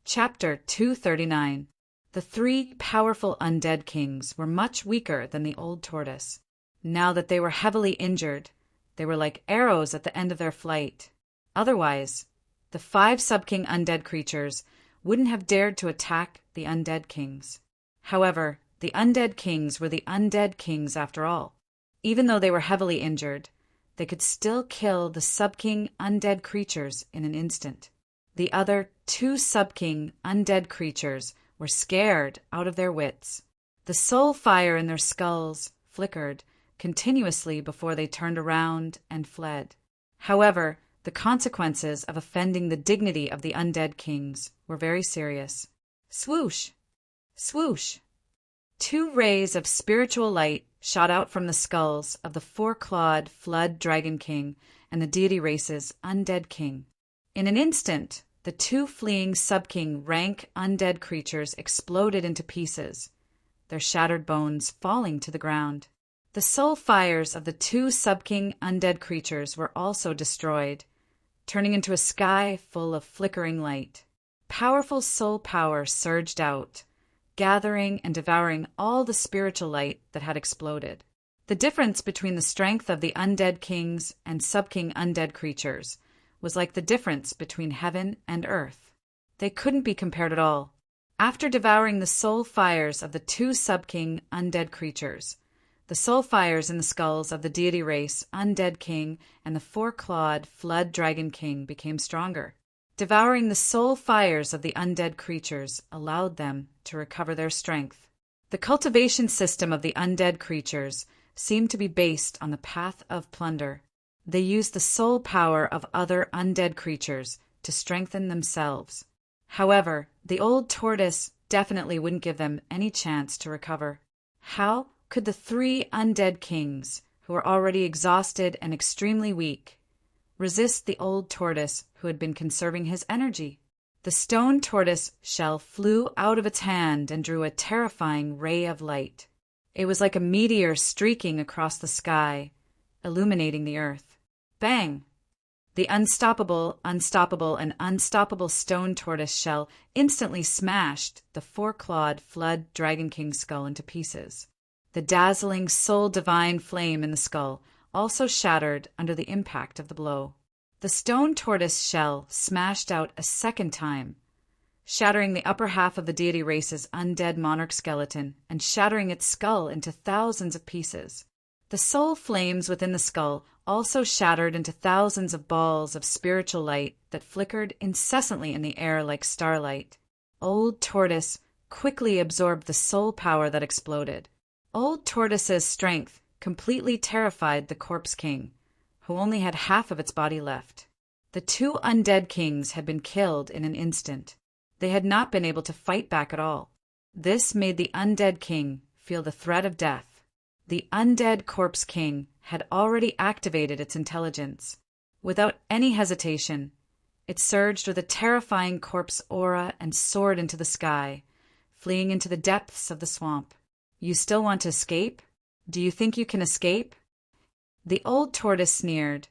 Chapter 239. The three powerful undead kings were much weaker than the old tortoise. Now that they were heavily injured, they were like arrows at the end of their flight. Otherwise, the five sub-king undead creatures wouldn't have dared to attack the undead kings. However, the undead kings were the undead kings after all. Even though they were heavily injured, they could still kill the sub-king undead creatures in an instant. The other two sub-king undead creatures were scared out of their wits. The soul fire in their skulls flickered continuously before they turned around and fled. However, the consequences of offending the dignity of the undead kings were very serious. Swoosh! Swoosh! Two rays of spiritual light shot out from the skulls of the four-clawed Flood Dragon King and the deity race's undead king. In an instant, the two fleeing sub-king rank undead creatures exploded into pieces, their shattered bones falling to the ground. The soul fires of the two sub-king undead creatures were also destroyed, turning into a sky full of flickering light. Powerful soul power surged out, gathering and devouring all the spiritual light that had exploded. The difference between the strength of the undead kings and sub-king undead creatures was like the difference between heaven and earth. They couldn't be compared at all. After devouring the soul fires of the two sub-king undead creatures, the soul fires in the skulls of the deity race undead king and the four-clawed Flood Dragon King became stronger. Devouring the soul fires of the undead creatures allowed them to recover their strength. The cultivation system of the undead creatures seemed to be based on the path of plunder. They used the soul power of other undead creatures to strengthen themselves. However, the old tortoise definitely wouldn't give them any chance to recover. How could the three undead kings, who were already exhausted and extremely weak, resist the old tortoise who had been conserving his energy? The stone tortoise shell flew out of its hand and drew a terrifying ray of light. It was like a meteor streaking across the sky, illuminating the earth. Bang! The unstoppable stone tortoise shell instantly smashed the four-clawed Flood Dragon King skull into pieces. The dazzling soul divine flame in the skull also shattered under the impact of the blow. The stone tortoise shell smashed out a second time, shattering the upper half of the deity race's undead monarch skeleton and shattering its skull into thousands of pieces. The soul flames within the skull also shattered into thousands of balls of spiritual light that flickered incessantly in the air like starlight. Old Tortoise quickly absorbed the soul power that exploded. Old Tortoise's strength completely terrified the Corpse King, who only had half of its body left. The two undead kings had been killed in an instant. They had not been able to fight back at all. This made the undead king feel the threat of death. The undead Corpse King had already activated its intelligence. Without any hesitation, it surged with a terrifying corpse aura and soared into the sky, fleeing into the depths of the swamp. You still want to escape? Do you think you can escape? The old tortoise sneered,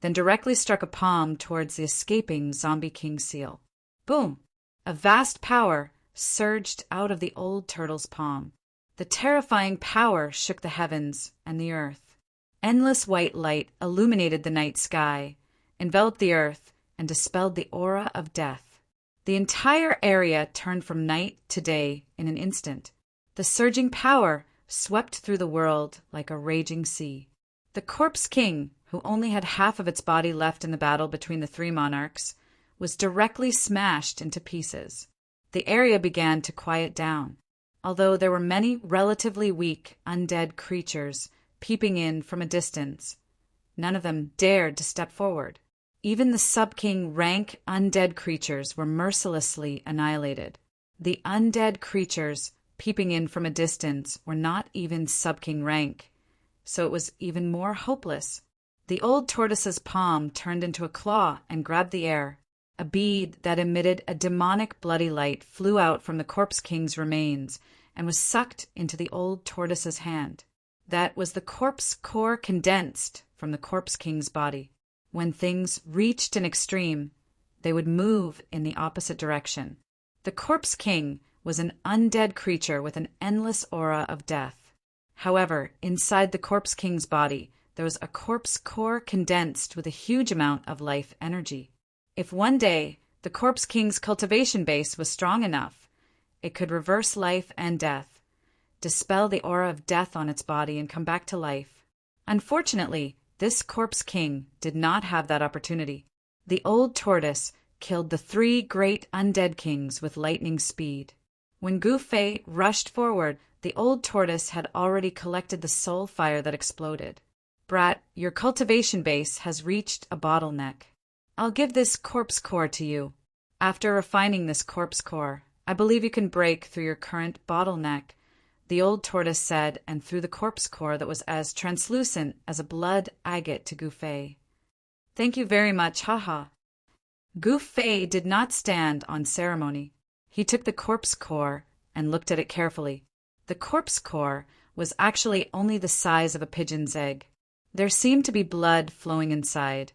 then directly struck a palm towards the escaping zombie king seal. Boom! A vast power surged out of the old turtle's palm. The terrifying power shook the heavens and the earth. Endless white light illuminated the night sky, enveloped the earth, and dispelled the aura of death. The entire area turned from night to day in an instant. The surging power swept through the world like a raging sea. The Corpse King, who only had half of its body left in the battle between the three monarchs, was directly smashed into pieces. The area began to quiet down. Although there were many relatively weak undead creatures peeping in from a distance, none of them dared to step forward. Even the sub-king rank undead creatures were mercilessly annihilated. The undead creatures peeping in from a distance were not even sub-king rank, so it was even more hopeless. The old tortoise's palm turned into a claw and grabbed the air. A bead that emitted a demonic bloody light flew out from the Corpse King's remains and was sucked into the old tortoise's hand. That was the corpse core condensed from the Corpse King's body. When things reached an extreme, they would move in the opposite direction. The Corpse King was an undead creature with an endless aura of death. However, inside the Corpse King's body, there was a corpse core condensed with a huge amount of life energy. If one day the Corpse King's cultivation base was strong enough, it could reverse life and death, dispel the aura of death on its body and come back to life. Unfortunately, this Corpse King did not have that opportunity. The old tortoise killed the 3 great undead kings with lightning speed. When Gu Fei rushed forward, the old tortoise had already collected the soul fire that exploded. Brat, your cultivation base has reached a bottleneck. I'll give this corpse core to you. After refining this corpse core, I believe you can break through your current bottleneck, the old tortoise said, and threw the corpse core that was as translucent as a blood agate to Gu Fei. Thank you very much, haha. Gu Fei did not stand on ceremony. He took the corpse core and looked at it carefully. The corpse core was actually only the size of a pigeon's egg. There seemed to be blood flowing inside,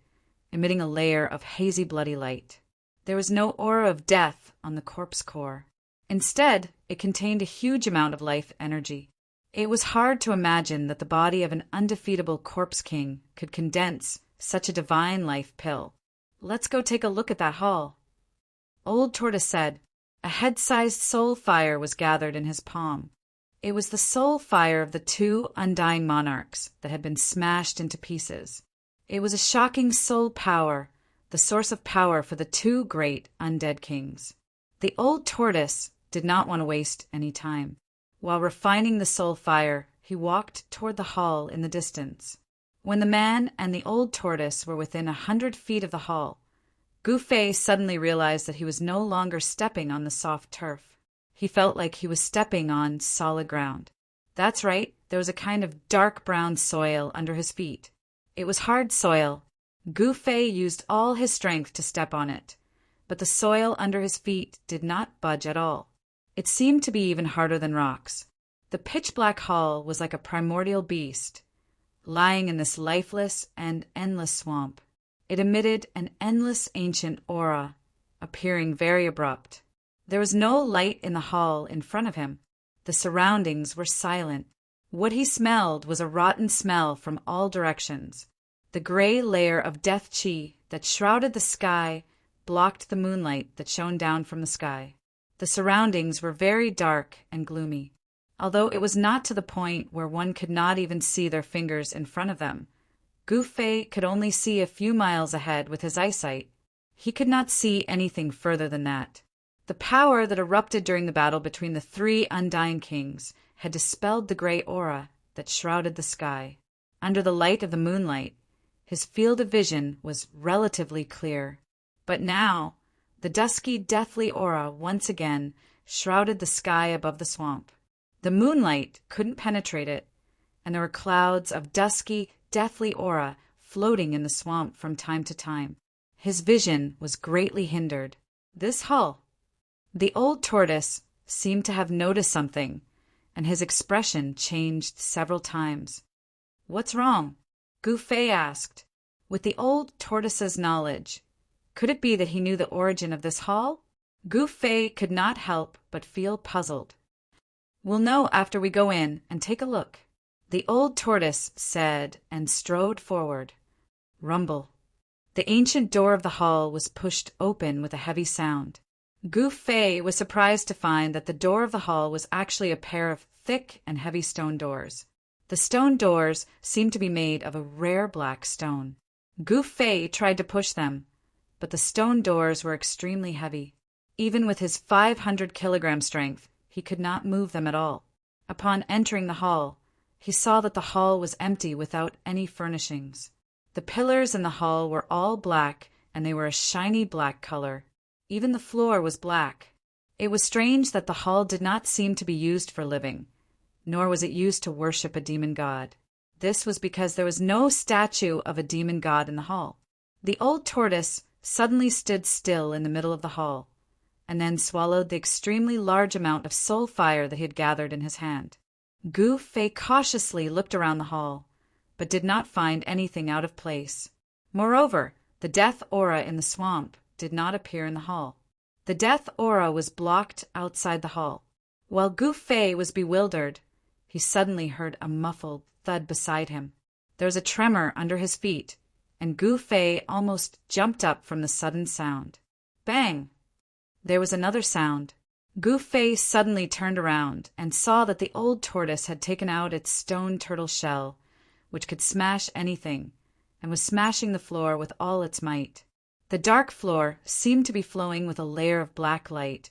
emitting a layer of hazy bloody light. There was no aura of death on the corpse core. Instead, it contained a huge amount of life energy. It was hard to imagine that the body of an undefeatable corpse king could condense such a divine life pill. Let's go take a look at that hall. Old Tortoise said. A head-sized soul fire was gathered in his palm. It was the soul fire of the 2 undying monarchs that had been smashed into pieces. It was a shocking soul power, the source of power for the 2 great undead kings. The old tortoise did not want to waste any time. While refining the soul fire, he walked toward the hall in the distance. When the man and the old tortoise were within 100 feet of the hall, Gu Fei suddenly realized that he was no longer stepping on the soft turf. He felt like he was stepping on solid ground. That's right, there was a kind of dark brown soil under his feet. It was hard soil. Gu Fei used all his strength to step on it, but the soil under his feet did not budge at all. It seemed to be even harder than rocks. The pitch-black hall was like a primordial beast, lying in this lifeless and endless swamp. It emitted an endless ancient aura, appearing very abrupt. There was no light in the hall in front of him. The surroundings were silent. What he smelled was a rotten smell from all directions. The gray layer of death chi that shrouded the sky blocked the moonlight that shone down from the sky. The surroundings were very dark and gloomy. Although it was not to the point where one could not even see their fingers in front of them, Gu Fei could only see a few miles ahead with his eyesight. He could not see anything further than that. The power that erupted during the battle between the 3 undying kings had dispelled the gray aura that shrouded the sky. Under the light of the moonlight, his field of vision was relatively clear. But now, the dusky, deathly aura once again shrouded the sky above the swamp. The moonlight couldn't penetrate it, and there were clouds of dusky, deathly aura floating in the swamp from time to time. His vision was greatly hindered. This hull. The old tortoise seemed to have noticed something, and his expression changed several times. What's wrong? Gu Fei asked. With the old tortoise's knowledge, could it be that he knew the origin of this hall? Gu Fei could not help but feel puzzled. We'll know after we go in and take a look, the old tortoise said and strode forward. Rumble. The ancient door of the hall was pushed open with a heavy sound. Gu Fei was surprised to find that the door of the hall was actually a pair of thick and heavy stone doors. The stone doors seemed to be made of a rare black stone. Gu Fei tried to push them, but the stone doors were extremely heavy. Even with his 500-kilogram strength, he could not move them at all. Upon entering the hall, he saw that the hall was empty without any furnishings. The pillars in the hall were all black, and they were a shiny black color. Even the floor was black. It was strange that the hall did not seem to be used for living, nor was it used to worship a demon god. This was because there was no statue of a demon god in the hall. The old tortoise suddenly stood still in the middle of the hall, and then swallowed the extremely large amount of soul fire that he had gathered in his hand. Gu Fei cautiously looked around the hall, but did not find anything out of place. Moreover, the death aura in the swamp did not appear in the hall. The death aura was blocked outside the hall. While Gu Fei was bewildered, he suddenly heard a muffled thud beside him. There was a tremor under his feet, and Gu Fei almost jumped up from the sudden sound. Bang! There was another sound. Gu Fei suddenly turned around and saw that the old tortoise had taken out its stone turtle shell, which could smash anything, and was smashing the floor with all its might. The dark floor seemed to be flowing with a layer of black light,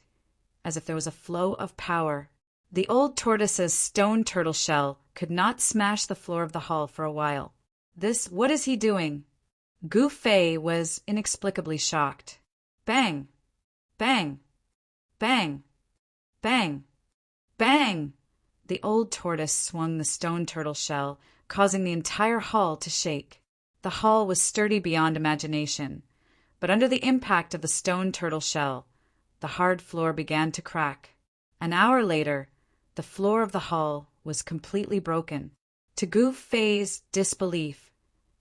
as if there was a flow of power. The old tortoise's stone turtle shell could not smash the floor of the hall for a while. What is he doing? Gu Fei was inexplicably shocked. Bang! Bang! Bang! Bang! Bang! The old tortoise swung the stone turtle shell, causing the entire hall to shake. The hall was sturdy beyond imagination, but under the impact of the stone turtle shell, the hard floor began to crack. An hour later, the floor of the hall was completely broken. To Gu Fei's disbelief,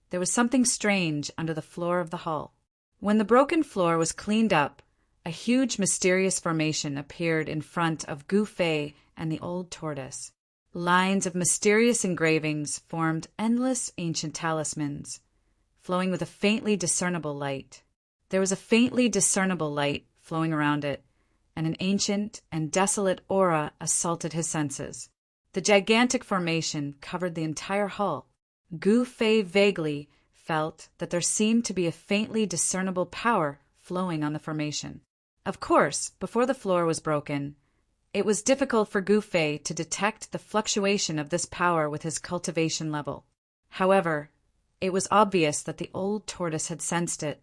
there was something strange under the floor of the hall. When the broken floor was cleaned up, a huge mysterious formation appeared in front of Gu Fei and the old tortoise. Lines of mysterious engravings formed endless ancient talismans, flowing with a faintly discernible light. There was a faintly discernible light flowing around it, and an ancient and desolate aura assaulted his senses. The gigantic formation covered the entire hall. Gu Fei vaguely felt that there seemed to be a faintly discernible power flowing on the formation. Of course, before the floor was broken, it was difficult for Gu Fei to detect the fluctuation of this power with his cultivation level. However, it was obvious that the old tortoise had sensed it.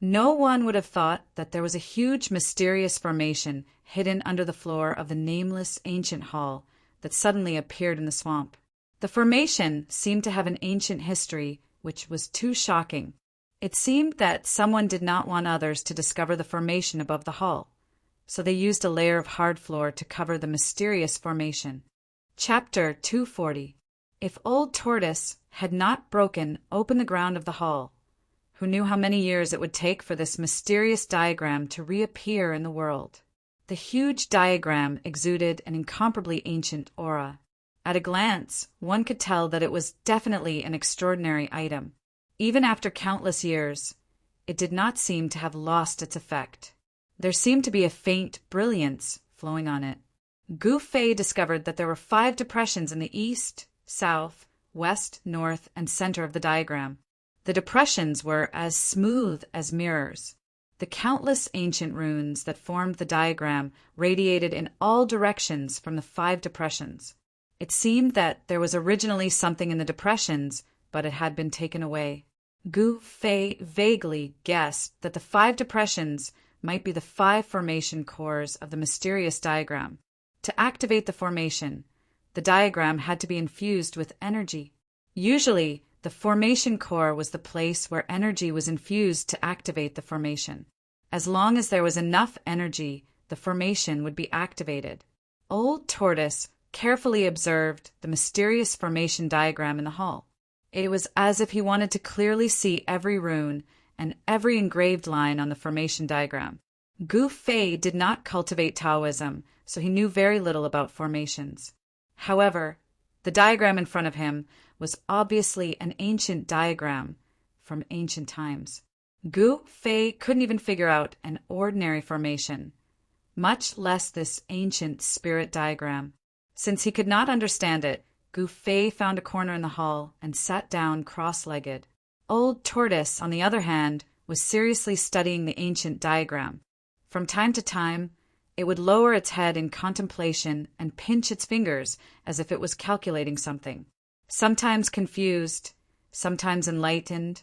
No one would have thought that there was a huge mysterious formation hidden under the floor of the nameless ancient hall that suddenly appeared in the swamp. The formation seemed to have an ancient history, which was too shocking. It seemed that someone did not want others to discover the formation above the hall, so they used a layer of hard floor to cover the mysterious formation. Chapter 240. If Old Tortoise had not broken open the ground of the hall, who knew how many years it would take for this mysterious diagram to reappear in the world? The huge diagram exuded an incomparably ancient aura. At a glance, one could tell that it was definitely an extraordinary item. Even after countless years, it did not seem to have lost its effect. There seemed to be a faint brilliance flowing on it. Gu Fei discovered that there were 5 depressions in the east, south, west, north, and center of the diagram. The depressions were as smooth as mirrors. The countless ancient runes that formed the diagram radiated in all directions from the 5 depressions. It seemed that there was originally something in the depressions, but it had been taken away. Gu Fei vaguely guessed that the 5 depressions might be the 5 formation cores of the mysterious diagram. To activate the formation, the diagram had to be infused with energy. Usually, the formation core was the place where energy was infused to activate the formation. As long as there was enough energy, the formation would be activated. Old Tortoise carefully observed the mysterious formation diagram in the hall. It was as if he wanted to clearly see every rune and every engraved line on the formation diagram. Gu Fei did not cultivate Taoism, so he knew very little about formations. However, the diagram in front of him was obviously an ancient diagram from ancient times. Gu Fei couldn't even figure out an ordinary formation, much less this ancient spirit diagram. Since he could not understand it, Gu Fei found a corner in the hall and sat down cross-legged. Old Tortoise, on the other hand, was seriously studying the ancient diagram. From time to time, it would lower its head in contemplation and pinch its fingers as if it was calculating something. Sometimes confused, sometimes enlightened,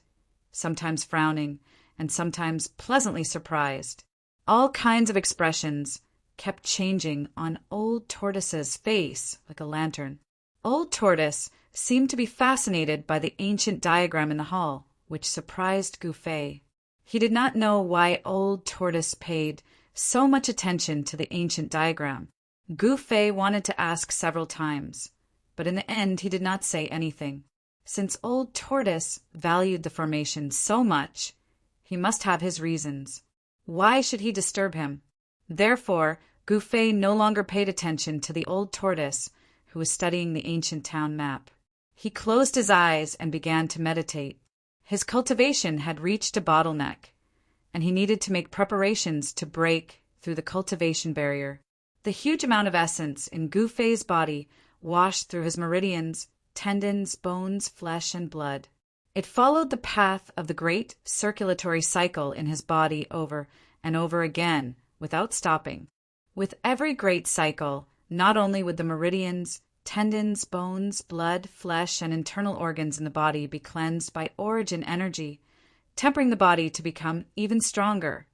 sometimes frowning, and sometimes pleasantly surprised. All kinds of expressions kept changing on Old Tortoise's face like a lantern. Old Tortoise seemed to be fascinated by the ancient diagram in the hall, which surprised Gu Fei. He did not know why Old Tortoise paid so much attention to the ancient diagram. Gu Fei wanted to ask several times, but in the end he did not say anything. Since Old Tortoise valued the formation so much, he must have his reasons. Why should he disturb him? Therefore, Gu Fei no longer paid attention to the old tortoise who was studying the ancient town map. He closed his eyes and began to meditate. His cultivation had reached a bottleneck, and he needed to make preparations to break through the cultivation barrier. The huge amount of essence in Gu Fei's body washed through his meridians, tendons, bones, flesh, and blood. It followed the path of the great circulatory cycle in his body over and over again, without stopping. With every great cycle, not only would the meridians, tendons, bones, blood, flesh, and internal organs in the body be cleansed by origin energy, tempering the body to become even stronger,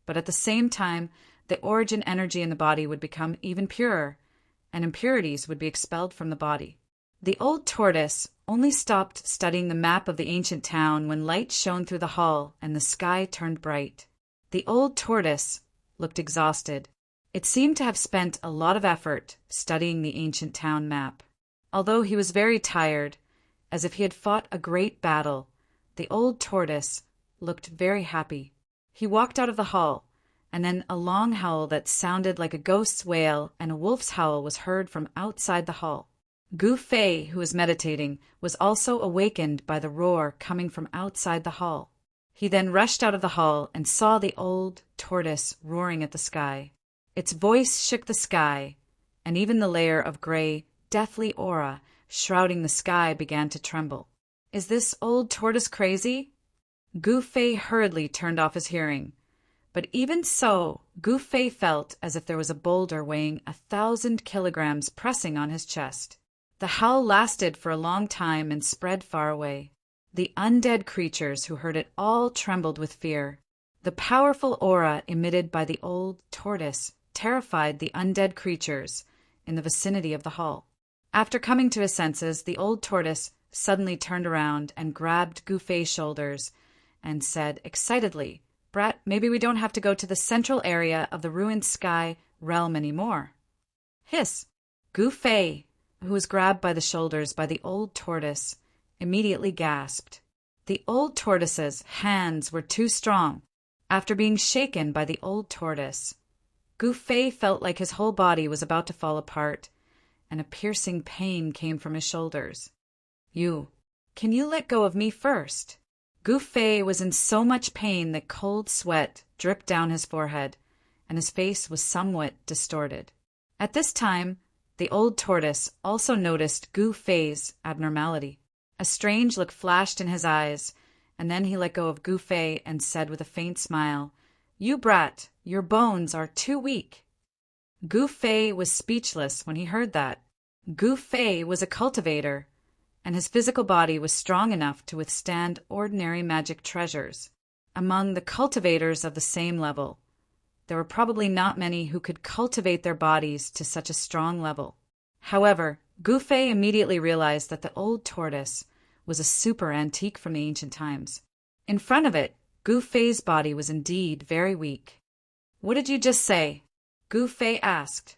but at the same time, the origin energy in the body would become even purer, and impurities would be expelled from the body. The old tortoise only stopped studying the map of the ancient town when light shone through the hall and the sky turned bright. The old tortoise looked exhausted. It seemed to have spent a lot of effort studying the ancient town map. Although he was very tired, as if he had fought a great battle, the old tortoise looked very happy. He walked out of the hall, and then a long howl that sounded like a ghost's wail and a wolf's howl was heard from outside the hall. Gu Fei, who was meditating, was also awakened by the roar coming from outside the hall. He then rushed out of the hall and saw the old tortoise roaring at the sky. Its voice shook the sky, and even the layer of gray, deathly aura shrouding the sky began to tremble. Is this old tortoise crazy? Gu Fei hurriedly turned off his hearing. But even so, Gu Fei felt as if there was a boulder weighing 1,000 kilograms pressing on his chest. The howl lasted for a long time and spread far away. The undead creatures who heard it all trembled with fear. The powerful aura emitted by the old tortoise terrified the undead creatures in the vicinity of the hall. After coming to his senses, the old tortoise suddenly turned around and grabbed Gu Fei's shoulders and said excitedly, "Brat, maybe we don't have to go to the central area of the ruined sky realm anymore." Hiss! Gu Fei, who was grabbed by the shoulders by the old tortoise, immediately gasped. The old tortoise's hands were too strong. After being shaken by the old tortoise, Gu Fei felt like his whole body was about to fall apart, and a piercing pain came from his shoulders. Can you let go of me first?" Gu Fei was in so much pain that cold sweat dripped down his forehead, and his face was somewhat distorted. At this time, the old tortoise also noticed Gu Fei's abnormality. A strange look flashed in his eyes, and then he let go of Gu Fei and said with a faint smile, "You brat, your bones are too weak." Gu Fei was speechless when he heard that. Gu Fei was a cultivator, and his physical body was strong enough to withstand ordinary magic treasures. Among the cultivators of the same level, there were probably not many who could cultivate their bodies to such a strong level. However, Gu Fei immediately realized that the old tortoise was a super antique from the ancient times. In front of it, Gu Fei's body was indeed very weak. "What did you just say?" Gu Fei asked.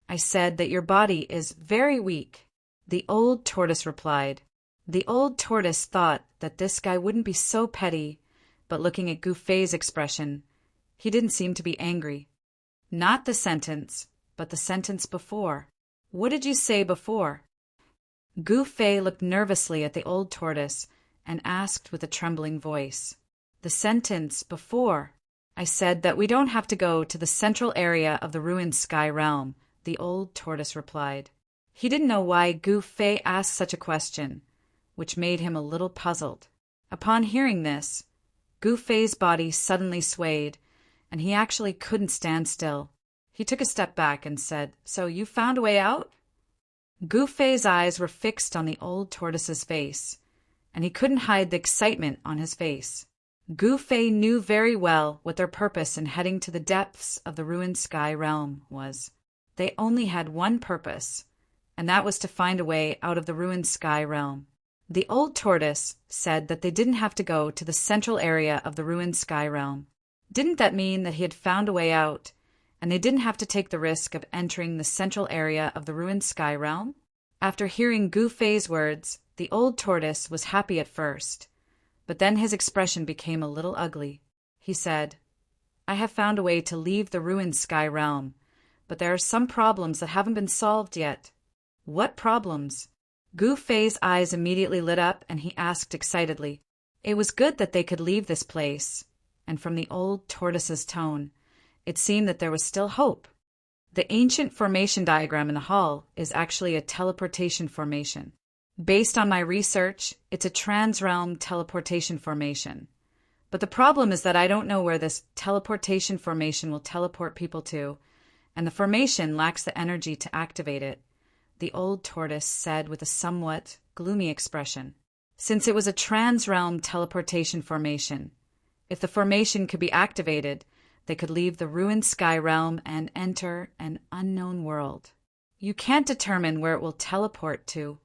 "I said that your body is very weak," the old tortoise replied. The old tortoise thought that this guy wouldn't be so petty, but looking at Gu Fei's expression, he didn't seem to be angry. Not the sentence, but the sentence before. "What did you say before?" Gu Fei looked nervously at the old tortoise and asked with a trembling voice. "The sentence before. I said that we don't have to go to the central area of the ruined sky realm," the old tortoise replied. He didn't know why Gu Fei asked such a question, which made him a little puzzled. Upon hearing this, Gu Fei's body suddenly swayed, and he actually couldn't stand still. He took a step back and said, "So you found a way out?" Gu Fei's eyes were fixed on the old tortoise's face, and he couldn't hide the excitement on his face. Gu Fei knew very well what their purpose in heading to the depths of the ruined sky realm was. They only had one purpose, and that was to find a way out of the ruined sky realm. The old tortoise said that they didn't have to go to the central area of the ruined sky realm. Didn't that mean that he had found a way out, and they didn't have to take the risk of entering the central area of the ruined sky realm? After hearing Gu Fei's words, the old tortoise was happy at first, but then his expression became a little ugly. He said, I have found a way to leave the ruined sky realm, but there are some problems that haven't been solved yet." "What problems?" Gu Fei's eyes immediately lit up, and he asked excitedly. It was good that they could leave this place, and from the old tortoise's tone, it seemed that there was still hope. "The ancient formation diagram in the hall is actually a teleportation formation. Based on my research, it's a trans-realm teleportation formation. But the problem is that I don't know where this teleportation formation will teleport people to, and the formation lacks the energy to activate it," the old tortoise said with a somewhat gloomy expression. Since it was a trans-realm teleportation formation, if the formation could be activated, they could leave the ruined sky realm and enter an unknown world. "You can't determine where it will teleport to."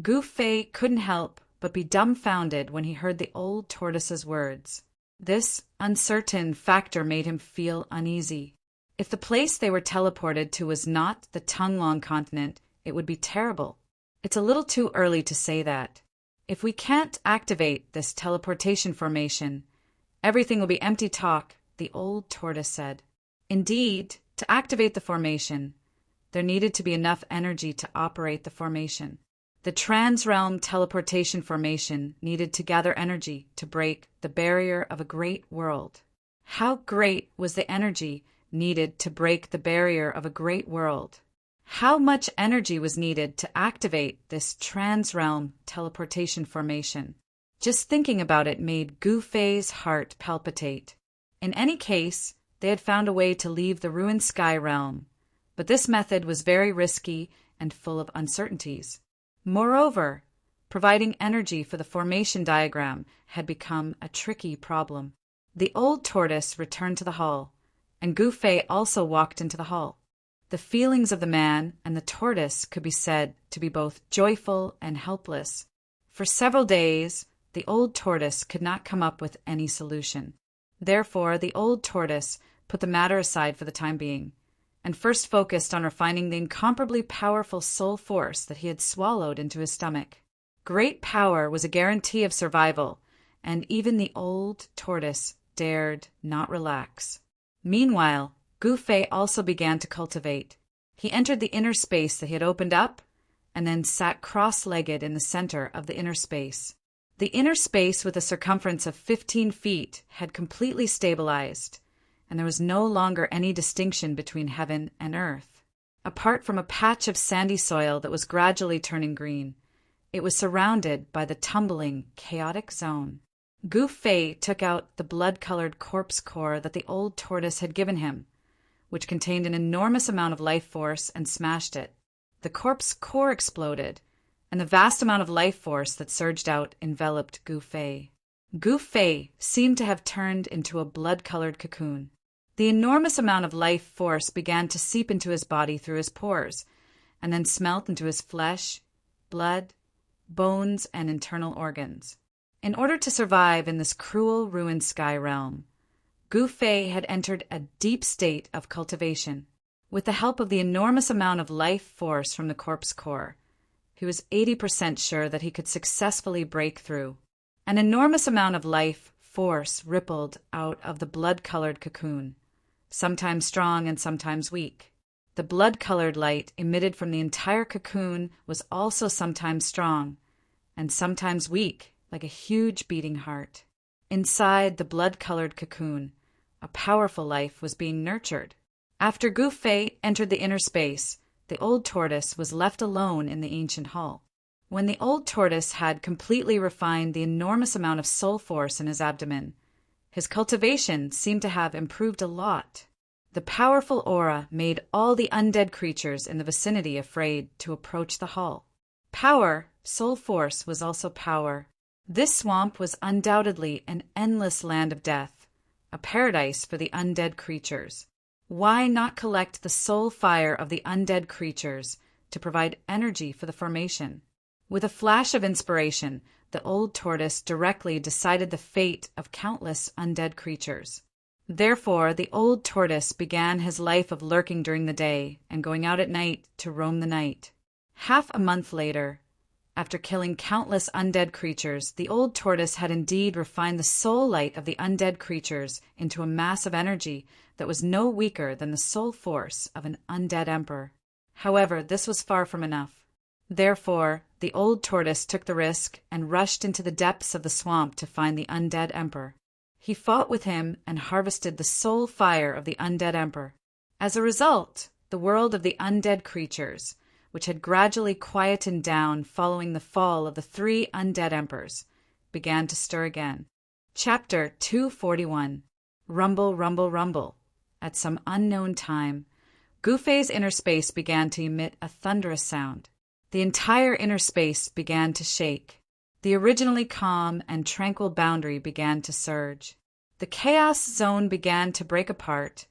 Gu Fei couldn't help but be dumbfounded when he heard the old tortoise's words. This uncertain factor made him feel uneasy. If the place they were teleported to was not the Tonglong continent, it would be terrible. It's a little too early to say that. If we can't activate this teleportation formation, everything will be empty talk, the old tortoise said. Indeed, to activate the formation, there needed to be enough energy to operate the formation. The trans-realm teleportation formation needed to gather energy to break the barrier of a great world. How great was the energy needed to break the barrier of a great world? How much energy was needed to activate this trans-realm teleportation formation? Just thinking about it made Gu Fei's heart palpitate. In any case, they had found a way to leave the ruined sky realm, but this method was very risky and full of uncertainties. Moreover, providing energy for the formation diagram had become a tricky problem. The old tortoise returned to the hall, and Gu Fei also walked into the hall. The feelings of the man and the tortoise could be said to be both joyful and helpless. For several days, the old tortoise could not come up with any solution. Therefore, the old tortoise put the matter aside for the time being, and first focused on refining the incomparably powerful soul force that he had swallowed into his stomach. Great power was a guarantee of survival, and even the old tortoise dared not relax. Meanwhile, Gu Fei also began to cultivate. He entered the inner space that he had opened up, and then sat cross-legged in the center of the inner space. The inner space, with a circumference of 15 feet, had completely stabilized, and there was no longer any distinction between heaven and earth. Apart from a patch of sandy soil that was gradually turning green, it was surrounded by the tumbling, chaotic zone. Gu Fei took out the blood-colored corpse core that the old tortoise had given him, which contained an enormous amount of life force, and smashed it. The corpse core exploded, and the vast amount of life force that surged out enveloped Gu Fei. Gu Fei seemed to have turned into a blood-colored cocoon. The enormous amount of life force began to seep into his body through his pores, and then smelt into his flesh, blood, bones, and internal organs. In order to survive in this cruel, ruined sky realm, Gu Fei had entered a deep state of cultivation. With the help of the enormous amount of life force from the corpse core, he was 80% sure that he could successfully break through. An enormous amount of life force rippled out of the blood-colored cocoon, sometimes strong and sometimes weak. The blood-colored light emitted from the entire cocoon was also sometimes strong and sometimes weak, like a huge beating heart. Inside the blood-colored cocoon, a powerful life was being nurtured. After Gu Fei entered the inner space, the old tortoise was left alone in the ancient hall. When the old tortoise had completely refined the enormous amount of soul force in his abdomen, his cultivation seemed to have improved a lot. The powerful aura made all the undead creatures in the vicinity afraid to approach the hall. Power, soul force, was also power. This swamp was undoubtedly an endless land of death, a paradise for the undead creatures. Why not collect the soul fire of the undead creatures to provide energy for the formation? With a flash of inspiration, the old tortoise directly decided the fate of countless undead creatures. Therefore, the old tortoise began his life of lurking during the day and going out at night to roam the night. Half a month later, After killing countless undead creatures, the old tortoise had indeed refined the soul light of the undead creatures into a mass of energy that was no weaker than the soul force of an undead emperor. However, this was far from enough. Therefore, the old tortoise took the risk and rushed into the depths of the swamp to find the undead emperor. He fought with him and harvested the soul fire of the undead emperor. As a result, the world of the undead creatures, which had gradually quietened down following the fall of the 3 undead emperors, began to stir again. Chapter 241. Rumble, rumble, rumble. At some unknown time, Gufei's inner space began to emit a thunderous sound. The entire inner space began to shake. The originally calm and tranquil boundary began to surge. The chaos zone began to break apart,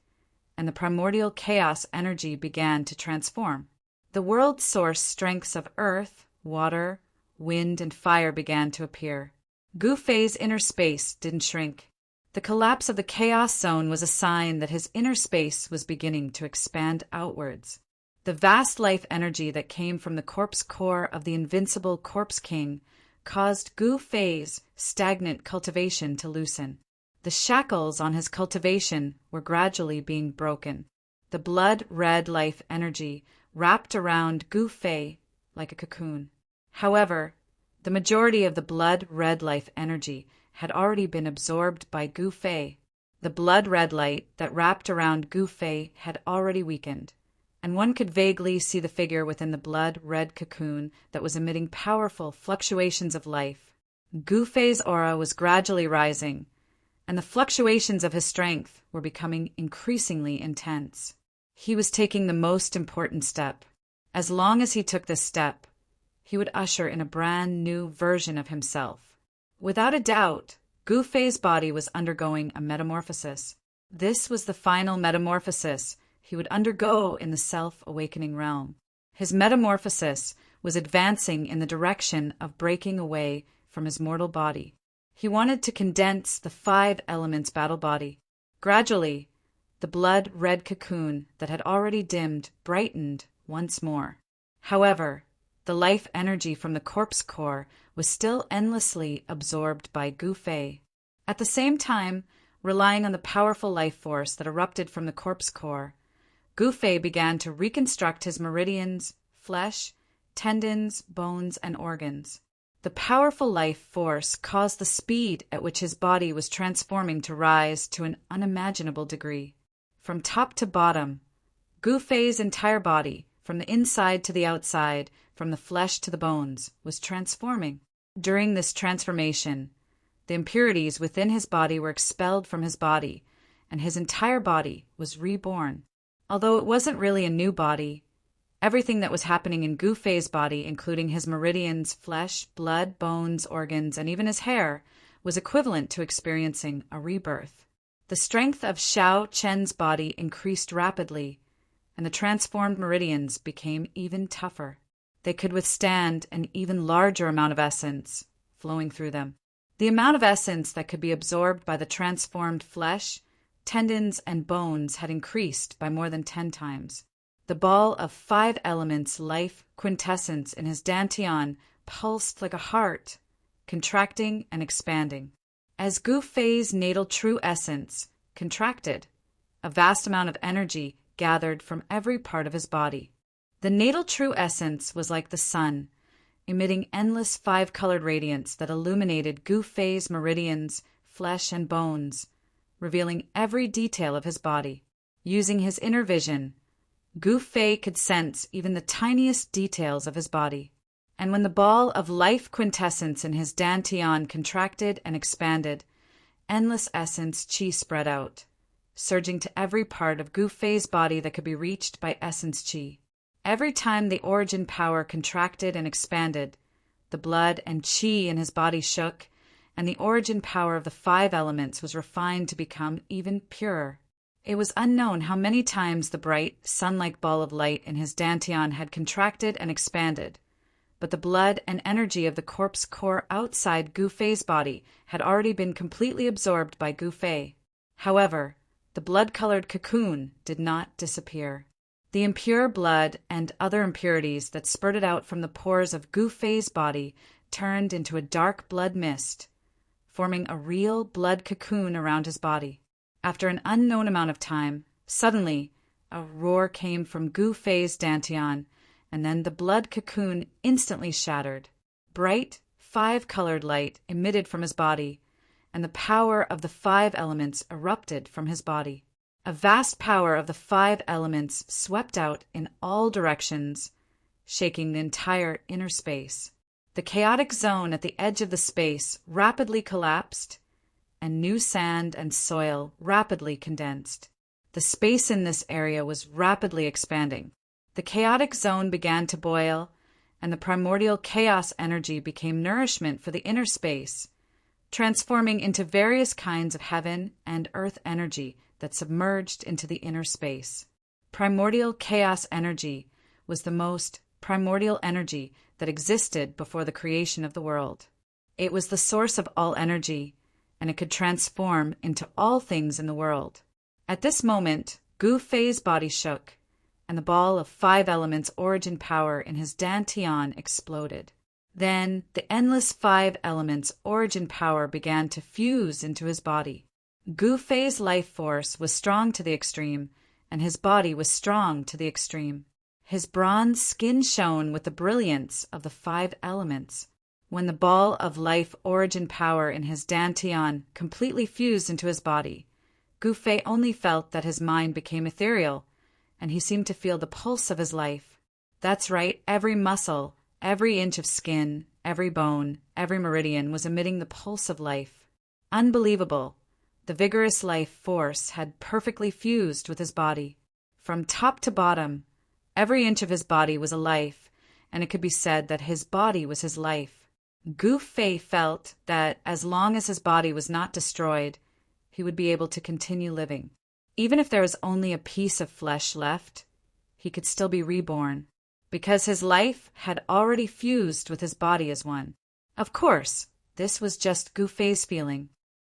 and the primordial chaos energy began to transform. The world source strengths of earth, water, wind, and fire began to appear. Gufei's inner space didn't shrink. The collapse of the chaos zone was a sign that his inner space was beginning to expand outwards. The vast life energy that came from the corpse core of the invincible Corpse King caused Gufei's stagnant cultivation to loosen. The shackles on his cultivation were gradually being broken. The blood-red life energy wrapped around Gufei like a cocoon. However, the majority of the blood-red life energy had already been absorbed by Gufei. The blood-red light that wrapped around Gufei had already weakened, and one could vaguely see the figure within the blood-red cocoon that was emitting powerful fluctuations of life. Gufei's aura was gradually rising, and the fluctuations of his strength were becoming increasingly intense. He was taking the most important step. As long as he took this step, he would usher in a brand new version of himself. Without a doubt, Gufei's body was undergoing a metamorphosis. This was the final metamorphosis he would undergo in the self-awakening realm. His metamorphosis was advancing in the direction of breaking away from his mortal body. He wanted to condense the 5 elements battle body. Gradually, the blood-red cocoon that had already dimmed brightened once more. However, the life energy from the corpse core was still endlessly absorbed by Gufei. At the same time, relying on the powerful life force that erupted from the corpse core, Gufei began to reconstruct his meridians, flesh, tendons, bones, and organs. The powerful life force caused the speed at which his body was transforming to rise to an unimaginable degree. From top to bottom, Gufei's entire body, from the inside to the outside, from the flesh to the bones, was transforming. During this transformation, the impurities within his body were expelled from his body, and his entire body was reborn. Although it wasn't really a new body, everything that was happening in Gufei's body, including his meridians, flesh, blood, bones, organs, and even his hair, was equivalent to experiencing a rebirth. The strength of Xiao Chen's body increased rapidly, and the transformed meridians became even tougher. They could withstand an even larger amount of essence flowing through them. The amount of essence that could be absorbed by the transformed flesh, tendons, and bones had increased by more than 10 times. The ball of 5 elements life quintessence in his dantian pulsed like a heart, contracting and expanding. As Gufei's natal true essence contracted, a vast amount of energy gathered from every part of his body. The natal true essence was like the sun, emitting endless 5-colored radiance that illuminated Gufei's meridians, flesh, and bones, revealing every detail of his body. Using his inner vision, Gufei could sense even the tiniest details of his body. And when the ball of life quintessence in his dantian contracted and expanded, endless essence chi spread out, surging to every part of Gufei's body that could be reached by essence chi. Every time the origin power contracted and expanded, the blood and chi in his body shook, and the origin power of the 5 elements was refined to become even purer. It was unknown how many times the bright, sun-like ball of light in his dantian had contracted and expanded, but the blood and energy of the corpse core outside Gufei's body had already been completely absorbed by Gufei. However, the blood-colored cocoon did not disappear. The impure blood and other impurities that spurted out from the pores of Gu Fei's body turned into a dark blood mist, forming a real blood cocoon around his body. After an unknown amount of time, suddenly, a roar came from Gu Fei's dantian, and then the blood cocoon instantly shattered. Bright, 5-colored light emitted from his body, and the power of the 5 elements erupted from his body. A vast power of the 5 elements swept out in all directions, shaking the entire inner space. The chaotic zone at the edge of the space rapidly collapsed, and new sand and soil rapidly condensed. The space in this area was rapidly expanding. The chaotic zone began to boil, and the primordial chaos energy became nourishment for the inner space, transforming into various kinds of heaven and earth energy that submerged into the inner space. Primordial chaos energy was the most primordial energy that existed before the creation of the world. It was the source of all energy, and it could transform into all things in the world. At this moment, Gu Fei's body shook, and the ball of 5 elements origin power in his dantian exploded. Then the endless 5 elements origin power began to fuse into his body. Gu Fei's life force was strong to the extreme, and his body was strong to the extreme. His bronze skin shone with the brilliance of the 5 elements. When the ball of life origin power in his dantian completely fused into his body, Gu Fei only felt that his mind became ethereal, and he seemed to feel the pulse of his life. That's right, every muscle, every inch of skin, every bone, every meridian was emitting the pulse of life. Unbelievable. The vigorous life force had perfectly fused with his body. From top to bottom, every inch of his body was a life, and it could be said that his body was his life. Gu Fei felt that as long as his body was not destroyed, he would be able to continue living. Even if there was only a piece of flesh left, he could still be reborn, because his life had already fused with his body as one. Of course, this was just Gu Fei's feeling.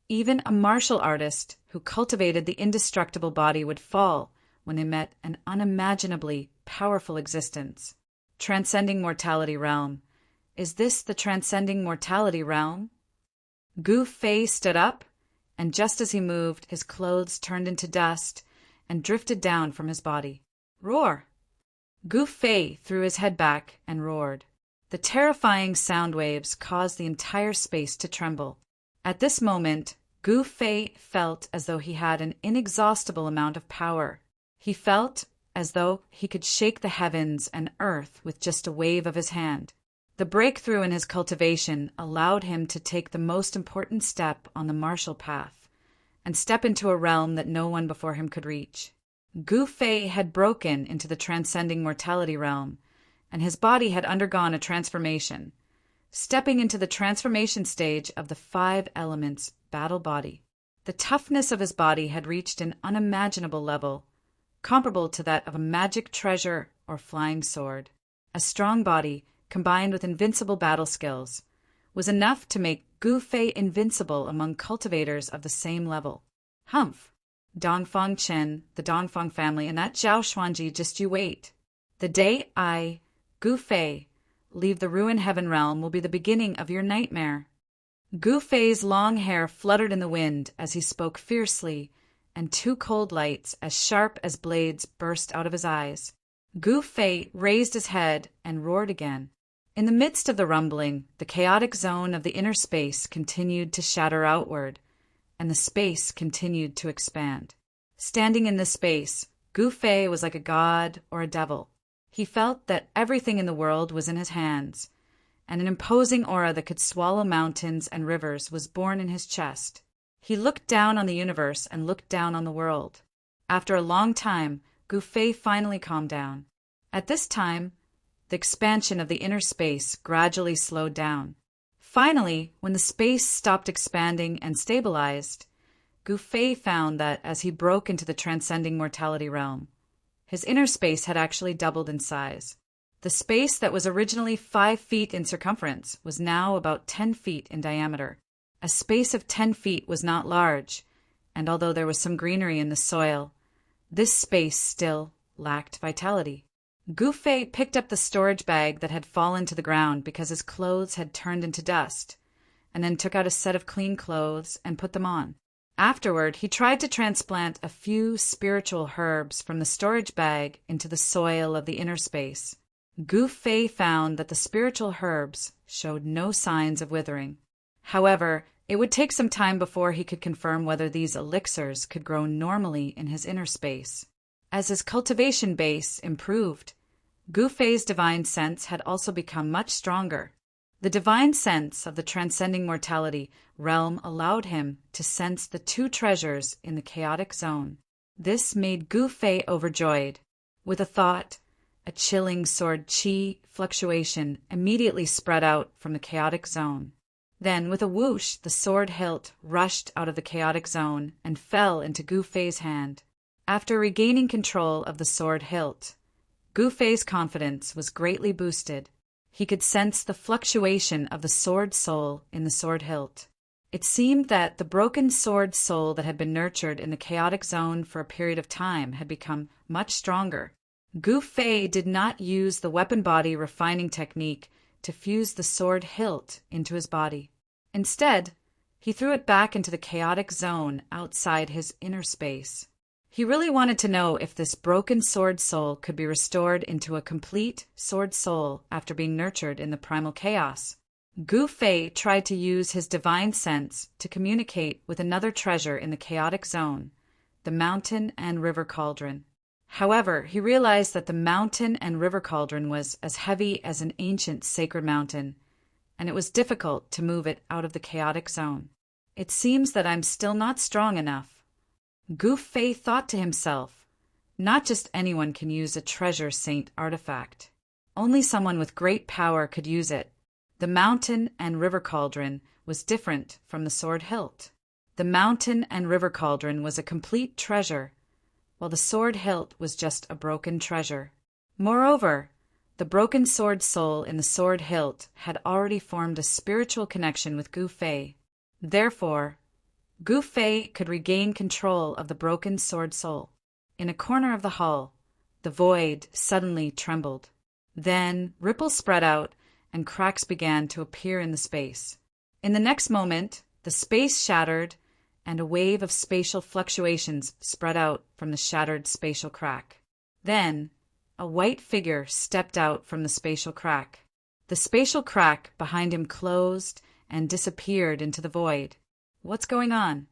Even a martial artist who cultivated the indestructible body would fall when they met an unimaginably powerful existence. Transcending mortality realm. Is this the transcending mortality realm? Gu Fei stood up, and just as he moved, his clothes turned into dust and drifted down from his body. Roar! Gu Fei threw his head back and roared. The terrifying sound waves caused the entire space to tremble. At this moment, Gu Fei felt as though he had an inexhaustible amount of power. He felt as though he could shake the heavens and earth with just a wave of his hand. The breakthrough in his cultivation allowed him to take the most important step on the martial path, and step into a realm that no one before him could reach. Gu Fei had broken into the transcending mortality realm, and his body had undergone a transformation, stepping into the transformation stage of the 5 elements battle body. The toughness of his body had reached an unimaginable level, comparable to that of a magic treasure or flying sword. A strong body, combined with invincible battle skills, was enough to make Gu Fei invincible among cultivators of the same level. Humph! Dongfang Chen, the Dongfang family, and that Zhao Xuanji, just you wait. The day I, Gu Fei, leave the ruin heaven realm will be the beginning of your nightmare. Gu Fei's long hair fluttered in the wind as he spoke fiercely, and 2 cold lights as sharp as blades burst out of his eyes. Gu Fei raised his head and roared again. In the midst of the rumbling, the chaotic zone of the inner space continued to shatter outward, and the space continued to expand. Standing in this space, Gu Fei was like a god or a devil. He felt that everything in the world was in his hands, and an imposing aura that could swallow mountains and rivers was born in his chest. He looked down on the universe and looked down on the world. After a long time, Gu Fei finally calmed down. At this time, the expansion of the inner space gradually slowed down. Finally, when the space stopped expanding and stabilized, Gu Fei found that as he broke into the transcending mortality realm, his inner space had actually doubled in size. The space that was originally 5 feet in circumference was now about 10 feet in diameter. A space of 10 feet was not large, and although there was some greenery in the soil, this space still lacked vitality. Gu Fei picked up the storage bag that had fallen to the ground because his clothes had turned into dust, and then took out a set of clean clothes and put them on. Afterward, he tried to transplant a few spiritual herbs from the storage bag into the soil of the inner space. Gu Fei found that the spiritual herbs showed no signs of withering. However, it would take some time before he could confirm whether these elixirs could grow normally in his inner space. As his cultivation base improved, Gu Fei's divine sense had also become much stronger. The divine sense of the transcending mortality realm allowed him to sense the two treasures in the chaotic zone. This made Gu Fei overjoyed. With a thought, a chilling sword qi fluctuation immediately spread out from the chaotic zone. Then, with a whoosh, the sword hilt rushed out of the chaotic zone and fell into Gu Fei's hand. After regaining control of the sword hilt, Gu Fei's confidence was greatly boosted. He could sense the fluctuation of the sword soul in the sword hilt. It seemed that the broken sword soul that had been nurtured in the chaotic zone for a period of time had become much stronger. Gu Fei did not use the weapon body refining technique to fuse the sword hilt into his body. Instead, he threw it back into the chaotic zone outside his inner space. He really wanted to know if this broken sword soul could be restored into a complete sword soul after being nurtured in the primal chaos. Gu Fei tried to use his divine sense to communicate with another treasure in the chaotic zone, the mountain and river cauldron. However, he realized that the mountain and river cauldron was as heavy as an ancient sacred mountain, and it was difficult to move it out of the chaotic zone. It seems that I'm still not strong enough. Gu Fei thought to himself, not just anyone can use a treasure saint artifact. Only someone with great power could use it. The mountain and river cauldron was different from the sword hilt. The mountain and river cauldron was a complete treasure, while the sword hilt was just a broken treasure. Moreover, the broken sword soul in the sword hilt had already formed a spiritual connection with Gu Fei. Therefore, Gu Fei could regain control of the broken sword soul. In a corner of the hall, the void suddenly trembled. Then ripples spread out, and cracks began to appear in the space. In the next moment, the space shattered, and a wave of spatial fluctuations spread out from the shattered spatial crack. Then, a white figure stepped out from the spatial crack. The spatial crack behind him closed and disappeared into the void. What's going on?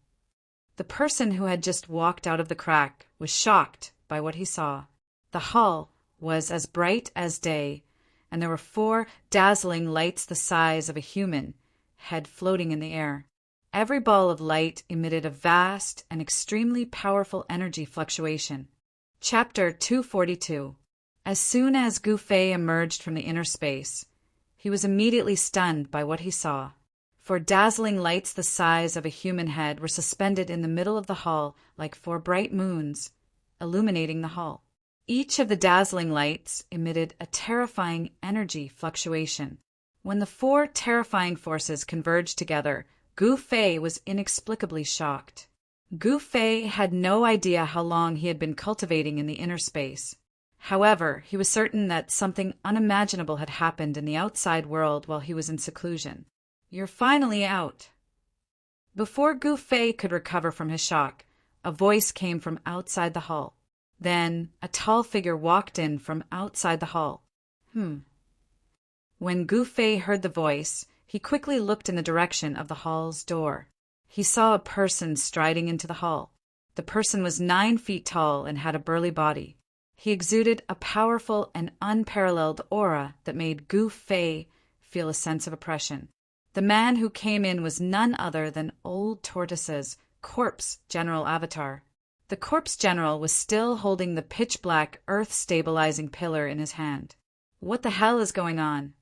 The person who had just walked out of the crack was shocked by what he saw. The hall was as bright as day, and there were 4 dazzling lights the size of a human head floating in the air. Every ball of light emitted a vast and extremely powerful energy fluctuation. Chapter 242. As soon as Gu Fei emerged from the inner space, he was immediately stunned by what he saw. 4 dazzling lights the size of a human head were suspended in the middle of the hall like 4 bright moons, illuminating the hall. Each of the dazzling lights emitted a terrifying energy fluctuation. When the 4 terrifying forces converged together, Gu Fei was inexplicably shocked. Gu Fei had no idea how long he had been cultivating in the inner space. However, he was certain that something unimaginable had happened in the outside world while he was in seclusion. You're finally out. Before Gu Fei could recover from his shock, a voice came from outside the hall. Then a tall figure walked in from outside the hall. When Gu Fei heard the voice, he quickly looked in the direction of the hall's door. He saw a person striding into the hall. The person was 9 feet tall and had a burly body. He exuded a powerful and unparalleled aura that made Gu Fei feel a sense of oppression. The man who came in was none other than Old Tortoise's corpse general avatar. The corpse general was still holding the pitch-black earth-stabilizing pillar in his hand. What the hell is going on?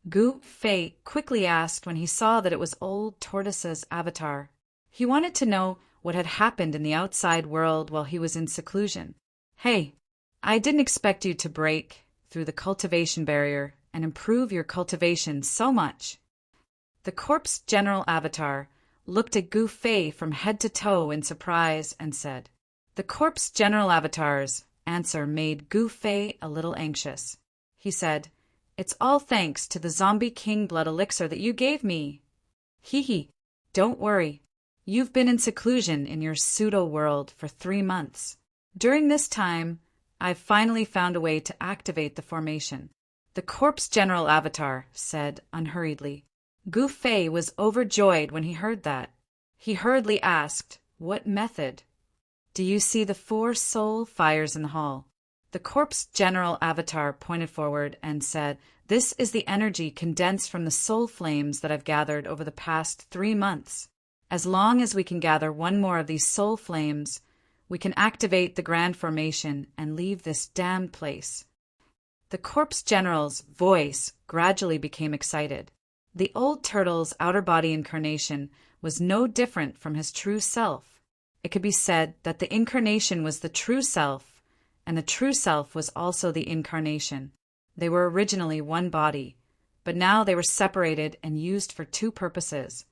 Gu Fei quickly asked when he saw that it was Old Tortoise's avatar. He wanted to know what had happened in the outside world while he was in seclusion. Hey, I didn't expect you to break through the cultivation barrier and improve your cultivation so much. The corpse general avatar looked at Gu Fei from head to toe in surprise and said, The corpse general avatar's answer made Gu Fei a little anxious. He said, "It's all thanks to the zombie king blood elixir that you gave me." Hee, don't worry. You've been in seclusion in your pseudo-world for 3 months. During this time, I've finally found a way to activate the formation. The Corpse General Avatar said unhurriedly. Gu Fei was overjoyed when he heard that. He hurriedly asked, "What method?" "Do you see the 4 soul fires in the hall?" The Corpse General Avatar pointed forward and said, "This is the energy condensed from the soul flames that I've gathered over the past 3 months. As long as we can gather 1 more of these soul flames, we can activate the Grand Formation and leave this damned place." The Corpse General's voice gradually became excited. The old turtle's outer body incarnation was no different from his true self. It could be said that the incarnation was the true self, and the true self was also the incarnation. They were originally one body, but now they were separated and used for 2 purposes.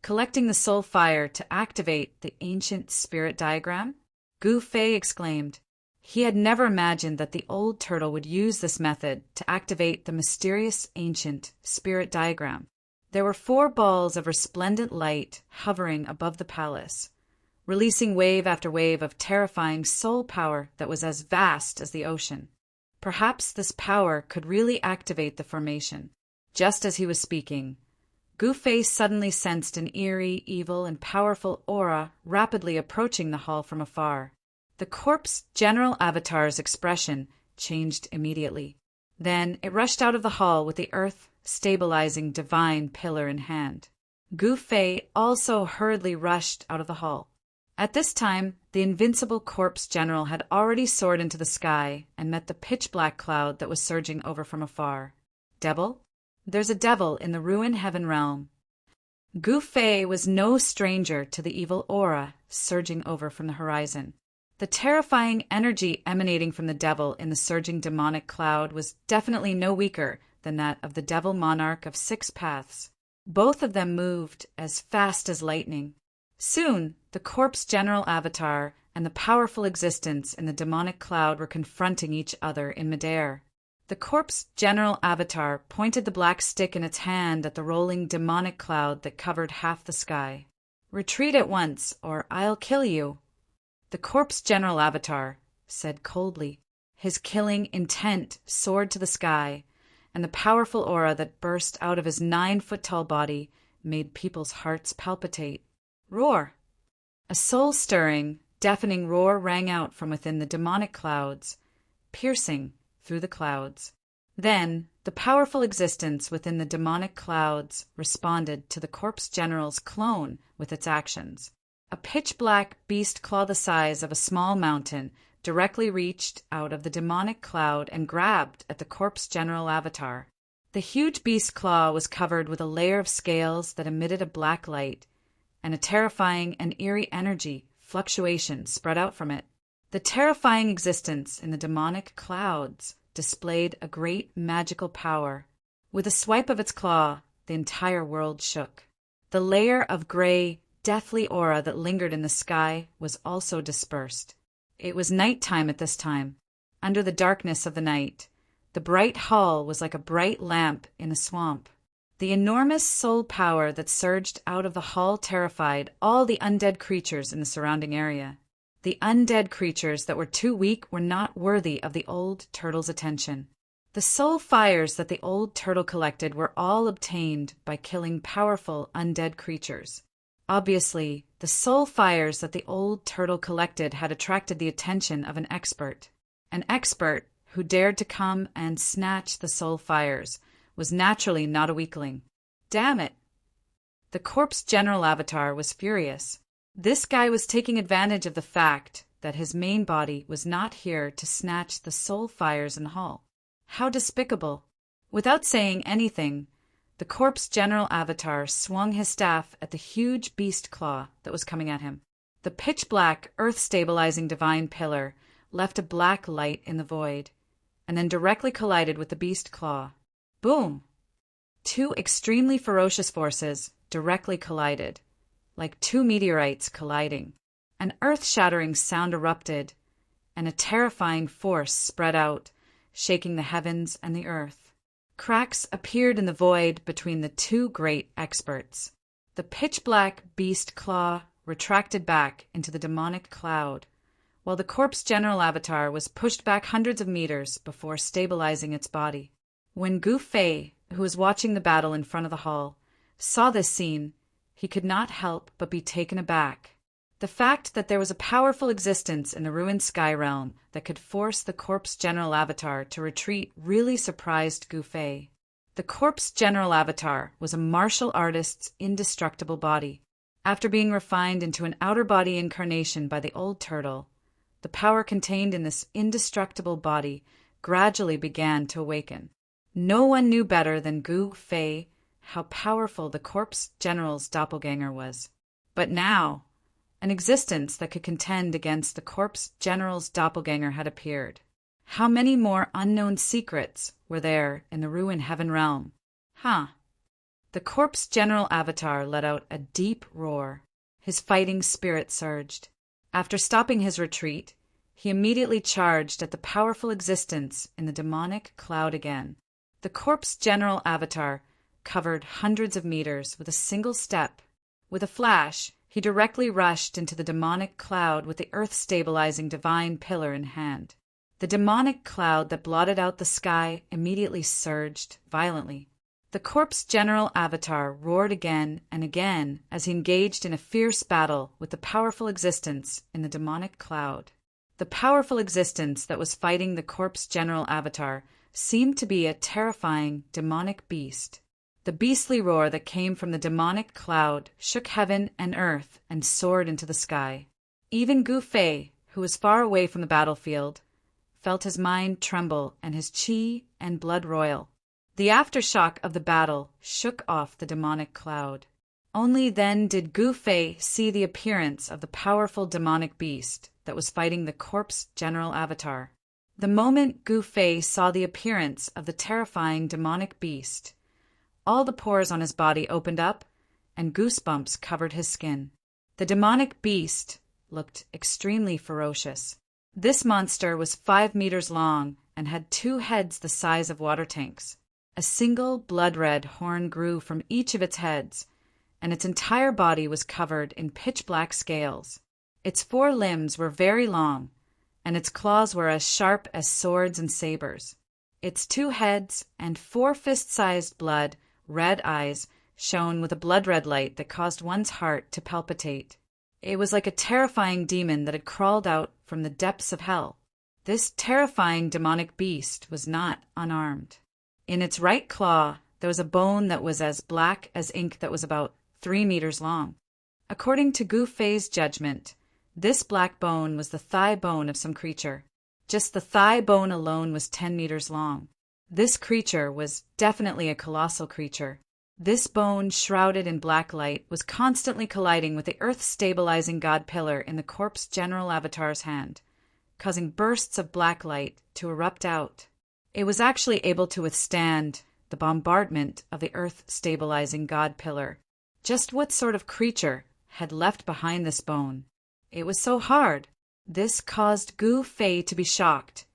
Collecting the soul fire to activate the ancient spirit diagram? Gu Fei exclaimed. He had never imagined that the old turtle would use this method to activate the mysterious ancient spirit diagram. There were 4 balls of resplendent light hovering above the palace, releasing wave after wave of terrifying soul power that was as vast as the ocean. Perhaps this power could really activate the formation. Just as he was speaking, Gu Fei suddenly sensed an eerie, evil, and powerful aura rapidly approaching the hall from afar. The Corpse General Avatar's expression changed immediately. Then it rushed out of the hall with the earth-stabilizing divine pillar in hand. Gu Fei also hurriedly rushed out of the hall. At this time, the invincible Corpse General had already soared into the sky and met the pitch-black cloud that was surging over from afar. Devil? There's a devil in the ruin heaven realm. Gu Fei was no stranger to the evil aura surging over from the horizon. The terrifying energy emanating from the devil in the surging demonic cloud was definitely no weaker than that of the devil monarch of 6 paths. Both of them moved as fast as lightning. Soon, the Corpse General Avatar and the powerful existence in the demonic cloud were confronting each other in midair. The Corpse General Avatar pointed the black stick in its hand at the rolling demonic cloud that covered half the sky. "Retreat at once, or I'll kill you." The Corpse General Avatar said coldly. His killing intent soared to the sky, and the powerful aura that burst out of his 9-foot-tall body made people's hearts palpitate. Roar! A soul-stirring, deafening roar rang out from within the demonic clouds, piercing through the clouds. Then, the powerful existence within the demonic clouds responded to the Corpse General's clone with its actions. A pitch-black beast claw the size of a small mountain directly reached out of the demonic cloud and grabbed at the Corpse General Avatar. The huge beast claw was covered with a layer of scales that emitted a black light, and a terrifying and eerie energy fluctuation spread out from it. The terrifying existence in the demonic clouds displayed a great magical power. With a swipe of its claw, the entire world shook. The layer of gray, deathly aura that lingered in the sky was also dispersed. It was nighttime at this time. Under the darkness of the night, the bright hall was like a bright lamp in a swamp. The enormous soul power that surged out of the hall terrified all the undead creatures in the surrounding area. The undead creatures that were too weak were not worthy of the old turtle's attention. The soul fires that the old turtle collected were all obtained by killing powerful undead creatures. Obviously, the soul fires that the old turtle collected had attracted the attention of an expert. An expert who dared to come and snatch the soul fires was naturally not a weakling. Damn it! The Corpse General Avatar was furious. This guy was taking advantage of the fact that his main body was not here to snatch the soul fires in the hall. How despicable! Without saying anything, the Corpse General Avatar swung his staff at the huge beast claw that was coming at him. The pitch-black, earth-stabilizing divine pillar left a black light in the void, and then directly collided with the beast claw. Boom! 2 extremely ferocious forces directly collided, like 2 meteorites colliding. An earth-shattering sound erupted, and a terrifying force spread out, shaking the heavens and the earth. Cracks appeared in the void between the two great experts. The pitch-black beast claw retracted back into the demonic cloud, while the corpse general avatar was pushed back hundreds of meters before stabilizing its body. When Gu Fei, who was watching the battle in front of the hall, saw this scene, he could not help but be taken aback. The fact that there was a powerful existence in the ruined sky realm that could force the corpse general avatar to retreat really surprised Gu Fei. The corpse general avatar was a martial artist's indestructible body. After being refined into an outer body incarnation by the old turtle, the power contained in this indestructible body gradually began to awaken. No one knew better than Gu Fei how powerful the corpse general's doppelganger was. But now, an existence that could contend against the corpse general's doppelganger had appeared. How many more unknown secrets were there in the ruined heaven realm? The corpse general avatar let out a deep roar. His fighting spirit surged. After stopping his retreat, he immediately charged at the powerful existence in the demonic cloud again. The corpse general avatar covered hundreds of meters with a single step. With a flash, he directly rushed into the demonic cloud with the earth-stabilizing divine pillar in hand. The demonic cloud that blotted out the sky immediately surged violently. The corpse general avatar roared again and again as he engaged in a fierce battle with the powerful existence in the demonic cloud. The powerful existence that was fighting the corpse general avatar seemed to be a terrifying demonic beast. The beastly roar that came from the demonic cloud shook heaven and earth and soared into the sky. Even Gu Fei, who was far away from the battlefield, felt his mind tremble and his qi and blood roil. The aftershock of the battle shook off the demonic cloud. Only then did Gu Fei see the appearance of the powerful demonic beast that was fighting the corpse general avatar. The moment Gu Fei saw the appearance of the terrifying demonic beast, all the pores on his body opened up and goosebumps covered his skin. The demonic beast looked extremely ferocious. This monster was 5 meters long and had 2 heads the size of water tanks. A single blood-red horn grew from each of its heads, and its entire body was covered in pitch-black scales. Its 4 limbs were very long, and its claws were as sharp as swords and sabers. Its 2 heads and 4 fist-sized red eyes shone with a blood-red light that caused one's heart to palpitate. It was like a terrifying demon that had crawled out from the depths of hell. This terrifying demonic beast was not unarmed. In its right claw, there was a bone that was as black as ink that was about 3 meters long. According to Gu Fei's judgment, this black bone was the thigh bone of some creature. Just the thigh bone alone was 10 meters long. This creature was definitely a colossal creature. This bone, shrouded in black light, was constantly colliding with the earth-stabilizing god pillar in the corpse general avatar's hand, causing bursts of black light to erupt out. It was actually able to withstand the bombardment of the earth-stabilizing god pillar. Just what sort of creature had left behind this bone? It was so hard. This caused Gu Fei to be shocked,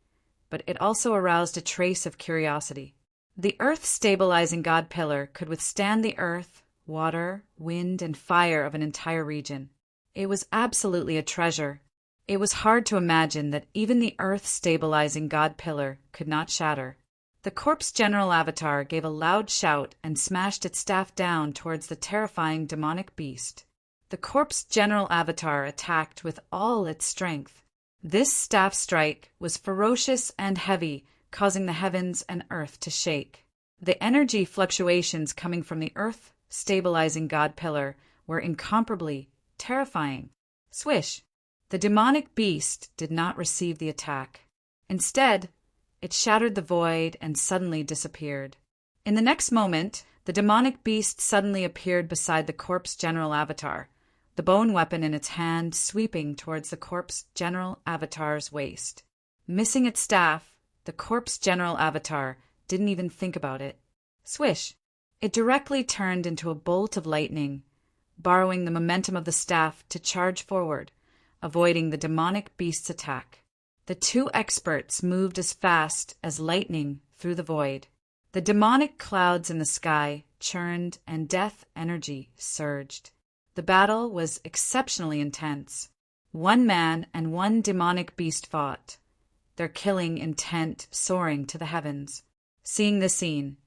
but it also aroused a trace of curiosity. The earth-stabilizing god pillar could withstand the earth, water, wind, and fire of an entire region. It was absolutely a treasure. It was hard to imagine that even the earth-stabilizing god pillar could not shatter. The corpse general avatar gave a loud shout and smashed its staff down towards the terrifying demonic beast. The corpse general avatar attacked with all its strength. This staff strike was ferocious and heavy, causing the heavens and earth to shake. The energy fluctuations coming from the earth-stabilizing god pillar were incomparably terrifying. Swish! The demonic beast did not receive the attack. Instead, it shattered the void and suddenly disappeared. In the next moment, the demonic beast suddenly appeared beside the corpse general avatar, the bone weapon in its hand sweeping towards the corpse general avatar's waist. Missing its staff, the corpse general avatar didn't even think about it. Swish! It directly turned into a bolt of lightning, borrowing the momentum of the staff to charge forward, avoiding the demonic beast's attack. The two experts moved as fast as lightning through the void. The demonic clouds in the sky churned and death energy surged. The battle was exceptionally intense. One man and one demonic beast fought, their killing intent soaring to the heavens. Seeing the scene,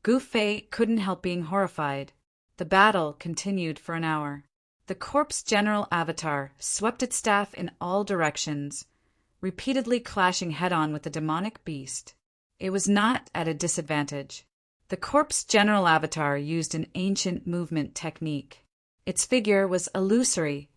Gu Fei couldn't help being horrified. The battle continued for an hour. The corpse general avatar swept its staff in all directions, repeatedly clashing head-on with the demonic beast. It was not at a disadvantage. The corpse general avatar used an ancient movement technique. Its figure was illusory,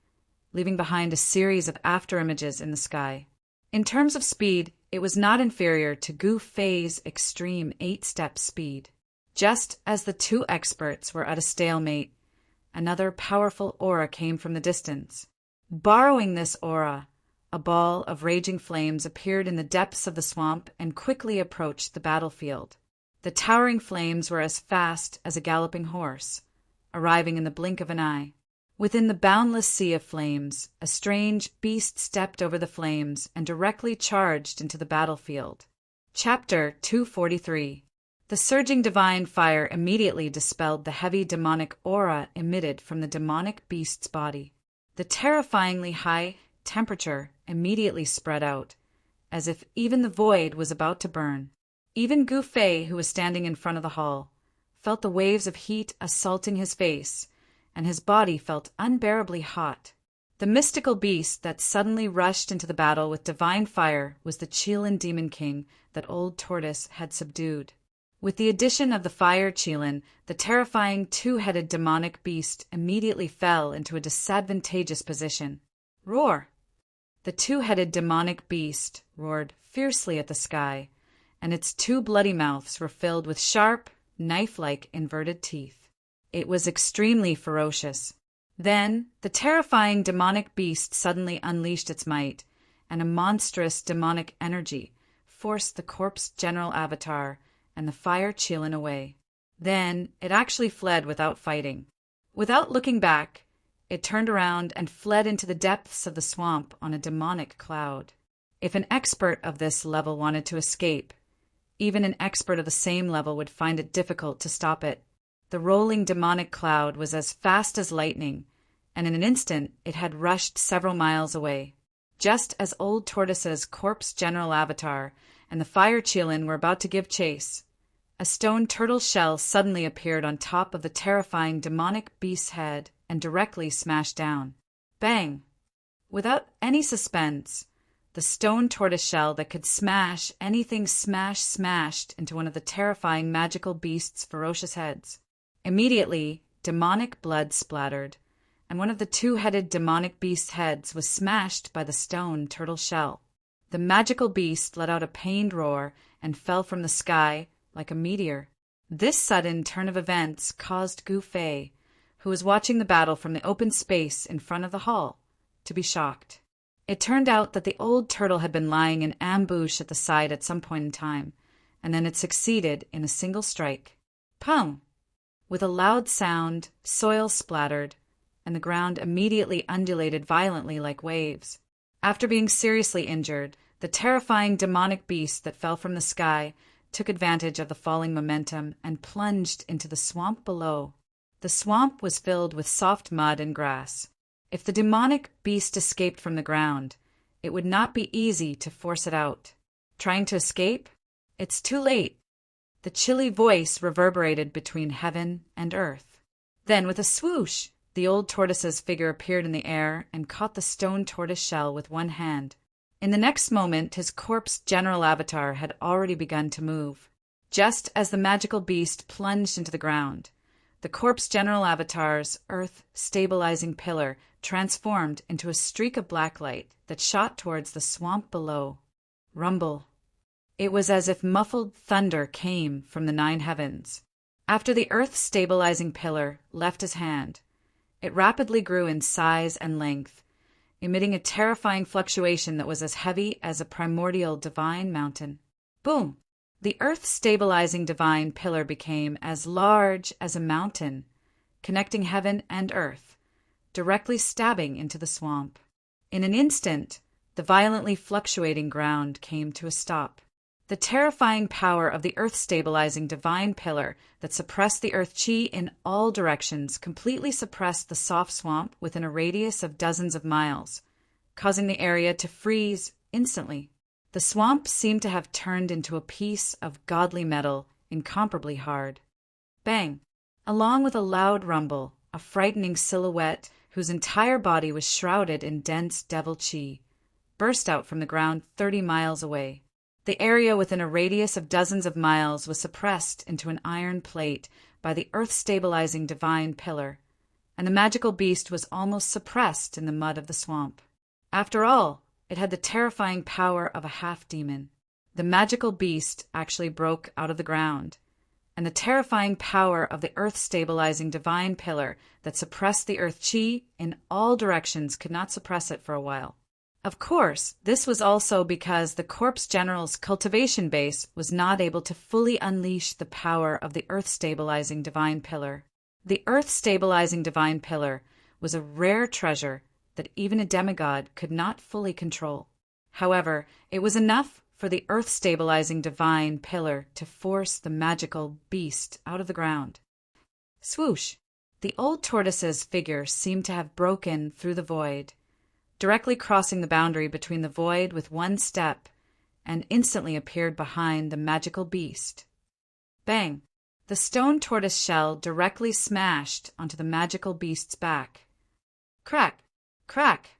leaving behind a series of afterimages in the sky. In terms of speed, it was not inferior to Gu Fei's extreme 8-step speed. Just as the two experts were at a stalemate, another powerful aura came from the distance. Borrowing this aura, a ball of raging flames appeared in the depths of the swamp and quickly approached the battlefield. The towering flames were as fast as a galloping horse, arriving in the blink of an eye. Within the boundless sea of flames, a strange beast stepped over the flames and directly charged into the battlefield. Chapter 243. The surging divine fire immediately dispelled the heavy demonic aura emitted from the demonic beast's body. The terrifyingly high temperature immediately spread out, as if even the void was about to burn. Even Gu Fei, who was standing in front of the hall, felt the waves of heat assaulting his face, and his body felt unbearably hot. The mystical beast that suddenly rushed into the battle with divine fire was the Qilin Demon King that Old Tortoise had subdued. With the addition of the fire Qilin, the terrifying two-headed demonic beast immediately fell into a disadvantageous position. Roar! The two-headed demonic beast roared fiercely at the sky, and its two bloody mouths were filled with sharp, knife-like inverted teeth. It was extremely ferocious. Then the terrifying demonic beast suddenly unleashed its might, and a monstrous demonic energy forced the corpse general avatar and the fire Qilin away. Then it actually fled without fighting. Without looking back, it turned around and fled into the depths of the swamp on a demonic cloud. If an expert of this level wanted to escape, even an expert of the same level would find it difficult to stop it. The rolling demonic cloud was as fast as lightning, and in an instant it had rushed several miles away. Just as Old Tortoise's corpse general avatar and the fire Qilin were about to give chase, a stone turtle shell suddenly appeared on top of the terrifying demonic beast's head and directly smashed down. Bang! Without any suspense, the stone tortoise shell that could smash anything smashed into one of the terrifying magical beast's ferocious heads. Immediately, demonic blood splattered, and one of the two-headed demonic beast's heads was smashed by the stone turtle shell. The magical beast let out a pained roar and fell from the sky like a meteor. This sudden turn of events caused Gu Fei, who was watching the battle from the open space in front of the hall, to be shocked. It turned out that the old turtle had been lying in ambush at the side at some point in time, and then it succeeded in a single strike. Pum! With a loud sound, soil splattered, and the ground immediately undulated violently like waves. After being seriously injured, the terrifying demonic beast that fell from the sky took advantage of the falling momentum and plunged into the swamp below. The swamp was filled with soft mud and grass. If the demonic beast escaped from the ground, it would not be easy to force it out. Trying to escape? It's too late. The chilly voice reverberated between heaven and earth. Then, with a swoosh, the old tortoise's figure appeared in the air and caught the stone tortoise shell with one hand. In the next moment, his corpse general avatar had already begun to move. Just as the magical beast plunged into the ground, the corpse general avatar's earth-stabilizing pillar transformed into a streak of black light that shot towards the swamp below. Rumble. It was as if muffled thunder came from the 9 heavens. After the earth-stabilizing pillar left his hand, it rapidly grew in size and length, emitting a terrifying fluctuation that was as heavy as a primordial divine mountain. Boom! The earth-stabilizing divine pillar became as large as a mountain, connecting heaven and earth, directly stabbing into the swamp. In an instant, the violently fluctuating ground came to a stop. The terrifying power of the earth-stabilizing divine pillar that suppressed the earth chi in all directions completely suppressed the soft swamp within a radius of dozens of miles, causing the area to freeze instantly. The swamp seemed to have turned into a piece of godly metal, incomparably hard. Bang! Along with a loud rumble, a frightening silhouette whose entire body was shrouded in dense devil chi burst out from the ground 30 miles away. The area within a radius of dozens of miles was suppressed into an iron plate by the earth-stabilizing divine pillar, and the magical beast was almost suppressed in the mud of the swamp. After all, it had the terrifying power of a half-demon. The magical beast actually broke out of the ground, and the terrifying power of the earth-stabilizing divine pillar that suppressed the earth chi in all directions could not suppress it for a while. Of course, this was also because the Corpse General's cultivation base was not able to fully unleash the power of the earth-stabilizing divine pillar. The earth-stabilizing divine pillar was a rare treasure that even a demigod could not fully control. However, it was enough for the earth-stabilizing divine pillar to force the magical beast out of the ground. Swoosh! The old tortoise's figure seemed to have broken through the void, directly crossing the boundary between the void with one step, and instantly appeared behind the magical beast. Bang! The stone tortoise shell directly smashed onto the magical beast's back. Crack! Crack!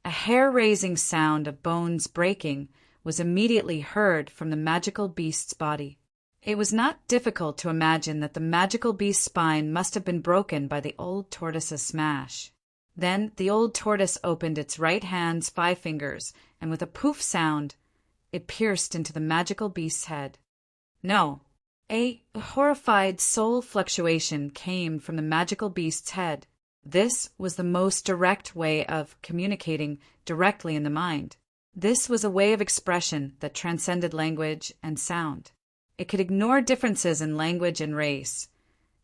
A hair-raising sound of bones breaking was immediately heard from the magical beast's body. It was not difficult to imagine that the magical beast's spine must have been broken by the old tortoise's smash. Then the old tortoise opened its right hand's 5 fingers, and with a poof sound, it pierced into the magical beast's head. No, a horrified soul fluctuation came from the magical beast's head. This was the most direct way of communicating directly in the mind. This was a way of expression that transcended language and sound. It could ignore differences in language and race,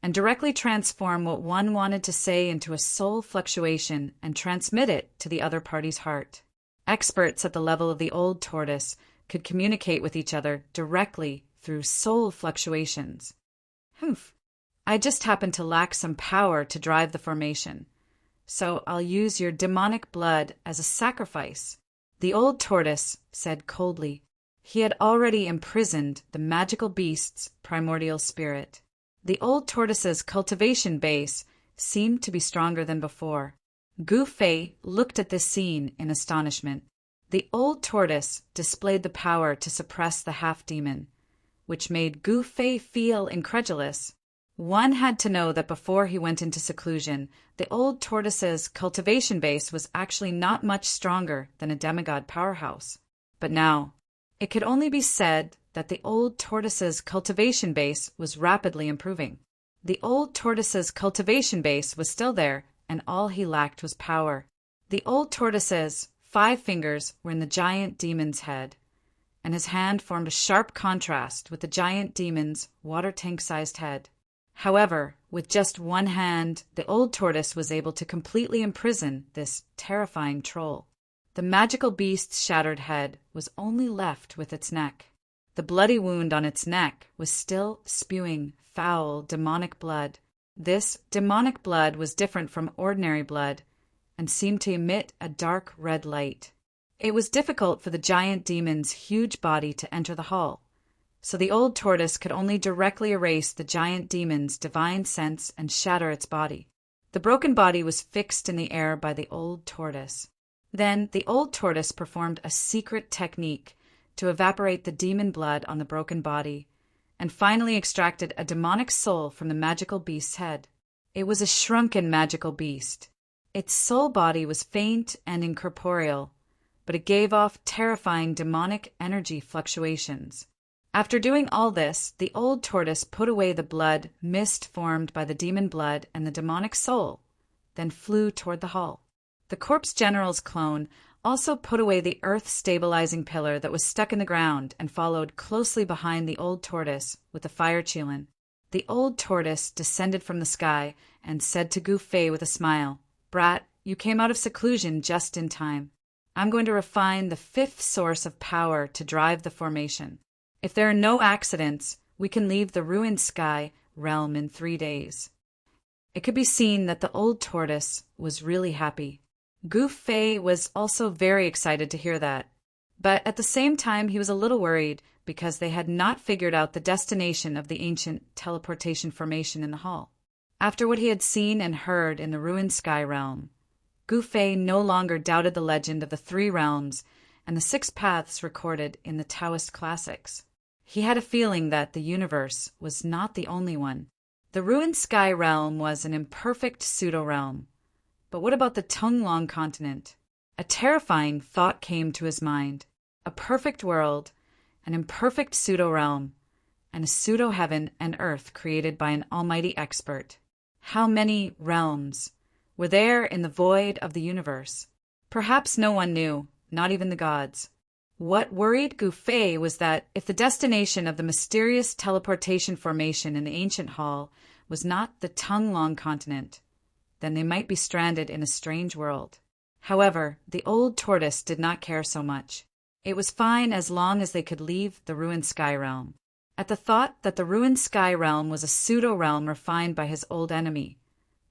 and directly transform what one wanted to say into a soul fluctuation and transmit it to the other party's heart. Experts at the level of the old tortoise could communicate with each other directly through soul fluctuations. Humph! I just happen to lack some power to drive the formation, so I'll use your demonic blood as a sacrifice. The old tortoise said coldly. He had already imprisoned the magical beast's primordial spirit. The old tortoise's cultivation base seemed to be stronger than before. Gu Fei looked at this scene in astonishment. The old tortoise displayed the power to suppress the half-demon, which made Gu Fei feel incredulous. One had to know that before he went into seclusion, the old tortoise's cultivation base was actually not much stronger than a demigod powerhouse. But now, it could only be said that the old tortoise's cultivation base was rapidly improving. The old tortoise's cultivation base was still there, and all he lacked was power. The old tortoise's 5 fingers were in the giant demon's head, and his hand formed a sharp contrast with the giant demon's water tank-sized head. However, with just one hand, the old tortoise was able to completely imprison this terrifying troll. The magical beast's shattered head was only left with its neck. The bloody wound on its neck was still spewing foul, demonic blood. This demonic blood was different from ordinary blood and seemed to emit a dark red light. It was difficult for the giant demon's huge body to enter the hall, so the old tortoise could only directly erase the giant demon's divine sense and shatter its body. The broken body was fixed in the air by the old tortoise. Then the old tortoise performed a secret technique to evaporate the demon blood on the broken body, and finally extracted a demonic soul from the magical beast's head. It was a shrunken magical beast. Its soul body was faint and incorporeal, but it gave off terrifying demonic energy fluctuations. After doing all this, the old tortoise put away the blood mist formed by the demon blood and the demonic soul, then flew toward the hall. The Corpse General's clone also put away the earth-stabilizing pillar that was stuck in the ground and followed closely behind the old tortoise with the fire chilin. The old tortoise descended from the sky and said to Gu Fei with a smile, "Brat, you came out of seclusion just in time. I'm going to refine the fifth source of power to drive the formation. If there are no accidents, we can leave the ruined sky realm in 3 days." It could be seen that the old tortoise was really happy. Gu Fei was also very excited to hear that. But at the same time, he was a little worried because they had not figured out the destination of the ancient teleportation formation in the hall. After what he had seen and heard in the ruined sky realm, Gu Fei no longer doubted the legend of the 3 realms and the 6 paths recorded in the Taoist classics. He had a feeling that the universe was not the only one. The ruined sky realm was an imperfect pseudo-realm. But what about the Tunglong continent? A terrifying thought came to his mind. A perfect world, an imperfect pseudo-realm, and a pseudo-heaven and earth created by an almighty expert. How many realms were there in the void of the universe? Perhaps no one knew, not even the gods. What worried Gu Fei was that if the destination of the mysterious teleportation formation in the ancient hall was not the Tunglong continent, then they might be stranded in a strange world. However, the old tortoise did not care so much. It was fine as long as they could leave the ruined sky realm. At the thought that the ruined sky realm was a pseudo-realm refined by his old enemy,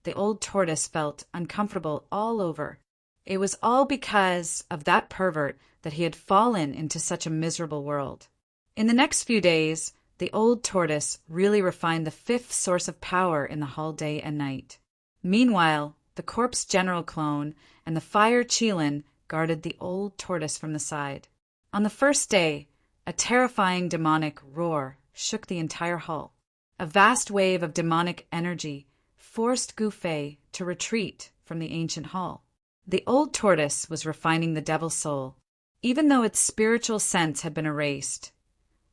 the old tortoise felt uncomfortable all over. It was all because of that pervert that he had fallen into such a miserable world. In the next few days, the old tortoise really refined the 5th source of power in the hall day and night. Meanwhile, the corpse general clone and the fire Qilin guarded the old tortoise from the side. On the first day, a terrifying demonic roar shook the entire hall. A vast wave of demonic energy forced Gu Fei to retreat from the ancient hall. The old tortoise was refining the devil's soul, even though its spiritual sense had been erased.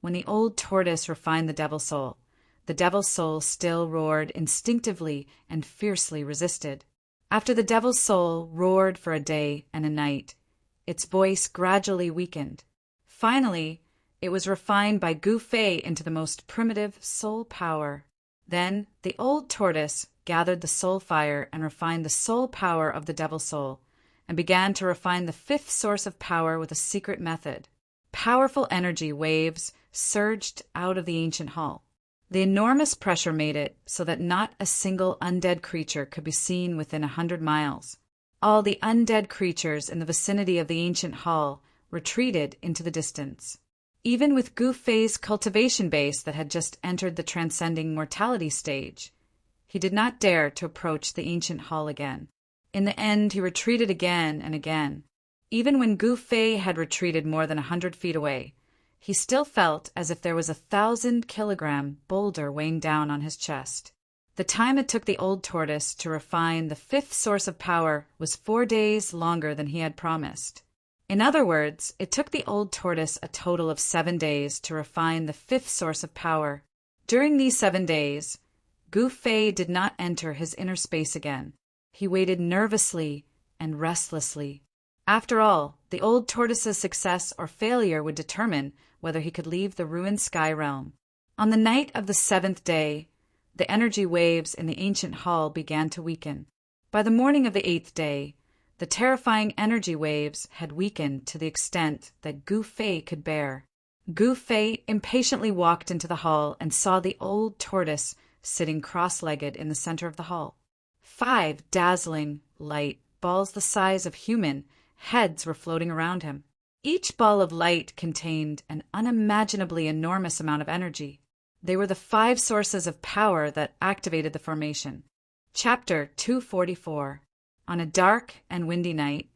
When the old tortoise refined the devil's soul still roared instinctively and fiercely resisted. After the devil's soul roared for a day and a night, its voice gradually weakened. Finally, it was refined by Gu Fei into the most primitive soul power. Then the old tortoise gathered the soul fire and refined the soul power of the devil's soul, and began to refine the 5th source of power with a secret method. Powerful energy waves surged out of the ancient hall. The enormous pressure made it so that not a single undead creature could be seen within 100 miles. All the undead creatures in the vicinity of the ancient hall retreated into the distance. Even with Gu Fei's cultivation base that had just entered the transcending mortality stage, he did not dare to approach the ancient hall again. In the end, he retreated again and again. Even when Gu Fei had retreated more than 100 feet away, he still felt as if there was a 1,000-kilogram boulder weighing down on his chest. The time it took the old tortoise to refine the 5th source of power was 4 days longer than he had promised. In other words, it took the old tortoise a total of 7 days to refine the 5th source of power. During these 7 days, Gu Fei did not enter his inner space again. He waited nervously and restlessly. After all, the old tortoise's success or failure would determine whether he could leave the ruined sky realm. On the night of the 7th day, the energy waves in the ancient hall began to weaken. By the morning of the 8th day, the terrifying energy waves had weakened to the extent that Gu Fei could bear. Gu Fei impatiently walked into the hall and saw the old tortoise sitting cross-legged in the center of the hall. 5 dazzling, light balls the size of human heads were floating around him. Each ball of light contained an unimaginably enormous amount of energy. They were the 5 sources of power that activated the formation. Chapter 244. On a dark and windy night,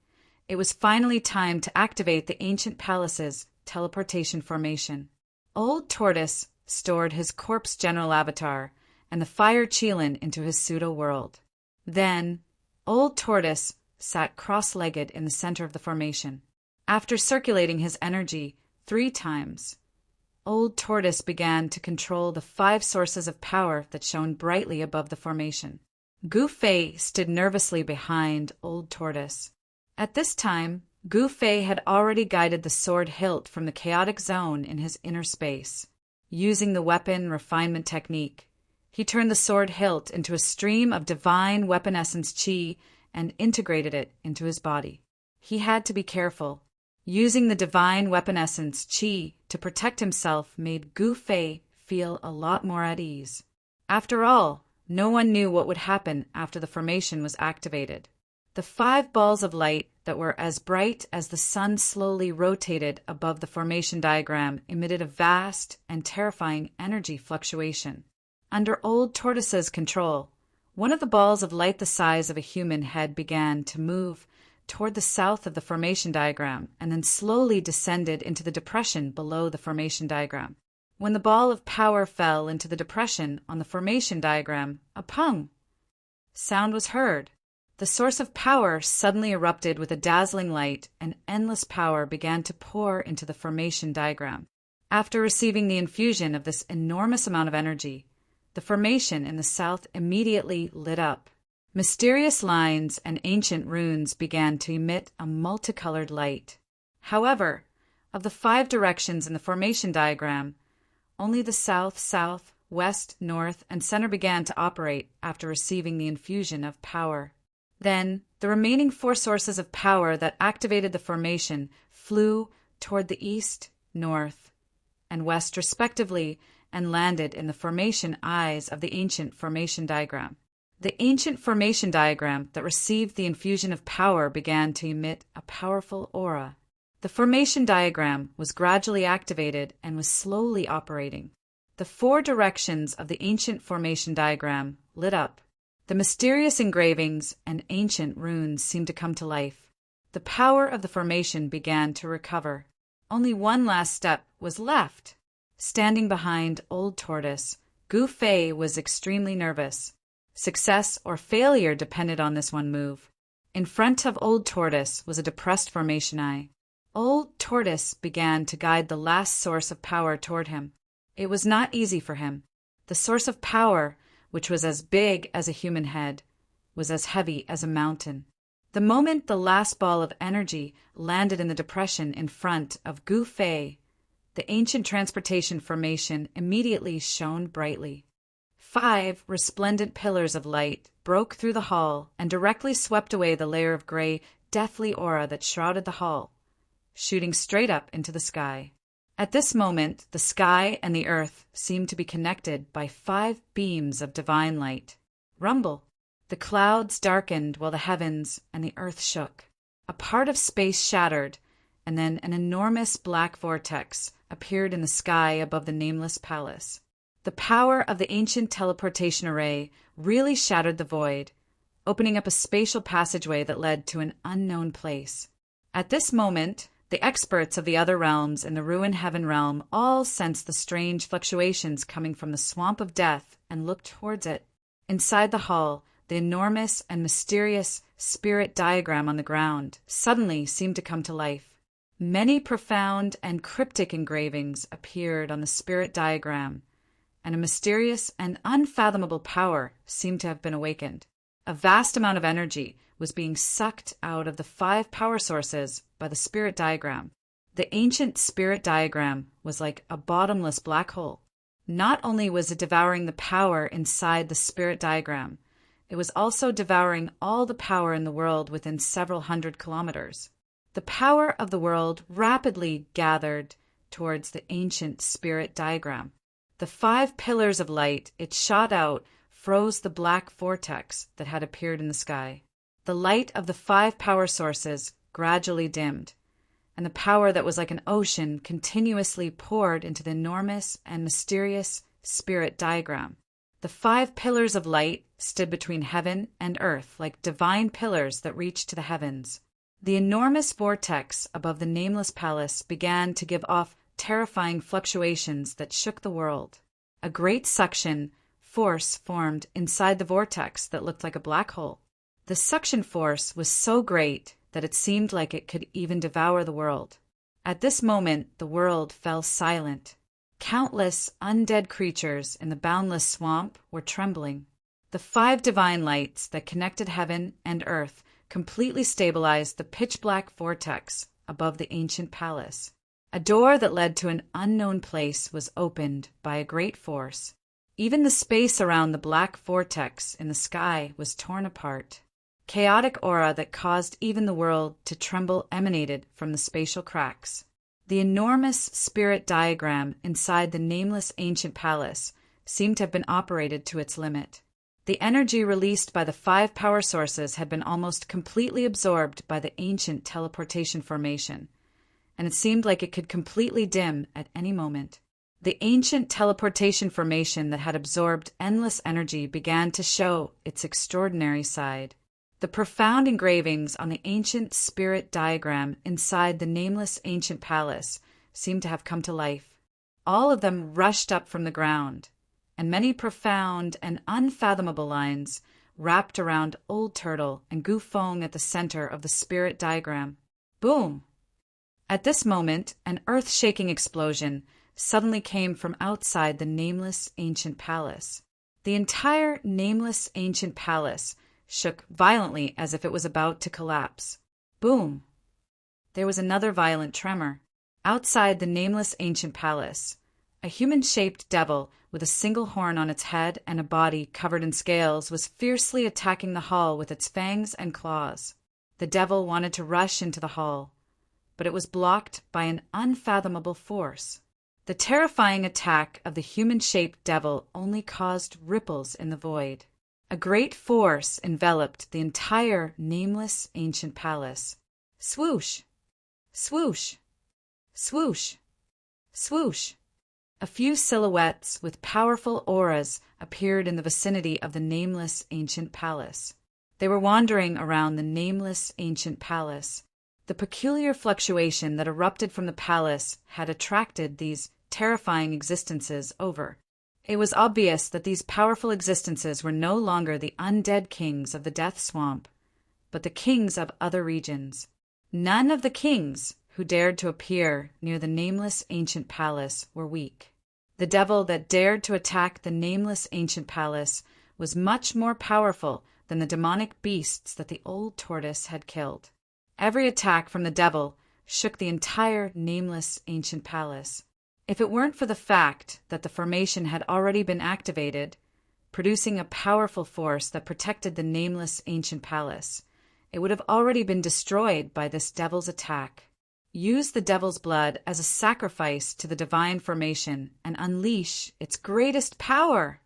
it was finally time to activate the ancient palace's teleportation formation. Old Tortoise stored his corpse general avatar and the fire Qilin into his pseudo-world. Then, Old Tortoise sat cross-legged in the center of the formation. After circulating his energy 3 times, Old Tortoise began to control the 5 sources of power that shone brightly above the formation. Gu Fei stood nervously behind Old Tortoise. At this time, Gu Fei had already guided the sword hilt from the chaotic zone in his inner space. Using the weapon refinement technique, he turned the sword hilt into a stream of divine weapon essence qi and integrated it into his body. He had to be careful. Using the divine weapon essence Qi to protect himself made Gu Fei feel a lot more at ease. After all, no one knew what would happen after the formation was activated. The 5 balls of light that were as bright as the sun slowly rotated above the formation diagram emitted a vast and terrifying energy fluctuation. Under Old Tortoise's control, one of the balls of light the size of a human head began to move toward the south of the formation diagram and then slowly descended into the depression below the formation diagram. When the ball of power fell into the depression on the formation diagram, a pung sound was heard. The source of power suddenly erupted with a dazzling light, and endless power began to pour into the formation diagram. After receiving the infusion of this enormous amount of energy, the formation in the south immediately lit up. Mysterious lines and ancient runes began to emit a multicolored light. However, of the 5 directions in the formation diagram, only the south, south, west, north, and center began to operate after receiving the infusion of power. Then, the remaining 4 sources of power that activated the formation flew toward the east, north, and west respectively and landed in the formation eyes of the ancient formation diagram. The ancient formation diagram that received the infusion of power began to emit a powerful aura. The formation diagram was gradually activated and was slowly operating. The 4 directions of the ancient formation diagram lit up. The mysterious engravings and ancient runes seemed to come to life. The power of the formation began to recover. Only one last step was left. Standing behind Old Tortoise, Gu Fei was extremely nervous. Success or failure depended on this one move. In front of Old Tortoise was a depressed formation eye. Old Tortoise began to guide the last source of power toward him. It was not easy for him. The source of power, which was as big as a human head, was as heavy as a mountain. The moment the last ball of energy landed in the depression in front of Gu Fei, the ancient transportation formation immediately shone brightly. 5 resplendent pillars of light broke through the hall and directly swept away the layer of gray, deathly aura that shrouded the hall, shooting straight up into the sky. At this moment, the sky and the earth seemed to be connected by 5 beams of divine light. Rumble. The clouds darkened while the heavens and the earth shook. A part of space shattered, and then an enormous black vortex appeared in the sky above the nameless palace. The power of the ancient teleportation array really shattered the void, opening up a spatial passageway that led to an unknown place. At this moment, the experts of the other realms in the ruined heaven realm all sensed the strange fluctuations coming from the swamp of death and looked towards it. Inside the hall, the enormous and mysterious spirit diagram on the ground suddenly seemed to come to life. Many profound and cryptic engravings appeared on the spirit diagram, and a mysterious and unfathomable power seemed to have been awakened. A vast amount of energy was being sucked out of the 5 power sources by the spirit diagram. The ancient spirit diagram was like a bottomless black hole. Not only was it devouring the power inside the spirit diagram, it was also devouring all the power in the world within several hundred kilometers. The power of the world rapidly gathered towards the ancient spirit diagram. The 5 pillars of light it shot out froze the black vortex that had appeared in the sky. The light of the 5 power sources gradually dimmed, and the power that was like an ocean continuously poured into the enormous and mysterious spirit diagram. The 5 pillars of light stood between heaven and earth like divine pillars that reached to the heavens. The enormous vortex above the nameless palace began to give off terrifying fluctuations that shook the world. A great suction force formed inside the vortex that looked like a black hole. The suction force was so great that it seemed like it could even devour the world. At this moment, the world fell silent. Countless undead creatures in the boundless swamp were trembling. The 5 divine lights that connected heaven and earth completely stabilized the pitch-black vortex above the ancient palace. A door that led to an unknown place was opened by a great force. Even the space around the black vortex in the sky was torn apart. chaotic aura that caused even the world to tremble emanated from the spatial cracks. The enormous spirit diagram inside the nameless ancient palace seemed to have been operated to its limit. The energy released by the 5 power sources had been almost completely absorbed by the ancient teleportation formation, and it seemed like it could completely dim at any moment. The ancient teleportation formation that had absorbed endless energy began to show its extraordinary side. The profound engravings on the ancient spirit diagram inside the nameless ancient palace seemed to have come to life. All of them rushed up from the ground, and many profound and unfathomable lines wrapped around Old Turtle and Gufeng at the center of the spirit diagram. Boom! At this moment, an earth-shaking explosion suddenly came from outside the nameless ancient palace. The entire nameless ancient palace shook violently as if it was about to collapse. Boom! There was another violent tremor. Outside the nameless ancient palace, a human-shaped devil with a single horn on its head and a body covered in scales was fiercely attacking the hall with its fangs and claws. The devil wanted to rush into the hall, but it was blocked by an unfathomable force. The terrifying attack of the human-shaped devil only caused ripples in the void. A great force enveloped the entire nameless ancient palace. Swoosh! Swoosh! Swoosh! Swoosh! A few silhouettes with powerful auras appeared in the vicinity of the nameless ancient palace. They were wandering around the nameless ancient palace. The peculiar fluctuation that erupted from the palace had attracted these terrifying existences over. It was obvious that these powerful existences were no longer the undead kings of the Death Swamp, but the kings of other regions. None of the kings who dared to appear near the nameless ancient palace were weak. The devil that dared to attack the nameless ancient palace was much more powerful than the demonic beasts that the old tortoise had killed. Every attack from the devil shook the entire nameless ancient palace. If it weren't for the fact that the formation had already been activated, producing a powerful force that protected the nameless ancient palace, it would have already been destroyed by this devil's attack. Use the devil's blood as a sacrifice to the divine formation and unleash its greatest power!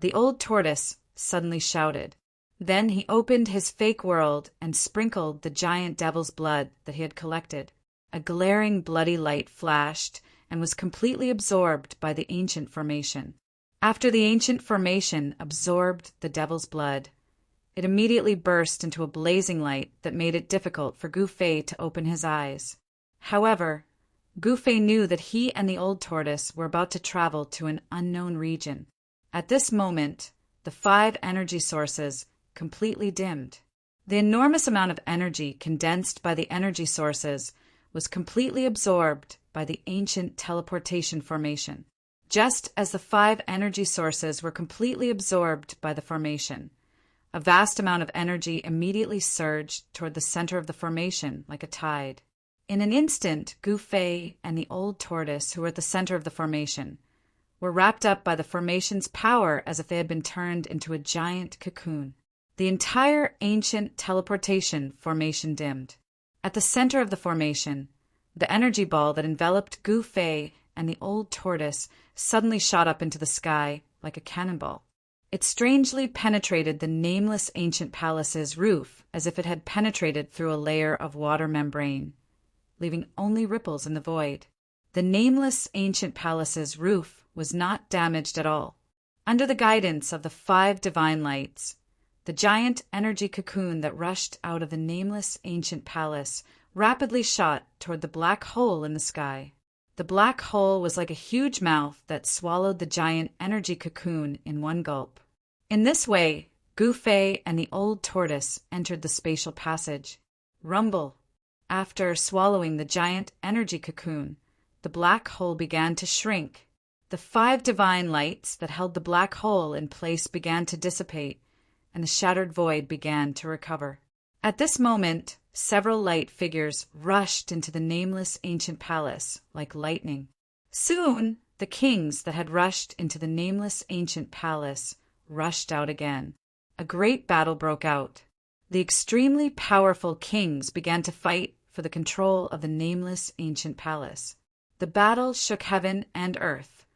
The old tortoise suddenly shouted. Then he opened his fake world and sprinkled the giant devil's blood that he had collected. A glaring bloody light flashed and was completely absorbed by the ancient formation. After the ancient formation absorbed the devil's blood, it immediately burst into a blazing light that made it difficult for Gufei to open his eyes. However, Gufei knew that he and the old tortoise were about to travel to an unknown region. At this moment, the 5 energy sources completely dimmed. The enormous amount of energy condensed by the energy sources was completely absorbed by the ancient teleportation formation. Just as the 5 energy sources were completely absorbed by the formation, a vast amount of energy immediately surged toward the center of the formation like a tide. In an instant, Gufei and the old tortoise, who were at the center of the formation, were wrapped up by the formation's power as if they had been turned into a giant cocoon. The entire ancient teleportation formation dimmed. At the center of the formation, the energy ball that enveloped Gufei and the old tortoise suddenly shot up into the sky like a cannonball. It strangely penetrated the nameless ancient palace's roof as if it had penetrated through a layer of water membrane, leaving only ripples in the void. The nameless ancient palace's roof was not damaged at all. Under the guidance of the 5 divine lights, the giant energy cocoon that rushed out of the nameless ancient palace rapidly shot toward the black hole in the sky. The black hole was like a huge mouth that swallowed the giant energy cocoon in one gulp. In this way, Gufei and the old tortoise entered the spatial passage. Rumble! After swallowing the giant energy cocoon, the black hole began to shrink. The 5 divine lights that held the black hole in place began to dissipate, and the shattered void began to recover. At this moment, several light figures rushed into the nameless ancient palace like lightning. Soon, the kings that had rushed into the nameless ancient palace rushed out again. A great battle broke out. The extremely powerful kings began to fight for the control of the nameless ancient palace. The battle shook heaven and earth,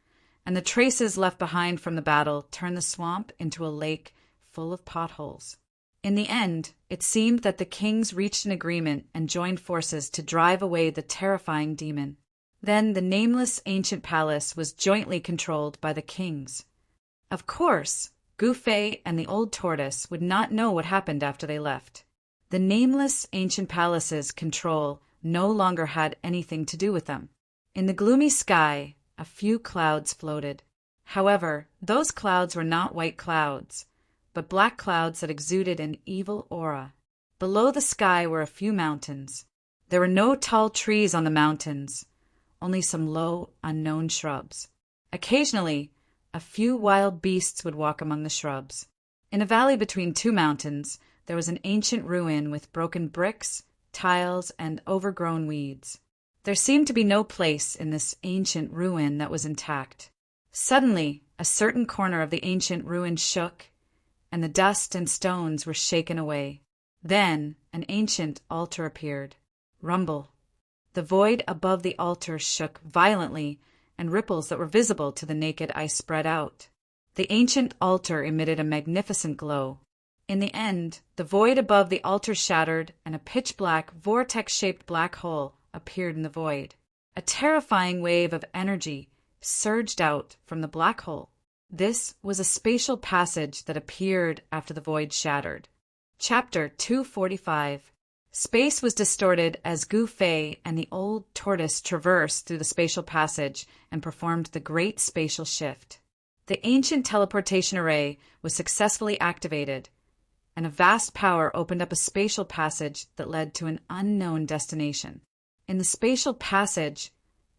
and the traces left behind from the battle turned the swamp into a lake full of potholes. In the end, it seemed that the kings reached an agreement and joined forces to drive away the terrifying demon. Then the nameless ancient palace was jointly controlled by the kings. Of course, Gufei and the old tortoise would not know what happened after they left. The nameless ancient palace's control no longer had anything to do with them. In the gloomy sky, a few clouds floated. However, those clouds were not white clouds, but black clouds that exuded an evil aura. Below the sky were a few mountains. There were no tall trees on the mountains, only some low, unknown shrubs. Occasionally, a few wild beasts would walk among the shrubs. In a valley between two mountains, there was an ancient ruin with broken bricks, tiles, and overgrown weeds. There seemed to be no place in this ancient ruin that was intact. Suddenly, a certain corner of the ancient ruin shook, and the dust and stones were shaken away. Then an ancient altar appeared. Rumble. The void above the altar shook violently, and ripples that were visible to the naked eye spread out. The ancient altar emitted a magnificent glow. In the end, the void above the altar shattered, and a pitch-black, vortex-shaped black hole appeared in the void. A terrifying wave of energy surged out from the black hole. This was a spatial passage that appeared after the void shattered. Chapter 245. Space was distorted as Gufei and the old tortoise traversed through the spatial passage and performed the Great Spatial Shift. The ancient teleportation array was successfully activated, and a vast power opened up a spatial passage that led to an unknown destination. In the spatial passage,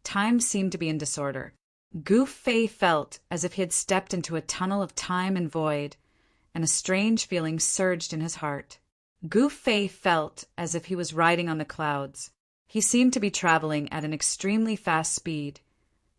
time seemed to be in disorder. Gufei felt as if he had stepped into a tunnel of time and void, and a strange feeling surged in his heart. Gufei felt as if he was riding on the clouds. He seemed to be traveling at an extremely fast speed,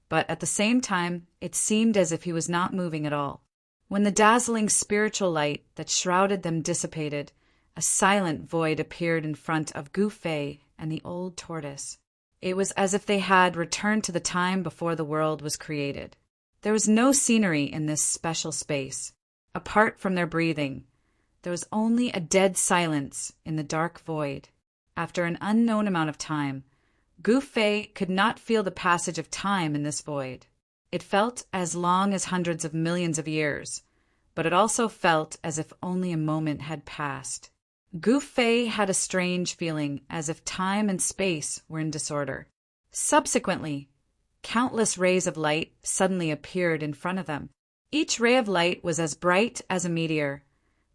but at the same time, it seemed as if he was not moving at all. When the dazzling spiritual light that shrouded them dissipated, a silent void appeared in front of Gufei and the old tortoise. It was as if they had returned to the time before the world was created. There was no scenery in this special space. Apart from their breathing, there was only a dead silence in the dark void. After an unknown amount of time, Gufei could not feel the passage of time in this void. It felt as long as hundreds of millions of years, but it also felt as if only a moment had passed. Gufei had a strange feeling as if time and space were in disorder. Subsequently, countless rays of light suddenly appeared in front of them. Each ray of light was as bright as a meteor,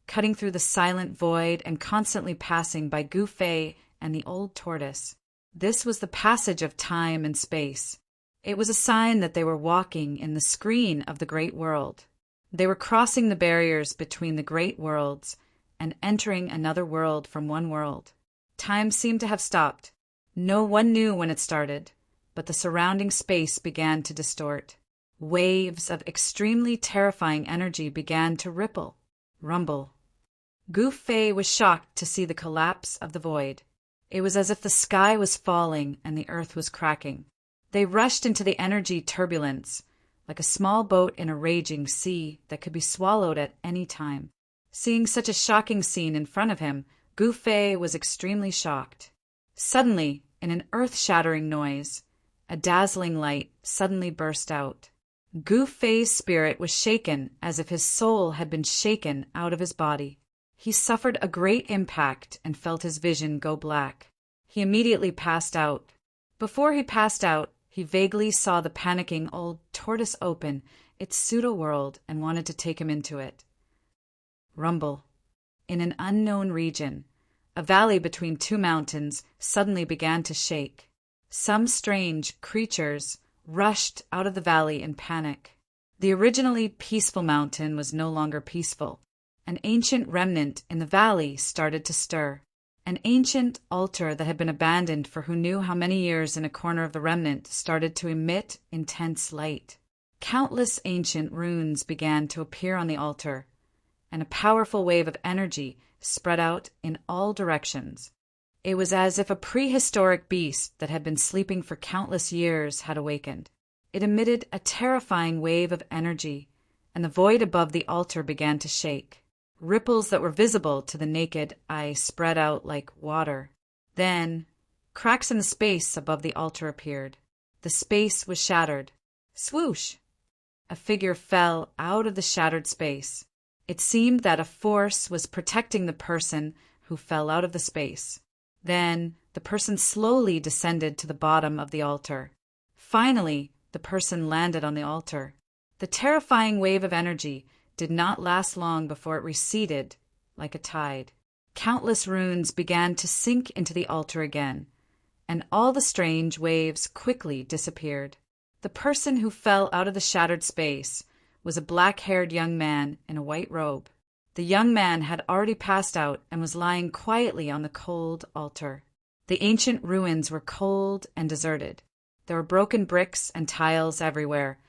cutting through the silent void and constantly passing by Gufei and the old tortoise. This was the passage of time and space. It was a sign that they were walking in the screen of the great world. They were crossing the barriers between the great worlds and entering another world from one world. Time seemed to have stopped. No one knew when it started, but the surrounding space began to distort. Waves of extremely terrifying energy began to ripple, rumble. Gufei was shocked to see the collapse of the void. It was as if the sky was falling and the earth was cracking. They rushed into the energy turbulence, like a small boat in a raging sea that could be swallowed at any time. Seeing such a shocking scene in front of him, Gufei was extremely shocked. Suddenly, in an earth-shattering noise, a dazzling light suddenly burst out. Gufei's spirit was shaken as if his soul had been shaken out of his body. He suffered a great impact and felt his vision go black. He immediately passed out. Before he passed out, he vaguely saw the panicking old tortoise open its pseudo-world and wanted to take him into it. Rumble. In an unknown region, a valley between two mountains suddenly began to shake. Some strange creatures rushed out of the valley in panic. The originally peaceful mountain was no longer peaceful. An ancient remnant in the valley started to stir. An ancient altar that had been abandoned for who knew how many years in a corner of the remnant started to emit intense light. Countless ancient runes began to appear on the altar, and a powerful wave of energy spread out in all directions. It was as if a prehistoric beast that had been sleeping for countless years had awakened. It emitted a terrifying wave of energy, and the void above the altar began to shake. Ripples that were visible to the naked eye spread out like water. Then, cracks in the space above the altar appeared. The space was shattered. Swoosh! A figure fell out of the shattered space. It seemed that a force was protecting the person who fell out of the space. Then, the person slowly descended to the bottom of the altar. Finally, the person landed on the altar. The terrifying wave of energy did not last long before it receded like a tide. Countless runes began to sink into the altar again, and all the strange waves quickly disappeared. The person who fell out of the shattered space was a black-haired young man in a white robe. The young man had already passed out and was lying quietly on the cold altar. The ancient ruins were cold and deserted. There were broken bricks and tiles everywhere,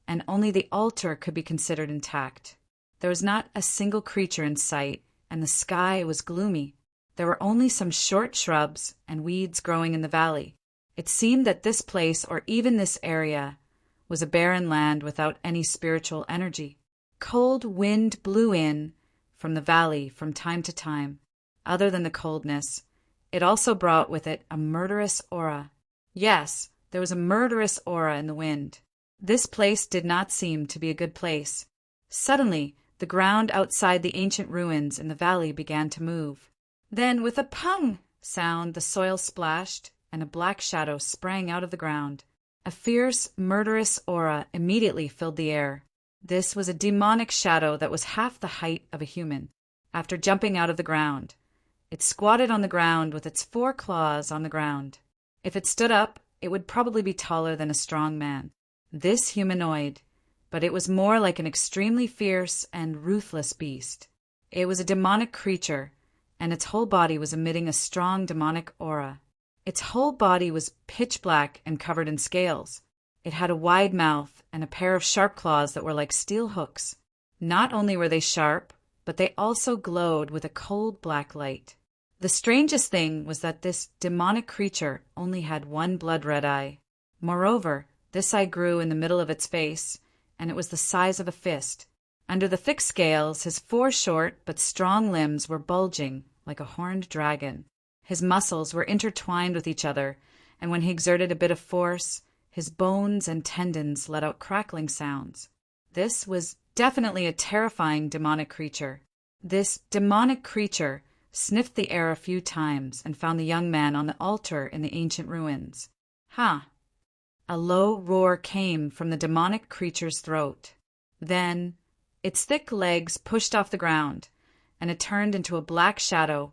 and only the altar could be considered intact. There was not a single creature in sight, and the sky was gloomy. There were only some short shrubs and weeds growing in the valley. It seemed that this place, or even this area, was a barren land without any spiritual energy. Cold wind blew in from the valley from time to time. Other than the coldness, it also brought with it a murderous aura. Yes, there was a murderous aura in the wind. This place did not seem to be a good place. Suddenly, the ground outside the ancient ruins in the valley began to move. Then, with a pung sound, the soil splashed, and a black shadow sprang out of the ground. A fierce, murderous aura immediately filled the air. This was a demonic shadow that was half the height of a human. After jumping out of the ground, it squatted on the ground with its 4 claws on the ground. If it stood up, it would probably be taller than a strong man. This humanoid, but it was more like an extremely fierce and ruthless beast. It was a demonic creature, and its whole body was emitting a strong demonic aura. Its whole body was pitch black and covered in scales. It had a wide mouth and a pair of sharp claws that were like steel hooks. Not only were they sharp, but they also glowed with a cold black light. The strangest thing was that this demonic creature only had one blood-red eye. Moreover, this eye grew in the middle of its face, and it was the size of a fist. Under the thick scales, his 4 short but strong limbs were bulging like a horned dragon. His muscles were intertwined with each other, and when he exerted a bit of force, his bones and tendons let out crackling sounds. This was definitely a terrifying demonic creature. This demonic creature sniffed the air a few times and found the young man on the altar in the ancient ruins. Ha! A low roar came from the demonic creature's throat. Then its thick legs pushed off the ground, and it turned into a black shadow,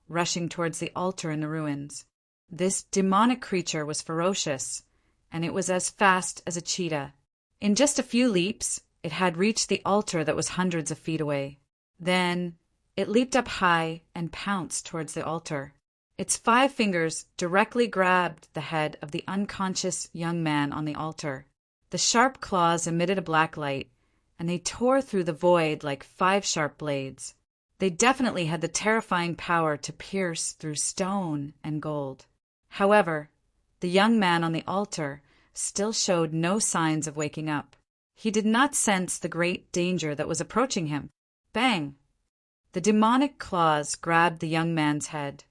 rushing towards the altar in the ruins. This demonic creature was ferocious, and it was as fast as a cheetah. In just a few leaps, it had reached the altar that was hundreds of feet away. Then it leaped up high and pounced towards the altar. Its 5 fingers directly grabbed the head of the unconscious young man on the altar. The sharp claws emitted a black light, and they tore through the void like 5 sharp blades. They definitely had the terrifying power to pierce through stone and gold. However, the young man on the altar still showed no signs of waking up. He did not sense the great danger that was approaching him. Bang! The demonic claws grabbed the young man's head,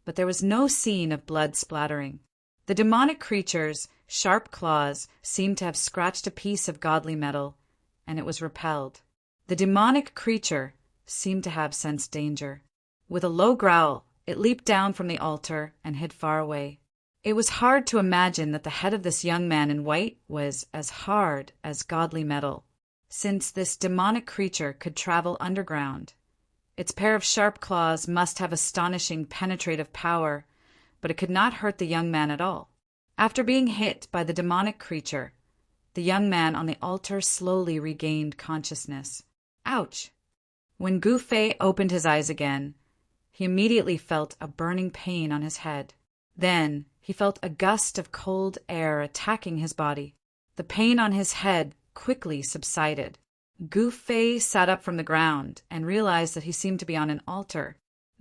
but there was no scene of blood splattering. The demonic creature's sharp claws seemed to have scratched a piece of godly metal, and it was repelled. The demonic creature seemed to have sensed danger. With a low growl, it leaped down from the altar and hid far away. It was hard to imagine that the head of this young man in white was as hard as godly metal, since this demonic creature could travel underground. Its pair of sharp claws must have astonishing penetrative power, but it could not hurt the young man at all. After being hit by the demonic creature, the young man on the altar slowly regained consciousness. Ouch! When Gu Fei opened his eyes again, he immediately felt a burning pain on his head. Then he felt a gust of cold air attacking his body. The pain on his head quickly subsided. Gu Fei sat up from the ground and realized that he seemed to be on an altar.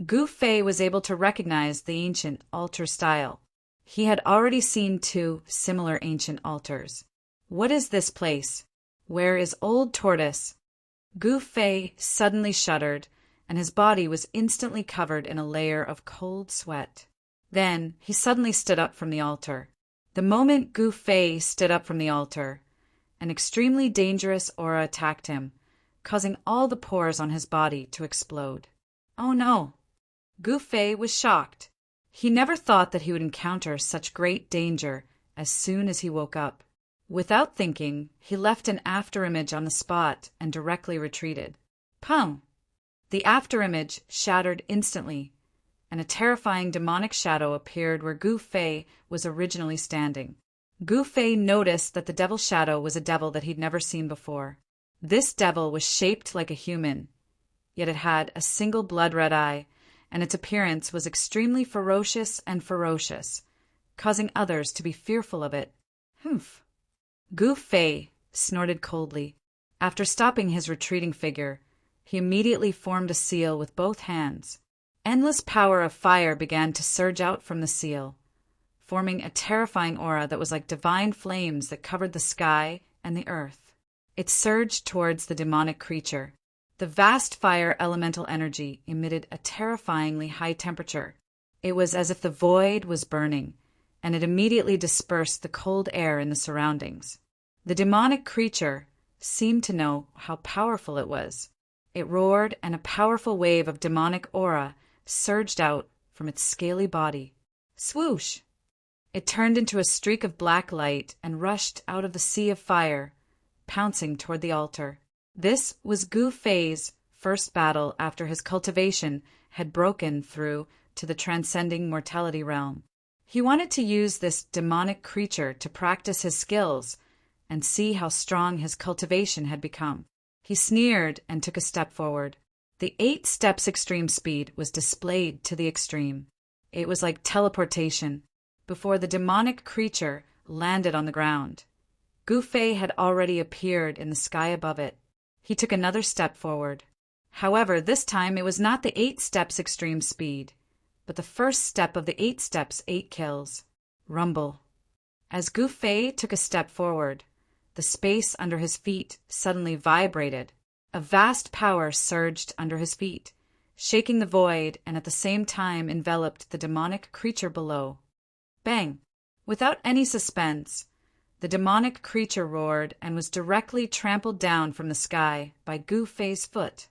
Gu Fei was able to recognize the ancient altar style. He had already seen 2 similar ancient altars. What is this place? Where is Old Tortoise? Gu Fei suddenly shuddered, and his body was instantly covered in a layer of cold sweat. Then he suddenly stood up from the altar. The moment Gu Fei stood up from the altar, an extremely dangerous aura attacked him, causing all the pores on his body to explode. Oh no! Gu Fei was shocked. He never thought that he would encounter such great danger as soon as he woke up. Without thinking, he left an afterimage on the spot and directly retreated. Pum! The afterimage shattered instantly, and a terrifying demonic shadow appeared where Gu Fei was originally standing. Gu Fei noticed that the devil shadow was a devil that he'd never seen before. This devil was shaped like a human, yet it had a single blood-red eye, and its appearance was extremely ferocious, causing others to be fearful of it. Humph! Gu Fei snorted coldly. After stopping his retreating figure, he immediately formed a seal with both hands. Endless power of fire began to surge out from the seal, forming a terrifying aura that was like divine flames that covered the sky and the earth. It surged towards the demonic creature. The vast fire elemental energy emitted a terrifyingly high temperature. It was as if the void was burning, and it immediately dispersed the cold air in the surroundings. The demonic creature seemed to know how powerful it was. It roared, and a powerful wave of demonic aura surged out from its scaly body. Swoosh! It turned into a streak of black light and rushed out of the sea of fire, pouncing toward the altar. This was Gu Fei's first battle after his cultivation had broken through to the transcending mortality realm. He wanted to use this demonic creature to practice his skills and see how strong his cultivation had become. He sneered and took a step forward. The 8 steps extreme speed was displayed to the extreme. It was like teleportation. Before the demonic creature landed on the ground, Gu Fei had already appeared in the sky above it. He took another step forward. However, this time it was not the 8 steps extreme speed, but the first step of the 8 steps 8 kills. Rumble. As Gu Fei took a step forward, the space under his feet suddenly vibrated. A vast power surged under his feet, shaking the void and at the same time enveloped the demonic creature below. Bang! Without any suspense, the demonic creature roared and was directly trampled down from the sky by Gu Fei's foot.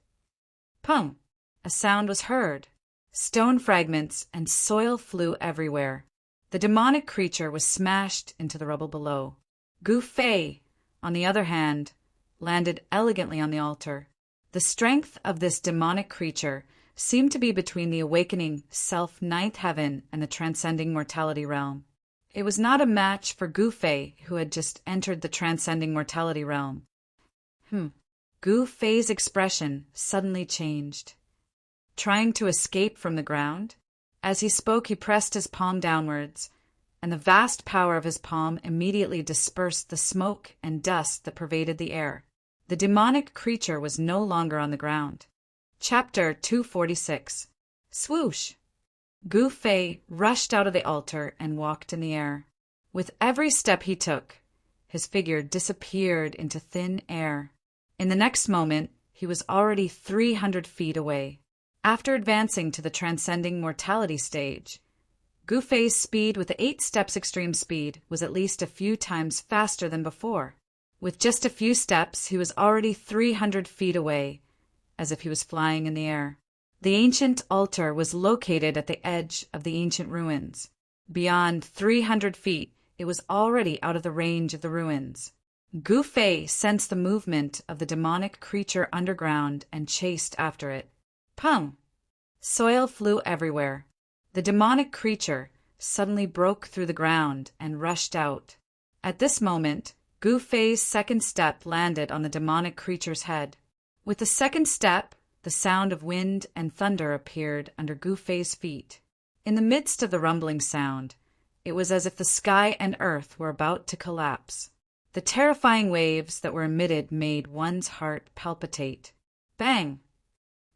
Pum! A sound was heard. Stone fragments and soil flew everywhere. The demonic creature was smashed into the rubble below. Gu Fei, on the other hand, landed elegantly on the altar. The strength of this demonic creature seemed to be between the awakening self-ninth heaven and the transcending mortality realm. It was not a match for Gu Fei, who had just entered the transcending mortality realm. Gu Fei's expression suddenly changed. Trying to escape from the ground? As he spoke, he pressed his palm downwards, and the vast power of his palm immediately dispersed the smoke and dust that pervaded the air. The demonic creature was no longer on the ground. Chapter 246. Swoosh! Gu Fei rushed out of the altar and walked in the air. With every step he took, his figure disappeared into thin air. In the next moment, he was already 300 feet away. After advancing to the transcending mortality stage, Gu Fei's speed with the 8 steps extreme speed was at least a few times faster than before. With just a few steps, he was already 300 feet away, as if he was flying in the air. The ancient altar was located at the edge of the ancient ruins. Beyond 300 feet, it was already out of the range of the ruins. Gu Fei sensed the movement of the demonic creature underground and chased after it. Pum! Soil flew everywhere. The demonic creature suddenly broke through the ground and rushed out. At this moment, Gu Fei's second step landed on the demonic creature's head. With the second step, the sound of wind and thunder appeared under Gu Fei's feet. In the midst of the rumbling sound, it was as if the sky and earth were about to collapse. The terrifying waves that were emitted made one's heart palpitate. Bang!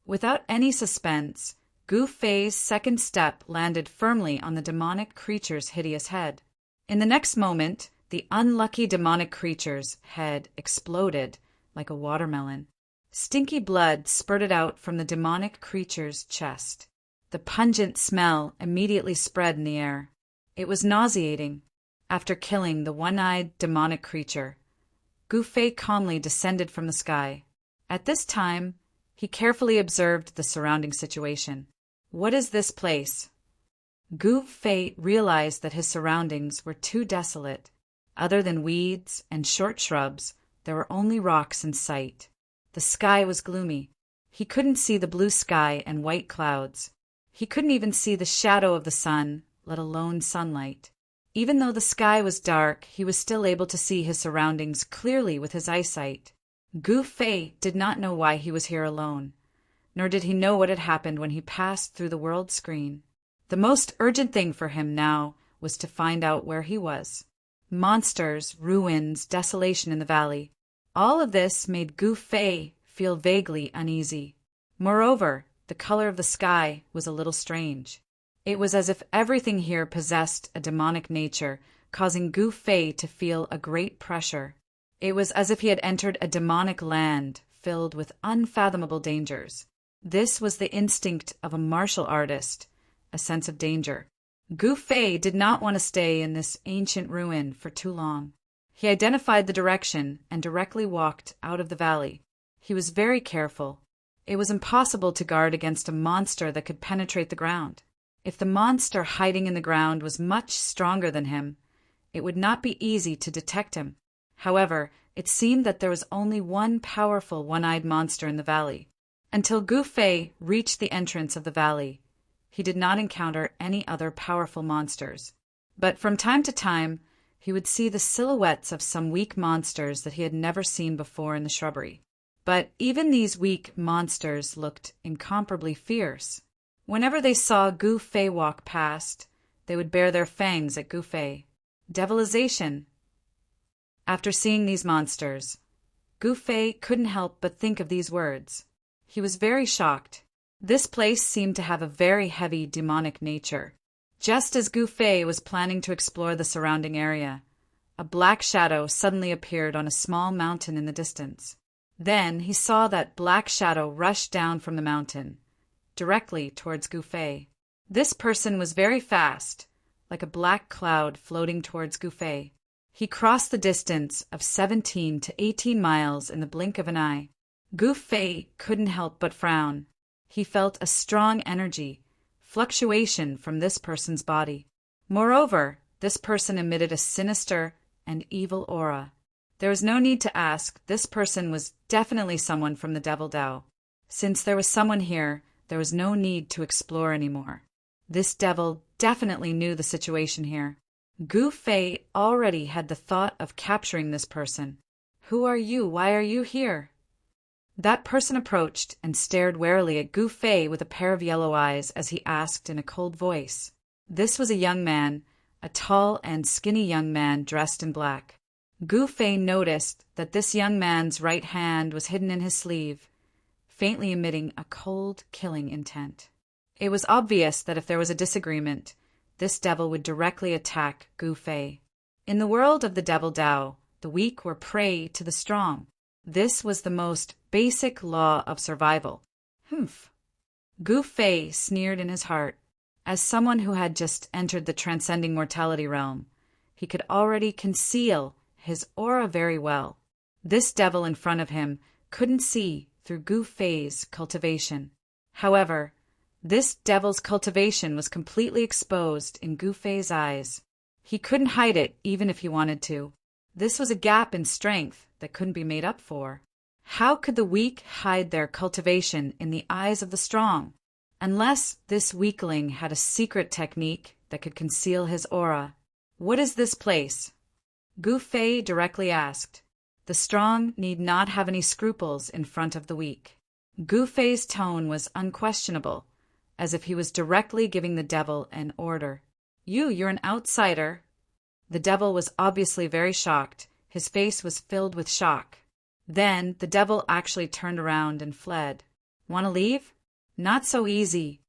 Without any suspense, Gu Fei's second step landed firmly on the demonic creature's hideous head. In the next moment, the unlucky demonic creature's head exploded like a watermelon. Stinky blood spurted out from the demonic creature's chest. The pungent smell immediately spread in the air. It was nauseating. After killing the one-eyed demonic creature, Gu Fei calmly descended from the sky. At this time, he carefully observed the surrounding situation. What is this place? Gu Fei realized that his surroundings were too desolate. Other than weeds and short shrubs, there were only rocks in sight. The sky was gloomy. He couldn't see the blue sky and white clouds. He couldn't even see the shadow of the sun, let alone sunlight. Even though the sky was dark, he was still able to see his surroundings clearly with his eyesight. Gu Fei did not know why he was here alone, nor did he know what had happened when he passed through the world screen. The most urgent thing for him now was to find out where he was. Monsters, ruins, desolation in the valley. All of this made Gu Fei feel vaguely uneasy. Moreover, the color of the sky was a little strange. It was as if everything here possessed a demonic nature, causing Gu Fei to feel a great pressure. It was as if he had entered a demonic land filled with unfathomable dangers. This was the instinct of a martial artist, a sense of danger. Gu Fei did not want to stay in this ancient ruin for too long. He identified the direction and directly walked out of the valley. He was very careful. It was impossible to guard against a monster that could penetrate the ground. If the monster hiding in the ground was much stronger than him, it would not be easy to detect him. However, it seemed that there was only one powerful one-eyed monster in the valley. Until Gu Fei reached the entrance of the valley, he did not encounter any other powerful monsters. But from time to time, he would see the silhouettes of some weak monsters that he had never seen before in the shrubbery. But even these weak monsters looked incomparably fierce. Whenever they saw Gu Fei walk past, they would bare their fangs at Gu Fei. Devilization. After seeing these monsters, Gu Fei couldn't help but think of these words. He was very shocked. This place seemed to have a very heavy demonic nature. Just as Gu Fei was planning to explore the surrounding area, a black shadow suddenly appeared on a small mountain in the distance. Then he saw that black shadow rush down from the mountain, directly towards Gu Fei. This person was very fast, like a black cloud floating towards Gu Fei. He crossed the distance of 17 to 18 miles in the blink of an eye. Gu Fei couldn't help but frown. He felt a strong energy, fluctuation from this person's body. Moreover, this person emitted a sinister and evil aura. There was no need to ask, this person was definitely someone from the Devil Dao. Since there was someone here, there was no need to explore anymore. This devil definitely knew the situation here. Gu Fei already had the thought of capturing this person. Who are you? Why are you here? That person approached and stared warily at Gu Fei with a pair of yellow eyes as he asked in a cold voice. This was a young man, a tall and skinny young man dressed in black. Gu Fei noticed that this young man's right hand was hidden in his sleeve, faintly emitting a cold, killing intent. It was obvious that if there was a disagreement, this devil would directly attack Gu Fei. In the world of the Devil Dao, the weak were prey to the strong. This was the most basic law of survival. Humph. Gu Fei sneered in his heart. As someone who had just entered the transcending mortality realm, he could already conceal his aura very well. This devil in front of him couldn't see through Gu Fei's cultivation. However, this devil's cultivation was completely exposed in Gu Fei's eyes. He couldn't hide it even if he wanted to. This was a gap in strength that couldn't be made up for. How could the weak hide their cultivation in the eyes of the strong? Unless this weakling had a secret technique that could conceal his aura. What is this place? Gu Fei directly asked. The strong need not have any scruples in front of the weak. Gu Fei's tone was unquestionable, as if he was directly giving the devil an order. You're an outsider. The devil was obviously very shocked. His face was filled with shock. Then the devil actually turned around and fled. "Want to leave?" "Not so easy,"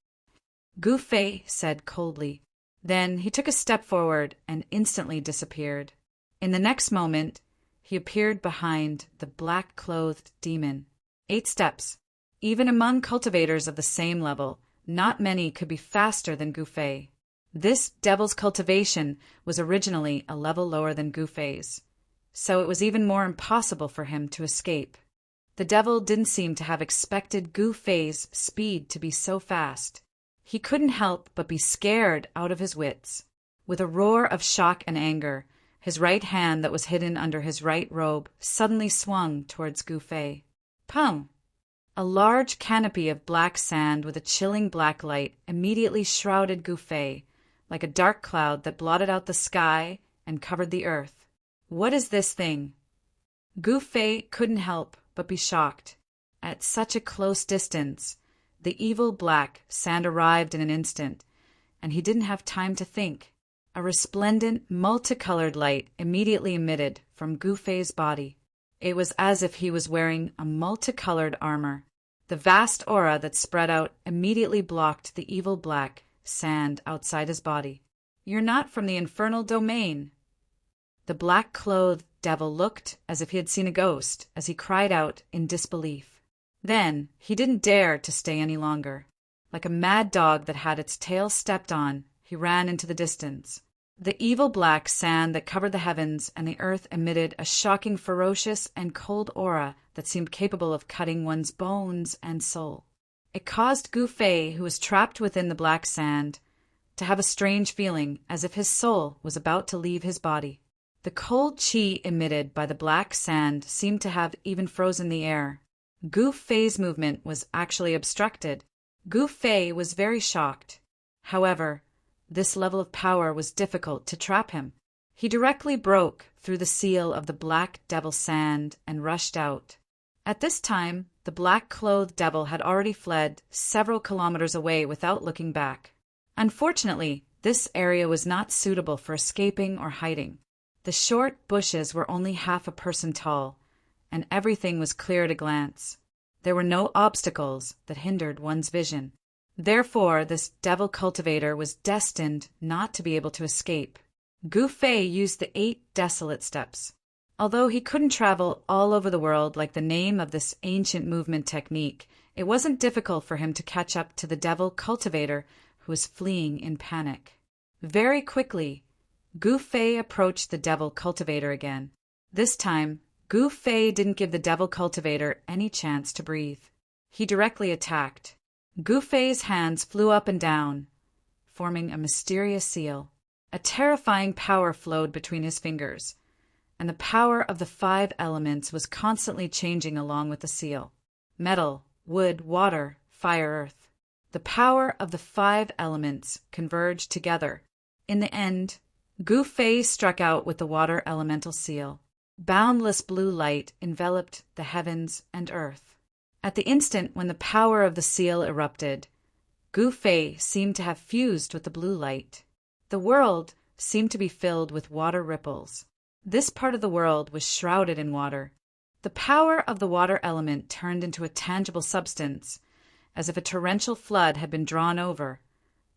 Gu Fei said coldly. Then he took a step forward and instantly disappeared. In the next moment, he appeared behind the black-clothed demon. 8 steps. Even among cultivators of the same level, not many could be faster than Gu Fei. This devil's cultivation was originally a level lower than Gu Fei's, so it was even more impossible for him to escape. The devil didn't seem to have expected Gu Fei's speed to be so fast. He couldn't help but be scared out of his wits. With a roar of shock and anger, his right hand that was hidden under his right robe suddenly swung towards Gu Fei. Pum! A large canopy of black sand with a chilling black light immediately shrouded Gu Fei, like a dark cloud that blotted out the sky and covered the earth. What is this thing? Gu Fei couldn't help but be shocked. At such a close distance, the evil black sand arrived in an instant, and he didn't have time to think. A resplendent, multicolored light immediately emitted from Gu Fei's body. It was as if he was wearing a multicolored armor. The vast aura that spread out immediately blocked the evil black sand outside his body. "You're not from the infernal domain." The black-clothed devil looked as if he had seen a ghost as he cried out in disbelief. Then he didn't dare to stay any longer. Like a mad dog that had its tail stepped on, he ran into the distance. The evil black sand that covered the heavens and the earth emitted a shocking, ferocious, and cold aura that seemed capable of cutting one's bones and soul. It caused Gu Fei, who was trapped within the black sand, to have a strange feeling as if his soul was about to leave his body. The cold qi emitted by the black sand seemed to have even frozen the air. Gu Fei's movement was actually obstructed. Gu Fei was very shocked. However, this level of power was difficult to trap him. He directly broke through the seal of the black devil sand and rushed out. At this time, the black-clothed devil had already fled several kilometers away without looking back. Unfortunately, this area was not suitable for escaping or hiding. The short bushes were only half a person tall, and everything was clear at a glance. There were no obstacles that hindered one's vision. Therefore, this devil cultivator was destined not to be able to escape. Gu Fei used the 8 desolate steps. Although he couldn't travel all over the world like the name of this ancient movement technique, it wasn't difficult for him to catch up to the devil cultivator who was fleeing in panic. Very quickly, Gu Fei approached the devil cultivator again. This time, Gu Fei didn't give the devil cultivator any chance to breathe. He directly attacked. Gu Fei's hands flew up and down, forming a mysterious seal. A terrifying power flowed between his fingers, and the power of the 5 elements was constantly changing along with the seal. Metal, wood, water, fire, earth. The power of the 5 elements converged together. In the end, Gu Fei struck out with the water elemental seal. Boundless blue light enveloped the heavens and earth. At the instant when the power of the seal erupted, Gu Fei seemed to have fused with the blue light. The world seemed to be filled with water ripples. This part of the world was shrouded in water. The power of the water element turned into a tangible substance, as if a torrential flood had been drawn over,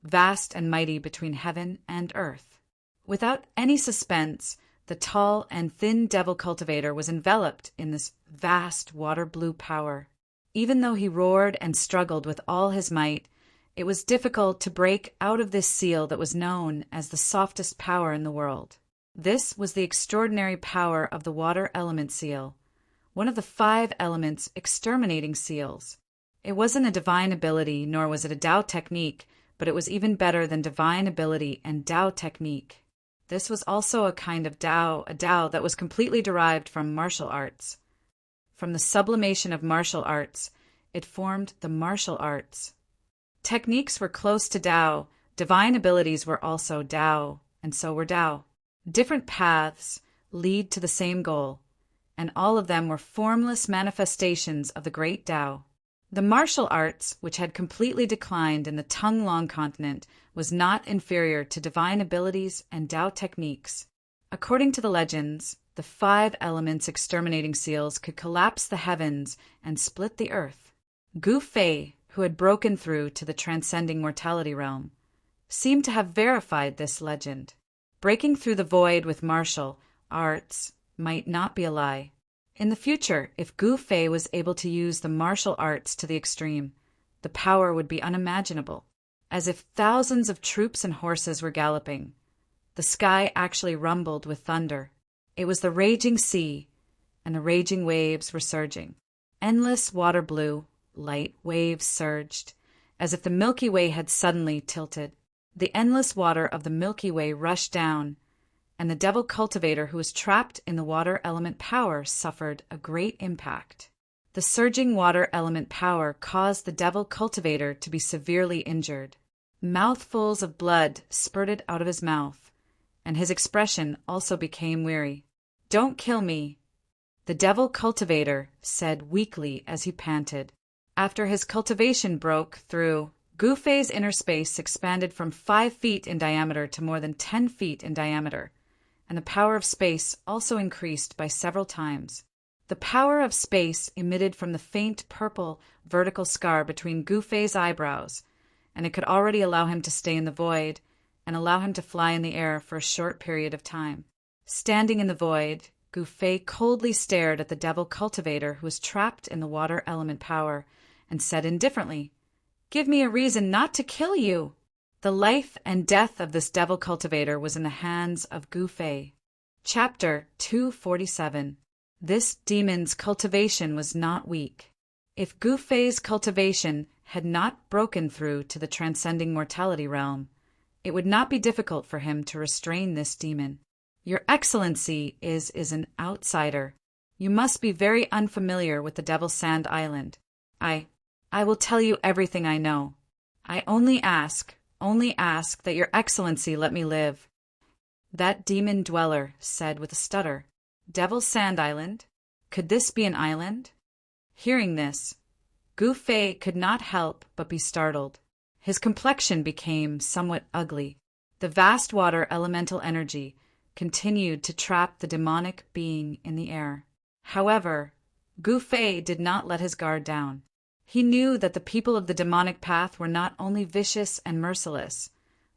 vast and mighty between heaven and earth. Without any suspense, the tall and thin devil cultivator was enveloped in this vast water-blue power. Even though he roared and struggled with all his might, it was difficult to break out of this seal that was known as the softest power in the world. This was the extraordinary power of the water element seal, one of the 5 elements exterminating seals. It wasn't a divine ability, nor was it a Tao technique, but it was even better than divine ability and Tao technique. This was also a kind of Tao, a Tao that was completely derived from martial arts. From the sublimation of martial arts, it formed the martial arts. Techniques were close to Tao, divine abilities were also Tao, and so were Tao. Different paths lead to the same goal, and all of them were formless manifestations of the great Tao. The martial arts, which had completely declined in the Tongue-Long continent, was not inferior to divine abilities and Tao techniques. According to the legends, The 5 elements exterminating seals could collapse the heavens and split the earth. Gu Fei, who had broken through to the transcending mortality realm, seemed to have verified this legend. Breaking through the void with martial arts might not be a lie. In the future, if Gu Fei was able to use the martial arts to the extreme, the power would be unimaginable. As if thousands of troops and horses were galloping, the sky actually rumbled with thunder. It was the raging sea, and the raging waves were surging. Endless water blew, light waves surged, as if the Milky Way had suddenly tilted. The endless water of the Milky Way rushed down, and the devil cultivator who was trapped in the water element power suffered a great impact. The surging water element power caused the devil cultivator to be severely injured. Mouthfuls of blood spurted out of his mouth, and his expression also became weary. "Don't kill me," the devil cultivator said weakly as he panted. After his cultivation broke through, Gu Fei's inner space expanded from 5 feet in diameter to more than 10 feet in diameter, and the power of space also increased by several times. The power of space emitted from the faint purple vertical scar between Gu Fei's eyebrows, and it could already allow him to stay in the void and allow him to fly in the air for a short period of time. Standing in the void, Gu Fei coldly stared at the devil cultivator who was trapped in the water element power and said indifferently, "Give me a reason not to kill you." The life and death of this devil cultivator was in the hands of Gu Fei. Chapter 247. This demon's cultivation was not weak. If Gu Fei's cultivation had not broken through to the transcending mortality realm, it would not be difficult for him to restrain this demon. Your Excellency is an outsider. You must be very unfamiliar with the Devil's Sand Island. I will tell you everything I know. I only ask that Your Excellency let me live." That demon dweller said with a stutter, "Devil's Sand Island? Could this be an island?" Hearing this, Gu Fei could not help but be startled. His complexion became somewhat ugly. The vast water elemental energy continued to trap the demonic being in the air. However, Gu Fei did not let his guard down. He knew that the people of the demonic path were not only vicious and merciless,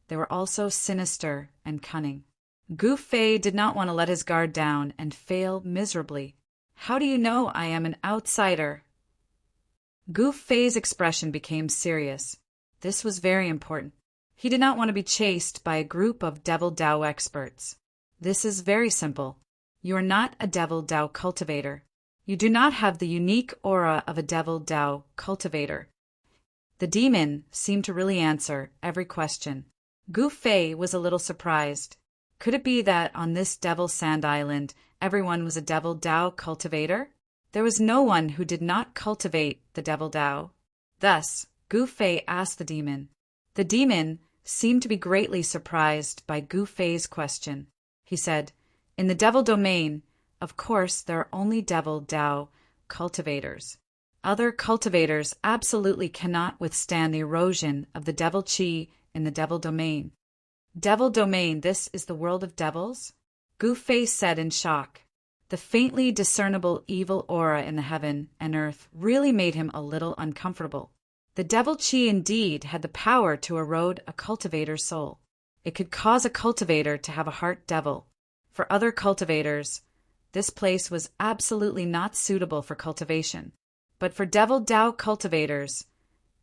they were also sinister and cunning. Gu Fei did not want to let his guard down and fail miserably. "How do you know I am an outsider?" Gu Fei's expression became serious. This was very important. He did not want to be chased by a group of Devil Dao experts. This is very simple. You are not a Devil Dao cultivator. You do not have the unique aura of a Devil Dao cultivator. The demon seemed to really answer every question. Gu Fei was a little surprised. Could it be that on this Devil Sand Island, everyone was a Devil Dao cultivator? There was no one who did not cultivate the Devil Dao. Thus, Gu Fei asked the demon. The demon seemed to be greatly surprised by Gu Fei's question. He said, "In the Devil domain, of course, there are only Devil Dao cultivators. Other cultivators absolutely cannot withstand the erosion of the Devil Qi in the Devil domain." "Devil domain, this is the world of devils?" Gu Fei said in shock. The faintly discernible evil aura in the heaven and earth really made him a little uncomfortable. The Devil Qi indeed had the power to erode a cultivator's soul. It could cause a cultivator to have a heart devil. For other cultivators, this place was absolutely not suitable for cultivation. But for Devil Dao cultivators,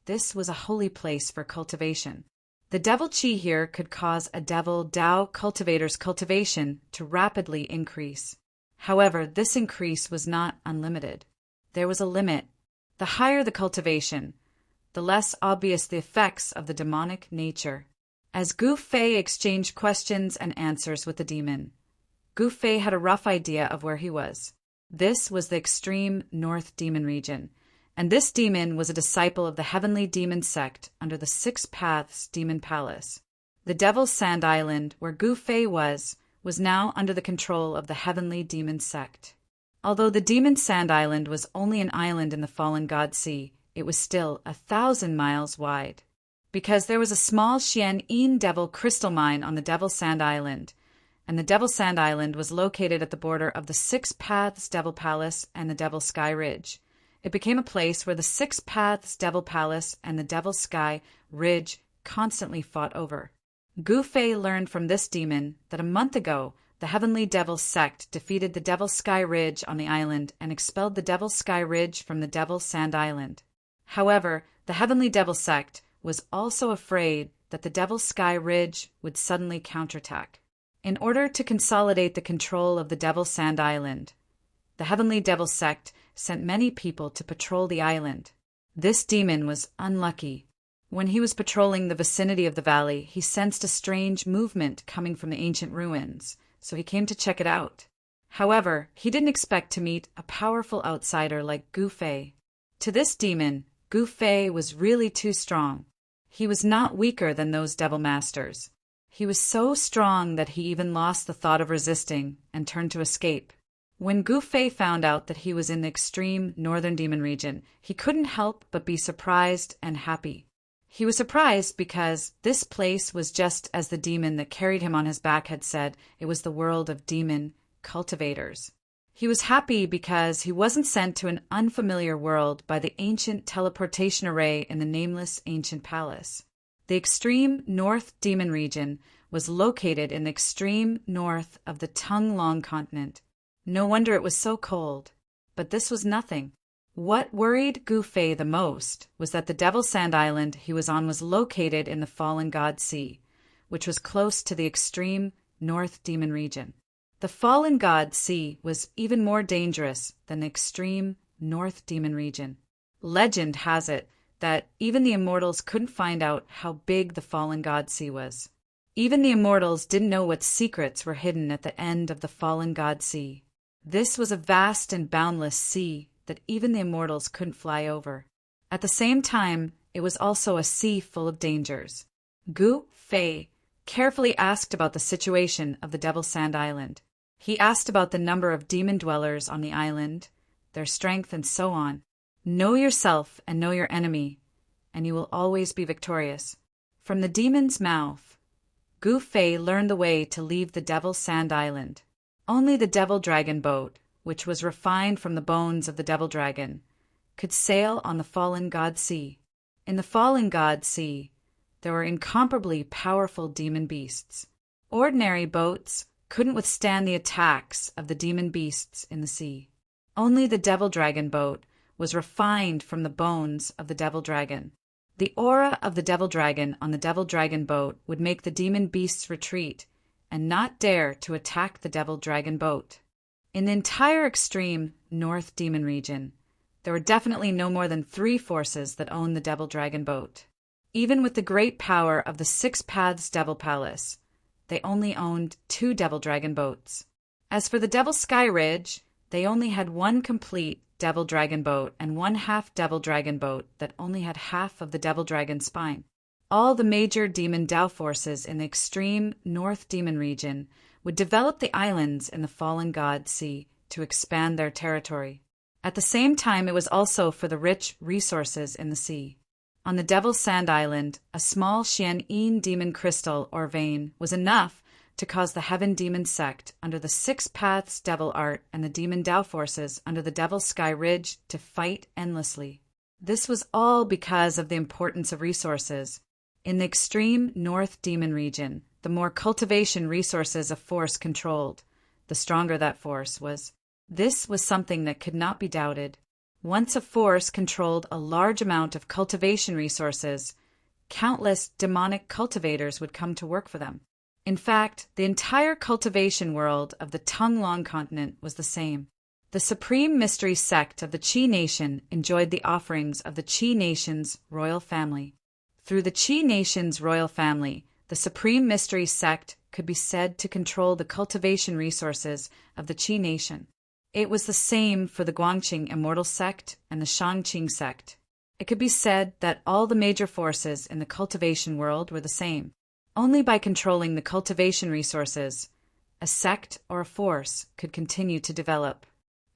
this was a holy place for cultivation. The Devil Qi here could cause a Devil Dao cultivator's cultivation to rapidly increase. However, this increase was not unlimited. There was a limit. The higher the cultivation, the less obvious the effects of the demonic nature. As Gu Fei exchanged questions and answers with the demon, Gu Fei had a rough idea of where he was. This was the extreme North Demon region, and this demon was a disciple of the Heavenly Demon sect under the Six Paths Demon Palace. The Devil's Sand Island, where Gu Fei was now under the control of the Heavenly Demon sect. Although the Demon Sand Island was only an island in the Fallen God Sea, it was still 1,000 miles wide. Because there was a small Xian Yin Devil crystal mine on the Devil Sand Island, and the Devil Sand Island was located at the border of the Six Paths Devil Palace and the Devil Sky Ridge. It became a place where the Six Paths Devil Palace and the Devil Sky Ridge constantly fought over. Gu Fei learned from this demon that a month ago the Heavenly Devil sect defeated the Devil Sky Ridge on the island and expelled the Devil Sky Ridge from the Devil Sand Island. However, the Heavenly Devil sect was also afraid that the Devil Sky Ridge would suddenly counterattack. In order to consolidate the control of the Devil Sand Island, the Heavenly Devil sect sent many people to patrol the island. This demon was unlucky. When he was patrolling the vicinity of the valley, he sensed a strange movement coming from the ancient ruins, so he came to check it out. However, he didn't expect to meet a powerful outsider like Gu Fei. To this demon, Gu Fei was really too strong. He was not weaker than those devil masters. He was so strong that he even lost the thought of resisting and turned to escape. When Gu Fei found out that he was in the extreme northern demon region, he couldn't help but be surprised and happy. He was surprised because this place was just as the demon that carried him on his back had said. It was the world of demon cultivators. He was happy because he wasn't sent to an unfamiliar world by the ancient teleportation array in the nameless ancient palace. The extreme north demon region was located in the extreme north of the Tongue-Long continent. No wonder it was so cold. But this was nothing. What worried Gu Fei the most was that the Devil Sand Island he was on was located in the Fallen God Sea, which was close to the extreme north demon region. The Fallen God Sea was even more dangerous than the extreme north demon region. Legend has it that even the immortals couldn't find out how big the Fallen God Sea was. Even the immortals didn't know what secrets were hidden at the end of the Fallen God Sea. This was a vast and boundless sea that even the immortals couldn't fly over. At the same time, it was also a sea full of dangers. Gu Fei carefully asked about the situation of the Devil Sand Island. He asked about the number of demon dwellers on the island, their strength, and so on. Know yourself and know your enemy, and you will always be victorious. From the demon's mouth, Gu Fei learned the way to leave the Devil Sand Island. Only the Devil Dragon boat, which was refined from the bones of the Devil Dragon, could sail on the Fallen God Sea. In the Fallen God Sea, there were incomparably powerful demon beasts. Ordinary boats couldn't withstand the attacks of the demon beasts in the sea. Only the Devil Dragon boat was refined from the bones of the Devil Dragon. The aura of the Devil Dragon on the Devil Dragon boat would make the demon beasts retreat and not dare to attack the Devil Dragon boat. In the entire extreme North Demon region, there were definitely no more than 3 forces that owned the Devil Dragon boat. Even with the great power of the Six Paths Devil Palace, they only owned 2 Devil Dragon boats. As for the Devil Sky Ridge, they only had 1 complete Devil Dragon boat and 1/2 Devil Dragon boat that only had half of the Devil Dragon spine. All the major demon Dao forces in the extreme North Demon region would develop the islands in the Fallen God Sea to expand their territory. At the same time, it was also for the rich resources in the sea. On the Devil Sand Island, a small Xian-Yin demon crystal or vein was enough to cause the Heaven Demon sect under the Six Paths Devil Art and the demon Dao forces under the Devil Sky Ridge to fight endlessly. This was all because of the importance of resources. In the extreme North Demon region, the more cultivation resources a force controlled, the stronger that force was. This was something that could not be doubted. Once a force controlled a large amount of cultivation resources, countless demonic cultivators would come to work for them. In fact, the entire cultivation world of the Tongue-Long continent was the same. The supreme mystery sect of the Qi Nation enjoyed the offerings of the Qi Nation's royal family. Through the Qi Nation's royal family, the supreme mystery sect could be said to control the cultivation resources of the Qi Nation. It was the same for the Guangqing Immortal sect and the Shangqing sect. It could be said that all the major forces in the cultivation world were the same. Only by controlling the cultivation resources, a sect or a force could continue to develop.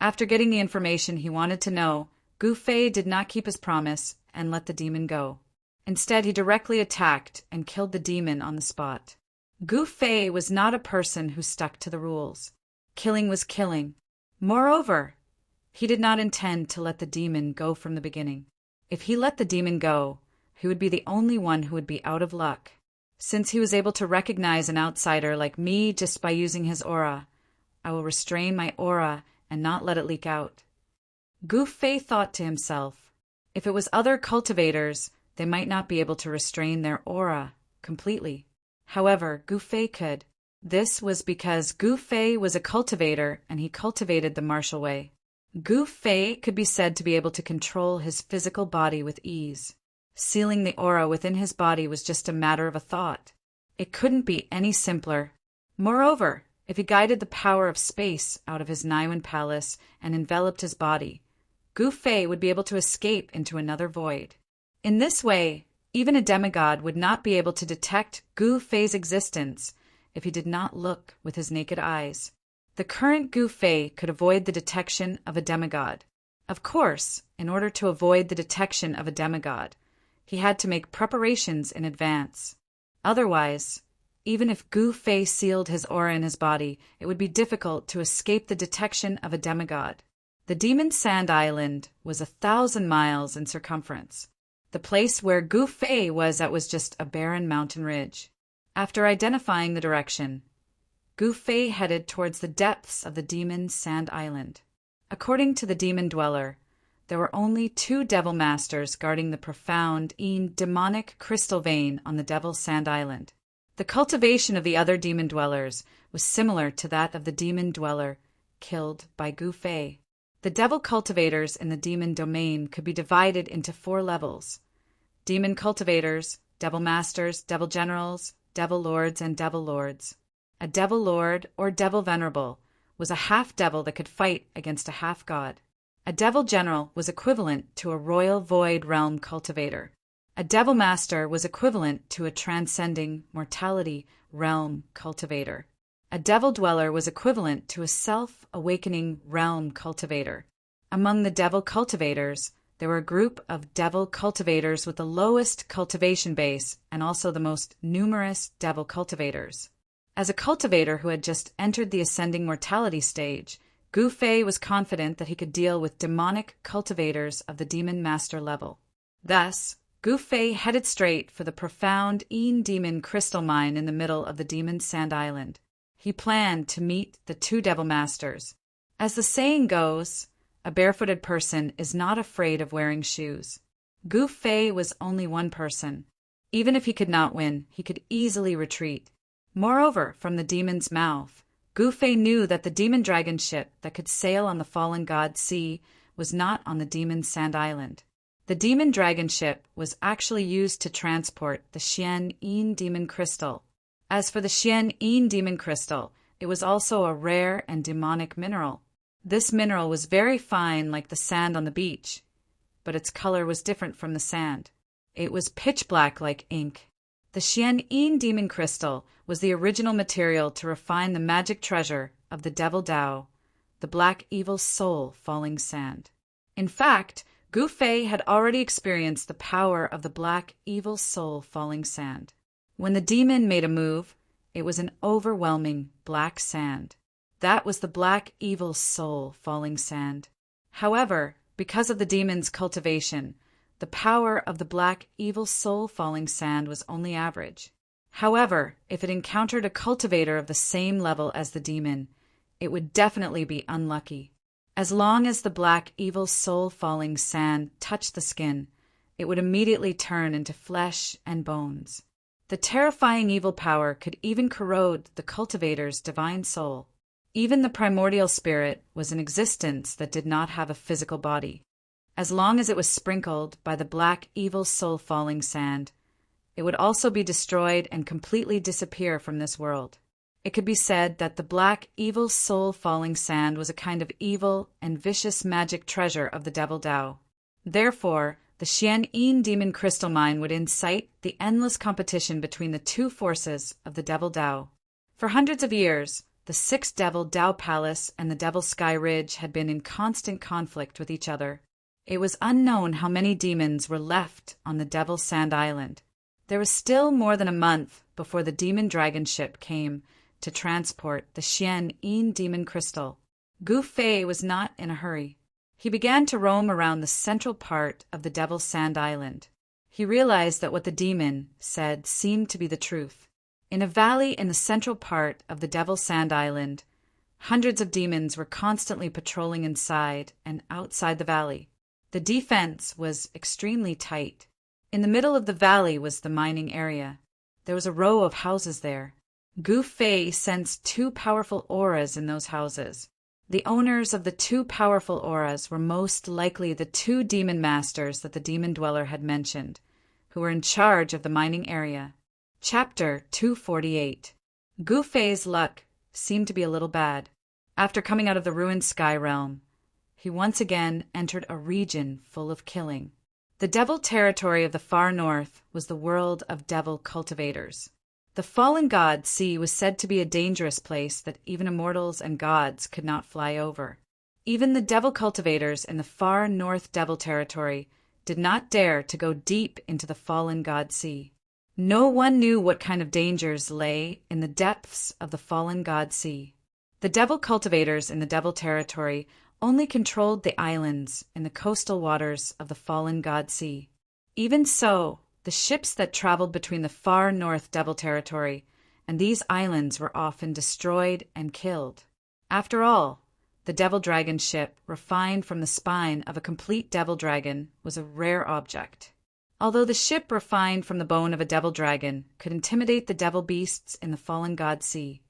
After getting the information he wanted to know, Gu Fei did not keep his promise and let the demon go. Instead, he directly attacked and killed the demon on the spot. Gu Fei was not a person who stuck to the rules. Killing was killing. Moreover, he did not intend to let the demon go from the beginning. If he let the demon go, he would be the only one who would be out of luck. Since he was able to recognize an outsider like me just by using his aura, I will restrain my aura and not let it leak out. Gu Fei thought to himself, if it was other cultivators, they might not be able to restrain their aura completely. However, Gu Fei could. This was because Gu Fei was a cultivator and he cultivated the martial way. Gu Fei could be said to be able to control his physical body with ease. Sealing the aura within his body was just a matter of a thought. It couldn't be any simpler. Moreover, if he guided the power of space out of his Niwen palace and enveloped his body, Gu Fei would be able to escape into another void. In this way, even a demigod would not be able to detect Gu Fei's existence if he did not look with his naked eyes. The current Gu Fei could avoid the detection of a demigod. Of course, in order to avoid the detection of a demigod, he had to make preparations in advance. Otherwise, even if Gu Fei sealed his aura in his body, it would be difficult to escape the detection of a demigod. The Demon Sand Island was 1,000 miles in circumference. The place where Gu Fei was at was just a barren mountain ridge. After identifying the direction, Gu Fei headed towards the depths of the Demon Sand Island. According to the demon dweller, there were only 2 devil masters guarding the profound, demonic crystal vein on the Devil Sand Island. The cultivation of the other demon dwellers was similar to that of the demon dweller killed by Gu Fei. The devil cultivators in the demon domain could be divided into 4 levels: demon cultivators, devil masters, devil generals, devil lords, and devil lords. A devil lord, or devil venerable, was a half-devil that could fight against a half-god. A devil general was equivalent to a royal void realm cultivator. A devil master was equivalent to a transcending mortality realm cultivator. A devil dweller was equivalent to a self-awakening realm cultivator. Among the devil cultivators, there were a group of devil cultivators with the lowest cultivation base and also the most numerous devil cultivators. As a cultivator who had just entered the ascending mortality stage, Gu Fei was confident that he could deal with demonic cultivators of the demon master level. Thus, Gu Fei headed straight for the profound demon crystal mine in the middle of the Demon Sand Island. He planned to meet the 2 devil masters. As the saying goes, a barefooted person is not afraid of wearing shoes. Gu Fei was only one person. Even if he could not win, he could easily retreat. Moreover, from the demon's mouth, Gu Fei knew that the demon dragon ship that could sail on the fallen god sea was not on the Demon Sand Island. The demon dragon ship was actually used to transport the Xian Yin demon crystal. As for the Xian Yin demon crystal, it was also a rare and demonic mineral. This mineral was very fine like the sand on the beach, but its color was different from the sand. It was pitch black like ink. The Xian Yin demon crystal was the original material to refine the magic treasure of the Devil Dao, the black evil soul falling sand. In fact, Gu Fei had already experienced the power of the black evil soul falling sand. When the demon made a move, it was an overwhelming black sand. That was the black evil soul falling sand. However, because of the demon's cultivation, the power of the black evil soul falling sand was only average. However, if it encountered a cultivator of the same level as the demon, it would definitely be unlucky. As long as the black evil soul falling sand touched the skin, it would immediately turn into flesh and bones. The terrifying evil power could even corrode the cultivator's divine soul. Even the primordial spirit was an existence that did not have a physical body. As long as it was sprinkled by the black evil soul falling sand, it would also be destroyed and completely disappear from this world. It could be said that the black evil soul falling sand was a kind of evil and vicious magic treasure of the Devil Dao. Therefore, the Xian Yin demon crystal mine would incite the endless competition between the 2 forces of the Devil Dao. For hundreds of years, the 6 Devil Dao Palace and the Devil Sky Ridge had been in constant conflict with each other. It was unknown how many demons were left on the Devil Sand Island. There was still more than a month before the demon dragon ship came to transport the Xian Yin demon crystal. Gu Fei was not in a hurry. He began to roam around the central part of the Devil's Sand Island. He realized that what the demon said seemed to be the truth. In a valley in the central part of the Devil's Sand Island, hundreds of demons were constantly patrolling inside and outside the valley. The defense was extremely tight. In the middle of the valley was the mining area. There was a row of houses there. Gu Fei sensed two powerful auras in those houses. The owners of the two powerful auras were most likely the two demon masters that the demon dweller had mentioned, who were in charge of the mining area. Chapter 248. Gu Fei's luck seemed to be a little bad. After coming out of the ruined sky realm, he once again entered a region full of killing. The devil territory of the far north was the world of devil cultivators. The fallen god sea was said to be a dangerous place that even immortals and gods could not fly over. Even the devil cultivators in the far north devil territory did not dare to go deep into the fallen god sea. No one knew what kind of dangers lay in the depths of the fallen god sea. The devil cultivators in the devil territory only controlled the islands in the coastal waters of the fallen god sea. Even so, the ships that traveled between the far north devil territory and these islands were often destroyed and killed. After all, the devil dragon ship, refined from the spine of a complete devil dragon, was a rare object. Although the ship refined from the bone of a devil dragon could intimidate the devil beasts in the fallen god sea,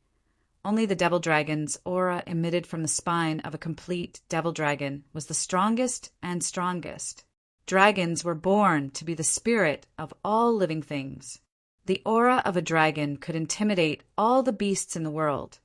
only the devil dragon's aura emitted from the spine of a complete devil dragon was the strongest and strongest. Dragons were born to be the spirit of all living things. The aura of a dragon could intimidate all the beasts in the world,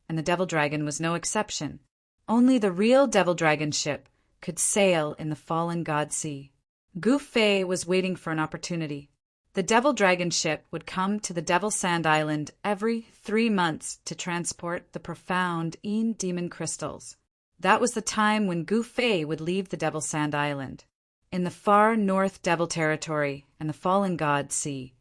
and the devil dragon was no exception. Only the real devil dragon ship could sail in the fallen god sea. Gu Fei was waiting for an opportunity. The devil dragon ship would come to the Devil's Sand Island every 3 months to transport the profound Yin demon crystals. That was the time when Gu Fei would leave the Devil's Sand Island. In the far north devil territory and the fallen god sea,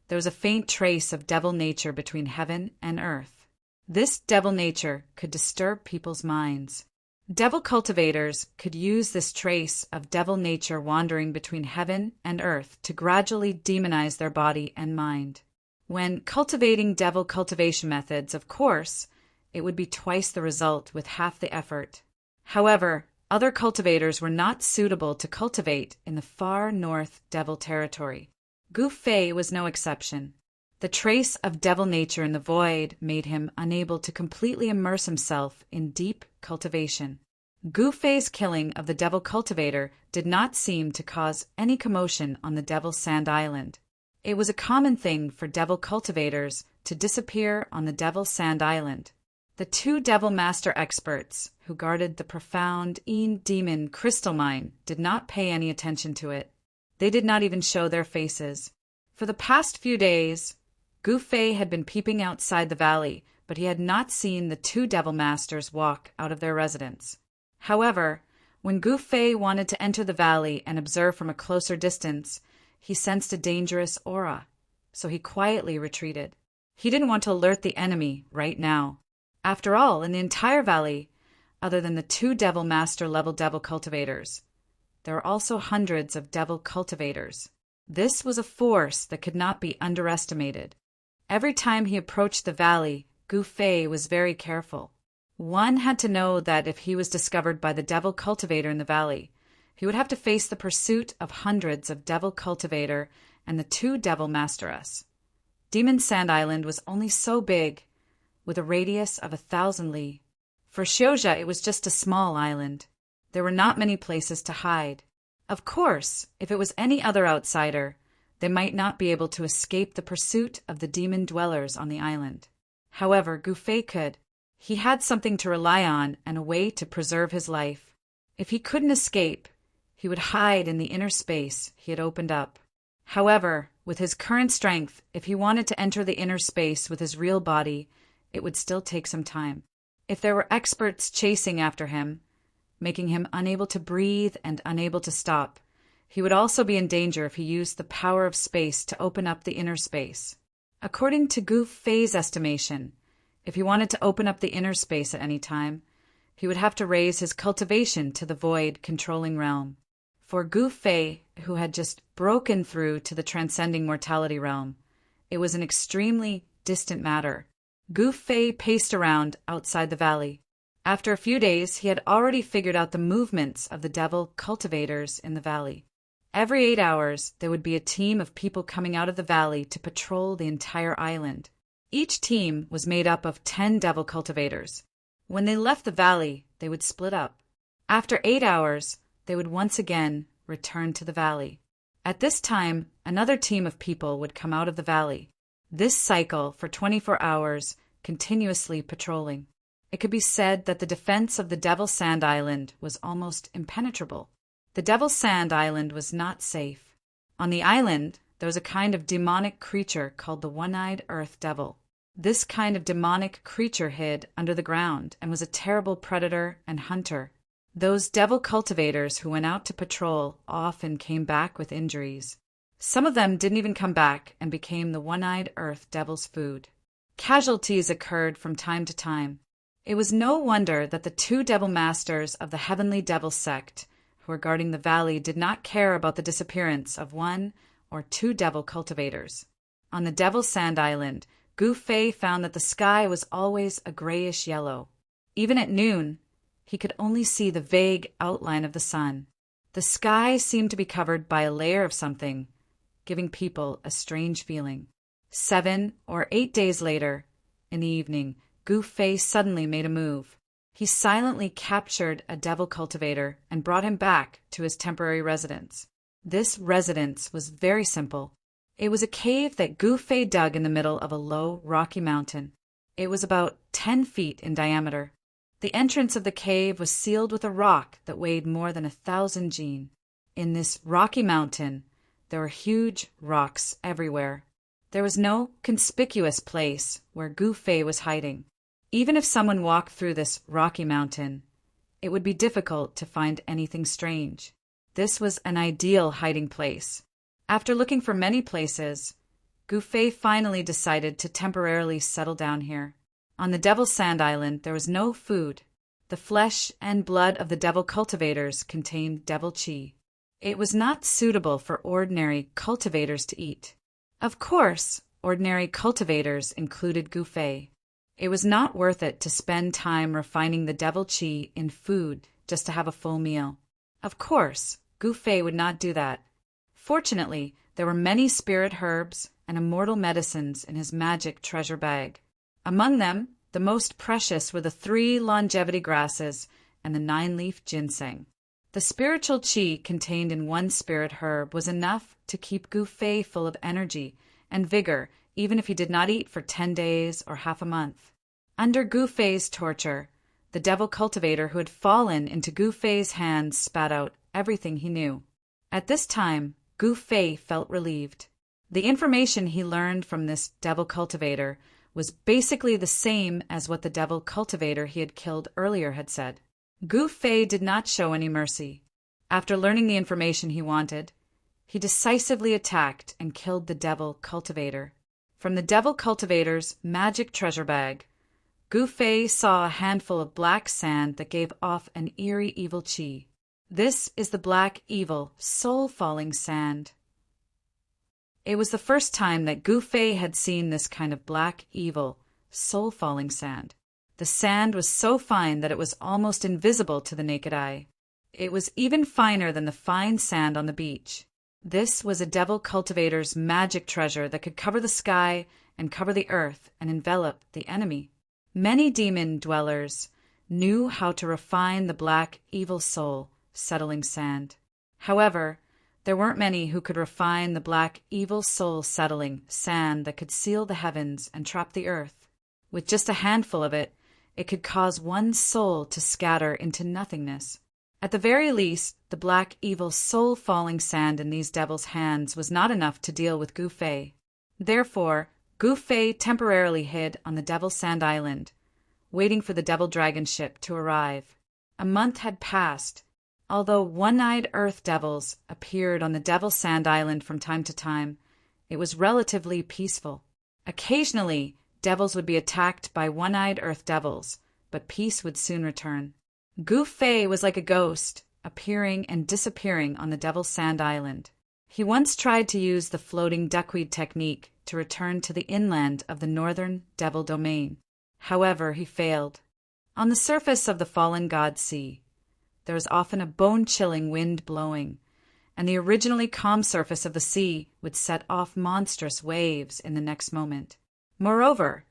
there was a faint trace of devil nature between heaven and earth. This devil nature could disturb people's minds. Devil cultivators could use this trace of devil nature wandering between heaven and earth to gradually demonize their body and mind. When cultivating devil cultivation methods, of course, it would be twice the result with half the effort. However, other cultivators were not suitable to cultivate in the far north devil territory. Gu Fei was no exception. The trace of devil nature in the void made him unable to completely immerse himself in deep cultivation. Gu Fei's killing of the devil cultivator did not seem to cause any commotion on the Devil's Sand Island. It was a common thing for devil cultivators to disappear on the Devil's Sand Island. The two devil master experts who guarded the profound Yin demon crystal mine did not pay any attention to it. They did not even show their faces. For the past few days, Gu Fei had been peeping outside the valley, but he had not seen the two devil masters walk out of their residence. However, when Gu Fei wanted to enter the valley and observe from a closer distance, he sensed a dangerous aura, so he quietly retreated. He didn't want to alert the enemy right now. After all, in the entire valley, other than the two devil master level devil cultivators, there were also hundreds of devil cultivators. This was a force that could not be underestimated. Every time he approached the valley, Gu Fei was very careful. One had to know that if he was discovered by the devil cultivator in the valley, he would have to face the pursuit of hundreds of devil cultivator and the two devil masteress. Demon Sand Island was only so big, with a radius of 1,000 li. For Xiuzha, it was just a small island. There were not many places to hide. Of course, if it was any other outsider, they might not be able to escape the pursuit of the demon dwellers on the island. However, Gu Fei could. He had something to rely on and a way to preserve his life. If he couldn't escape, he would hide in the inner space he had opened up. However, with his current strength, if he wanted to enter the inner space with his real body, it would still take some time. If there were experts chasing after him, making him unable to breathe and unable to stop, He would also be in danger if he used the power of space to open up the inner space. According to Gu Fei's estimation, if he wanted to open up the inner space at any time, he would have to raise his cultivation to the void controlling realm. For Gu Fei, who had just broken through to the transcending mortality realm, it was an extremely distant matter. Gu Fei paced around outside the valley. After a few days, he had already figured out the movements of the devil cultivators in the valley. Every 8 hours, there would be a team of people coming out of the valley to patrol the entire island. Each team was made up of 10 devil cultivators. When they left the valley, they would split up. After 8 hours, they would once again return to the valley. At this time, another team of people would come out of the valley. This cycle for 24 hours, continuously patrolling. It could be said that the defense of the Devil Sand Island was almost impenetrable. The Devil Sand Island was not safe. On the island, there was a kind of demonic creature called the One-Eyed Earth Devil. This kind of demonic creature hid under the ground and was a terrible predator and hunter. Those devil cultivators who went out to patrol often came back with injuries. Some of them didn't even come back and became the One-Eyed Earth Devil's food. Casualties occurred from time to time. It was no wonder that the 2 devil masters of the Heavenly Devil sect who were guarding the valley did not care about the disappearance of 1 or 2 devil cultivators. On the Devil Sand Island, Gu Fei found that the sky was always a grayish yellow. Even at noon, he could only see the vague outline of the sun. The sky seemed to be covered by a layer of something, giving people a strange feeling. 7 or 8 days later, in the evening, Gu Fei suddenly made a move. He silently captured a devil cultivator and brought him back to his temporary residence. This residence was very simple. It was a cave that Gu Fei dug in the middle of a low, rocky mountain. It was about 10 feet in diameter. The entrance of the cave was sealed with a rock that weighed more than 1,000 jin. In this rocky mountain, there were huge rocks everywhere. There was no conspicuous place where Gu Fei was hiding. Even if someone walked through this rocky mountain, it would be difficult to find anything strange. This was an ideal hiding place. After looking for many places, Gu Fei finally decided to temporarily settle down here. On the Devil Sand Island, there was no food. The flesh and blood of the devil cultivators contained devil qi. It was not suitable for ordinary cultivators to eat. Of course, ordinary cultivators included Gu Fei. It was not worth it to spend time refining the devil qi in food just to have a full meal. Of course, Gu Fei would not do that. Fortunately, there were many spirit herbs and immortal medicines in his magic treasure bag. Among them, the most precious were the 3 longevity grasses and the 9-leaf ginseng. The spiritual qi contained in one spirit herb was enough to keep Gu Fei full of energy and vigor even if he did not eat for 10 days or half a month. Under Gu Fei's torture, the devil cultivator who had fallen into Gu Fei's hands spat out everything he knew. At this time, Gu Fei felt relieved. The information he learned from this devil cultivator was basically the same as what the devil cultivator he had killed earlier had said. Gu Fei did not show any mercy. After learning the information he wanted, he decisively attacked and killed the devil cultivator. From the devil cultivator's magic treasure bag, Gu Fei saw a handful of black sand that gave off an eerie evil qi. This is the black evil soul-falling sand. It was the first time that Gu Fei had seen this kind of black evil soul-falling sand. The sand was so fine that it was almost invisible to the naked eye. It was even finer than the fine sand on the beach. This was a devil cultivator's magic treasure that could cover the sky and cover the earth and envelop the enemy. Many demon dwellers knew how to refine the black evil soul settling sand. However, there weren't many who could refine the black evil soul settling sand that could seal the heavens and trap the earth. With just a handful of it, it could cause one soul to scatter into nothingness. At the very least, the black evil soul-falling sand in these devils' hands was not enough to deal with Gu Fei. Therefore, Gu Fei temporarily hid on the Devil Sand Island, waiting for the devil dragon ship to arrive. A month had passed. Although one-eyed earth devils appeared on the Devil Sand Island from time to time, it was relatively peaceful. Occasionally, devils would be attacked by one-eyed earth devils, but peace would soon return. Gu Fei was like a ghost, appearing and disappearing on the Devil Sand Island. He once tried to use the floating duckweed technique to return to the inland of the northern Devil Domain. However, he failed. On the surface of the fallen god sea, there is often a bone-chilling wind blowing, and the originally calm surface of the sea would set off monstrous waves in the next moment. Moreover,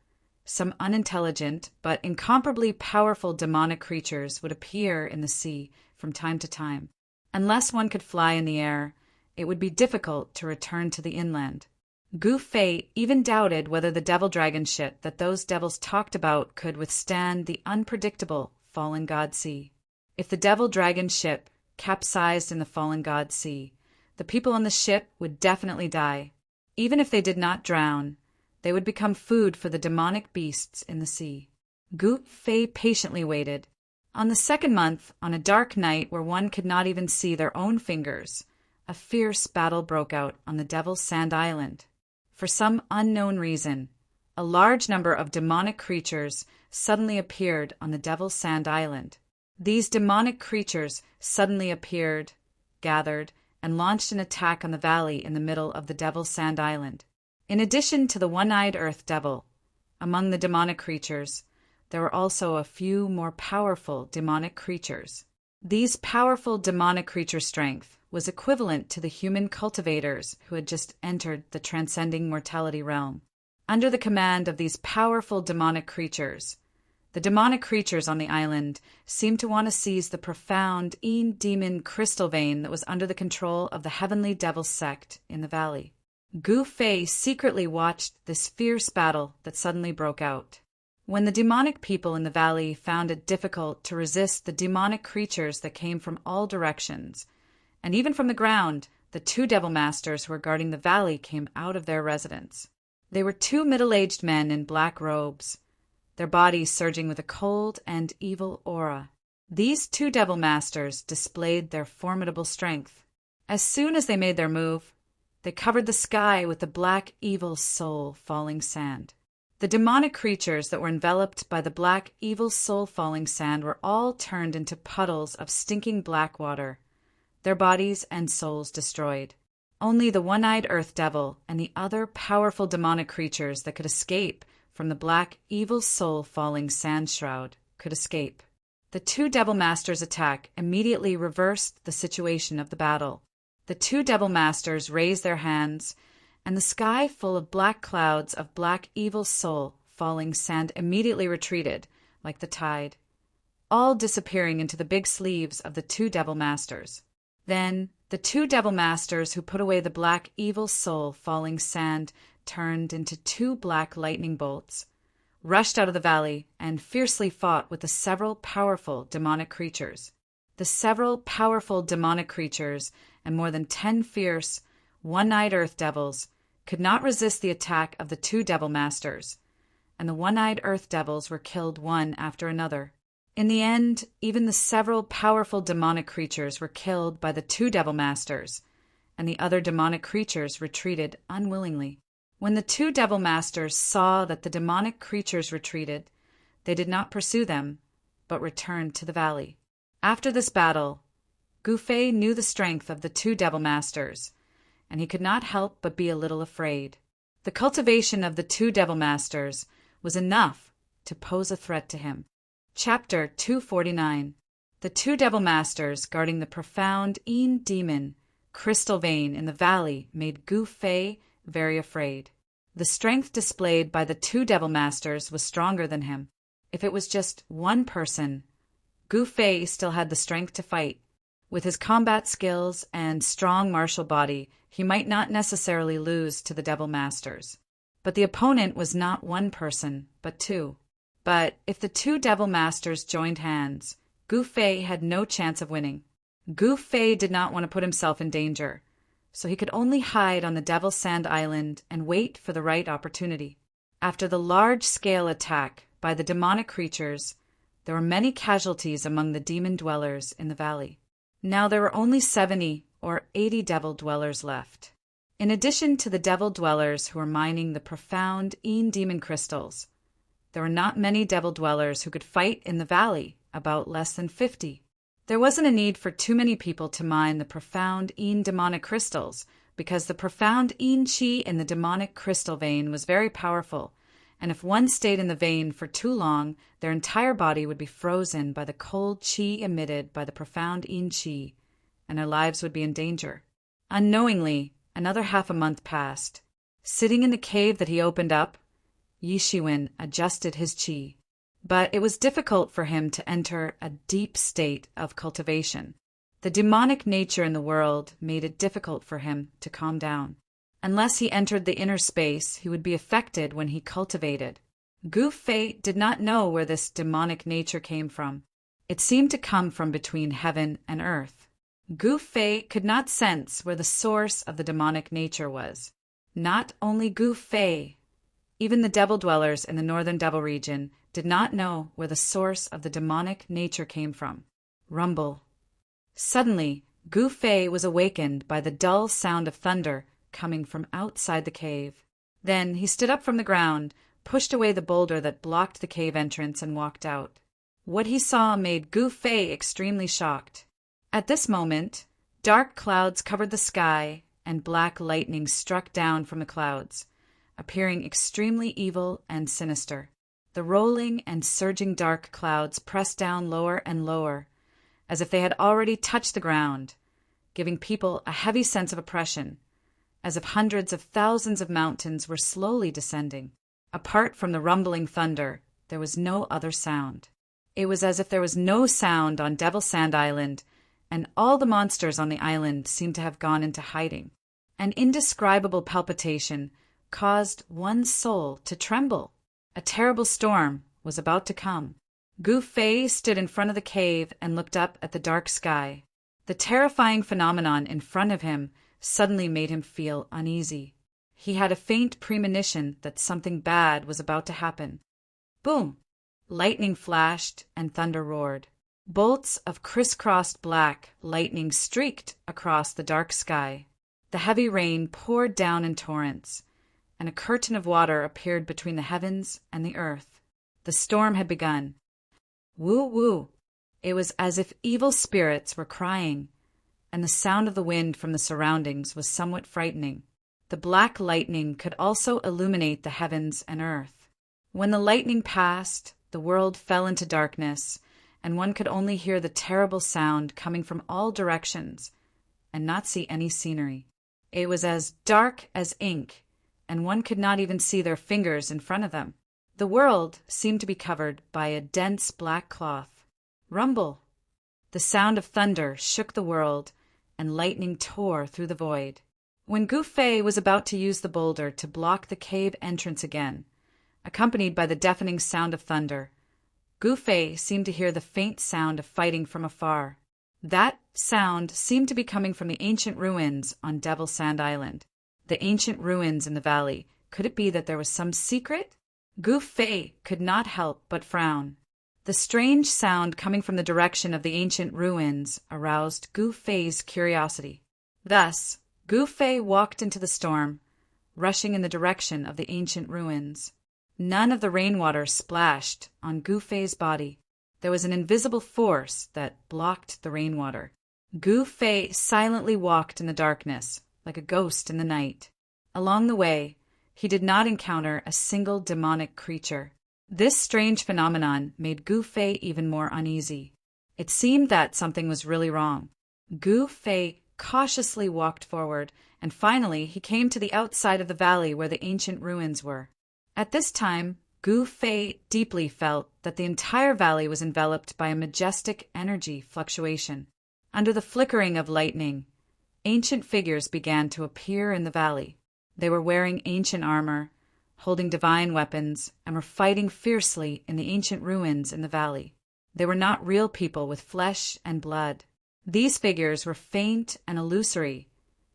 some unintelligent but incomparably powerful demonic creatures would appear in the sea from time to time. Unless one could fly in the air, it would be difficult to return to the inland. Gu Fei even doubted whether the devil dragon ship that those devils talked about could withstand the unpredictable fallen god sea. If the devil dragon ship capsized in the fallen god sea, the people on the ship would definitely die. Even if they did not drown, they would become food for the demonic beasts in the sea. Gu Fei patiently waited. On the second month, on a dark night where one could not even see their own fingers, a fierce battle broke out on the Devil's Sand Island. For some unknown reason, a large number of demonic creatures suddenly appeared on the Devil's Sand Island. These demonic creatures suddenly appeared, gathered, and launched an attack on the valley in the middle of the Devil's Sand Island. In addition to the one-eyed earth devil, among the demonic creatures, there were also a few more powerful demonic creatures. These powerful demonic creature strength was equivalent to the human cultivators who had just entered the transcending mortality realm. Under the command of these powerful demonic creatures, the demonic creatures on the island seemed to want to seize the profound demon crystal vein that was under the control of the heavenly devil sect in the valley. Gu Fei secretly watched this fierce battle that suddenly broke out. When the demonic people in the valley found it difficult to resist the demonic creatures that came from all directions, and even from the ground, the two devil masters who were guarding the valley came out of their residence. They were two middle-aged men in black robes, their bodies surging with a cold and evil aura. These two devil masters displayed their formidable strength. As soon as they made their move, they covered the sky with the black evil soul falling sand. The demonic creatures that were enveloped by the black evil soul falling sand were all turned into puddles of stinking black water, their bodies and souls destroyed. Only the one-eyed earth devil and the other powerful demonic creatures that could escape from the black evil soul falling sand shroud could escape. The two devil masters' attack immediately reversed the situation of the battle. The two devil masters raised their hands, and the sky full of black clouds of black evil soul falling sand immediately retreated like the tide, all disappearing into the big sleeves of the two devil masters. Then the two devil masters who put away the black evil soul falling sand turned into two black lightning bolts, rushed out of the valley, and fiercely fought with the several powerful demonic creatures. The several powerful demonic creatures and more than 10 fierce, one-eyed earth devils could not resist the attack of the two devil masters, and the one-eyed earth devils were killed one after another. In the end, even the several powerful demonic creatures were killed by the two devil masters, and the other demonic creatures retreated unwillingly. When the two devil masters saw that the demonic creatures retreated, they did not pursue them, but returned to the valley. After this battle, Gu Fei knew the strength of the two devil masters, and he could not help but be a little afraid. The cultivation of the two devil masters was enough to pose a threat to him. Chapter 249. The two devil masters guarding the profound demon crystal vein in the valley made Gu Fei very afraid. The strength displayed by the two devil masters was stronger than him. If it was just one person, Gu Fei still had the strength to fight. With his combat skills and strong martial body, he might not necessarily lose to the devil masters. But the opponent was not one person, but two. But if the two devil masters joined hands, Gu Fei had no chance of winning. Gu Fei did not want to put himself in danger, so he could only hide on the Devil's Sand Island and wait for the right opportunity. After the large-scale attack by the demonic creatures, there were many casualties among the demon dwellers in the valley. Now there were only 70 or 80 devil dwellers left. In addition to the devil dwellers who were mining the profound demon crystals, there were not many devil dwellers who could fight in the valley, about less than 50. There wasn't a need for too many people to mine the profound demonic crystals, because the profound chi in the demonic crystal vein was very powerful, and if one stayed in the vein for too long, their entire body would be frozen by the cold chi emitted by the profound chi, and their lives would be in danger. Unknowingly, another half a month passed. Sitting in the cave that he opened up, Yishiwen adjusted his chi, but it was difficult for him to enter a deep state of cultivation. The demonic nature in the world made it difficult for him to calm down. Unless he entered the inner space, he would be affected when he cultivated. Gu Fei did not know where this demonic nature came from. It seemed to come from between heaven and earth. Gu Fei could not sense where the source of the demonic nature was. Not only Gu Fei, even the devil dwellers in the northern devil region did not know where the source of the demonic nature came from. Rumble. Suddenly, Gu Fei was awakened by the dull sound of thunder coming from outside the cave. Then he stood up from the ground, pushed away the boulder that blocked the cave entrance, and walked out. What he saw made Gu Fei extremely shocked. At this moment, dark clouds covered the sky, and black lightning struck down from the clouds, appearing extremely evil and sinister. The rolling and surging dark clouds pressed down lower and lower, as if they had already touched the ground, giving people a heavy sense of oppression, as if hundreds of thousands of mountains were slowly descending. Apart from the rumbling thunder, there was no other sound. It was as if there was no sound on Devil Sand Island, and all the monsters on the island seemed to have gone into hiding. An indescribable palpitation caused one's soul to tremble. A terrible storm was about to come. Gu Fei stood in front of the cave and looked up at the dark sky. The terrifying phenomenon in front of him suddenly made him feel uneasy. He had a faint premonition that something bad was about to happen. Boom! Lightning flashed and thunder roared. Bolts of crisscrossed black lightning streaked across the dark sky. The heavy rain poured down in torrents, and a curtain of water appeared between the heavens and the earth. The storm had begun. Woo woo! It was as if evil spirits were crying, and the sound of the wind from the surroundings was somewhat frightening. The black lightning could also illuminate the heavens and earth. When the lightning passed, the world fell into darkness, and one could only hear the terrible sound coming from all directions, and not see any scenery. It was as dark as ink, and one could not even see their fingers in front of them. The world seemed to be covered by a dense black cloth. Rumble! The sound of thunder shook the world, and lightning tore through the void. When Gu Fei was about to use the boulder to block the cave entrance again, accompanied by the deafening sound of thunder, Gu Fei seemed to hear the faint sound of fighting from afar. That sound seemed to be coming from the ancient ruins on Devil Sand Island. The ancient ruins in the valley. Could it be that there was some secret? Gu Fei could not help but frown. The strange sound coming from the direction of the ancient ruins aroused Gu Fei's curiosity. Thus, Gu Fei walked into the storm, rushing in the direction of the ancient ruins. None of the rainwater splashed on Gu Fei's body. There was an invisible force that blocked the rainwater. Gu Fei silently walked in the darkness, like a ghost in the night. Along the way, he did not encounter a single demonic creature. This strange phenomenon made Gu Fei even more uneasy. It seemed that something was really wrong. Gu Fei cautiously walked forward, and finally he came to the outside of the valley where the ancient ruins were. At this time, Gu Fei deeply felt that the entire valley was enveloped by a majestic energy fluctuation. Under the flickering of lightning, ancient figures began to appear in the valley. They were wearing ancient armor, holding divine weapons, and were fighting fiercely in the ancient ruins in the valley. They were not real people with flesh and blood. These figures were faint and illusory,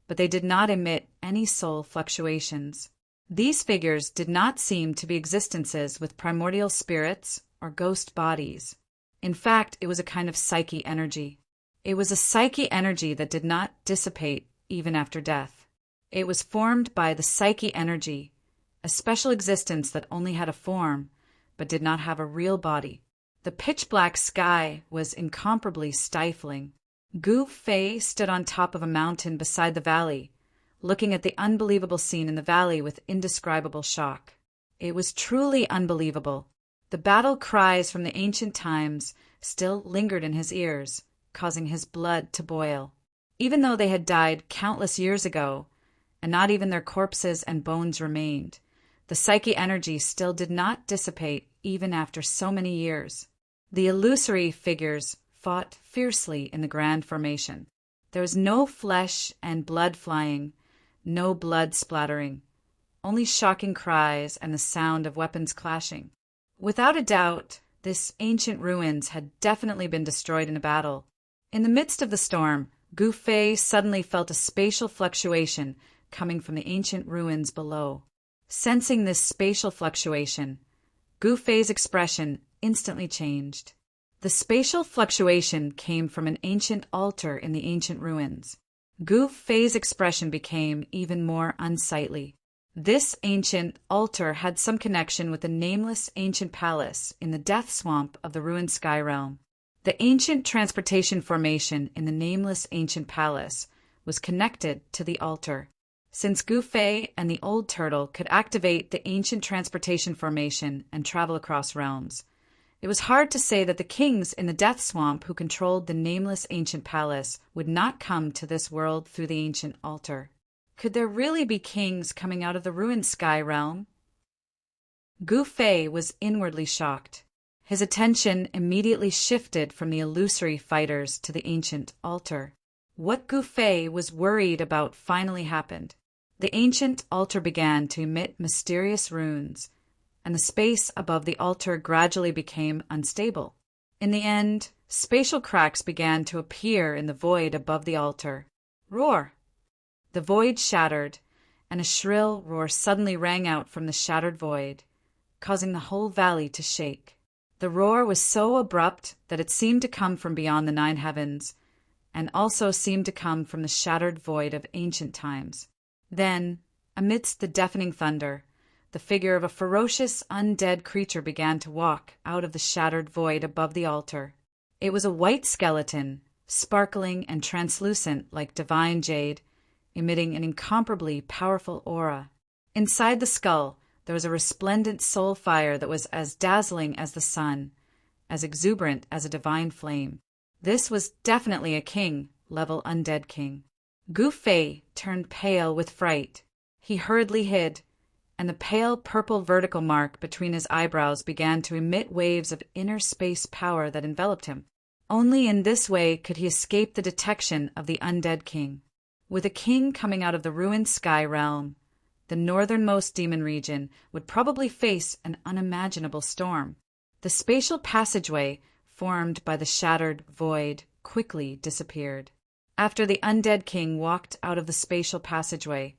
but they did not emit any soul fluctuations. These figures did not seem to be existences with primordial spirits or ghost bodies. In fact, it was a kind of psyche energy. It was a psyche energy that did not dissipate even after death. It was formed by the psyche energy, a special existence that only had a form, but did not have a real body. The pitch-black sky was incomparably stifling. Gu Fei stood on top of a mountain beside the valley, looking at the unbelievable scene in the valley with indescribable shock. It was truly unbelievable. The battle cries from the ancient times still lingered in his ears, causing his blood to boil. Even though they had died countless years ago, and not even their corpses and bones remained, the psyche energy still did not dissipate even after so many years. The illusory figures fought fiercely in the grand formation. There was no flesh and blood flying, no blood splattering, only shocking cries and the sound of weapons clashing. Without a doubt, this ancient ruins had definitely been destroyed in a battle. In the midst of the storm, Gu Fei suddenly felt a spatial fluctuation coming from the ancient ruins below. Sensing this spatial fluctuation, Gu Fei's expression instantly changed. The spatial fluctuation came from an ancient altar in the ancient ruins. Gu Fei's expression became even more unsightly. This ancient altar had some connection with the nameless ancient palace in the death swamp of the ruined sky realm. The ancient transportation formation in the nameless ancient palace was connected to the altar. Since Gu Fei and the old turtle could activate the ancient transportation formation and travel across realms, it was hard to say that the kings in the death swamp who controlled the nameless ancient palace would not come to this world through the ancient altar. Could there really be kings coming out of the ruined sky realm? Gu Fei was inwardly shocked. His attention immediately shifted from the illusory fighters to the ancient altar. What Gu Fei was worried about finally happened. The ancient altar began to emit mysterious runes, and the space above the altar gradually became unstable. In the end, spatial cracks began to appear in the void above the altar. Roar! The void shattered, and a shrill roar suddenly rang out from the shattered void, causing the whole valley to shake. The roar was so abrupt that it seemed to come from beyond the 9 heavens, and also seemed to come from the shattered void of ancient times. Then, amidst the deafening thunder, the figure of a ferocious undead creature began to walk out of the shattered void above the altar. It was a white skeleton, sparkling and translucent like divine jade, emitting an incomparably powerful aura. Inside the skull, there was a resplendent soul fire that was as dazzling as the sun, as exuberant as a divine flame. This was definitely a king-level undead king. Gu Fei turned pale with fright. He hurriedly hid, and the pale purple vertical mark between his eyebrows began to emit waves of inner space power that enveloped him. Only in this way could he escape the detection of the undead king. With a king coming out of the ruined sky realm, the northernmost demon region would probably face an unimaginable storm. The spatial passageway formed by the shattered void quickly disappeared. After the undead king walked out of the spatial passageway,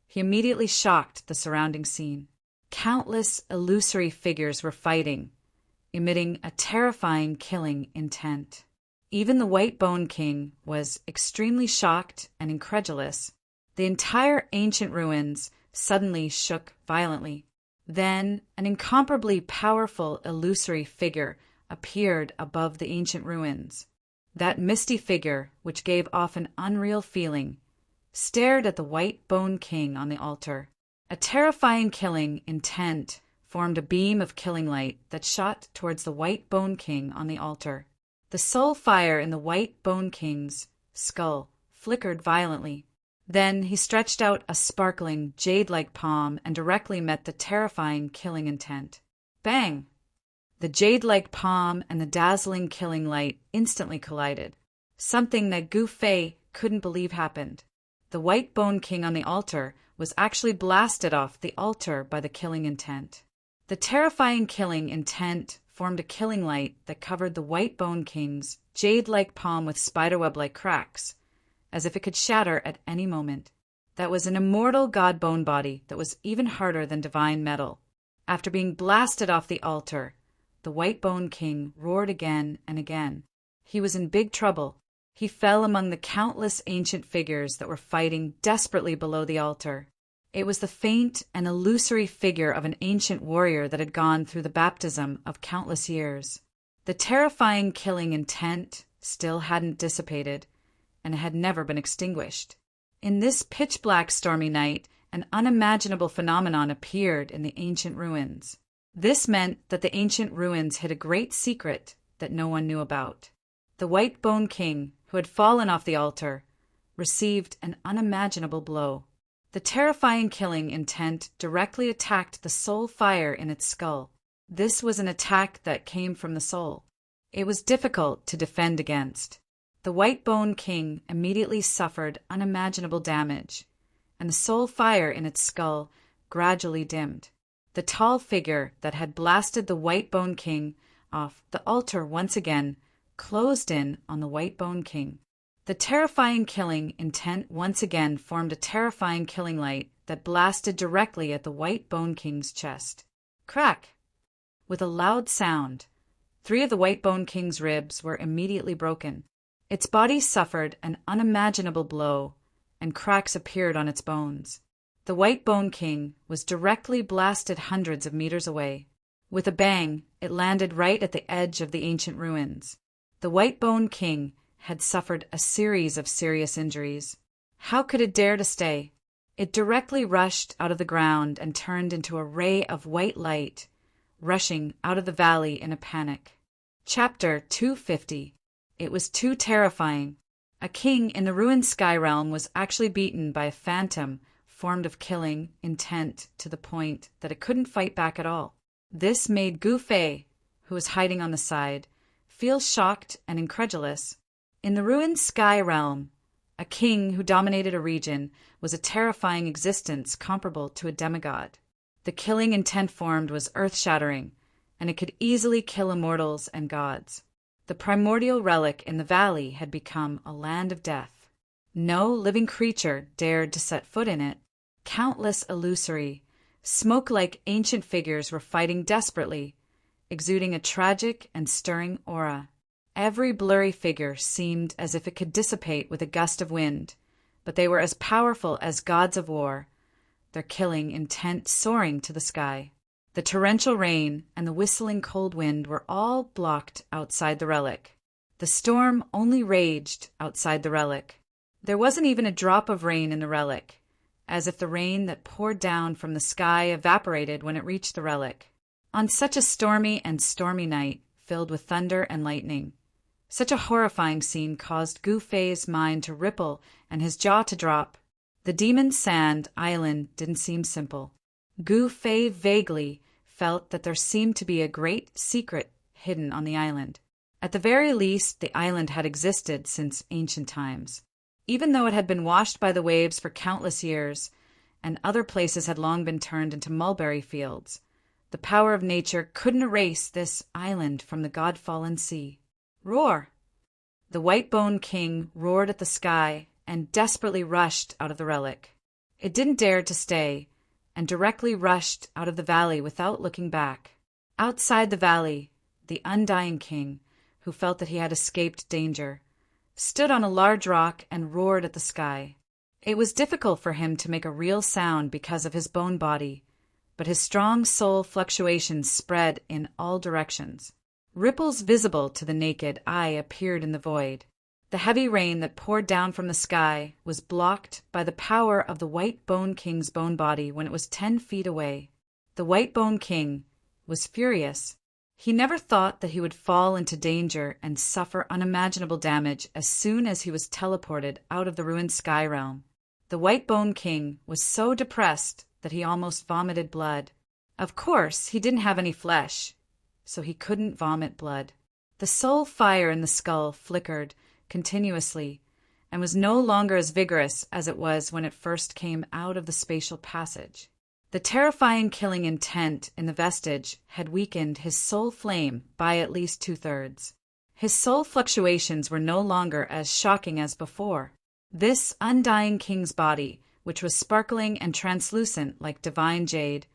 he immediately shocked the surrounding scene. Countless illusory figures were fighting, emitting a terrifying killing intent. Even the White Bone King was extremely shocked and incredulous. The entire ancient ruins suddenly shook violently. Then an incomparably powerful illusory figure appeared above the ancient ruins. That misty figure, which gave off an unreal feeling, stared at the White Bone King on the altar. A terrifying killing intent formed a beam of killing light that shot towards the White Bone King on the altar. The soul fire in the White Bone King's skull flickered violently. Then he stretched out a sparkling, jade-like palm and directly met the terrifying killing intent. Bang! The jade-like palm and the dazzling killing light instantly collided, something that Gu Fei couldn't believe happened. The White Bone King on the altar was actually blasted off the altar by the killing intent. The terrifying killing intent formed a killing light that covered the White Bone King's jade-like palm with spiderweb-like cracks, as if it could shatter at any moment. That was an immortal god bone body that was even harder than divine metal. After being blasted off the altar, the White Bone King roared again and again. He was in big trouble. He fell among the countless ancient figures that were fighting desperately below the altar. It was the faint and illusory figure of an ancient warrior that had gone through the baptism of countless years. The terrifying killing intent still hadn't dissipated, and had never been extinguished. In this pitch-black stormy night, an unimaginable phenomenon appeared in the ancient ruins. This meant that the ancient ruins hid a great secret that no one knew about. The White Bone King, who had fallen off the altar, received an unimaginable blow. The terrifying killing intent directly attacked the soul fire in its skull. This was an attack that came from the soul. It was difficult to defend against. The White Bone King immediately suffered unimaginable damage, and the soul fire in its skull gradually dimmed. The tall figure that had blasted the White Bone King off the altar once again closed in on the White Bone King. The terrifying killing intent once again formed a terrifying killing light that blasted directly at the White Bone King's chest. Crack! With a loud sound, 3 of the White Bone King's ribs were immediately broken. Its body suffered an unimaginable blow, and cracks appeared on its bones. The White Bone King was directly blasted hundreds of meters away. With a bang, it landed right at the edge of the ancient ruins. The White Bone King had suffered a series of serious injuries. How could it dare to stay? It directly rushed out of the ground and turned into a ray of white light, rushing out of the valley in a panic. Chapter 250. It was too terrifying. A king in the ruined sky realm was actually beaten by a phantom formed of killing intent to the point that it couldn't fight back at all. This made Gu Fei, who was hiding on the side, feel shocked and incredulous. In the ruined sky realm, a king who dominated a region was a terrifying existence comparable to a demigod. The killing intent formed was earth-shattering, and it could easily kill immortals and gods. The primordial relic in the valley had become a land of death. No living creature dared to set foot in it. Countless illusory, smoke-like ancient figures were fighting desperately, exuding a tragic and stirring aura. Every blurry figure seemed as if it could dissipate with a gust of wind, but they were as powerful as gods of war, their killing intent soaring to the sky. The torrential rain and the whistling cold wind were all blocked outside the relic. The storm only raged outside the relic. There wasn't even a drop of rain in the relic, as if the rain that poured down from the sky evaporated when it reached the relic. On such a stormy night, filled with thunder and lightning, such a horrifying scene caused Gu Fei's mind to ripple and his jaw to drop. The Demon Sand Island didn't seem simple. Gu Fei vaguely felt that there seemed to be a great secret hidden on the island. At the very least, the island had existed since ancient times. Even though it had been washed by the waves for countless years, and other places had long been turned into mulberry fields, the power of nature couldn't erase this island from the god-fallen sea. Roar! The White Bone King roared at the sky and desperately rushed out of the relic. It didn't dare to stay, and directly rushed out of the valley without looking back. Outside the valley, the Undying King, who felt that he had escaped danger, stood on a large rock and roared at the sky. It was difficult for him to make a real sound because of his bone body, but his strong soul fluctuations spread in all directions. Ripples visible to the naked eye appeared in the void. The heavy rain that poured down from the sky was blocked by the power of the White Bone King's bone body when it was 10 feet away. The White Bone King was furious. He never thought that he would fall into danger and suffer unimaginable damage as soon as he was teleported out of the ruined sky realm. The White Bone King was so depressed that he almost vomited blood. Of course, he didn't have any flesh, so he couldn't vomit blood. The soul fire in the skull flickered continuously and was no longer as vigorous as it was when it first came out of the spatial passage. The terrifying killing intent in the vestige had weakened his soul flame by at least 2/3. His soul fluctuations were no longer as shocking as before. This Undying King's body, which was sparkling and translucent like divine jade,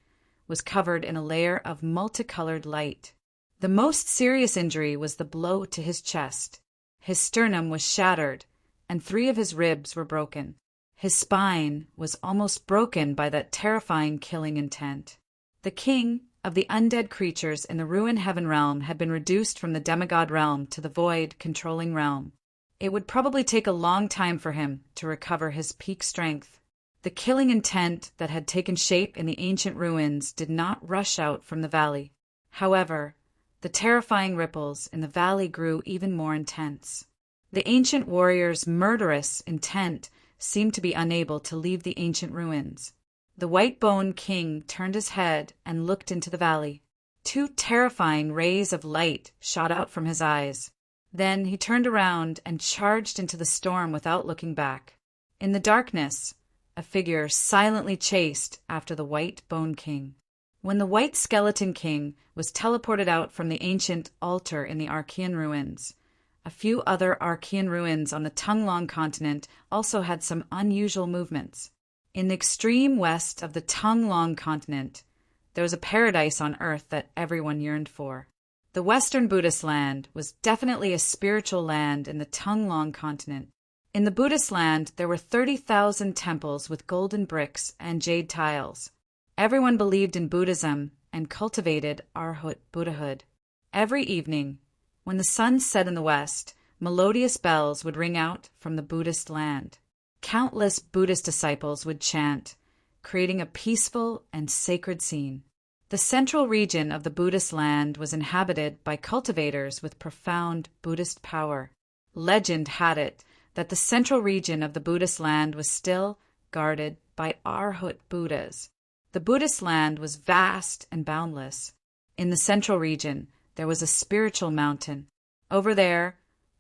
was covered in a layer of multicolored light. The most serious injury was the blow to his chest. His sternum was shattered, and 3 of his ribs were broken. His spine was almost broken by that terrifying killing intent. The king of the undead creatures in the ruined heaven realm had been reduced from the demigod realm to the void controlling realm. It would probably take a long time for him to recover his peak strength. The killing intent that had taken shape in the ancient ruins did not rush out from the valley. However, the terrifying ripples in the valley grew even more intense. The ancient warrior's murderous intent seemed to be unable to leave the ancient ruins. The white-boned king turned his head and looked into the valley. 2 terrifying rays of light shot out from his eyes. Then he turned around and charged into the storm without looking back. In the darkness, a figure silently chased after the white-boned king. When the white skeleton king was teleported out from the ancient altar in the Archean ruins, a few other Archean ruins on the Tonglong continent also had some unusual movements. In the extreme west of the Tonglong continent, there was a paradise on earth that everyone yearned for. The Western Buddhist land was definitely a spiritual land in the Tonglong continent. In the Buddhist land, there were 30,000 temples with golden bricks and jade tiles. Everyone believed in Buddhism and cultivated Arhat Buddhahood. Every evening, when the sun set in the west, melodious bells would ring out from the Buddhist land. Countless Buddhist disciples would chant, creating a peaceful and sacred scene. The central region of the Buddhist land was inhabited by cultivators with profound Buddhist power. Legend had it that the central region of the Buddhist land was still guarded by Arhat Buddhas. The Buddhist land was vast and boundless. In the central region, there was a spiritual mountain. Over there,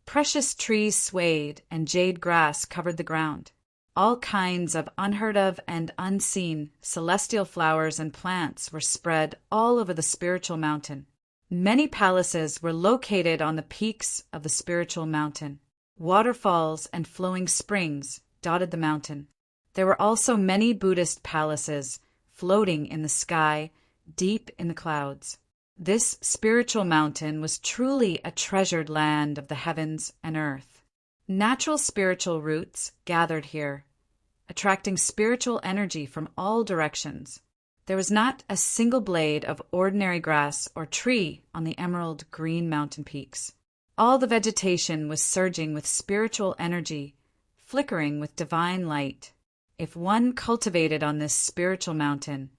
precious trees swayed and jade grass covered the ground. All kinds of unheard of and unseen celestial flowers and plants were spread all over the spiritual mountain. Many palaces were located on the peaks of the spiritual mountain. Waterfalls and flowing springs dotted the mountain. There were also many Buddhist palaces floating in the sky, deep in the clouds. This spiritual mountain was truly a treasured land of the heavens and earth. Natural spiritual roots gathered here, attracting spiritual energy from all directions. There was not a single blade of ordinary grass or tree on the emerald green mountain peaks. All the vegetation was surging with spiritual energy, flickering with divine light. If one cultivated on this spiritual mountain,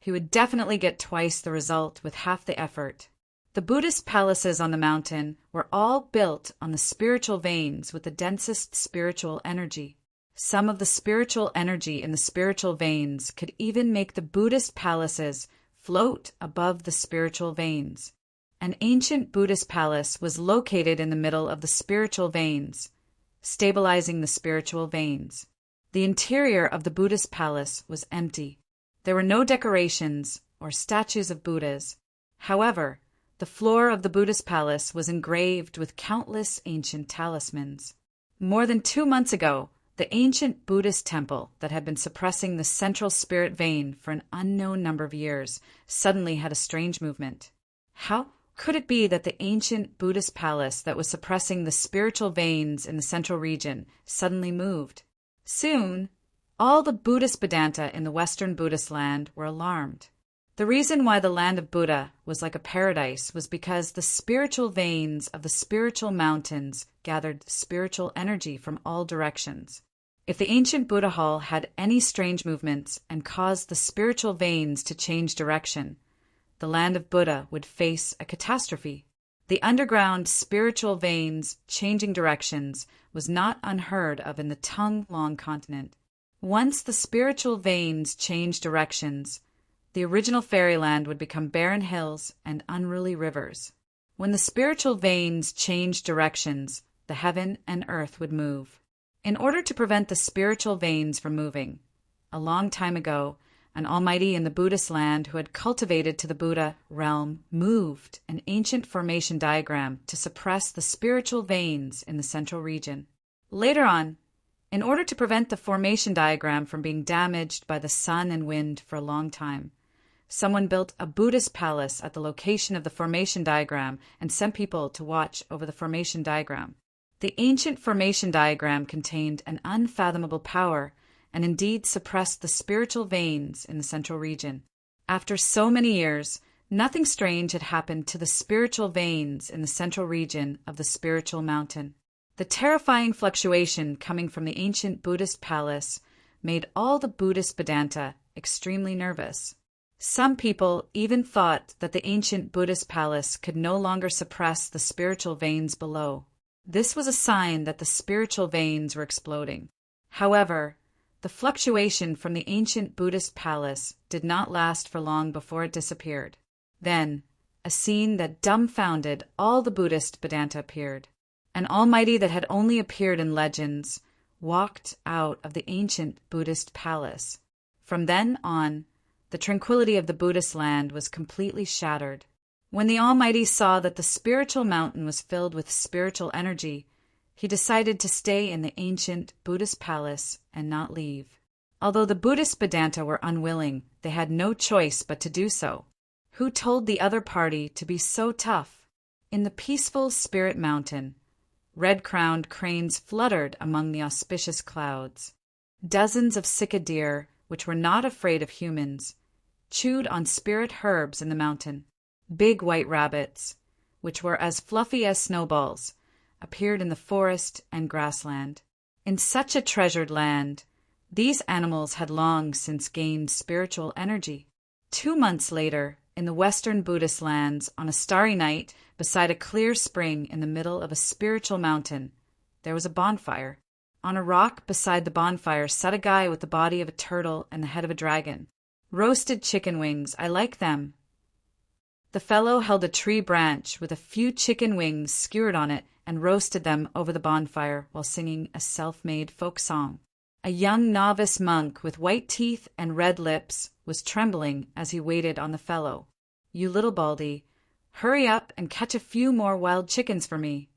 he would definitely get twice the result with half the effort. The Buddhist palaces on the mountain were all built on the spiritual veins with the densest spiritual energy. Some of the spiritual energy in the spiritual veins could even make the Buddhist palaces float above the spiritual veins. An ancient Buddhist palace was located in the middle of the spiritual veins, stabilizing the spiritual veins. The interior of the Buddhist palace was empty. There were no decorations or statues of Buddhas. However, the floor of the Buddhist palace was engraved with countless ancient talismans. More than 2 months ago, the ancient Buddhist temple that had been suppressing the central spirit vein for an unknown number of years suddenly had a strange movement. How could it be that the ancient Buddhist palace that was suppressing the spiritual veins in the central region suddenly moved? Soon, all the Buddhist Vedanta in the Western Buddhist land were alarmed. The reason why the land of Buddha was like a paradise was because the spiritual veins of the spiritual mountains gathered spiritual energy from all directions. If the ancient Buddha hall had any strange movements and caused the spiritual veins to change direction, the land of Buddha would face a catastrophe. The underground spiritual veins changing directions was not unheard of in the Tonglong continent. Once the spiritual veins changed directions, the original fairyland would become barren hills and unruly rivers. When the spiritual veins changed directions, the heaven and earth would move. In order to prevent the spiritual veins from moving, a long time ago, an almighty in the Buddhist land who had cultivated to the Buddha realm moved an ancient formation diagram to suppress the spiritual veins in the central region. Later on, in order to prevent the formation diagram from being damaged by the sun and wind for a long time, someone built a Buddhist palace at the location of the formation diagram and sent people to watch over the formation diagram. The ancient formation diagram contained an unfathomable power and indeed suppressed the spiritual veins in the central region. After so many years, nothing strange had happened to the spiritual veins in the central region of the spiritual mountain. The terrifying fluctuation coming from the ancient Buddhist palace made all the Buddhist Vedanta extremely nervous. Some people even thought that the ancient Buddhist palace could no longer suppress the spiritual veins below. This was a sign that the spiritual veins were exploding. However, the fluctuation from the ancient Buddhist palace did not last for long before it disappeared. Then, a scene that dumbfounded all the Buddhist Vedanta appeared. An almighty that had only appeared in legends walked out of the ancient Buddhist palace. From then on, the tranquility of the Buddhist land was completely shattered. When the Almighty saw that the spiritual mountain was filled with spiritual energy, he decided to stay in the ancient Buddhist palace and not leave. Although the Buddhist Vedanta were unwilling, they had no choice but to do so. Who told the other party to be so tough? In the peaceful spirit mountain, red-crowned cranes fluttered among the auspicious clouds. Dozens of cicada deer, which were not afraid of humans, chewed on spirit herbs in the mountain. Big white rabbits, which were as fluffy as snowballs, appeared in the forest and grassland. In such a treasured land, these animals had long since gained spiritual energy. 2 months later, in the western Buddhist lands, on a starry night, beside a clear spring in the middle of a spiritual mountain, there was a bonfire. On a rock beside the bonfire sat a guy with the body of a turtle and the head of a dragon. Roasted chicken wings, I like them. The fellow held a tree branch with a few chicken wings skewered on it and roasted them over the bonfire while singing a self-made folk song. A young novice monk with white teeth and red lips was trembling as he waited on the fellow. You little baldy, hurry up and catch a few more wild chickens for me.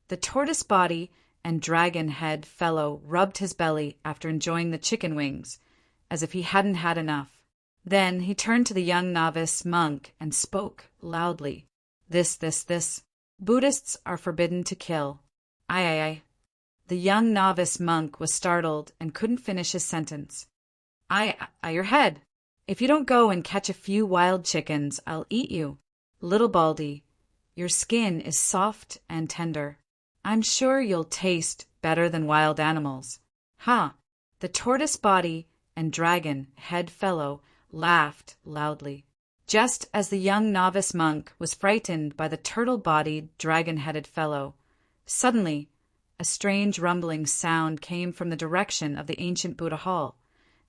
The tortoise body and dragon head fellow rubbed his belly after enjoying the chicken wings, as if he hadn't had enough. Then he turned to the young novice monk and spoke loudly. This. Buddhists are forbidden to kill. Aye. The young novice monk was startled and couldn't finish his sentence. Your head. If you don't go and catch a few wild chickens, I'll eat you. Little baldy, your skin is soft and tender. I'm sure you'll taste better than wild animals. Ha! The tortoise body and dragon head fellow laughed loudly. Just as the young novice monk was frightened by the turtle-bodied, dragon-headed fellow, suddenly a strange rumbling sound came from the direction of the ancient Buddha hall,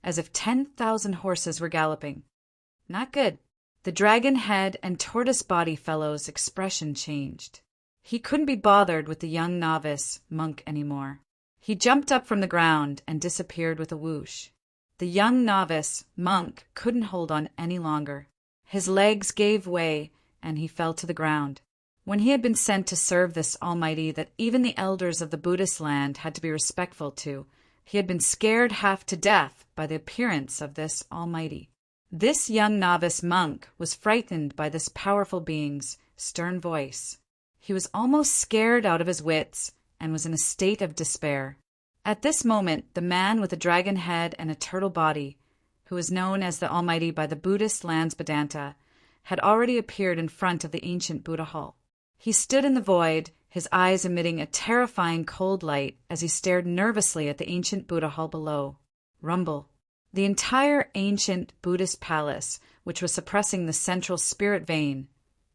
as if 10,000 horses were galloping. Not good. The dragon head and tortoise body fellow's expression changed. He couldn't be bothered with the young novice monk anymore. He jumped up from the ground and disappeared with a whoosh. The young novice monk couldn't hold on any longer. His legs gave way, and he fell to the ground. When he had been sent to serve this Almighty that even the elders of the Buddhist land had to be respectful to, he had been scared half to death by the appearance of this Almighty. This young novice monk was frightened by this powerful being's stern voice. He was almost scared out of his wits and was in a state of despair. At this moment, the man with a dragon head and a turtle body, who was known as the Almighty by the Buddhist lands Vedanta, had already appeared in front of the ancient Buddha hall. He stood in the void, his eyes emitting a terrifying cold light as he stared nervously at the ancient Buddha hall below. Rumble. The entire ancient Buddhist palace, which was suppressing the central spirit vein,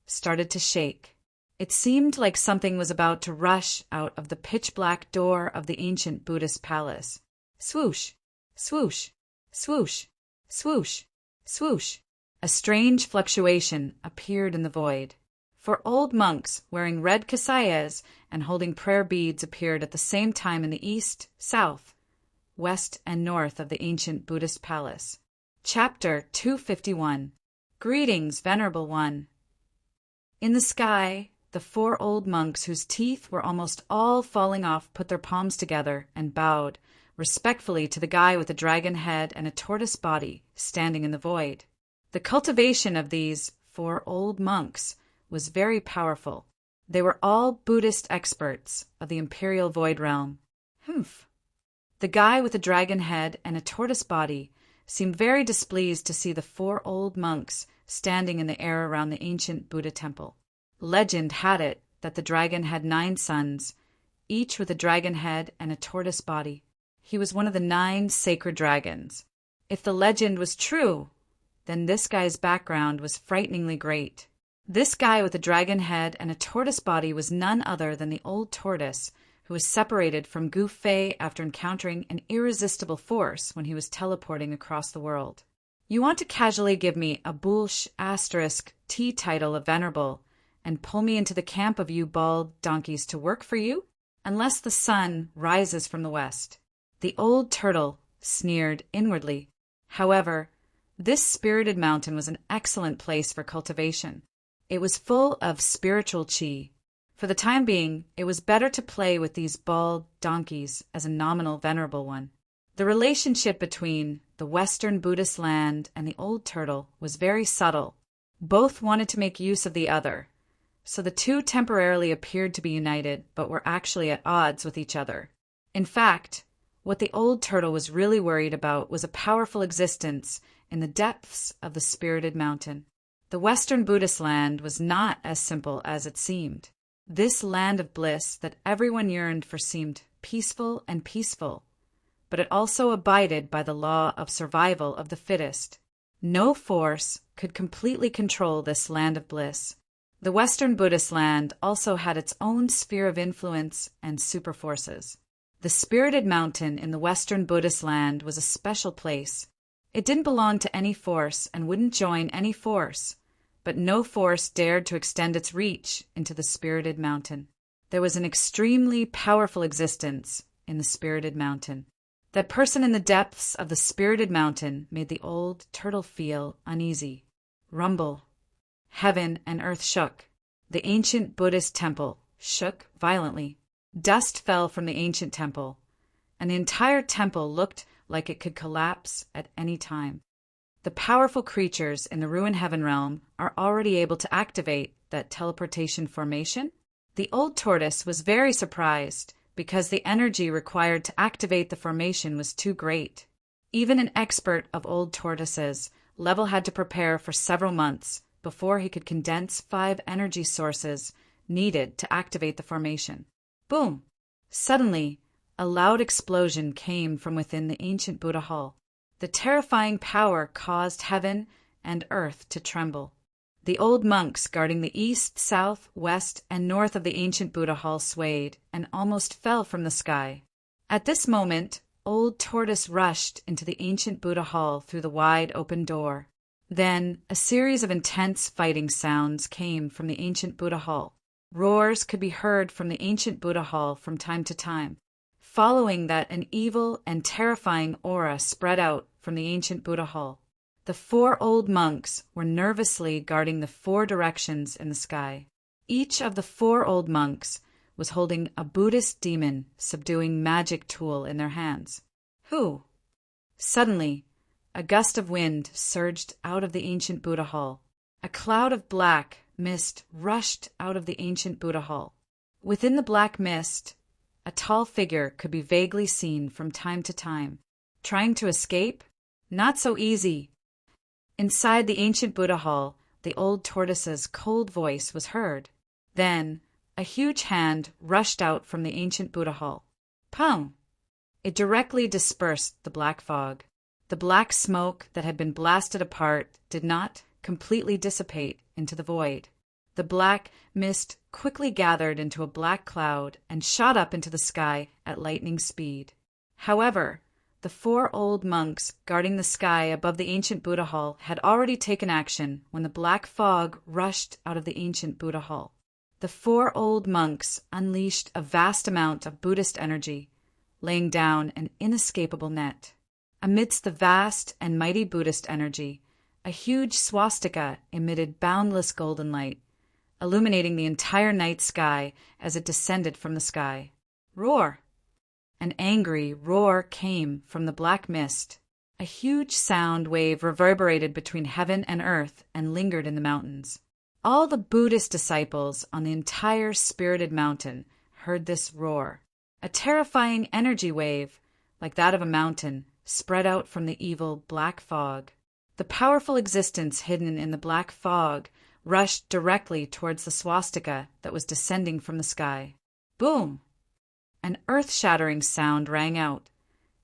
started to shake. It seemed like something was about to rush out of the pitch-black door of the ancient Buddhist palace. Swoosh, swoosh, swoosh, swoosh, swoosh. A strange fluctuation appeared in the void. 4 old monks wearing red kasayas and holding prayer beads appeared at the same time in the east, south, west, and north of the ancient Buddhist palace. Chapter 251. Greetings, Venerable One. In the sky, the 4 old monks whose teeth were almost all falling off put their palms together and bowed respectfully to the guy with a dragon head and a tortoise body standing in the void. The cultivation of these 4 old monks was very powerful. They were all Buddhist experts of the Imperial Void Realm. Humph. The guy with a dragon head and a tortoise body seemed very displeased to see the 4 old monks standing in the air around the ancient Buddha temple. Legend had it that the dragon had 9 sons, each with a dragon head and a tortoise body. He was one of the 9 sacred dragons. If the legend was true, then this guy's background was frighteningly great. This guy with a dragon head and a tortoise body was none other than the old tortoise who was separated from Gu Fei after encountering an irresistible force when he was teleporting across the world. You want to casually give me a Bullsh * T title of Venerable and pull me into the camp of you bald donkeys to work for you? Unless the sun rises from the west. The old turtle sneered inwardly. However, this spirited mountain was an excellent place for cultivation. It was full of spiritual chi. For the time being, it was better to play with these bald donkeys as a nominal venerable one. The relationship between the Western Buddhist land and the old turtle was very subtle. Both wanted to make use of the other, so the two temporarily appeared to be united but were actually at odds with each other. In fact, what the old turtle was really worried about was a powerful existence in the depths of the spirited mountain. The Western Buddhist land was not as simple as it seemed. This land of bliss that everyone yearned for seemed peaceful, but it also abided by the law of survival of the fittest. No force could completely control this land of bliss. The Western Buddhist land also had its own sphere of influence and superforces. The spirited mountain in the Western Buddhist land was a special place. It didn't belong to any force and wouldn't join any force, but no force dared to extend its reach into the spirited mountain. There was an extremely powerful existence in the spirited mountain. That person in the depths of the spirited mountain made the old turtle feel uneasy. Rumble. Heaven and earth shook. The ancient Buddhist temple shook violently. Dust fell from the ancient temple, and the entire temple looked like it could collapse at any time. The powerful creatures in the ruined heaven realm are already able to activate that teleportation formation. The old tortoise was very surprised because the energy required to activate the formation was too great. Even an expert of old tortoises, Level had to prepare for several months before he could condense 5 energy sources needed to activate the formation. Boom! Suddenly, a loud explosion came from within the ancient Buddha hall. The terrifying power caused heaven and earth to tremble. The old monks guarding the east, south, west, and north of the ancient Buddha hall swayed and almost fell from the sky. At this moment, old tortoise rushed into the ancient Buddha hall through the wide open door. Then, a series of intense fighting sounds came from the ancient Buddha hall. Roars could be heard from the ancient Buddha hall from time to time. Following that, an evil and terrifying aura spread out from the ancient Buddha hall. The 4 old monks were nervously guarding the 4 directions in the sky. Each of the 4 old monks was holding a Buddhist demon subduing magic tool in their hands. Who? Suddenly, a gust of wind surged out of the ancient Buddha hall. A cloud of black mist rushed out of the ancient Buddha hall. Within the black mist, a tall figure could be vaguely seen from time to time. Trying to escape? Not so easy. Inside the ancient Buddha hall, the old tortoise's cold voice was heard. Then, a huge hand rushed out from the ancient Buddha hall. Pum! It directly dispersed the black fog. The black smoke that had been blasted apart did not completely dissipate into the void. The black mist quickly gathered into a black cloud and shot up into the sky at lightning speed. However, the 4 old monks guarding the sky above the ancient Buddha hall had already taken action when the black fog rushed out of the ancient Buddha hall. The 4 old monks unleashed a vast amount of Buddhist energy, laying down an inescapable net. Amidst the vast and mighty Buddhist energy, a huge swastika emitted boundless golden light, illuminating the entire night sky as it descended from the sky. Roar! An angry roar came from the black mist. A huge sound wave reverberated between heaven and earth and lingered in the mountains. All the Buddhist disciples on the entire spirited mountain heard this roar. A terrifying energy wave, like that of a mountain, spread out from the evil black fog. The powerful existence hidden in the black fog rushed directly towards the swastika that was descending from the sky. Boom! An earth-shattering sound rang out,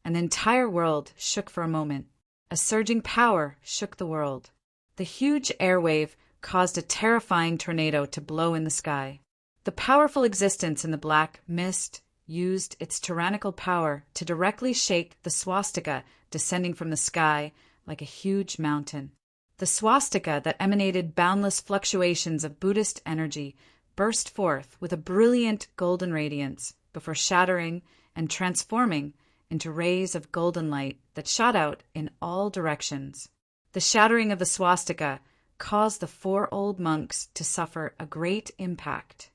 and the entire world shook for a moment. A surging power shook the world. The huge airwave caused a terrifying tornado to blow in the sky. The powerful existence in the black mist used its tyrannical power to directly shake the swastika descending from the sky like a huge mountain. The swastika that emanated boundless fluctuations of Buddhist energy burst forth with a brilliant golden radiance before shattering and transforming into rays of golden light that shot out in all directions. The shattering of the swastika caused the 4 old monks to suffer a great impact.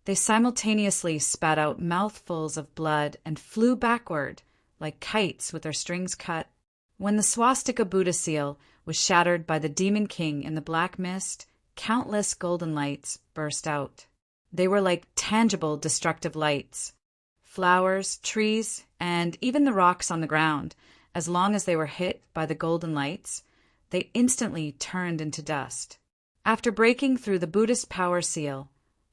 They simultaneously spat out mouthfuls of blood and flew backward like kites with their strings cut. When the swastika Buddha seal was shattered by the Demon King in the black mist, countless golden lights burst out. They were like tangible destructive lights. Flowers, trees, and even the rocks on the ground, as long as they were hit by the golden lights, they instantly turned into dust. After breaking through the Buddhist power seal,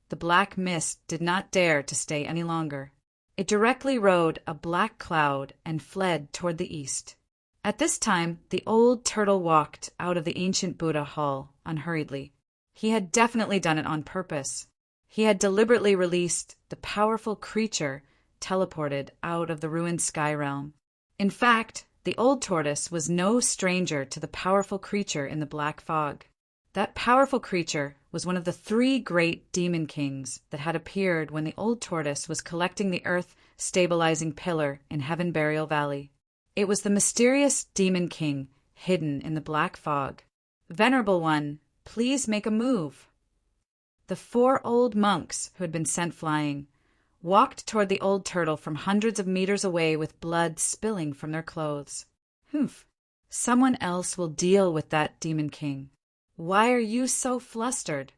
the black mist did not dare to stay any longer. It directly rode a black cloud and fled toward the east. At this time, the old turtle walked out of the ancient Buddha hall unhurriedly. He had definitely done it on purpose. He had deliberately released the powerful creature teleported out of the ruined sky realm. In fact, the old tortoise was no stranger to the powerful creature in the black fog. That powerful creature was one of the 3 great demon kings that had appeared when the old tortoise was collecting the earth-stabilizing pillar in Heaven Burial Valley. It was the mysterious demon king hidden in the black fog. Venerable One, please make a move. The 4 old monks who had been sent flying walked toward the old turtle from hundreds of meters away with blood spilling from their clothes. Humph! Someone else will deal with that demon king. Why are you so flustered?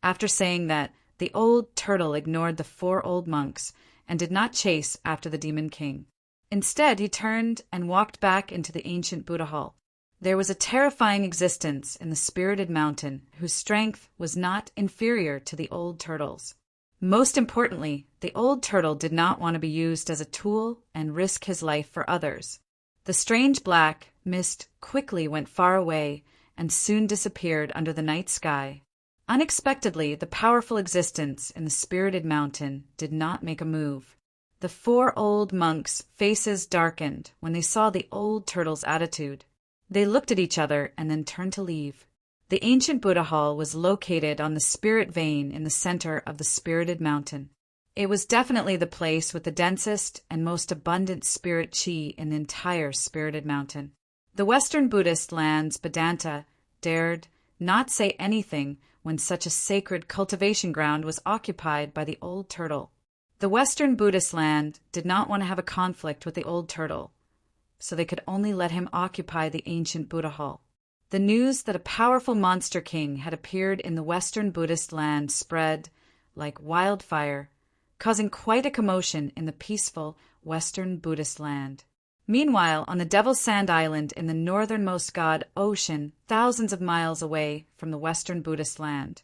After saying that, the old turtle ignored the 4 old monks and did not chase after the demon king. Instead, he turned and walked back into the ancient Buddha hall. There was a terrifying existence in the spirited mountain whose strength was not inferior to the old turtle's. Most importantly, the old turtle did not want to be used as a tool and risk his life for others. The strange black mist quickly went far away and soon disappeared under the night sky. Unexpectedly, the powerful existence in the spirited mountain did not make a move. The 4 old monks' faces darkened when they saw the old turtle's attitude. They looked at each other and then turned to leave. The ancient Buddha hall was located on the spirit vein in the center of the spirited mountain. It was definitely the place with the densest and most abundant spirit chi in the entire spirited mountain. The Western Buddhist lands Vedanta dared not say anything when such a sacred cultivation ground was occupied by the old turtle. The Western Buddhist land did not want to have a conflict with the old turtle, so they could only let him occupy the ancient Buddha hall. The news that a powerful monster king had appeared in the Western Buddhist land spread like wildfire, causing quite a commotion in the peaceful Western Buddhist land. Meanwhile, on the Devil's Sand Island in the northernmost God Ocean, thousands of miles away from the Western Buddhist land,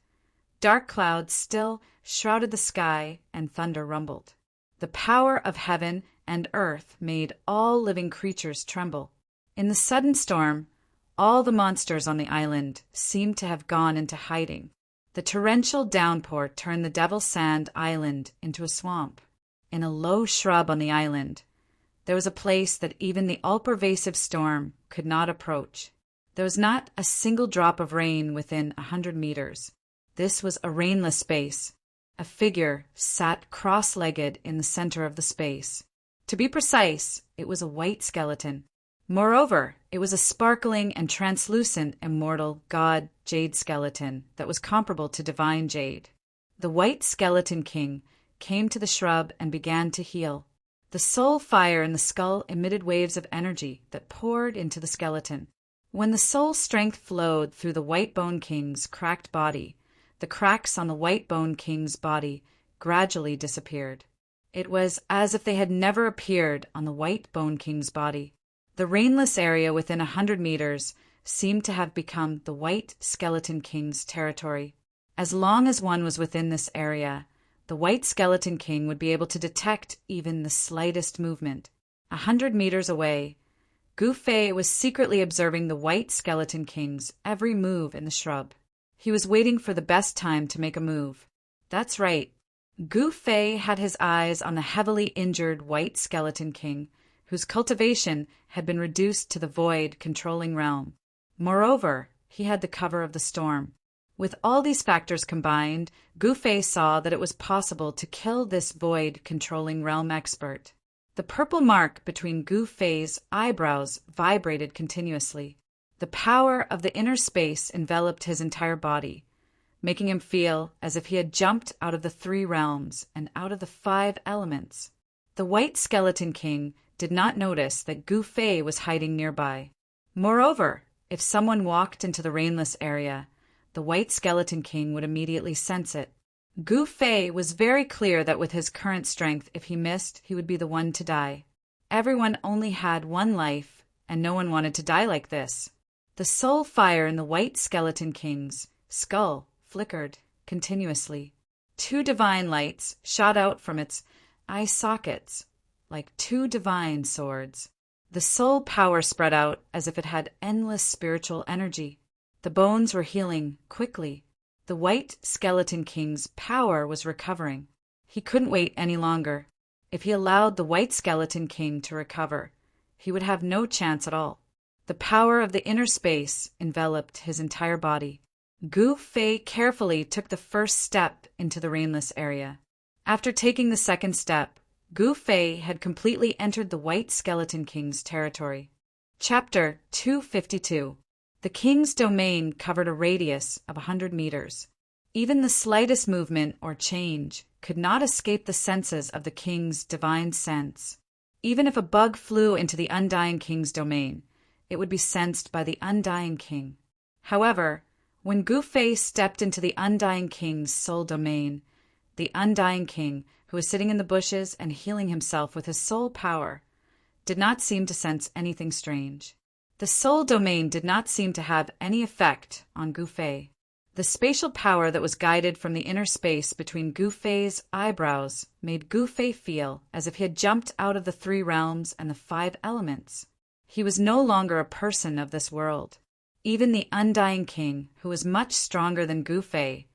dark clouds still shrouded the sky and thunder rumbled. The power of heaven and earth made all living creatures tremble. In the sudden storm, all the monsters on the island seemed to have gone into hiding. The torrential downpour turned the Devil's Sand Island into a swamp. In a low shrub on the island, there was a place that even the all-pervasive storm could not approach. There was not a single drop of rain within 100 meters. This was a rainless space. A figure sat cross-legged in the center of the space. To be precise, it was a white skeleton. Moreover, it was a sparkling and translucent immortal god jade skeleton that was comparable to divine jade. The white skeleton king came to the shrub and began to heal. The soul fire in the skull emitted waves of energy that poured into the skeleton. When the soul strength flowed through the White Bone King's cracked body, the cracks on the White Bone King's body gradually disappeared. It was as if they had never appeared on the White Bone King's body. The rainless area within 100 meters seemed to have become the White Skeleton King's territory. As long as one was within this area, the White Skeleton King would be able to detect even the slightest movement. 100 meters away, Gu Fei was secretly observing the White Skeleton King's every move in the shrub. He was waiting for the best time to make a move. That's right. Gu Fei had his eyes on the heavily injured White Skeleton King, whose cultivation had been reduced to the void controlling realm. Moreover, he had the cover of the storm. With all these factors combined, Gu Fei saw that it was possible to kill this void controlling realm expert. The purple mark between Gu Fei's eyebrows vibrated continuously. The power of the inner space enveloped his entire body, making him feel as if he had jumped out of the 3 realms and out of the 5 elements. The White Skeleton King did not notice that Gu Fei was hiding nearby. Moreover, if someone walked into the rainless area, the White Skeleton King would immediately sense it. Gu Fei was very clear that with his current strength, if he missed, he would be the one to die. Everyone only had 1 life, and no one wanted to die like this. The soul fire in the White Skeleton King's skull flickered continuously. 2 divine lights shot out from its eye sockets like 2 divine swords. The soul power spread out as if it had endless spiritual energy. The bones were healing quickly. The White Skeleton King's power was recovering. He couldn't wait any longer. If he allowed the White Skeleton King to recover, he would have no chance at all. The power of the inner space enveloped his entire body. Gu Fei carefully took the first step into the rainless area. After taking the second step, Gu Fei had completely entered the White Skeleton King's territory. Chapter 252. The king's domain covered a radius of 100 meters. Even the slightest movement or change could not escape the senses of the king's divine sense. Even if a bug flew into the Undying King's domain, it would be sensed by the Undying King. However, when Gu Fei stepped into the Undying King's soul domain, the Undying King, who was sitting in the bushes and healing himself with his soul power, did not seem to sense anything strange. The soul domain did not seem to have any effect on Gu Fei. The spatial power that was guided from the inner space between Gu Fei's eyebrows made Gu Fei feel as if he had jumped out of the 3 realms and the 5 elements. He was no longer a person of this world. Even the Undying King, who was much stronger than Gu Fei,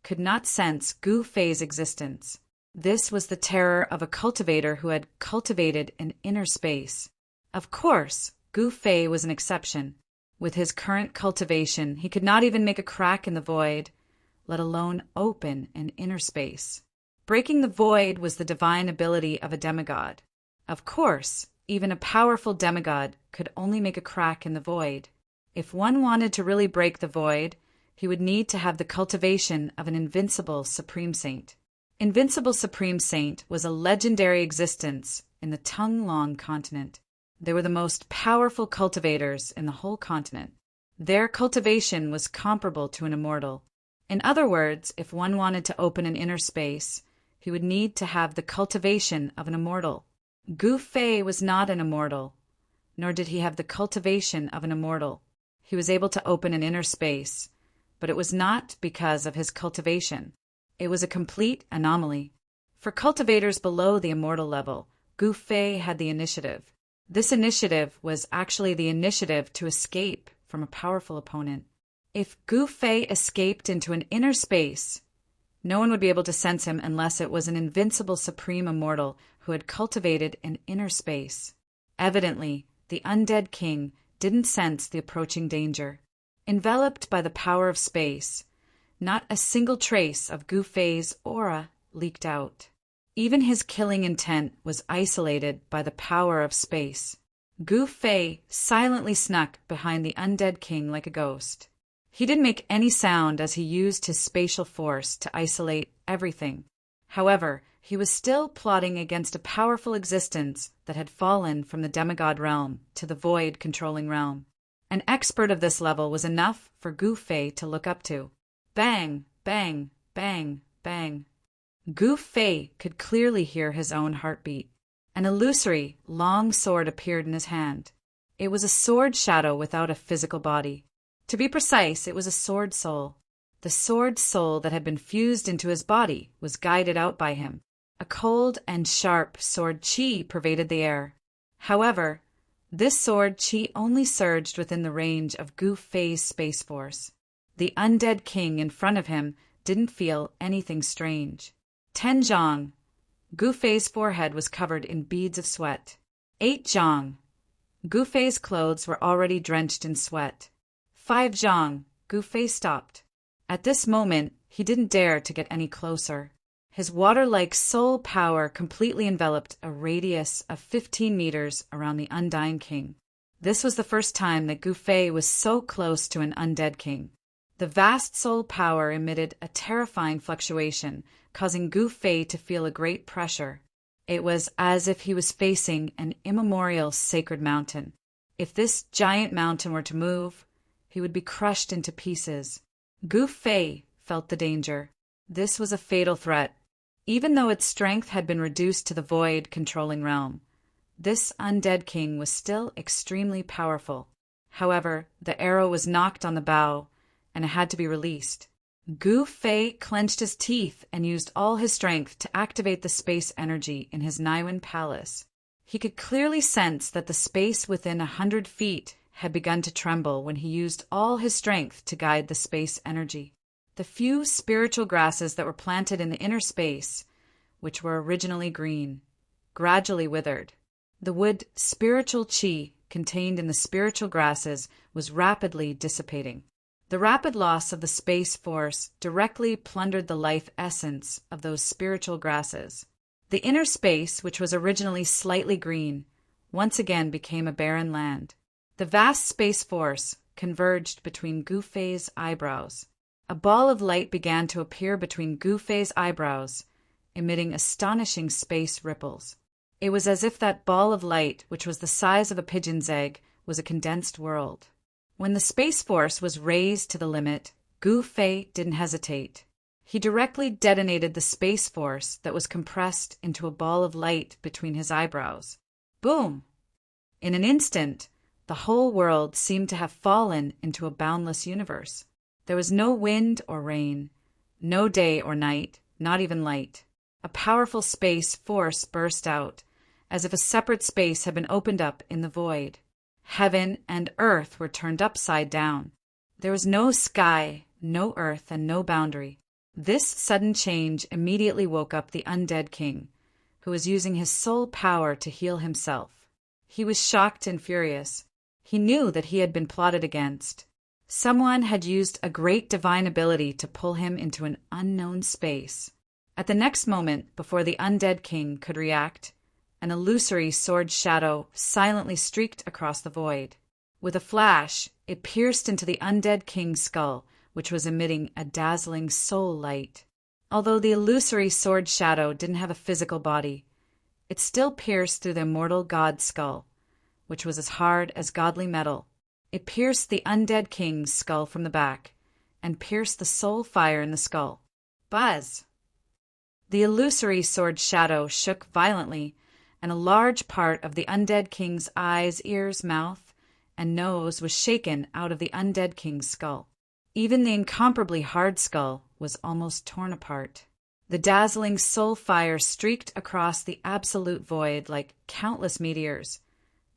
could not sense Gu Fei's existence. This was the terror of a cultivator who had cultivated an inner space. Of course, Gu Fei was an exception. With his current cultivation, he could not even make a crack in the void, let alone open an inner space. Breaking the void was the divine ability of a demigod. Of course, even a powerful demigod could only make a crack in the void. If one wanted to really break the void, he would need to have the cultivation of an invincible Supreme Saint. Invincible Supreme Saint was a legendary existence in the Tonglong continent. They were the most powerful cultivators in the whole continent. Their cultivation was comparable to an immortal. In other words, if one wanted to open an inner space, he would need to have the cultivation of an immortal. Gu Fei was not an immortal, nor did he have the cultivation of an immortal. He was able to open an inner space, but it was not because of his cultivation. It was a complete anomaly. For cultivators below the immortal level, Gu Fei had the initiative. This initiative was actually the initiative to escape from a powerful opponent. If Gu Fei escaped into an inner space, no one would be able to sense him unless it was an invincible supreme immortal who had cultivated an inner space. Evidently, the undead king didn't sense the approaching danger. Enveloped by the power of space, not a single trace of Gu Fei's aura leaked out. Even his killing intent was isolated by the power of space. Gu Fei silently snuck behind the undead king like a ghost. He didn't make any sound as he used his spatial force to isolate everything. However, he was still plotting against a powerful existence that had fallen from the demigod realm to the void controlling realm. An expert of this level was enough for Gu Fei to look up to. Bang, bang, bang, bang. Gu Fei could clearly hear his own heartbeat. An illusory, long sword appeared in his hand. It was a sword shadow without a physical body. To be precise, it was a sword soul. The sword soul that had been fused into his body was guided out by him. A cold and sharp sword chi pervaded the air. However, this sword chi only surged within the range of Gu Fei's space force. The undead king in front of him didn't feel anything strange. 10 zhang. Gu Fei's forehead was covered in beads of sweat. 8 zhang. Gu Fei's clothes were already drenched in sweat. 5 zhang. Gu Fei stopped. At this moment, he didn't dare to get any closer. His water-like soul power completely enveloped a radius of 15 meters around the Undying King. This was the first time that Gu Fei was so close to an undead king. The vast soul power emitted a terrifying fluctuation, causing Gu Fei to feel a great pressure. It was as if he was facing an immemorial sacred mountain. If this giant mountain were to move, he would be crushed into pieces. Gu Fei felt the danger. This was a fatal threat. Even though its strength had been reduced to the void-controlling realm, this undead king was still extremely powerful. However, the arrow was knocked on the bow, and it had to be released. Gu Fei clenched his teeth and used all his strength to activate the space energy in his Niwen palace. He could clearly sense that the space within 100 feet had begun to tremble when he used all his strength to guide the space energy. The few spiritual grasses that were planted in the inner space, which were originally green, gradually withered. The wood spiritual chi contained in the spiritual grasses was rapidly dissipating. The rapid loss of the space force directly plundered the life essence of those spiritual grasses. The inner space, which was originally slightly green, once again became a barren land. The vast space force converged between Gu Fei's eyebrows. A ball of light began to appear between Gu Fei's eyebrows, emitting astonishing space ripples. It was as if that ball of light, which was the size of a pigeon's egg, was a condensed world. When the space force was raised to the limit, Gu Fei didn't hesitate. He directly detonated the space force that was compressed into a ball of light between his eyebrows. Boom! In an instant, the whole world seemed to have fallen into a boundless universe. There was no wind or rain, no day or night, not even light. A powerful space force burst out, as if a separate space had been opened up in the void. Heaven and earth were turned upside down. There was no sky, no earth, and no boundary. This sudden change immediately woke up the undead king, who was using his soul power to heal himself. He was shocked and furious. He knew that he had been plotted against. Someone had used a great divine ability to pull him into an unknown space. At the next moment, before the undead king could react, an illusory sword shadow silently streaked across the void. With a flash, it pierced into the undead king's skull, which was emitting a dazzling soul light. Although the illusory sword shadow didn't have a physical body, it still pierced through the immortal god's skull, which was as hard as godly metal. It pierced the undead king's skull from the back, and pierced the soul fire in the skull. Buzz! The illusory sword shadow shook violently, and a large part of the undead king's eyes, ears, mouth, and nose was shaken out of the undead king's skull. Even the incomparably hard skull was almost torn apart. The dazzling soul fire streaked across the absolute void like countless meteors,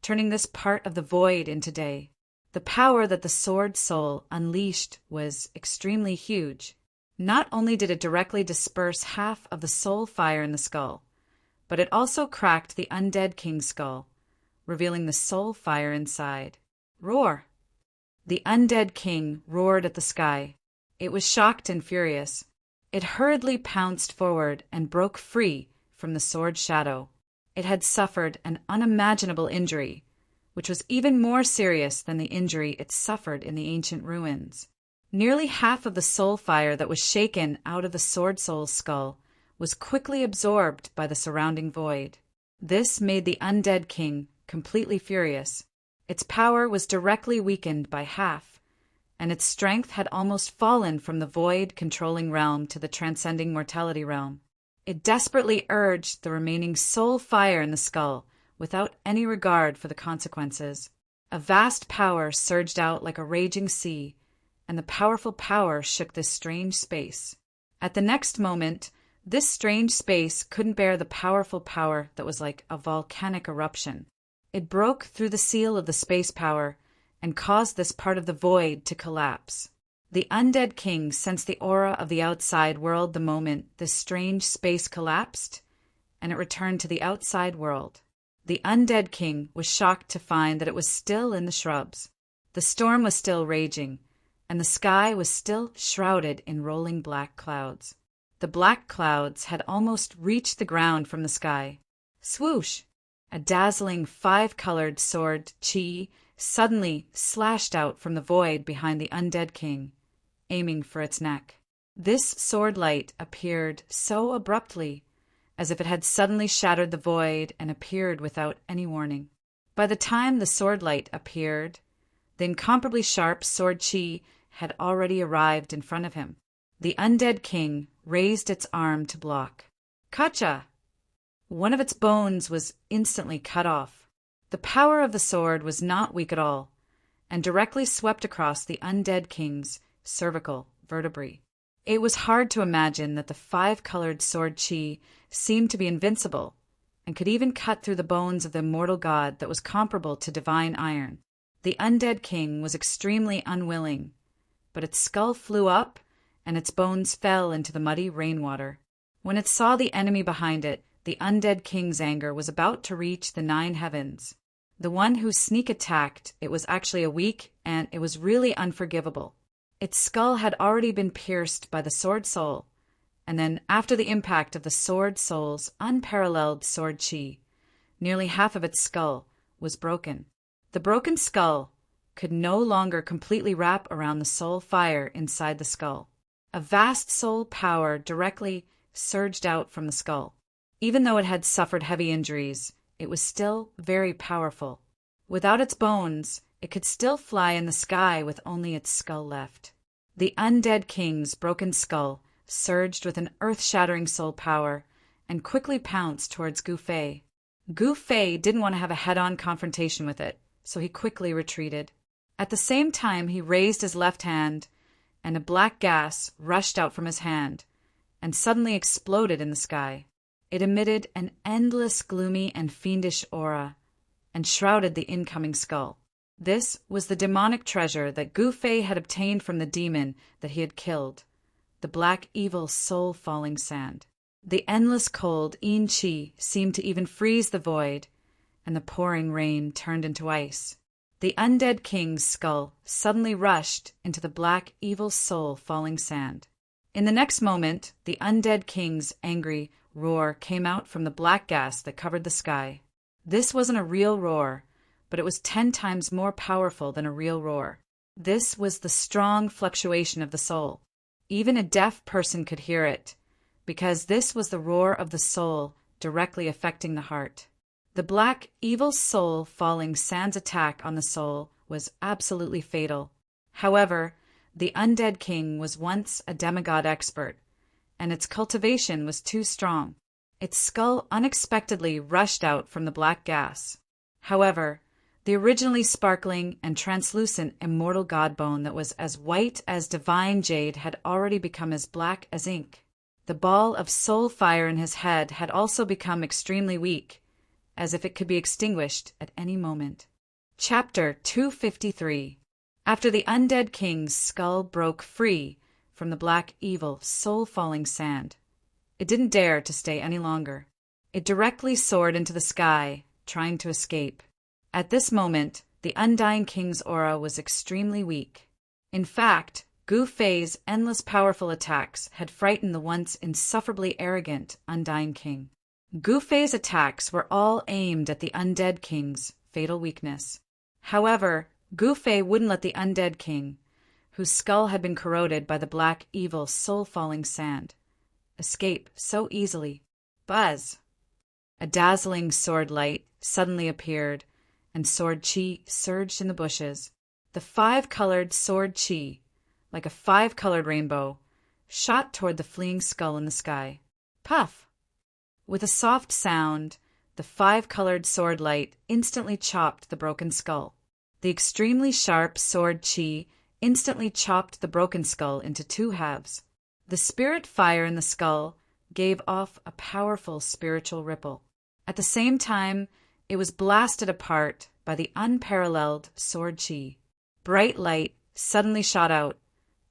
turning this part of the void into day. The power that the sword soul unleashed was extremely huge. Not only did it directly disperse half of the soul fire in the skull, but it also cracked the undead king's skull, revealing the soul fire inside. Roar! The undead king roared at the sky. It was shocked and furious. It hurriedly pounced forward and broke free from the sword shadow. It had suffered an unimaginable injury, which was even more serious than the injury it suffered in the ancient ruins. Nearly half of the soul fire that was shaken out of the sword soul's skull was quickly absorbed by the surrounding void. This made the undead king completely furious. Its power was directly weakened by half, and its strength had almost fallen from the void-controlling realm to the transcending mortality realm. It desperately urged the remaining soul fire in the skull, without any regard for the consequences. A vast power surged out like a raging sea, and the powerful power shook this strange space. At the next moment, this strange space couldn't bear the powerful power that was like a volcanic eruption. It broke through the seal of the space power and caused this part of the void to collapse. The undead king sensed the aura of the outside world the moment this strange space collapsed, and it returned to the outside world. The undead king was shocked to find that it was still in the shrubs. The storm was still raging, and the sky was still shrouded in rolling black clouds. The black clouds had almost reached the ground from the sky. Swoosh! A dazzling 5-colored sword chi suddenly slashed out from the void behind the undead king, aiming for its neck. This sword light appeared so abruptly, as if it had suddenly shattered the void and appeared without any warning. By the time the sword light appeared, the incomparably sharp sword chi had already arrived in front of him. The undead king raised its arm to block. Kacha! One of its bones was instantly cut off. The power of the sword was not weak at all, and directly swept across the undead king's cervical vertebrae. It was hard to imagine that the 5-colored sword chi seemed to be invincible, and could even cut through the bones of the immortal god that was comparable to divine iron. The undead king was extremely unwilling, but its skull flew up, and its bones fell into the muddy rainwater. When it saw the enemy behind it, the undead king's anger was about to reach the 9 heavens. The one whose sneak attacked it was actually a weak, and it was really unforgivable. Its skull had already been pierced by the sword soul, and then after the impact of the sword soul's unparalleled sword chi, nearly half of its skull was broken. The broken skull could no longer completely wrap around the soul fire inside the skull. A vast soul power directly surged out from the skull. Even though it had suffered heavy injuries, it was still very powerful. Without its bones, it could still fly in the sky with only its skull left. The undead king's broken skull surged with an earth-shattering soul power and quickly pounced towards Gu Fei. Gu Fei didn't want to have a head-on confrontation with it, so he quickly retreated. At the same time, he raised his left hand, and a black gas rushed out from his hand and suddenly exploded in the sky. It emitted an endless, gloomy, and fiendish aura and shrouded the incoming skull. This was the demonic treasure that Gu Fei had obtained from the demon that he had killed, the black evil soul-falling sand. The endless cold Yin Qi seemed to even freeze the void, and the pouring rain turned into ice. The undead king's skull suddenly rushed into the black evil soul-falling sand. In the next moment, the undead king's angry roar came out from the black gas that covered the sky. This wasn't a real roar, but it was 10 times more powerful than a real roar. This was the strong fluctuation of the soul. Even a deaf person could hear it, because this was the roar of the soul directly affecting the heart. The black evil soul falling sand's attack on the soul was absolutely fatal. However, the undead king was once a demigod expert, and its cultivation was too strong. Its skull unexpectedly rushed out from the black gas. However, the originally sparkling and translucent immortal god bone that was as white as divine jade had already become as black as ink. The ball of soul fire in his head had also become extremely weak, as if it could be extinguished at any moment. Chapter 253. After the undead king's skull broke free from the black evil soul-falling sand, it didn't dare to stay any longer. It directly soared into the sky, trying to escape. At this moment, the undying king's aura was extremely weak. In fact, Gu Fei's endless powerful attacks had frightened the once insufferably arrogant undying king. Gu Fei's attacks were all aimed at the undead king's fatal weakness. However, Gu Fei wouldn't let the undead king, whose skull had been corroded by the black evil soul-falling sand, escape so easily. Buzz! A dazzling sword light suddenly appeared, and sword chi surged in the bushes. The 5-colored sword chi, like a 5-colored rainbow, shot toward the fleeing skull in the sky. Puff! With a soft sound, the 5-colored sword light instantly chopped the broken skull. The extremely sharp sword chi instantly chopped the broken skull into 2 halves. The spirit fire in the skull gave off a powerful spiritual ripple. At the same time, it was blasted apart by the unparalleled sword chi. Bright light suddenly shot out,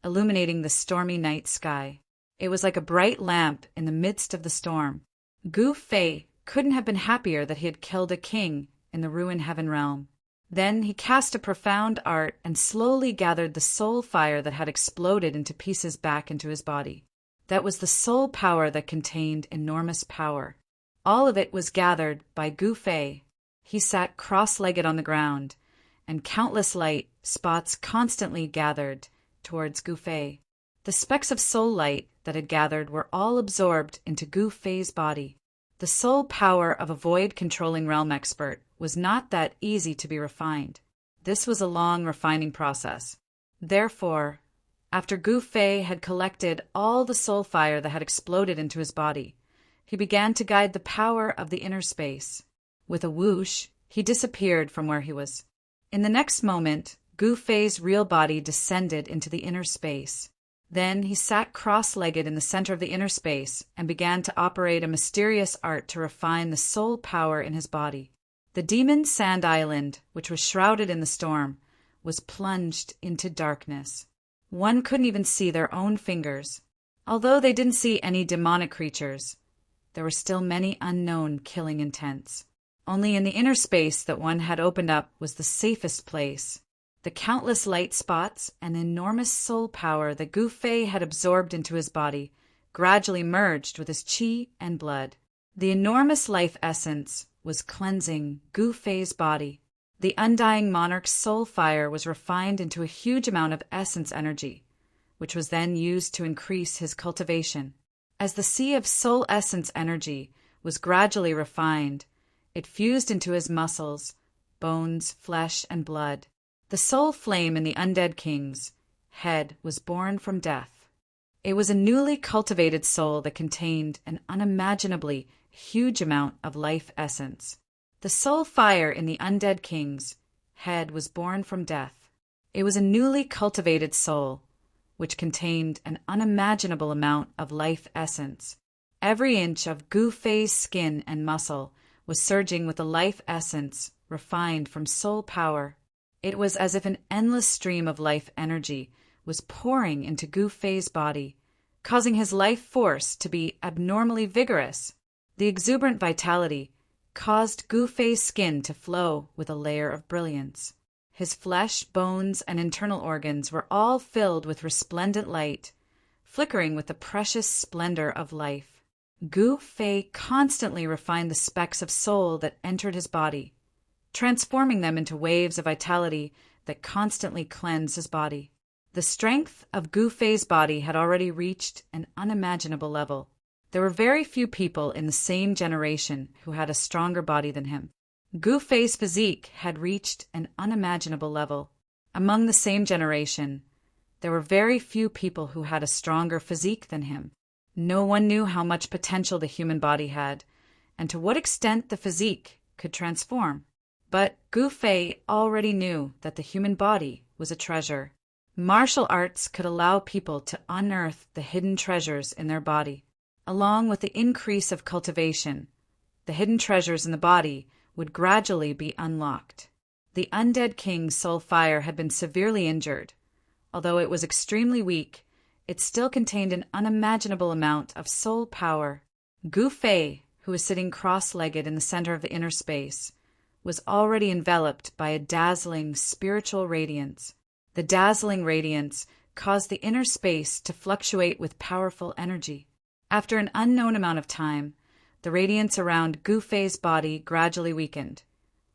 illuminating the stormy night sky. It was like a bright lamp in the midst of the storm. Gu Fei couldn't have been happier that he had killed a king in the ruined heaven realm. Then he cast a profound art and slowly gathered the soul fire that had exploded into pieces back into his body. That was the soul power that contained enormous power. All of it was gathered by Gu Fei. He sat cross-legged on the ground, and countless light spots constantly gathered towards Gu Fei. The specks of soul light that had gathered were all absorbed into Gu Fei's body. The soul power of a void-controlling realm expert was not that easy to be refined. This was a long refining process. Therefore, after Gu Fei had collected all the soul fire that had exploded into his body, he began to guide the power of the inner space. With a whoosh, he disappeared from where he was. In the next moment, Gu Fei's real body descended into the inner space. Then he sat cross-legged in the center of the inner space and began to operate a mysterious art to refine the soul power in his body. The demon sand island, which was shrouded in the storm, was plunged into darkness. One couldn't even see their own fingers. Although they didn't see any demonic creatures, there were still many unknown killing intents. Only in the inner space that one had opened up was the safest place. The countless light spots and enormous soul power that Gu Fei had absorbed into his body gradually merged with his qi and blood. The enormous life essence was cleansing Gu Fei's body. The undying monarch's soul fire was refined into a huge amount of essence energy, which was then used to increase his cultivation. As the sea of soul essence energy was gradually refined, it fused into his muscles, bones, flesh, and blood. The soul flame in the undead king's head was born from death. It was a newly cultivated soul that contained an unimaginably huge amount of life essence. The soul fire in the undead king's head was born from death. It was a newly cultivated soul, which contained an unimaginable amount of life essence. Every inch of Gu Fei's skin and muscle was surging with the life essence refined from soul power. It was as if an endless stream of life energy was pouring into Gu Fei's body, causing his life force to be abnormally vigorous. The exuberant vitality caused Gu Fei's skin to flow with a layer of brilliance. His flesh, bones, and internal organs were all filled with resplendent light, flickering with the precious splendor of life. Gu Fei constantly refined the specks of soul that entered his body, transforming them into waves of vitality that constantly cleansed his body. The strength of Gu Fei's body had already reached an unimaginable level. There were very few people in the same generation who had a stronger body than him. Gu Fei's physique had reached an unimaginable level. Among the same generation, there were very few people who had a stronger physique than him. No one knew how much potential the human body had, and to what extent the physique could transform. But Gu Fei already knew that the human body was a treasure. Martial arts could allow people to unearth the hidden treasures in their body. Along with the increase of cultivation, the hidden treasures in the body would gradually be unlocked. The undead king's soul fire had been severely injured. Although it was extremely weak, it still contained an unimaginable amount of soul power. Gu Fei, who was sitting cross-legged in the center of the inner space, was already enveloped by a dazzling spiritual radiance. The dazzling radiance caused the inner space to fluctuate with powerful energy. After an unknown amount of time, the radiance around Gu Fei's body gradually weakened,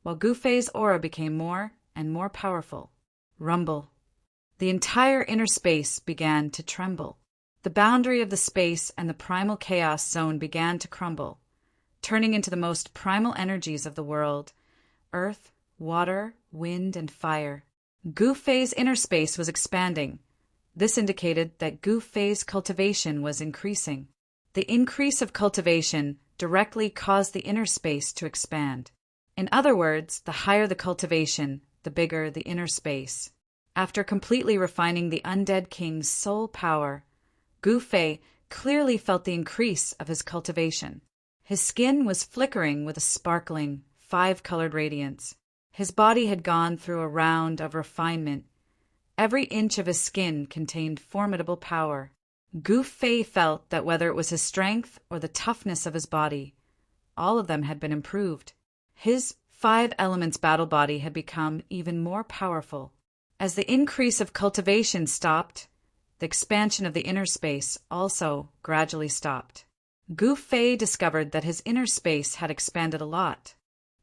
while Gu Fei's aura became more and more powerful. Rumble. The entire inner space began to tremble. The boundary of the space and the primal chaos zone began to crumble, turning into the most primal energies of the world: earth, water, wind, and fire. Gu Fei's inner space was expanding. This indicated that Gu Fei's cultivation was increasing. The increase of cultivation directly caused the inner space to expand. In other words, the higher the cultivation, the bigger the inner space. After completely refining the undead king's soul power, Gu Fei clearly felt the increase of his cultivation. His skin was flickering with a sparkling, five-colored radiance. His body had gone through a round of refinement. Every inch of his skin contained formidable power. Gu Fei felt that whether it was his strength or the toughness of his body, all of them had been improved. His 5 elements battle body had become even more powerful. As the increase of cultivation stopped, the expansion of the inner space also gradually stopped. Gu Fei discovered that his inner space had expanded a lot.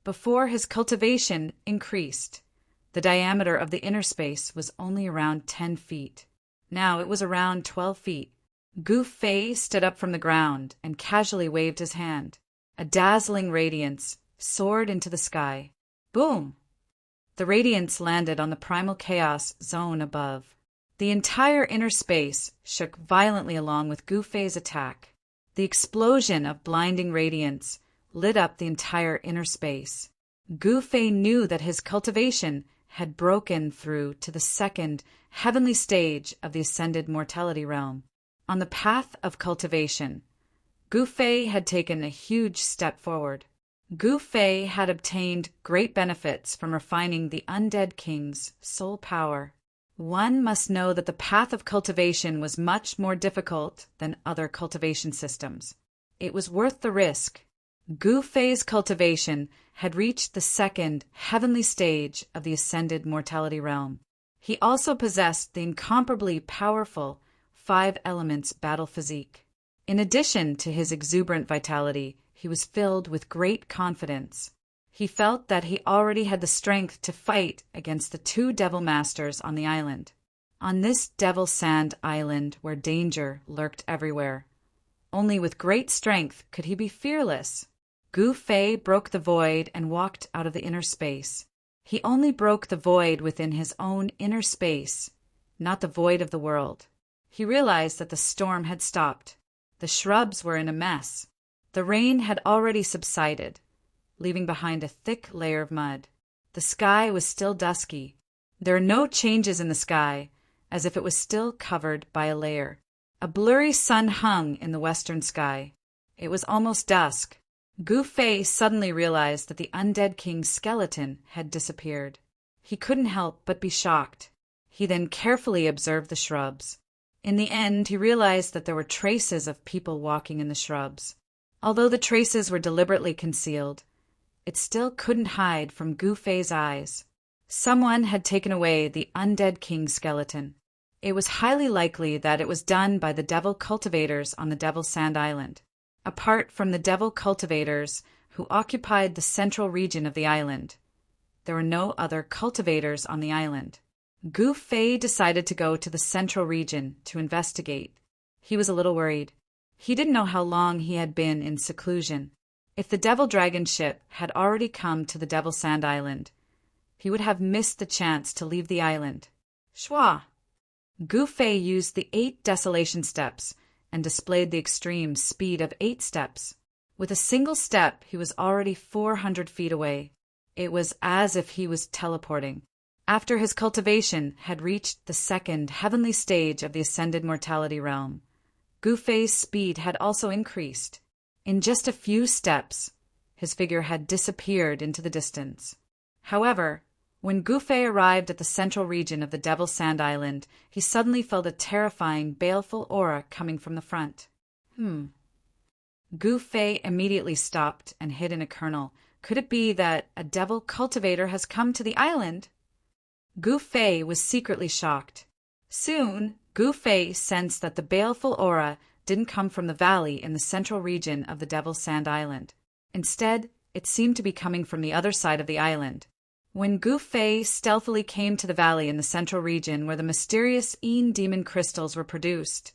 Before his cultivation increased, the diameter of the inner space was only around 10 feet. Now it was around 12 feet. Gu Fei stood up from the ground and casually waved his hand. A dazzling radiance soared into the sky. Boom! The radiance landed on the primal chaos zone above. The entire inner space shook violently along with Gu Fei's attack. The explosion of blinding radiance lit up the entire inner space. Gu Fei knew that his cultivation had broken through to the second heavenly stage of the ascended mortality realm. On the path of cultivation, Gu Fei had taken a huge step forward. Gu Fei had obtained great benefits from refining the undead king's soul power. One must know that the path of cultivation was much more difficult than other cultivation systems. It was worth the risk. Gu Fei's cultivation had reached the second heavenly stage of the ascended mortality realm. He also possessed the incomparably powerful 5 elements battle physique. In addition to his exuberant vitality, he was filled with great confidence. He felt that he already had the strength to fight against the 2 devil masters on the island. On this devil sand island where danger lurked everywhere, only with great strength could he be fearless. Gu Fei broke the void and walked out of the inner space. He only broke the void within his own inner space, not the void of the world. He realized that the storm had stopped. The shrubs were in a mess. The rain had already subsided, leaving behind a thick layer of mud. The sky was still dusky. There were no changes in the sky, as if it was still covered by a layer. A blurry sun hung in the western sky. It was almost dusk. Gu Fei suddenly realized that the undead king's skeleton had disappeared. He couldn't help but be shocked. He then carefully observed the shrubs. In the end, he realized that there were traces of people walking in the shrubs. Although the traces were deliberately concealed, it still couldn't hide from Gu Fei's eyes. Someone had taken away the undead king's skeleton. It was highly likely that it was done by the devil cultivators on the Devil Sand Island. Apart from the devil cultivators who occupied the central region of the island, there were no other cultivators on the island. Gu Fei decided to go to the central region to investigate. He was a little worried. He didn't know how long he had been in seclusion. If the Devil Dragon ship had already come to the Devil Sand Island, he would have missed the chance to leave the island. Schwa! Gu Fei used the 8 desolation steps and displayed the extreme speed of 8 steps. With a single step, he was already 400 feet away. It was as if he was teleporting. After his cultivation had reached the second heavenly stage of the ascended mortality realm, Gu Fei's speed had also increased. In just a few steps, his figure had disappeared into the distance. However, when Gu Fei arrived at the central region of the Devil Sand Island, he suddenly felt a terrifying, baleful aura coming from the front. Gu Fei immediately stopped and hid in a kernel. Could it be that a devil cultivator has come to the island? Gu Fei was secretly shocked. Soon, Gu Fei sensed that the baleful aura didn't come from the valley in the central region of the Devil Sand Island. Instead, it seemed to be coming from the other side of the island. When Gu Fei stealthily came to the valley in the central region where the mysterious Een demon crystals were produced,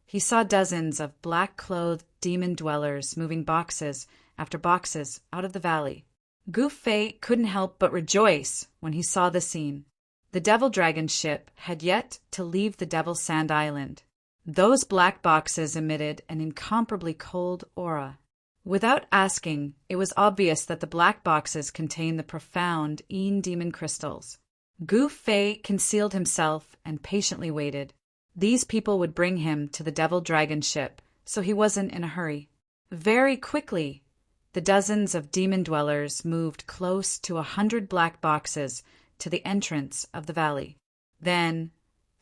he saw dozens of black-clothed demon dwellers moving boxes after boxes out of the valley. Gu Fei couldn't help but rejoice when he saw the scene. The Devil Dragon ship had yet to leave the Devil's Sand Island. Those black boxes emitted an incomparably cold aura. Without asking, it was obvious that the black boxes contained the profound demon crystals. Gu Fei concealed himself and patiently waited. These people would bring him to the Devil Dragon ship, so he wasn't in a hurry. Very quickly, the dozens of demon dwellers moved close to 100 black boxes to the entrance of the valley. Then,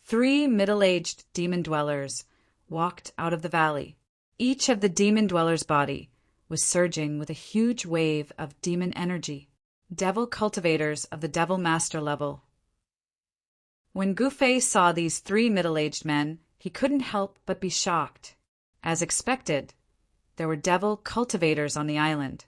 3 middle-aged demon dwellers walked out of the valley. Each of the demon dwellers' body was surging with a huge wave of demon energy. Devil cultivators of the Devil Master level. When Gu Fei saw these 3 middle-aged men, he couldn't help but be shocked. As expected, there were devil cultivators on the island.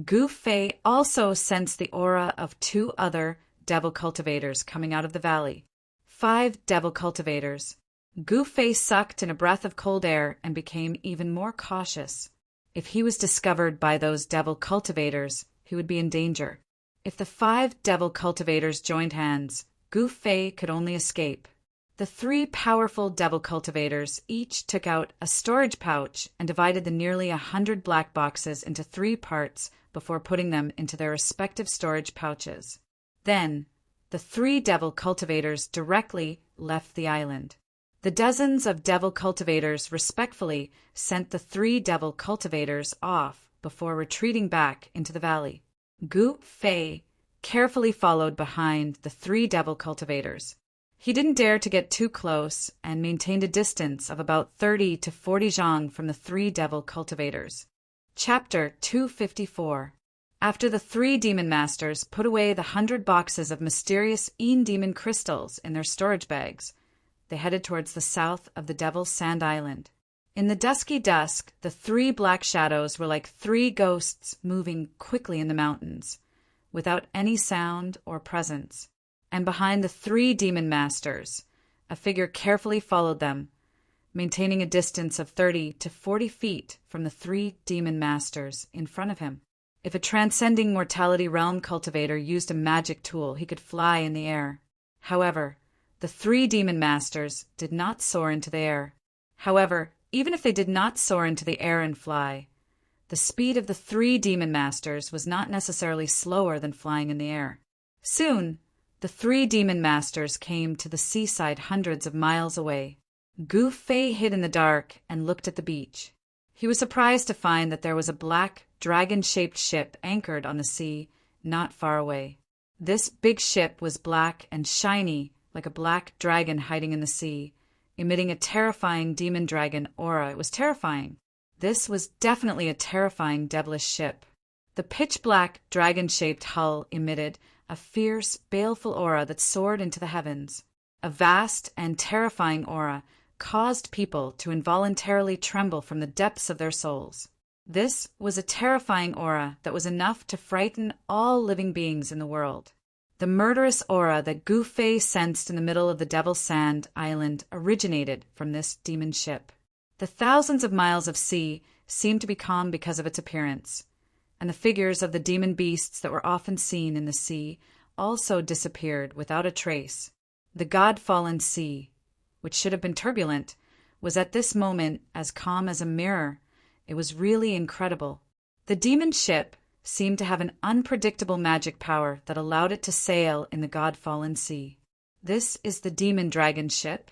Gu Fei also sensed the aura of 2 other devil cultivators coming out of the valley. 5 devil cultivators. Gu Fei sucked in a breath of cold air and became even more cautious. If he was discovered by those devil cultivators, he would be in danger. If the 5 devil cultivators joined hands, Gu Fei could only escape. The 3 powerful devil cultivators each took out a storage pouch and divided the nearly 100 black boxes into 3 parts before putting them into their respective storage pouches. Then, the 3 devil cultivators directly left the island. The dozens of devil cultivators respectfully sent the 3 devil cultivators off before retreating back into the valley. Gu Fei carefully followed behind the 3 devil cultivators. He didn't dare to get too close and maintained a distance of about 30 to 40 zhang from the 3 devil cultivators. Chapter 254. After the 3 demon masters put away the 100 boxes of mysterious demon crystals in their storage bags, they headed towards the south of the Devil's Sand Island. In the dusky dusk, the 3 black shadows were like 3 ghosts moving quickly in the mountains, without any sound or presence. And behind the 3 demon masters, a figure carefully followed them, maintaining a distance of 30 to 40 feet from the 3 demon masters in front of him. If a transcending mortality realm cultivator used a magic tool, he could fly in the air. However, the 3 demon masters did not soar into the air. However, even if they did not soar into the air and fly, the speed of the 3 demon masters was not necessarily slower than flying in the air. Soon, the 3 demon masters came to the seaside hundreds of miles away. Gu Fei hid in the dark and looked at the beach. He was surprised to find that there was a black, dragon-shaped ship anchored on the sea not far away. This big ship was black and shiny, like a black dragon hiding in the sea, emitting a terrifying demon dragon aura. It was terrifying. This was definitely a terrifying devilish ship. The pitch-black dragon-shaped hull emitted a fierce, baleful aura that soared into the heavens. A vast and terrifying aura caused people to involuntarily tremble from the depths of their souls. This was a terrifying aura that was enough to frighten all living beings in the world. The murderous aura that Gu Fei sensed in the middle of the Devil's Sand Island originated from this demon ship. The thousands of miles of sea seemed to be calm because of its appearance, and the figures of the demon beasts that were often seen in the sea also disappeared without a trace. The god-fallen sea, which should have been turbulent, was at this moment as calm as a mirror. It was really incredible. The demon ship seemed to have an unpredictable magic power that allowed it to sail in the god-fallen sea. This is the demon dragon ship.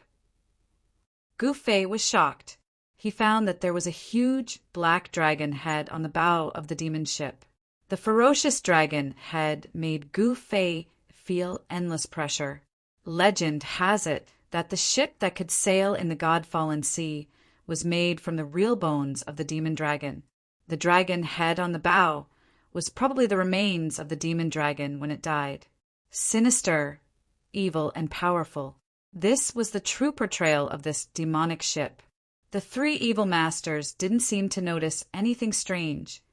Gu Fei was shocked. He found that there was a huge black dragon head on the bow of the demon ship. The ferocious dragon head made Gu Fei feel endless pressure. Legend has it that the ship that could sail in the god-fallen sea was made from the real bones of the demon dragon. The dragon head on the bow was probably the remains of the demon dragon when it died. Sinister, evil, and powerful. This was the true portrayal of this demonic ship. The 3 evil masters didn't seem to notice anything strange,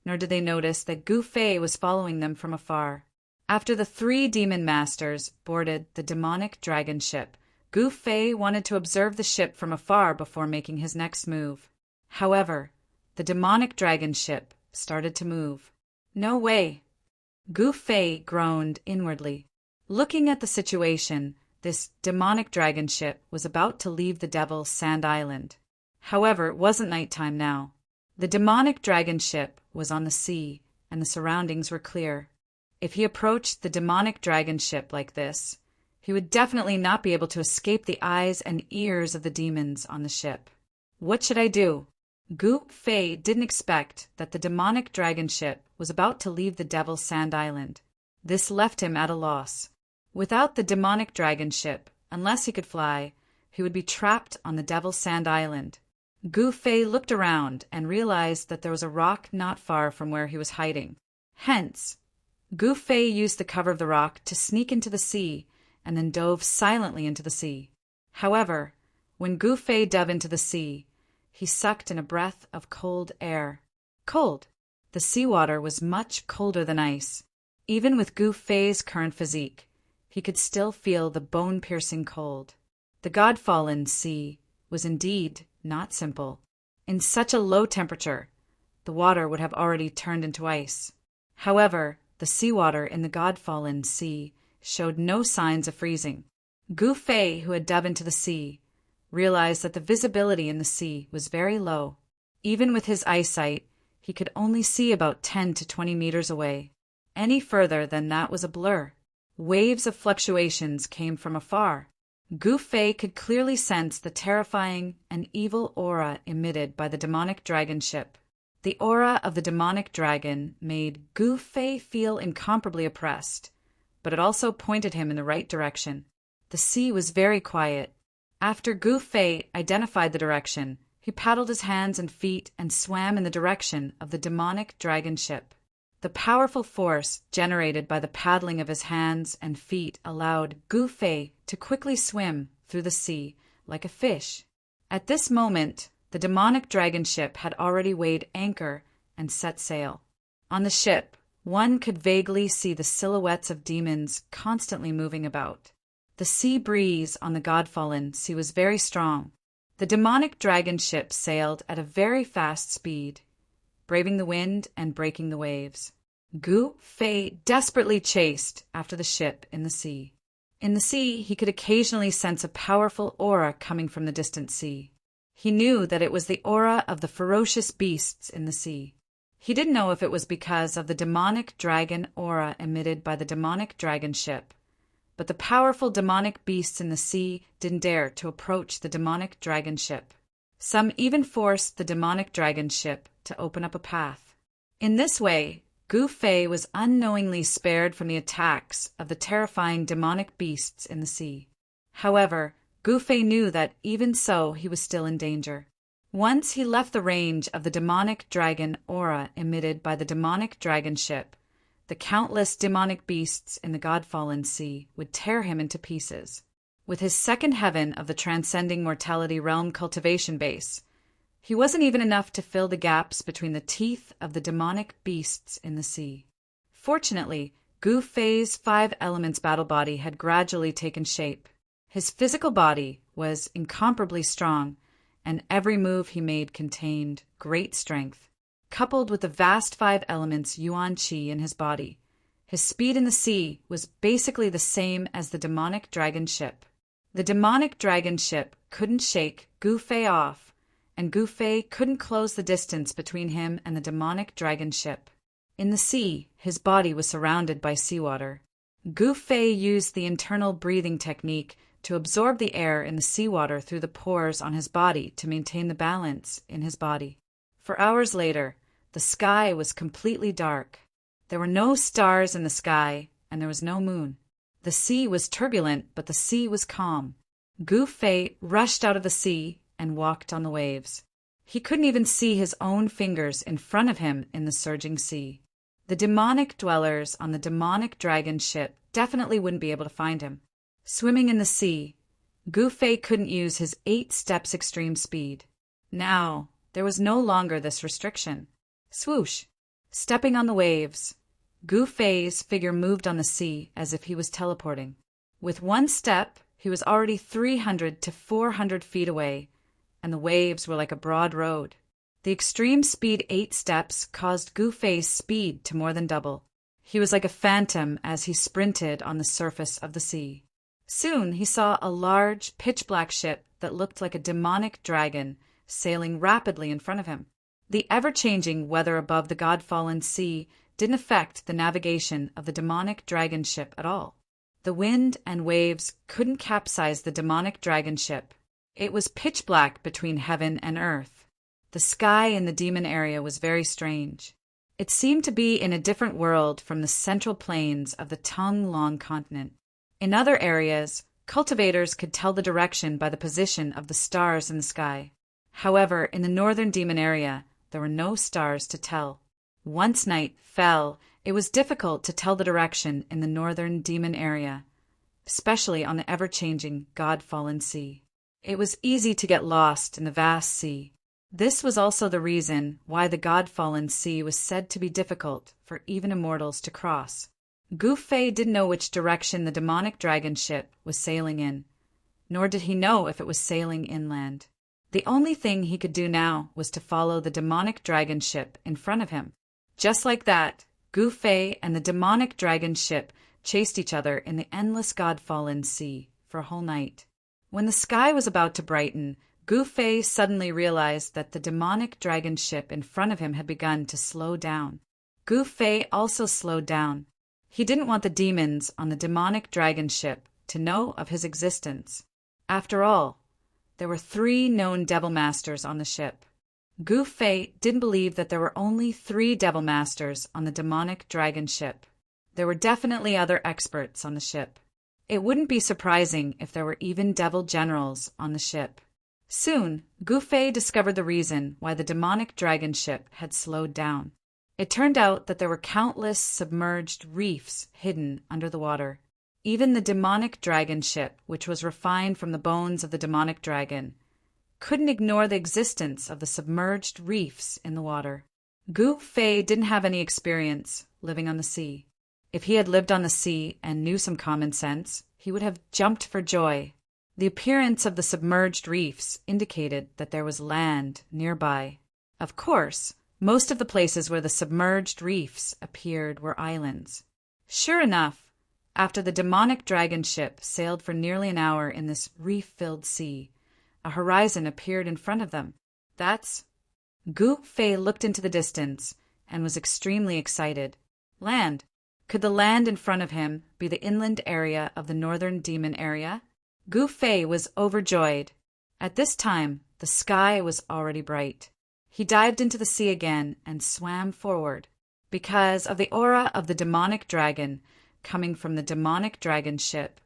nor did they notice that Gu Fei was following them from afar. After the 3 demon masters boarded the demonic dragon ship, Gu Fei wanted to observe the ship from afar before making his next move. However, the demonic dragon ship started to move. No way. Gu Fei groaned inwardly. Looking at the situation, this demonic dragon ship was about to leave the Devil's Sand Island. However, it wasn't nighttime now. The demonic dragon ship was on the sea, and the surroundings were clear. If he approached the demonic dragon ship like this, he would definitely not be able to escape the eyes and ears of the demons on the ship. What should I do? Gu Fei didn't expect that the demonic dragon ship was about to leave the Devil's Sand Island. This left him at a loss. Without the demonic dragon ship, unless he could fly, he would be trapped on the Devil's Sand Island. Gu Fei looked around and realized that there was a rock not far from where he was hiding. Hence, Gu Fei used the cover of the rock to sneak into the sea and then dove silently into the sea. However, when Gu Fei dove into the sea, he sucked in a breath of cold air. Cold! The seawater was much colder than ice. Even with Gu Fei's current physique, he could still feel the bone-piercing cold. The God-fallen sea was indeed not simple. In such a low temperature, the water would have already turned into ice. However, the seawater in the God-fallen sea showed no signs of freezing. Gu Fei, who had dove into the sea, realized that the visibility in the sea was very low. Even with his eyesight, he could only see about 10 to 20 meters away. Any further than that was a blur. Waves of fluctuations came from afar. Gu Fei could clearly sense the terrifying and evil aura emitted by the demonic dragon ship. The aura of the demonic dragon made Gu Fei feel incomparably oppressed, but it also pointed him in the right direction. The sea was very quiet. After Gu Fei identified the direction, he paddled his hands and feet and swam in the direction of the demonic dragon ship. The powerful force generated by the paddling of his hands and feet allowed Gu Fei to quickly swim through the sea like a fish. At this moment, the demonic dragon ship had already weighed anchor and set sail. On the ship, one could vaguely see the silhouettes of demons constantly moving about. The sea breeze on the God-fallen sea was very strong. The demonic dragon ship sailed at a very fast speed, braving the wind and breaking the waves. Gu Fei desperately chased after the ship in the sea. In the sea, he could occasionally sense a powerful aura coming from the distant sea. He knew that it was the aura of the ferocious beasts in the sea. He didn't know if it was because of the demonic dragon aura emitted by the demonic dragon ship, but the powerful demonic beasts in the sea didn't dare to approach the demonic dragon ship. Some even forced the demonic dragon ship to open up a path. In this way, Gu Fei was unknowingly spared from the attacks of the terrifying demonic beasts in the sea. However, Gu Fei knew that even so he was still in danger. Once he left the range of the demonic dragon aura emitted by the demonic dragon ship, the countless demonic beasts in the God-fallen sea would tear him into pieces. With his second heaven of the transcending mortality realm cultivation base, he wasn't even enough to fill the gaps between the teeth of the demonic beasts in the sea. Fortunately, Gu Fei's 5 elements battle body had gradually taken shape. His physical body was incomparably strong, and every move he made contained great strength. Coupled with the vast 5 elements yuan qi in his body, his speed in the sea was basically the same as the demonic dragon ship. The demonic dragon ship couldn't shake Gu Fei off, and Gu Fei couldn't close the distance between him and the demonic dragon ship. In the sea, his body was surrounded by seawater. Gu Fei used the internal breathing technique to absorb the air in the seawater through the pores on his body to maintain the balance in his body. For hours later, the sky was completely dark. There were no stars in the sky, and there was no moon. The sea was turbulent, but the sea was calm. Gu Fei rushed out of the sea and walked on the waves. He couldn't even see his own fingers in front of him in the surging sea. The demonic dwellers on the demonic dragon ship definitely wouldn't be able to find him. Swimming in the sea, Gu Fei couldn't use his 8 steps extreme speed. Now, there was no longer this restriction. Swoosh! Stepping on the waves, Gu Fei's figure moved on the sea as if he was teleporting. With one step, he was already 300 to 400 feet away, and the waves were like a broad road. The extreme speed 8 steps caused Gu Fei's speed to more than double. He was like a phantom as he sprinted on the surface of the sea. Soon he saw a large, pitch-black ship that looked like a demonic dragon sailing rapidly in front of him. The ever-changing weather above the God-fallen sea didn't affect the navigation of the demonic dragon ship at all. The wind and waves couldn't capsize the demonic dragon ship. It was pitch black between heaven and earth. The sky in the demon area was very strange. It seemed to be in a different world from the central plains of the Tung-Long continent. In other areas, cultivators could tell the direction by the position of the stars in the sky. However, in the northern demon area, there were no stars to tell. Once night fell, it was difficult to tell the direction in the northern demon area, especially on the ever-changing God-fallen sea. It was easy to get lost in the vast sea. This was also the reason why the God-fallen sea was said to be difficult for even immortals to cross. Gu Fei didn't know which direction the demonic dragon ship was sailing in, nor did he know if it was sailing inland. The only thing he could do now was to follow the demonic dragon ship in front of him. Just like that, Gu Fei and the demonic dragon ship chased each other in the endless God-fallen sea for a whole night. When the sky was about to brighten, Gu Fei suddenly realized that the demonic dragon ship in front of him had begun to slow down. Gu Fei also slowed down. He didn't want the demons on the demonic dragon ship to know of his existence. After all, there were 3 known devil masters on the ship. Gu Fei didn't believe that there were only 3 devil masters on the demonic dragon ship. There were definitely other experts on the ship. It wouldn't be surprising if there were even devil generals on the ship. Soon, Gu Fei discovered the reason why the demonic dragon ship had slowed down. It turned out that there were countless submerged reefs hidden under the water. Even the demonic dragon ship, which was refined from the bones of the demonic dragon, couldn't ignore the existence of the submerged reefs in the water. Gu Fei didn't have any experience living on the sea. If he had lived on the sea and knew some common sense, he would have jumped for joy. The appearance of the submerged reefs indicated that there was land nearby. Of course, most of the places where the submerged reefs appeared were islands. Sure enough, after the demonic dragon ship sailed for nearly an hour in this reef-filled sea, a horizon appeared in front of them. Gu Fei looked into the distance and was extremely excited. Land. Could the land in front of him be the inland area of the northern demon area? Gu Fei was overjoyed. At this time, the sky was already bright. He dived into the sea again and swam forward. Because of the aura of the demonic dragon coming from the demonic dragon ship,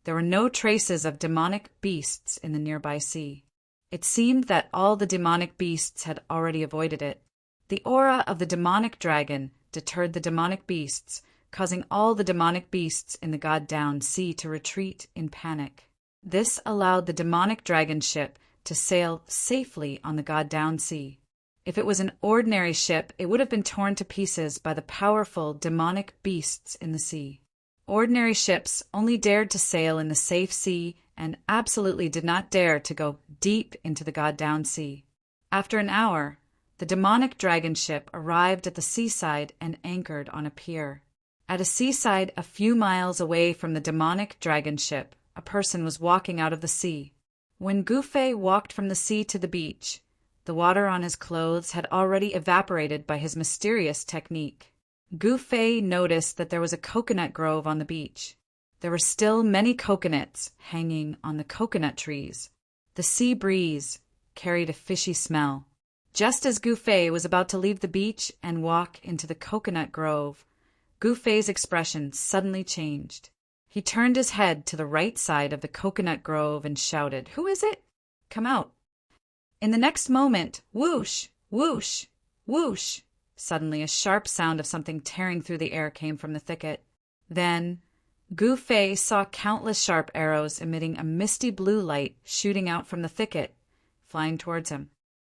there were no traces of demonic beasts in the nearby sea. It seemed that all the demonic beasts had already avoided it. The aura of the demonic dragon deterred the demonic beasts, causing all the demonic beasts in the God-down sea to retreat in panic. This allowed the demonic dragon ship to sail safely on the God-down sea. If it was an ordinary ship, it would have been torn to pieces by the powerful demonic beasts in the sea. Ordinary ships only dared to sail in the safe sea and absolutely did not dare to go deep into the God-down sea. After an hour, the demonic dragon ship arrived at the seaside and anchored on a pier. At a seaside a few miles away from the demonic dragon ship, a person was walking out of the sea. When Gu Fei walked from the sea to the beach, the water on his clothes had already evaporated by his mysterious technique. Gu Fei noticed that there was a coconut grove on the beach. There were still many coconuts hanging on the coconut trees. The sea breeze carried a fishy smell. Just as Gu Fei was about to leave the beach and walk into the coconut grove, Gu Fei's expression suddenly changed. He turned his head to the right side of the coconut grove and shouted, "Who is it? Come out." In the next moment, whoosh, whoosh, whoosh, suddenly a sharp sound of something tearing through the air came from the thicket. Then Gu Fei saw countless sharp arrows emitting a misty blue light shooting out from the thicket, flying towards him.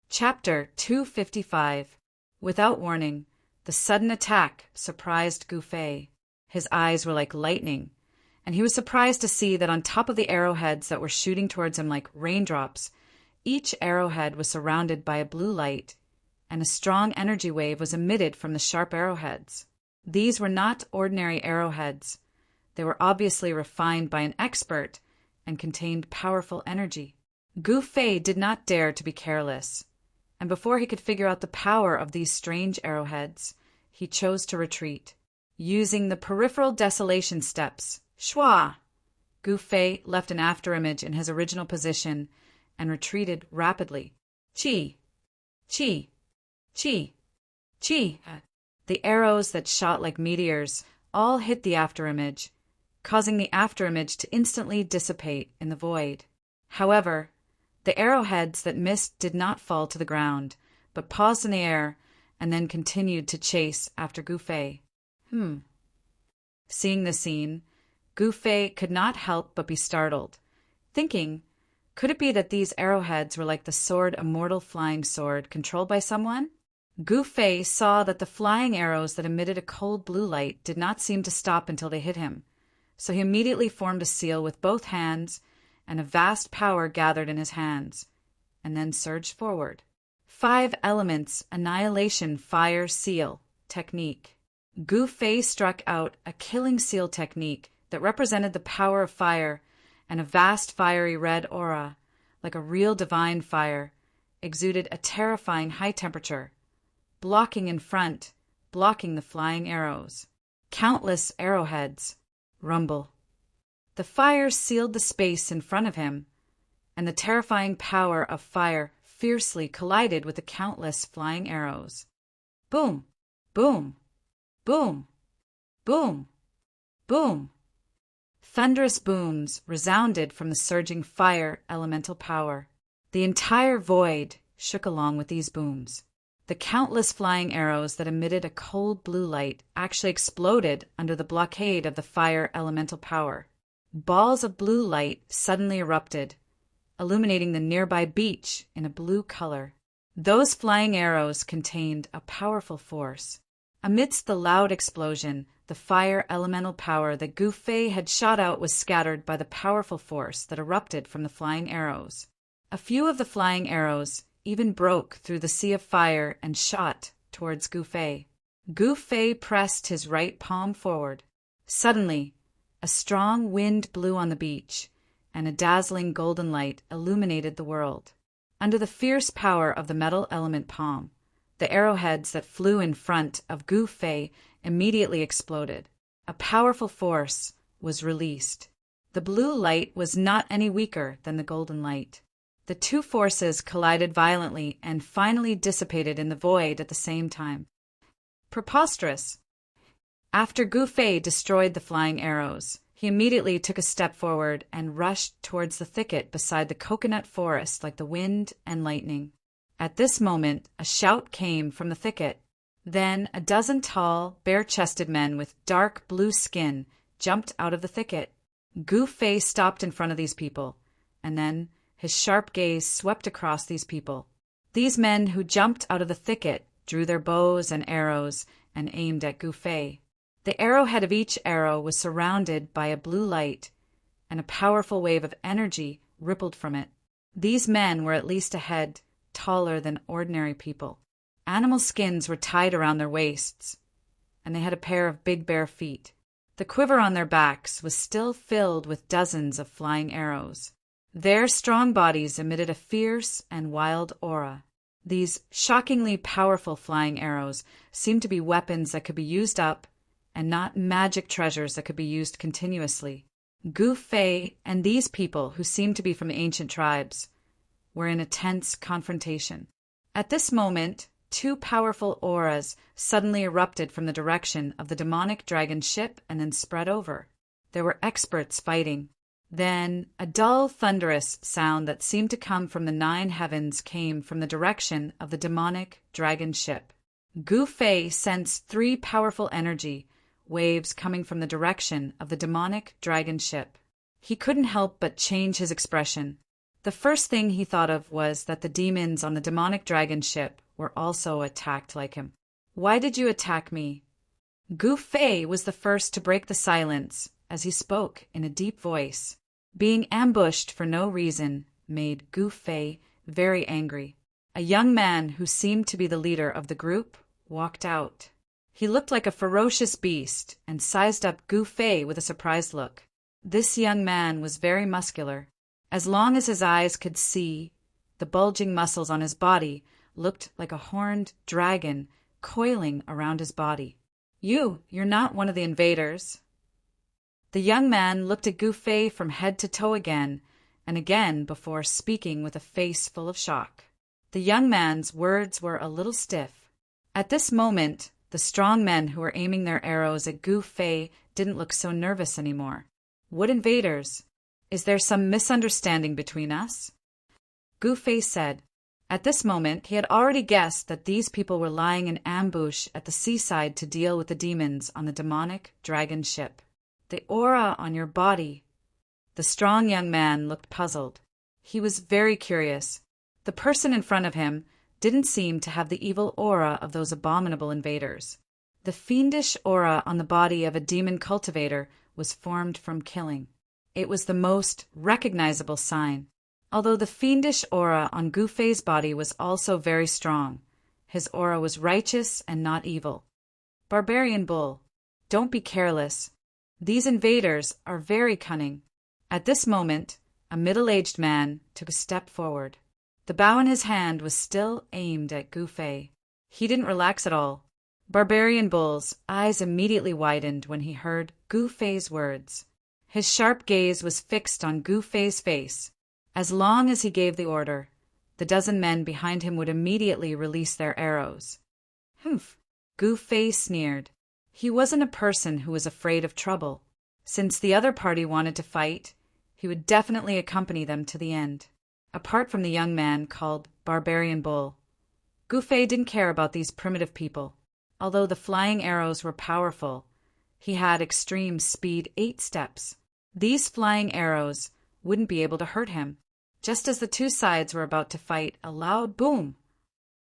Chapter 255. Without warning, the sudden attack surprised Gu Fei. His eyes were like lightning, and he was surprised to see that on top of the arrowheads that were shooting towards him like raindrops, each arrowhead was surrounded by a blue light, and a strong energy wave was emitted from the sharp arrowheads. These were not ordinary arrowheads. They were obviously refined by an expert and contained powerful energy. Gu Fei did not dare to be careless, and before he could figure out the power of these strange arrowheads, he chose to retreat. Using the peripheral desolation steps, Shua, Gu Fei left an afterimage in his original position and retreated rapidly. Chi, chi, chi, chi. The arrows that shot like meteors all hit the afterimage, causing the afterimage to instantly dissipate in the void. However, the arrowheads that missed did not fall to the ground, but paused in the air and then continued to chase after Gu Fei. Seeing the scene, Gu Fei could not help but be startled, thinking, could it be that these arrowheads were like the sword Immortal Flying Sword controlled by someone? Gu Fei saw that the flying arrows that emitted a cold blue light did not seem to stop until they hit him, so he immediately formed a seal with both hands, and a vast power gathered in his hands, and then surged forward. 5 elements annihilation fire seal technique. Gu Fei struck out a killing seal technique that represented the power of fire and a vast fiery red aura, like a real divine fire, exuded a terrifying high temperature, blocking in front, blocking the flying arrows. Countless arrowheads. Rumble. The fire sealed the space in front of him, and the terrifying power of fire fiercely collided with the countless flying arrows. Boom, boom, boom, boom, boom. Thunderous booms resounded from the surging fire elemental power. The entire void shook along with these booms. The countless flying arrows that emitted a cold blue light actually exploded under the blockade of the fire elemental power. Balls of blue light suddenly erupted, illuminating the nearby beach in a blue color. Those flying arrows contained a powerful force. Amidst the loud explosion, the fire elemental power that Gu Fei had shot out was scattered by the powerful force that erupted from the flying arrows. A few of the flying arrows even broke through the sea of fire and shot towards Gu Fei. Gu Fei pressed his right palm forward. Suddenly, a strong wind blew on the beach, and a dazzling golden light illuminated the world. Under the fierce power of the metal element palm, the arrowheads that flew in front of Gu Fei immediately exploded. A powerful force was released. The blue light was not any weaker than the golden light. The two forces collided violently and finally dissipated in the void at the same time. Preposterous! After Gu Fei destroyed the flying arrows, he immediately took a step forward and rushed towards the thicket beside the coconut forest like the wind and lightning. At this moment, a shout came from the thicket. Then a dozen tall, bare-chested men with dark blue skin jumped out of the thicket. Gu Fei stopped in front of these people, and then his sharp gaze swept across these people. These men who jumped out of the thicket drew their bows and arrows and aimed at Gu Fei. The arrowhead of each arrow was surrounded by a blue light, and a powerful wave of energy rippled from it. These men were at least a head taller than ordinary people. Animal skins were tied around their waists, and they had a pair of big bare feet. The quiver on their backs was still filled with dozens of flying arrows. Their strong bodies emitted a fierce and wild aura. These shockingly powerful flying arrows seemed to be weapons that could be used up and not magic treasures that could be used continuously. Gu Fei and these people, who seemed to be from the ancient tribes, were in a tense confrontation. At this moment, 2 powerful auras suddenly erupted from the direction of the demonic dragon ship and then spread over. There were experts fighting. Then a dull, thunderous sound that seemed to come from the 9 heavens came from the direction of the demonic dragon ship. Gu Fei sensed 3 powerful energy waves coming from the direction of the demonic dragon ship. He couldn't help but change his expression. The first thing he thought of was that the demons on the demonic dragon ship were also attacked like him. "Why did you attack me?" Gu Fei was the first to break the silence as he spoke in a deep voice. Being ambushed for no reason made Gu Fei very angry. A young man who seemed to be the leader of the group walked out. He looked like a ferocious beast and sized up Gu Fei with a surprised look. This young man was very muscular. As long as his eyes could see, the bulging muscles on his body looked like a horned dragon coiling around his body. You're not one of the invaders." The young man looked at Gu Fei from head to toe again and again before speaking with a face full of shock. The young man's words were a little stiff. At this moment, the strong men who were aiming their arrows at Gu Fei didn't look so nervous anymore. "What invaders? Is there some misunderstanding between us?" Gu Fei said. At this moment, he had already guessed that these people were lying in ambush at the seaside to deal with the demons on the demonic dragon ship. "The aura on your body." The strong young man looked puzzled. He was very curious. The person in front of him didn't seem to have the evil aura of those abominable invaders. The fiendish aura on the body of a demon cultivator was formed from killing. It was the most recognizable sign. Although the fiendish aura on Gu Fei's body was also very strong, his aura was righteous and not evil. "Barbarian bull, don't be careless. These invaders are very cunning." At this moment, a middle-aged man took a step forward. The bow in his hand was still aimed at Gu Fei. He didn't relax at all. Barbarian Bull's eyes immediately widened when he heard Gu Fei's words. His sharp gaze was fixed on Gu Fei's face. As long as he gave the order, the dozen men behind him would immediately release their arrows. "Humph," Gu Fei sneered. He wasn't a person who was afraid of trouble. Since the other party wanted to fight, he would definitely accompany them to the end. Apart from the young man called Barbarian Bull, Gu Fei didn't care about these primitive people. Although the flying arrows were powerful, he had extreme speed 8 steps. These flying arrows wouldn't be able to hurt him. Just as the two sides were about to fight, a loud boom!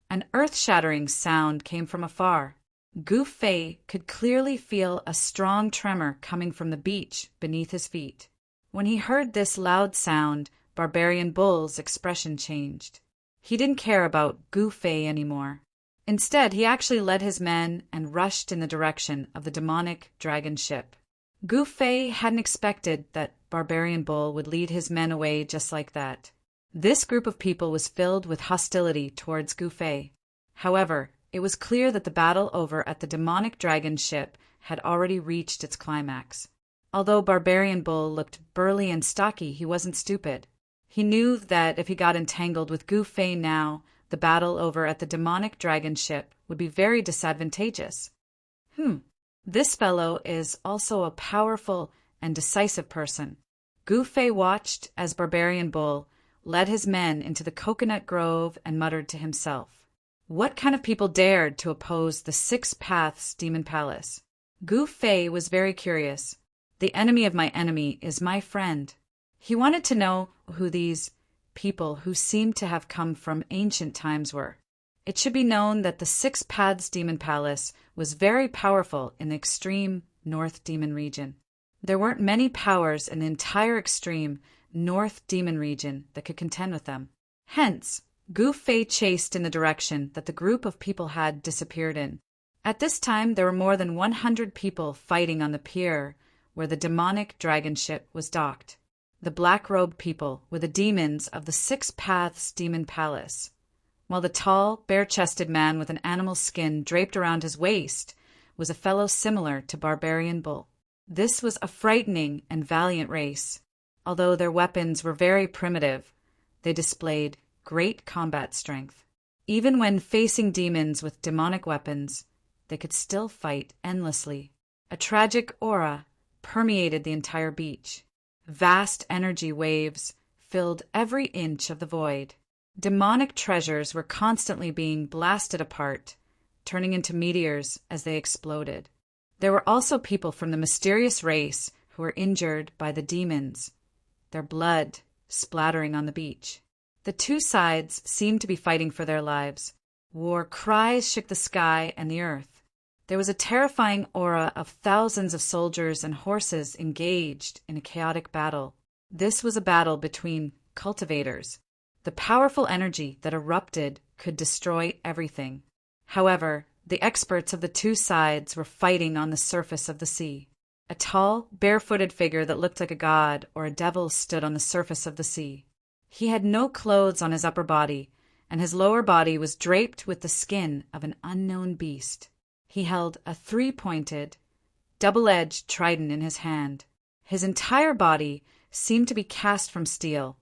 An earth-shattering sound came from afar. Gu Fei could clearly feel a strong tremor coming from the beach beneath his feet. When he heard this loud sound, Barbarian Bull's expression changed. He didn't care about Gu Fei anymore. Instead, he actually led his men and rushed in the direction of the demonic dragon ship. Gu Fei hadn't expected that Barbarian Bull would lead his men away just like that. This group of people was filled with hostility towards Gu Fei. However, it was clear that the battle over at the demonic dragon ship had already reached its climax. Although Barbarian Bull looked burly and stocky, he wasn't stupid. He knew that if he got entangled with Gu Fei now, the battle over at the demonic dragon ship would be very disadvantageous. This fellow is also a powerful and decisive person. Gu Fei watched as Barbarian Bull led his men into the coconut grove and muttered to himself, "What kind of people dared to oppose the 6 Paths Demon Palace?" Gu Fei was very curious. The enemy of my enemy is my friend. He wanted to know who these people who seemed to have come from ancient times were. It should be known that the 6 Paths Demon Palace was very powerful in the extreme North Demon region. There weren't many powers in the entire extreme North Demon region that could contend with them. Hence, Gu Fei chased in the direction that the group of people had disappeared in. At this time, there were more than 100 people fighting on the pier where the demonic dragon ship was docked. The black-robed people were the demons of the 6 Paths Demon Palace, while the tall, bare-chested man with an animal skin draped around his waist was a fellow similar to Barbarian Bull. This was a frightening and valiant race. Although their weapons were very primitive, they displayed great combat strength. Even when facing demons with demonic weapons, they could still fight endlessly. A tragic aura permeated the entire beach. Vast energy waves filled every inch of the void. Demonic treasures were constantly being blasted apart, turning into meteors as they exploded. There were also people from the mysterious race who were injured by the demons, their blood splattering on the beach. The two sides seemed to be fighting for their lives. War cries shook the sky and the earth. There was a terrifying aura of thousands of soldiers and horses engaged in a chaotic battle. This was a battle between cultivators. The powerful energy that erupted could destroy everything. However, The experts of the two sides were fighting on the surface of the sea. A tall, barefooted figure that looked like a god or a devil stood on the surface of the sea. He had no clothes on his upper body, and his lower body was draped with the skin of an unknown beast. He held a three-pointed, double-edged trident in his hand. His entire body seemed to be cast from steel,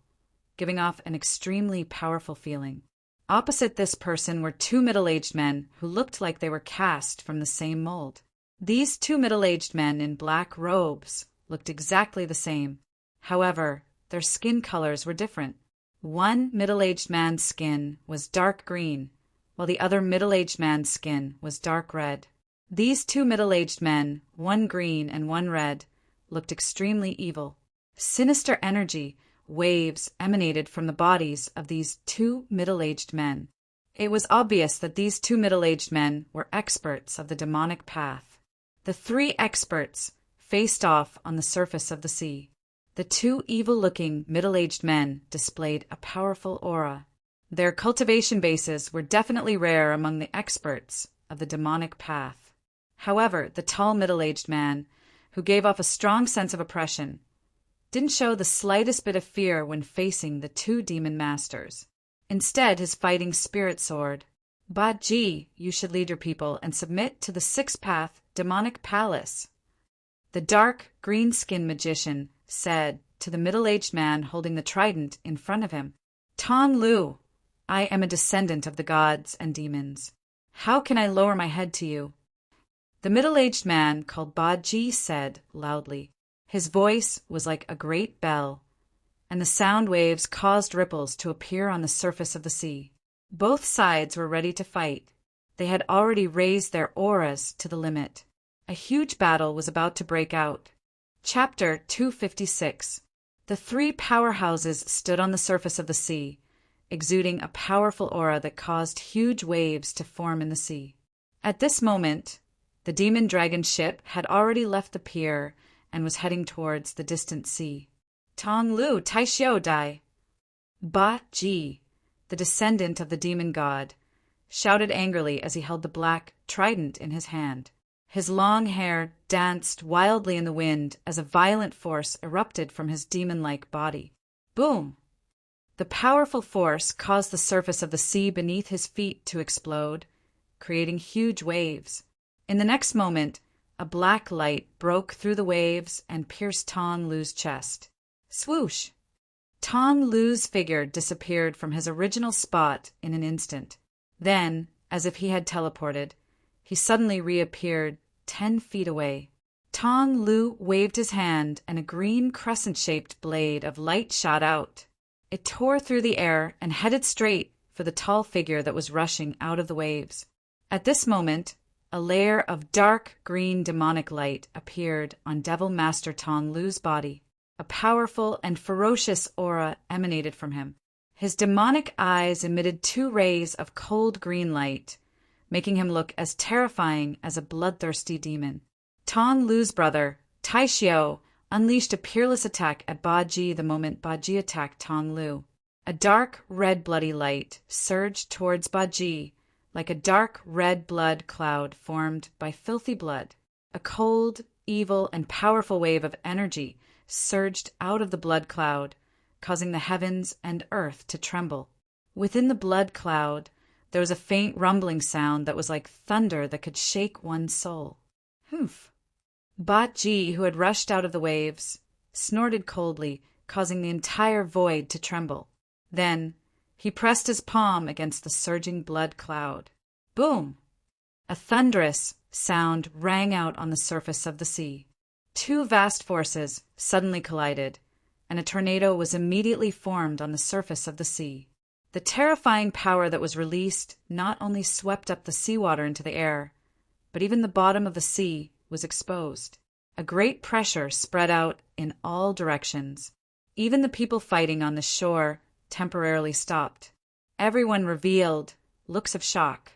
giving off an extremely powerful feeling. Opposite this person were two middle-aged men who looked like they were cast from the same mold. These two middle-aged men in black robes looked exactly the same. However, their skin colors were different. One middle-aged man's skin was dark green, while the other middle-aged man's skin was dark red. These two middle-aged men, one green and one red, looked extremely evil. Sinister energy waves emanated from the bodies of these two middle-aged men. It was obvious that these two middle-aged men were experts of the demonic path. The three experts faced off on the surface of the sea. The two evil-looking middle-aged men displayed a powerful aura. Their cultivation bases were definitely rare among the experts of the demonic path. However, the tall middle-aged man, who gave off a strong sense of oppression, didn't show the slightest bit of fear when facing the two demon masters. Instead, his fighting spirit soared. Ba-ji, you should lead your people and submit to the six-path demonic palace. The dark, green-skinned magician said to the middle-aged man holding the trident in front of him, Tong Lu, I am a descendant of the gods and demons. How can I lower my head to you? The middle-aged man called Ba-ji said loudly. His voice was like a great bell, and the sound waves caused ripples to appear on the surface of the sea. Both sides were ready to fight. They had already raised their auras to the limit. A huge battle was about to break out. Chapter 256. The three powerhouses stood on the surface of the sea, exuding a powerful aura that caused huge waves to form in the sea. At this moment, the demon dragon ship had already left the pier and was heading towards the distant sea. Tong Lu Taishio Dai. Ba-ji, the descendant of the demon god, shouted angrily as he held the black trident in his hand. His long hair danced wildly in the wind as a violent force erupted from his demon-like body. Boom! The powerful force caused the surface of the sea beneath his feet to explode, creating huge waves. In the next moment, a black light broke through the waves and pierced Tong Lu's chest. Swoosh! Tong Lu's figure disappeared from his original spot in an instant. Then, as if he had teleported, he suddenly reappeared 10 feet away. Tong Lu waved his hand and a green crescent-shaped blade of light shot out. It tore through the air and headed straight for the tall figure that was rushing out of the waves. At this moment, a layer of dark green demonic light appeared on Devil Master Tong Lu's body. A powerful and ferocious aura emanated from him. His demonic eyes emitted 2 rays of cold green light, making him look as terrifying as a bloodthirsty demon. Tong Lu's brother, Taishio, unleashed a peerless attack at Ba-ji the moment Ba-ji attacked Tong Lu. A dark red bloody light surged towards Ba-ji, like a dark red blood cloud formed by filthy blood. A cold, evil, and powerful wave of energy surged out of the blood cloud, causing the heavens and earth to tremble. Within the blood cloud, there was a faint rumbling sound that was like thunder that could shake one's soul. Humph! Ba-ji, who had rushed out of the waves, snorted coldly, causing the entire void to tremble. Then, he pressed his palm against the surging blood cloud. Boom! A thunderous sound rang out on the surface of the sea. 2 vast forces suddenly collided, and a tornado was immediately formed on the surface of the sea. The terrifying power that was released not only swept up the seawater into the air, but even the bottom of the sea was exposed. A great pressure spread out in all directions. Even the people fighting on the shore temporarily stopped. Everyone revealed looks of shock.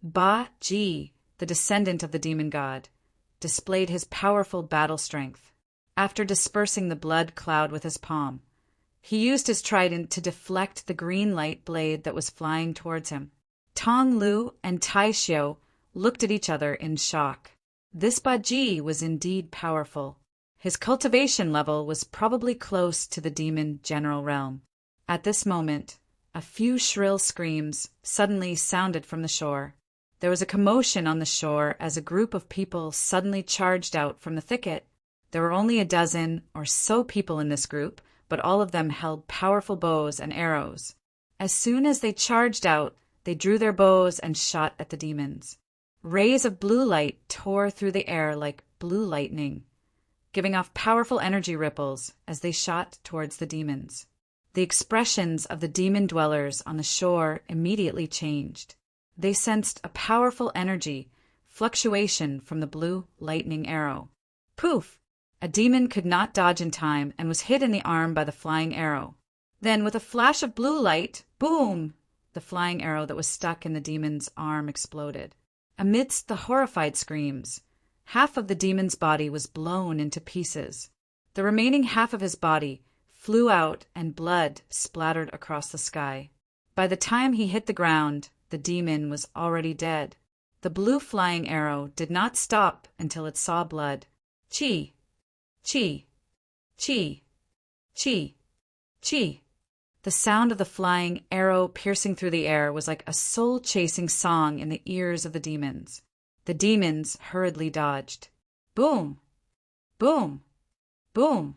Ba-ji, the descendant of the demon god, displayed his powerful battle strength. After dispersing the blood cloud with his palm, he used his trident to deflect the green light blade that was flying towards him. Tong Lu and Taishio looked at each other in shock. This Baji was indeed powerful. His cultivation level was probably close to the demon general realm. At this moment, a few shrill screams suddenly sounded from the shore. There was a commotion on the shore as a group of people suddenly charged out from the thicket. There were only a dozen or so people in this group, but all of them held powerful bows and arrows. As soon as they charged out, they drew their bows and shot at the demons. Rays of blue light tore through the air like blue lightning, giving off powerful energy ripples as they shot towards the demons. The expressions of the demon dwellers on the shore immediately changed. They sensed a powerful energy fluctuation from the blue lightning arrow. Poof! A demon could not dodge in time and was hit in the arm by the flying arrow. Then, with a flash of blue light, boom! The flying arrow that was stuck in the demon's arm exploded. Amidst the horrified screams, half of the demon's body was blown into pieces. The remaining half of his body flew out and blood splattered across the sky. By the time he hit the ground, the demon was already dead. The blue flying arrow did not stop until it saw blood. Chi! Chi! Chi! Chi! Chi! The sound of the flying arrow piercing through the air was like a soul-chasing song in the ears of the demons. The demons hurriedly dodged. Boom! Boom! Boom!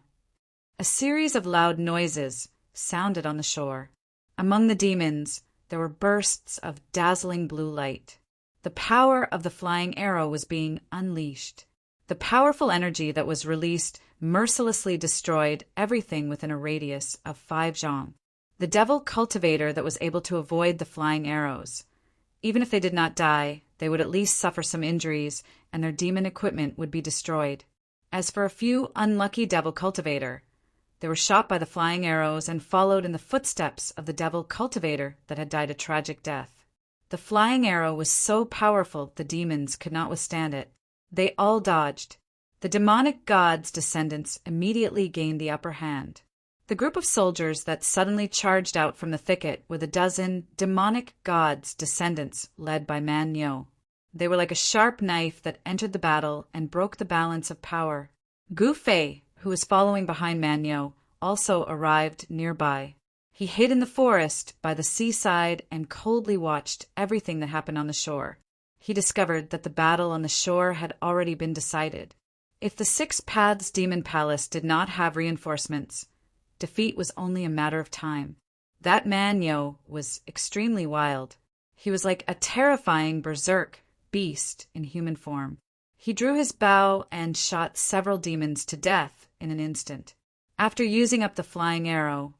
A series of loud noises sounded on the shore. Among the demons, there were bursts of dazzling blue light. The power of the flying arrow was being unleashed. The powerful energy that was released mercilessly destroyed everything within a radius of 5 zhang. The devil cultivator that was able to avoid the flying arrows. Even if they did not die, they would at least suffer some injuries, and their demon equipment would be destroyed. As for a few unlucky devil cultivator, they were shot by the flying arrows and followed in the footsteps of the devil cultivator that had died a tragic death. The flying arrow was so powerful the demons could not withstand it. They all dodged. The demonic god's descendants immediately gained the upper hand. The group of soldiers that suddenly charged out from the thicket were the dozen demonic god's descendants led by Man Nyo. They were like a sharp knife that entered the battle and broke the balance of power. Gu Fei, who was following behind Man Nyo, also arrived nearby. He hid in the forest by the seaside and coldly watched everything that happened on the shore. He discovered that the battle on the shore had already been decided. If the 6 Paths Demon Palace did not have reinforcements, defeat was only a matter of time. That Man Nyo was extremely wild. He was like a terrifying berserk beast in human form. He drew his bow and shot several demons to death in an instant. After using up the flying arrow,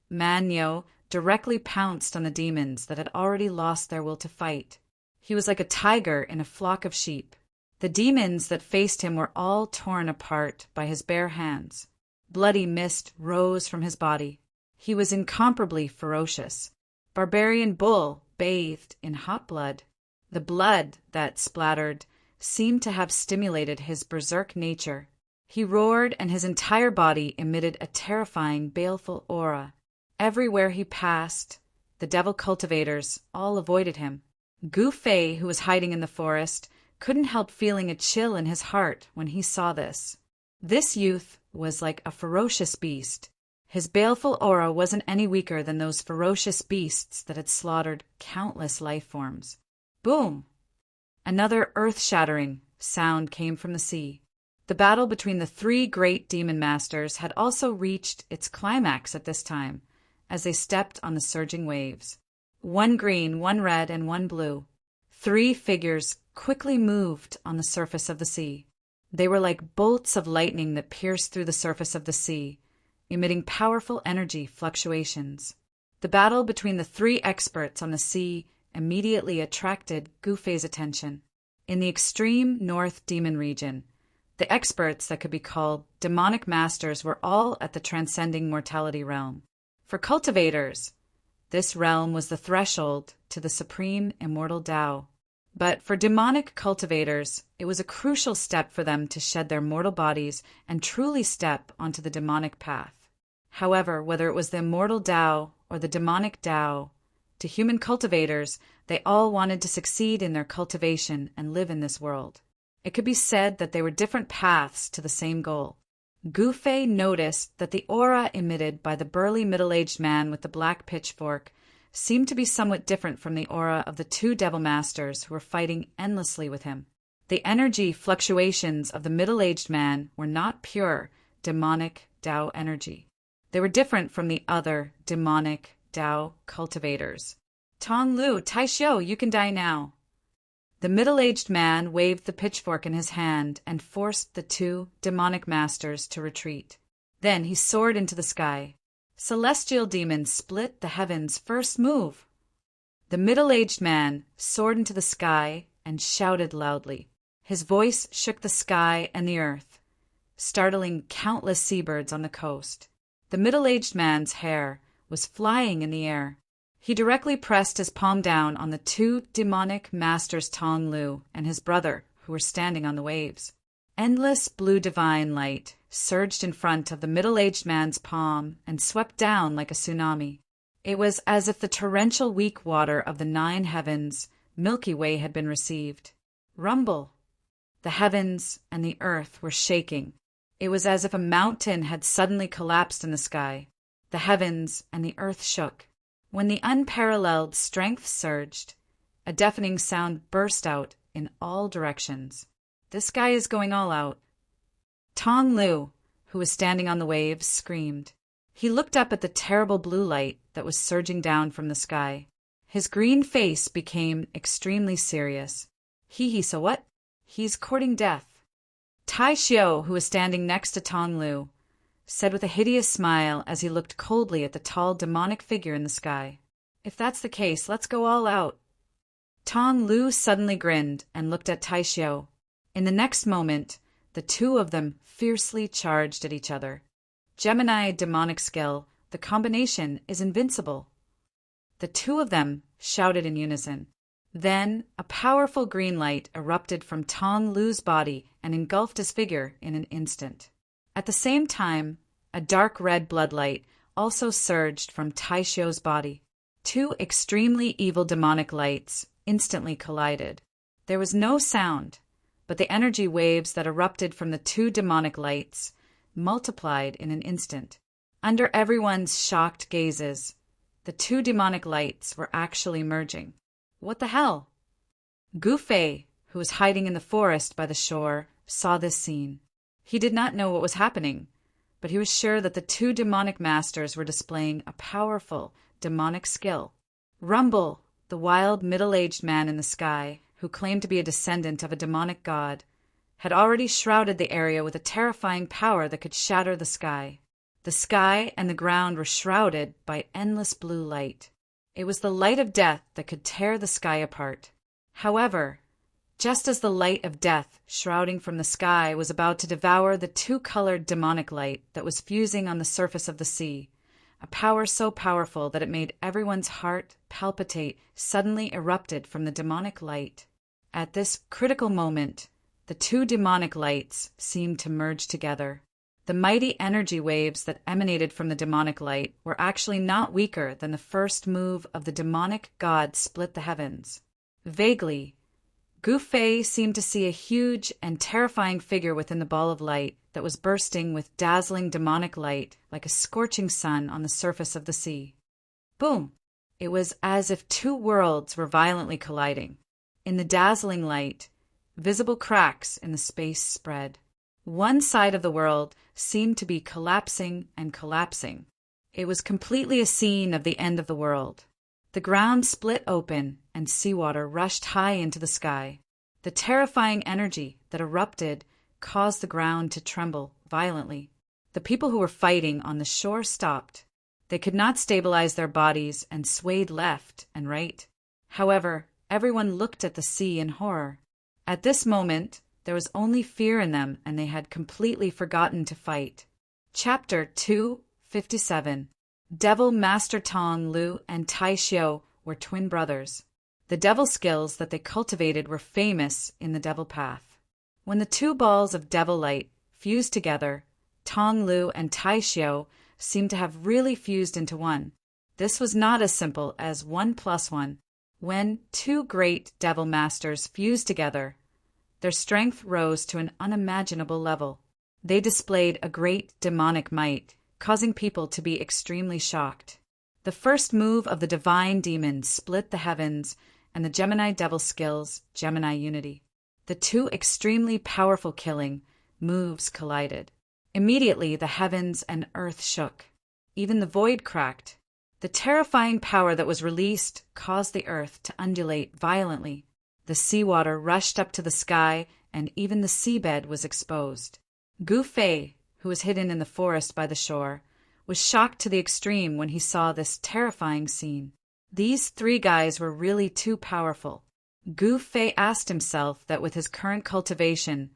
Man Nyo directly pounced on the demons that had already lost their will to fight. He was like a tiger in a flock of sheep. The demons that faced him were all torn apart by his bare hands. Bloody mist rose from his body. He was incomparably ferocious. Barbarian bull bathed in hot blood. The blood that splattered seemed to have stimulated his berserk nature. He roared, and his entire body emitted a terrifying, baleful aura. Everywhere he passed, the devil cultivators all avoided him. Gu Fei, who was hiding in the forest, couldn't help feeling a chill in his heart when he saw this. This youth was like a ferocious beast. His baleful aura wasn't any weaker than those ferocious beasts that had slaughtered countless life forms. Boom! Another earth-shattering sound came from the sea. The battle between the 3 great demon masters had also reached its climax at this time, as they stepped on the surging waves. 1 green, 1 red, and 1 blue. 3 figures quickly moved on the surface of the sea. They were like bolts of lightning that pierced through the surface of the sea, emitting powerful energy fluctuations. The battle between the 3 experts on the sea immediately attracted Gu Fei's attention. In the extreme north demon region, the experts that could be called demonic masters were all at the transcending mortality realm. For cultivators, this realm was the threshold to the supreme immortal Tao. But for demonic cultivators, it was a crucial step for them to shed their mortal bodies and truly step onto the demonic path. However, whether it was the immortal Tao or the demonic Tao, To human cultivators, they all wanted to succeed in their cultivation and live in this world. It could be said that they were different paths to the same goal. Gufei noticed that the aura emitted by the burly middle-aged man with the black pitchfork seemed to be somewhat different from the aura of the two devil masters who were fighting endlessly with him. The energy fluctuations of the middle-aged man were not pure, demonic Tao energy. They were different from the other demonic Tao cultivators. Tong Lu, Tai Xiu, you can die now. The middle-aged man waved the pitchfork in his hand and forced the two demonic masters to retreat. Then he soared into the sky. Celestial demons split the heavens first move. The middle-aged man soared into the sky and shouted loudly. His voice shook the sky and the earth, startling countless seabirds on the coast. The middle-aged man's hair was flying in the air. He directly pressed his palm down on the two demonic masters Tong Lu and his brother, who were standing on the waves. Endless blue divine light surged in front of the middle-aged man's palm and swept down like a tsunami. It was as if the torrential weak water of the 9 heavens, Milky Way, had been received. Rumble! The heavens and the earth were shaking. It was as if a mountain had suddenly collapsed in the sky. The heavens and the earth shook. When the unparalleled strength surged, a deafening sound burst out in all directions. This guy is going all out. Tong Lu, who was standing on the waves, screamed. He looked up at the terrible blue light that was surging down from the sky. His green face became extremely serious. So what? He's courting death. Tai Xiu, who was standing next to Tong Lu, said with a hideous smile as he looked coldly at the tall demonic figure in the sky. If that's the case, let's go all out. Tong Lu suddenly grinned and looked at Tai Xiu. In the next moment, the two of them fiercely charged at each other. Gemini demonic skill, the combination is invincible. The two of them shouted in unison. Then a powerful green light erupted from Tong Lu's body and engulfed his figure in an instant. At the same time, a dark red bloodlight also surged from Tai Xiu's body. Two extremely evil demonic lights instantly collided. There was no sound, but the energy waves that erupted from the two demonic lights multiplied in an instant. Under everyone's shocked gazes, the two demonic lights were actually merging. What the hell? Gufei, who was hiding in the forest by the shore, saw this scene. He did not know what was happening, but he was sure that the two demonic masters were displaying a powerful demonic skill. Rumble, the wild middle-aged man in the sky, who claimed to be a descendant of a demonic god, had already shrouded the area with a terrifying power that could shatter the sky. The sky and the ground were shrouded by endless blue light. It was the light of death that could tear the sky apart. However, just as the light of death shrouding from the sky was about to devour the two-colored demonic light that was fusing on the surface of the sea, a power so powerful that it made everyone's heart palpitate suddenly erupted from the demonic light. At this critical moment, the two demonic lights seemed to merge together. The mighty energy waves that emanated from the demonic light were actually not weaker than the first move of the demonic god split the heavens. Vaguely, Gufei seemed to see a huge and terrifying figure within the ball of light that was bursting with dazzling demonic light like a scorching sun on the surface of the sea. Boom! It was as if two worlds were violently colliding. In the dazzling light, visible cracks in the space spread. One side of the world seemed to be collapsing and collapsing. It was completely a scene of the end of the world. The ground split open and seawater rushed high into the sky. The terrifying energy that erupted caused the ground to tremble violently. The people who were fighting on the shore stopped. They could not stabilize their bodies and swayed left and right. However, everyone looked at the sea in horror. At this moment, there was only fear in them, and they had completely forgotten to fight. Chapter 257. Devil Master Tong Lu and Tai Xiu were twin brothers. The devil skills that they cultivated were famous in the devil path. When the two balls of devil light fused together, Tong Lu and Tai Xiu seemed to have really fused into one. This was not as simple as 1 plus 1. When two great devil masters fused together, their strength rose to an unimaginable level. They displayed a great demonic might, causing people to be extremely shocked. The first move of the divine demon split the heavens, and the Gemini devil skills, Gemini unity. The two extremely powerful killing moves collided. Immediately the heavens and earth shook. Even the void cracked. The terrifying power that was released caused the earth to undulate violently. The seawater rushed up to the sky, and even the seabed was exposed. Gu Fei, who was hidden in the forest by the shore, was shocked to the extreme when he saw this terrifying scene. These three guys were really too powerful. Gu Fei asked himself that with his current cultivation,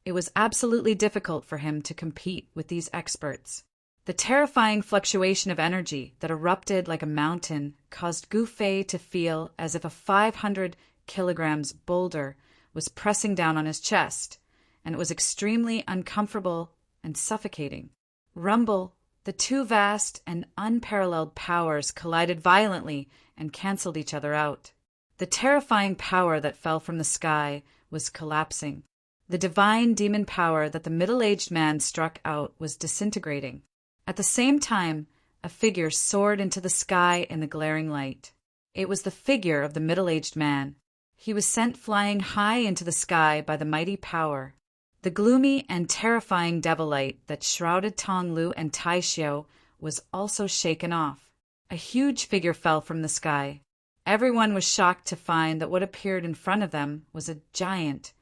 it was absolutely difficult for him to compete with these experts. The terrifying fluctuation of energy that erupted like a mountain caused Gu Fei to feel as if a 500 kilograms boulder was pressing down on his chest, and it was extremely uncomfortable and suffocating. Rumble, the two vast and unparalleled powers collided violently and canceled each other out. The terrifying power that fell from the sky was collapsing. The divine demon power that the middle-aged man struck out was disintegrating. At the same time, a figure soared into the sky in the glaring light. It was the figure of the middle-aged man. He was sent flying high into the sky by the mighty power. The gloomy and terrifying devil light that shrouded Tong Lu and Tai Xiao was also shaken off. A huge figure fell from the sky. Everyone was shocked to find that what appeared in front of them was a giant.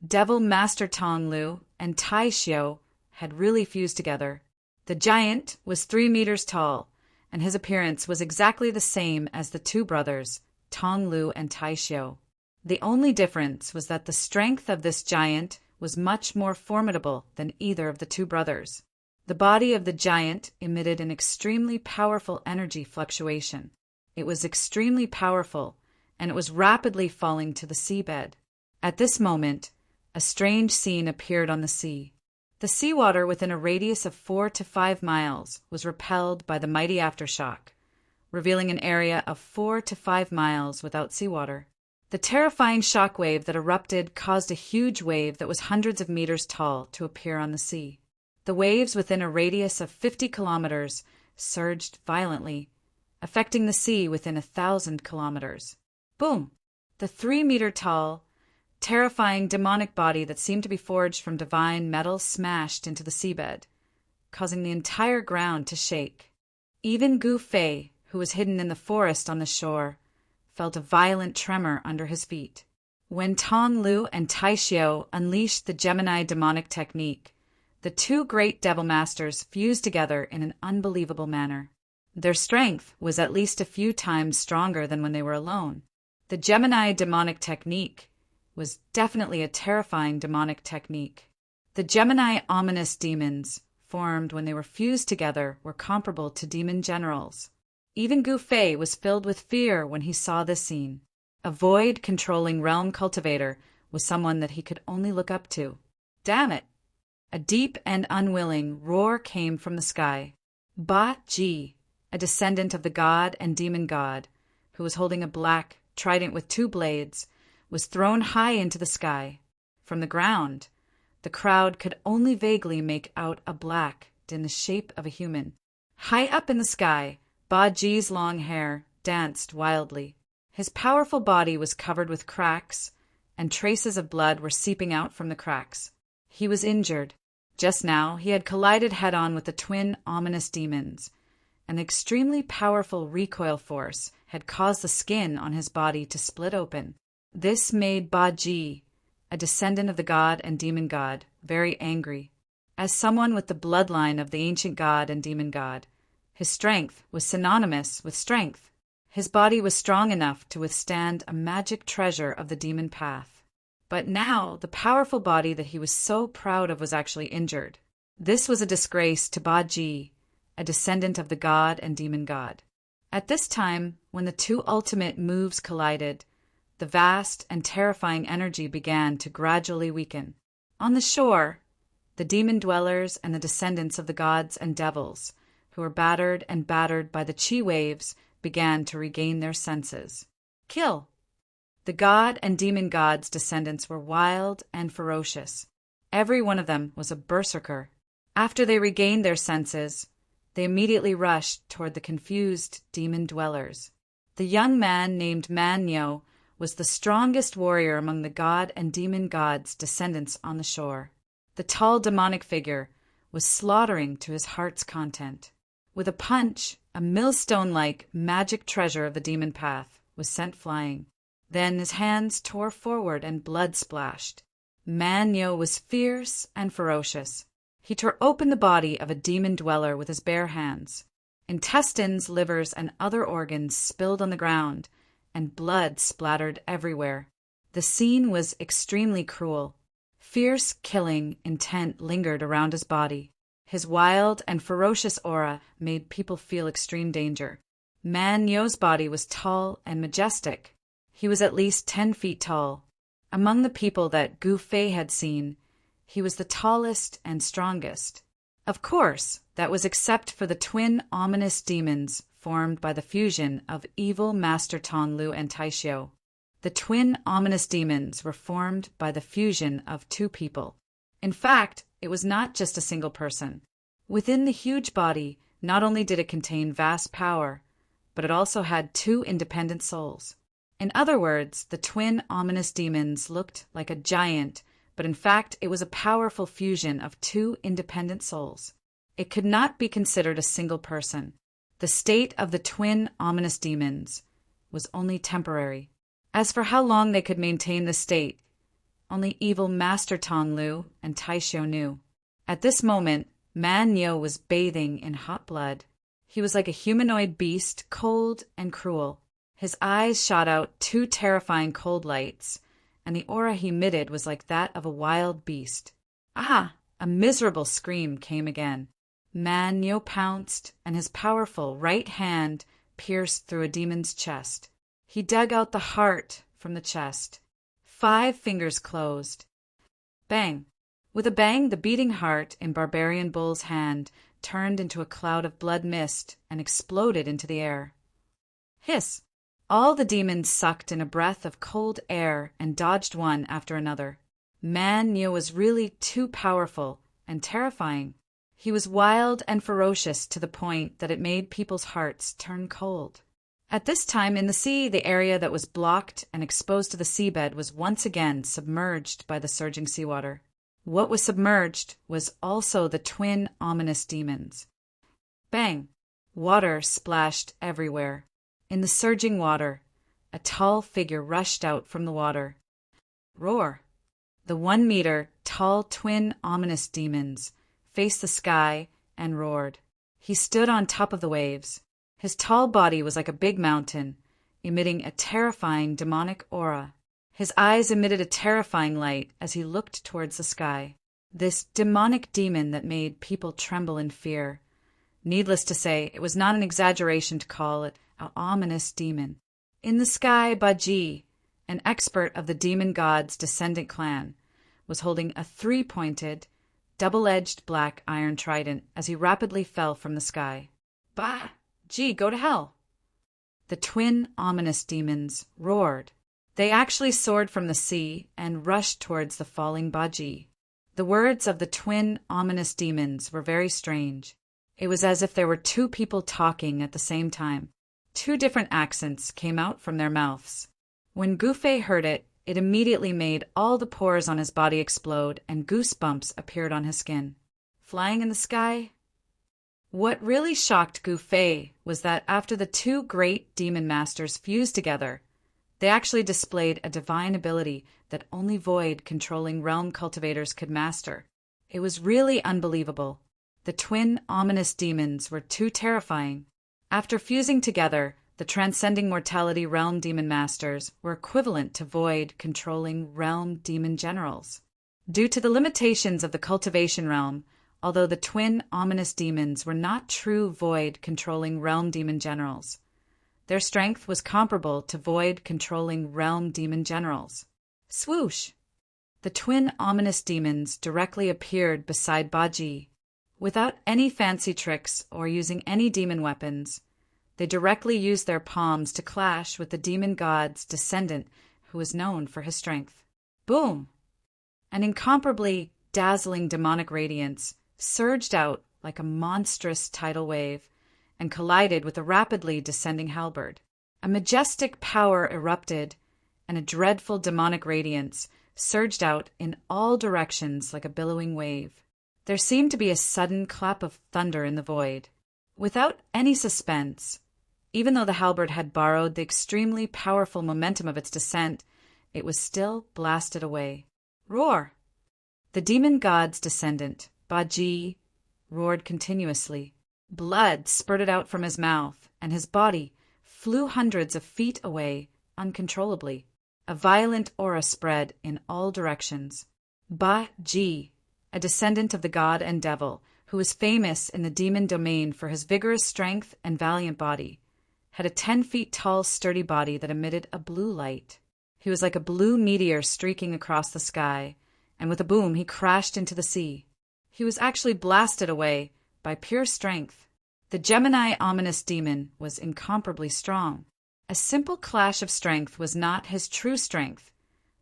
Devil Master Tong Lu and Tai Xiao had really fused together. The giant was 3 meters tall, and his appearance was exactly the same as the two brothers, Tong Lu and Tai Xiao. The only difference was that the strength of this giant was much more formidable than either of the two brothers. The body of the giant emitted an extremely powerful energy fluctuation. It was extremely powerful, and it was rapidly falling to the seabed. At this moment, a strange scene appeared on the sea. The seawater within a radius of 4 to 5 miles was repelled by the mighty aftershock, revealing an area of 4 to 5 miles without seawater. The terrifying shock wave that erupted caused a huge wave that was hundreds of meters tall to appear on the sea. The waves within a radius of 50 kilometers surged violently, affecting the sea within 1,000 kilometers. Boom! The 3-meter-tall, terrifying demonic body that seemed to be forged from divine metal smashed into the seabed, causing the entire ground to shake. Even Gu Fei, who was hidden in the forest on the shore, felt a violent tremor under his feet. When Tong Lu and Tai Xiao unleashed the Gemini demonic technique, the two great devil masters fused together in an unbelievable manner. Their strength was at least a few times stronger than when they were alone. The Gemini demonic technique was definitely a terrifying demonic technique. The Gemini ominous demons, formed when they were fused together, were comparable to demon generals. Even Gu Fei was filled with fear when he saw this scene. A void-controlling realm cultivator was someone that he could only look up to. Damn it! A deep and unwilling roar came from the sky. Ba Ji, a descendant of the god and demon god, who was holding a black trident with 2 blades, was thrown high into the sky. From the ground, the crowd could only vaguely make out a black in the shape of a human. High up in the sky, Ba Ji's long hair danced wildly. His powerful body was covered with cracks, and traces of blood were seeping out from the cracks. He was injured. Just now, he had collided head-on with the twin ominous demons. An extremely powerful recoil force had caused the skin on his body to split open. This made Ba Ji, a descendant of the god and demon god, very angry. As someone with the bloodline of the ancient god and demon god, his strength was synonymous with strength. His body was strong enough to withstand a magic treasure of the demon path. But now, the powerful body that he was so proud of was actually injured. This was a disgrace to Ba Ji, a descendant of the god and demon god. At this time, when the two ultimate moves collided, the vast and terrifying energy began to gradually weaken. On the shore, the demon dwellers and the descendants of the gods and devils, who were battered and battered by the chi waves, began to regain their senses. Kill! The god and demon god's descendants were wild and ferocious. Every one of them was a berserker. After they regained their senses, they immediately rushed toward the confused demon dwellers. The young man named Man-nyo was the strongest warrior among the god and demon god's descendants on the shore. The tall demonic figure was slaughtering to his heart's content. With a punch, a millstone-like magic treasure of the demon path was sent flying. Then his hands tore forward and blood splashed. Man-nyo was fierce and ferocious. He tore open the body of a demon dweller with his bare hands. Intestines, livers, and other organs spilled on the ground, and blood splattered everywhere. The scene was extremely cruel. Fierce killing intent lingered around his body. His wild and ferocious aura made people feel extreme danger. Man-nyo's body was tall and majestic. He was at least 10 feet tall. Among the people that Gu Fei had seen, he was the tallest and strongest. Of course, that was except for the twin ominous demons formed by the fusion of evil Master Tong Lu and Taishio. The twin ominous demons were formed by the fusion of two people. In fact, it was not just a single person. Within the huge body, not only did it contain vast power, but it also had two independent souls. In other words, the twin ominous demons looked like a giant, but in fact it was a powerful fusion of two independent souls. It could not be considered a single person. The state of the twin ominous demons was only temporary. As for how long they could maintain the state, only evil Master Tong Lu and Taishio knew. At this moment, Man-nyo was bathing in hot blood. He was like a humanoid beast, cold and cruel. His eyes shot out two terrifying cold lights, and the aura he emitted was like that of a wild beast. Ah! A miserable scream came again. Man-nyo pounced, and his powerful right hand pierced through a demon's chest. He dug out the heart from the chest. 5 fingers closed. Bang! With a bang, the beating heart in Barbarian Bull's hand turned into a cloud of blood mist and exploded into the air. Hiss! All the demons sucked in a breath of cold air and dodged one after another. Man-nyo was really too powerful and terrifying. He was wild and ferocious to the point that it made people's hearts turn cold. At this time in the sea, the area that was blocked and exposed to the seabed was once again submerged by the surging seawater. What was submerged was also the twin ominous demons. Bang! Water splashed everywhere. In the surging water, a tall figure rushed out from the water. Roar! The 1-meter tall twin ominous demons faced the sky and roared. He stood on top of the waves. His tall body was like a big mountain, emitting a terrifying demonic aura. His eyes emitted a terrifying light as he looked towards the sky. This demonic demon that made people tremble in fear. Needless to say, it was not an exaggeration to call it an ominous demon. In the sky, Baji, an expert of the demon god's descendant clan, was holding a 3-pointed, double-edged black iron trident as he rapidly fell from the sky. Bah! Gee, go to hell! The twin ominous demons roared. They actually soared from the sea and rushed towards the falling Baji. The words of the twin ominous demons were very strange. It was as if there were two people talking at the same time. 2 different accents came out from their mouths. When Gu Fei heard it, it immediately made all the pores on his body explode and goosebumps appeared on his skin. Flying in the sky? What really shocked Gu Fei was that after the 2 great demon masters fused together, they actually displayed a divine ability that only void-controlling realm cultivators could master. It was really unbelievable. The twin ominous demons were too terrifying. After fusing together, the transcending mortality realm demon masters were equivalent to void-controlling realm demon generals. Due to the limitations of the cultivation realm, although the twin ominous demons were not true void-controlling realm demon generals, their strength was comparable to void-controlling realm demon generals. Swoosh! The twin ominous demons directly appeared beside Baji. Without any fancy tricks or using any demon weapons, they directly used their palms to clash with the demon god's descendant, who was known for his strength. Boom! An incomparably dazzling demonic radiance surged out like a monstrous tidal wave and collided with a rapidly descending halberd. A majestic power erupted, and a dreadful demonic radiance surged out in all directions like a billowing wave. There seemed to be a sudden clap of thunder in the void. Without any suspense, even though the halberd had borrowed the extremely powerful momentum of its descent, it was still blasted away. Roar! The demon god's descendant, Baji, roared continuously. Blood spurted out from his mouth, and his body flew hundreds of feet away uncontrollably. A violent aura spread in all directions. Baji, a descendant of the god and devil, who was famous in the demon domain for his vigorous strength and valiant body, had a 10 feet tall sturdy body that emitted a blue light. He was like a blue meteor streaking across the sky, and with a boom he crashed into the sea. He was actually blasted away by pure strength. The Gemini ominous demon was incomparably strong. A simple clash of strength was not his true strength,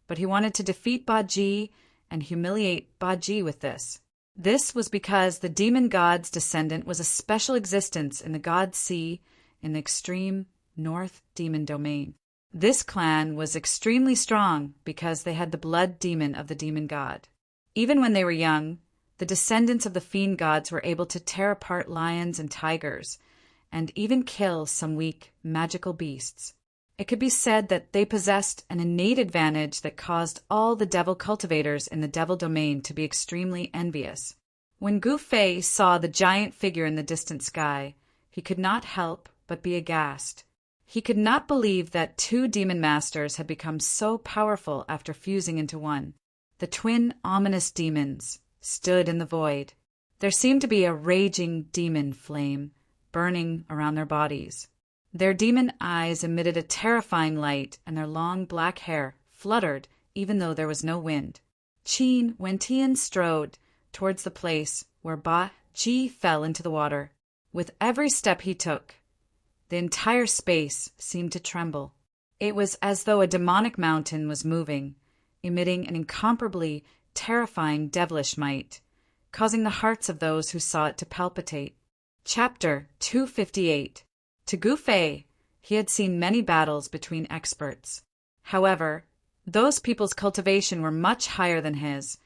but he wanted to defeat Baji and humiliate Baji with this. This was because the demon god's descendant was a special existence in the god sea in the extreme north demon domain. This clan was extremely strong because they had the blood demon of the demon god. Even when they were young, the descendants of the fiend gods were able to tear apart lions and tigers, and even kill some weak, magical beasts. It could be said that they possessed an innate advantage that caused all the devil cultivators in the devil domain to be extremely envious. When Gu Fei saw the giant figure in the distant sky, he could not help but be aghast. He could not believe that 2 demon masters had become so powerful after fusing into one. The twin ominous demons stood in the void. There seemed to be a raging demon flame burning around their bodies. Their demon eyes emitted a terrifying light, and their long black hair fluttered even though there was no wind. Qin Wentian strode towards the place where Ba Ji fell into the water. With every step he took, the entire space seemed to tremble. It was as though a demonic mountain was moving, emitting an incomparably terrifying devilish might, causing the hearts of those who saw it to palpitate. Chapter 258. To Gu Fei, he had seen many battles between experts. However, those people's cultivation were much higher than his,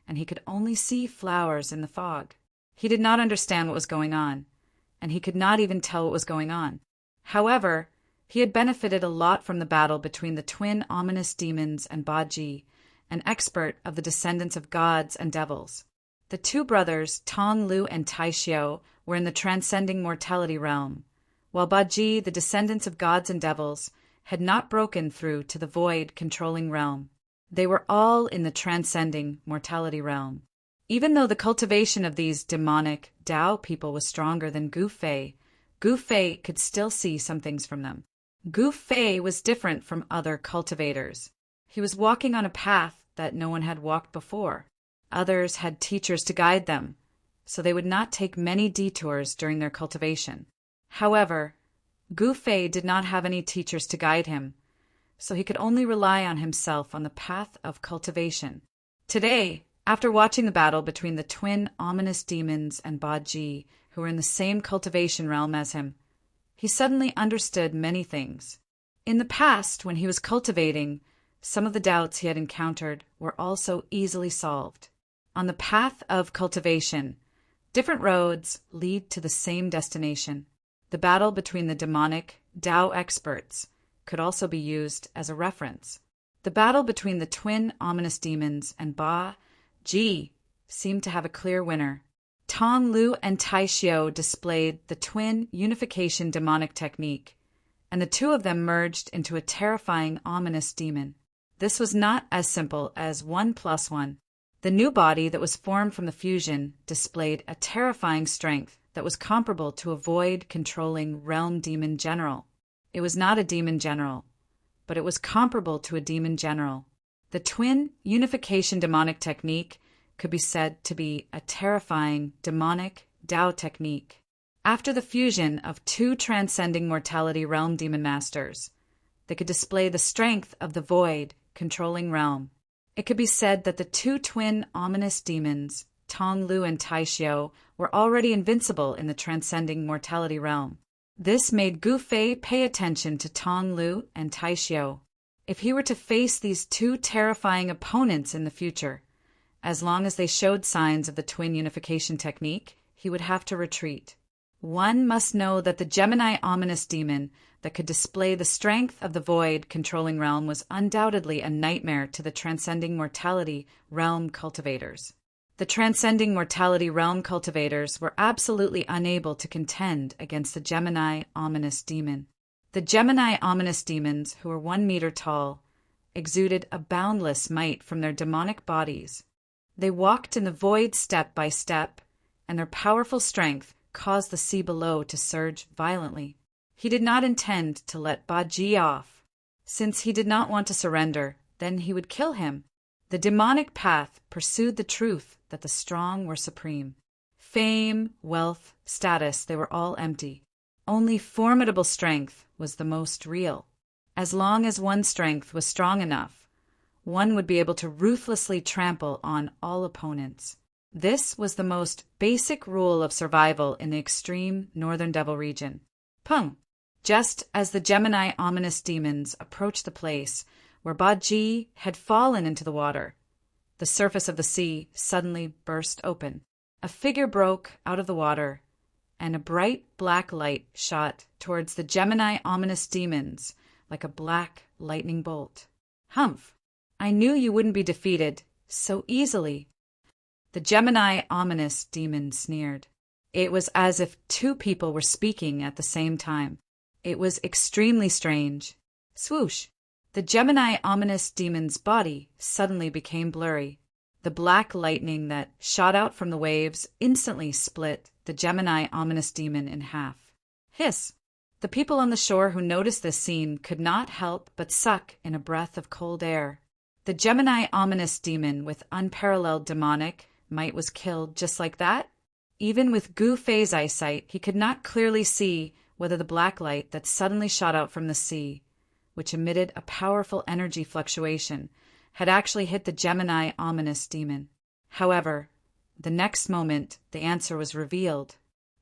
and he could only see flowers in the fog. He did not understand what was going on, and he could not even tell what was going on. However, he had benefited a lot from the battle between the twin ominous demons and Baji, an expert of the descendants of gods and devils. The 2 brothers, Tong Lu and Tai Xiao, were in the transcending mortality realm, while Baji, the descendants of gods and devils, had not broken through to the void-controlling realm. They were all in the transcending mortality realm. Even though the cultivation of these demonic Tao people was stronger than Gu Fei could still see some things from them. Gu Fei was different from other cultivators. He was walking on a path that no one had walked before. Others had teachers to guide them, so they would not take many detours during their cultivation. However, Gu Fei did not have any teachers to guide him, so he could only rely on himself on the path of cultivation. Today, after watching the battle between the twin ominous demons and Baji, who were in the same cultivation realm as him, he suddenly understood many things. In the past, when he was cultivating, some of the doubts he had encountered were also easily solved. On the path of cultivation, different roads lead to the same destination. The battle between the demonic Tao experts could also be used as a reference. The battle between the twin ominous demons and Ba Ji seemed to have a clear winner. Tong Lu and Tai Xiao displayed the twin unification demonic technique, and the 2 of them merged into a terrifying ominous demon. This was not as simple as 1 + 1. The new body that was formed from the fusion displayed a terrifying strength that was comparable to a void-controlling realm demon general. It was not a demon general, but it was comparable to a demon general. The twin unification demonic technique could be said to be a terrifying, demonic Tao technique. After the fusion of two transcending mortality realm demon masters, they could display the strength of the void controlling realm. It could be said that the two twin ominous demons, Tong Lu and Tai Xiao, were already invincible in the transcending mortality realm. This made Gu Fei pay attention to Tong Lu and Tai Xiao. If he were to face these two terrifying opponents in the future, as long as they showed signs of the twin unification technique, he would have to retreat. One must know that the Gemini ominous demon that could display the strength of the void controlling realm was undoubtedly a nightmare to the transcending mortality realm cultivators. The transcending mortality realm cultivators were absolutely unable to contend against the Gemini ominous demon. The Gemini ominous demons, who were 1 meter tall, exuded a boundless might from their demonic bodies. They walked in the void step by step, and their powerful strength caused the sea below to surge violently. He did not intend to let Ba Ji off. Since he did not want to surrender, then he would kill him. The demonic path pursued the truth that the strong were supreme. Fame, wealth, status, they were all empty. Only formidable strength was the most real. As long as one's strength was strong enough, one would be able to ruthlessly trample on all opponents. This was the most basic rule of survival in the extreme northern devil region. Pung! Just as the Gemini ominous demons approached the place where Ba Ji had fallen into the water, the surface of the sea suddenly burst open. A figure broke out of the water, and a bright black light shot towards the Gemini ominous demons like a black lightning bolt. Humph! I knew you wouldn't be defeated so easily. The Gemini ominous demon sneered. It was as if two people were speaking at the same time. It was extremely strange. Swoosh! The Gemini ominous demon's body suddenly became blurry. The black lightning that shot out from the waves instantly split the Gemini ominous demon in half. Hiss! The people on the shore who noticed this scene could not help but suck in a breath of cold air. The Gemini ominous demon with unparalleled demonic might was killed just like that. Even with Gu Fei's eyesight, he could not clearly see whether the black light that suddenly shot out from the sea, which emitted a powerful energy fluctuation, had actually hit the Gemini ominous demon. However, the next moment the answer was revealed.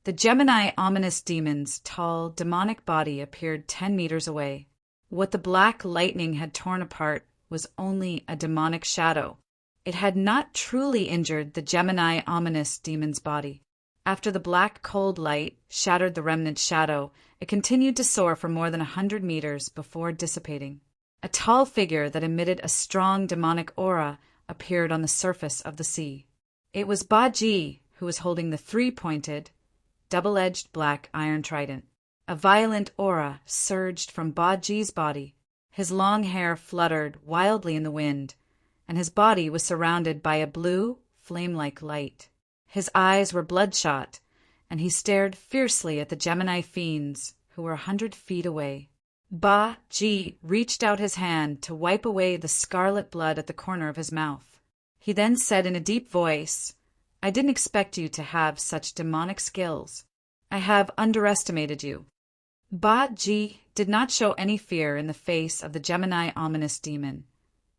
The Gemini ominous demon's tall, demonic body appeared 10 meters away. What the black lightning had torn apart was only a demonic shadow. It had not truly injured the Gemini ominous demon's body. After the black cold light shattered the remnant shadow, it continued to soar for more than 100 meters before dissipating. A tall figure that emitted a strong demonic aura appeared on the surface of the sea. It was Ba Ji, who was holding the three-pointed, double-edged black iron trident. A violent aura surged from Ba Ji's body. His long hair fluttered wildly in the wind, and his body was surrounded by a blue, flame-like light. His eyes were bloodshot, and he stared fiercely at the Gemini fiends who were 100 feet away. Ba Ji reached out his hand to wipe away the scarlet blood at the corner of his mouth. He then said in a deep voice, "I didn't expect you to have such demonic skills. I have underestimated you." Ba Ji did not show any fear in the face of the Gemini ominous demon,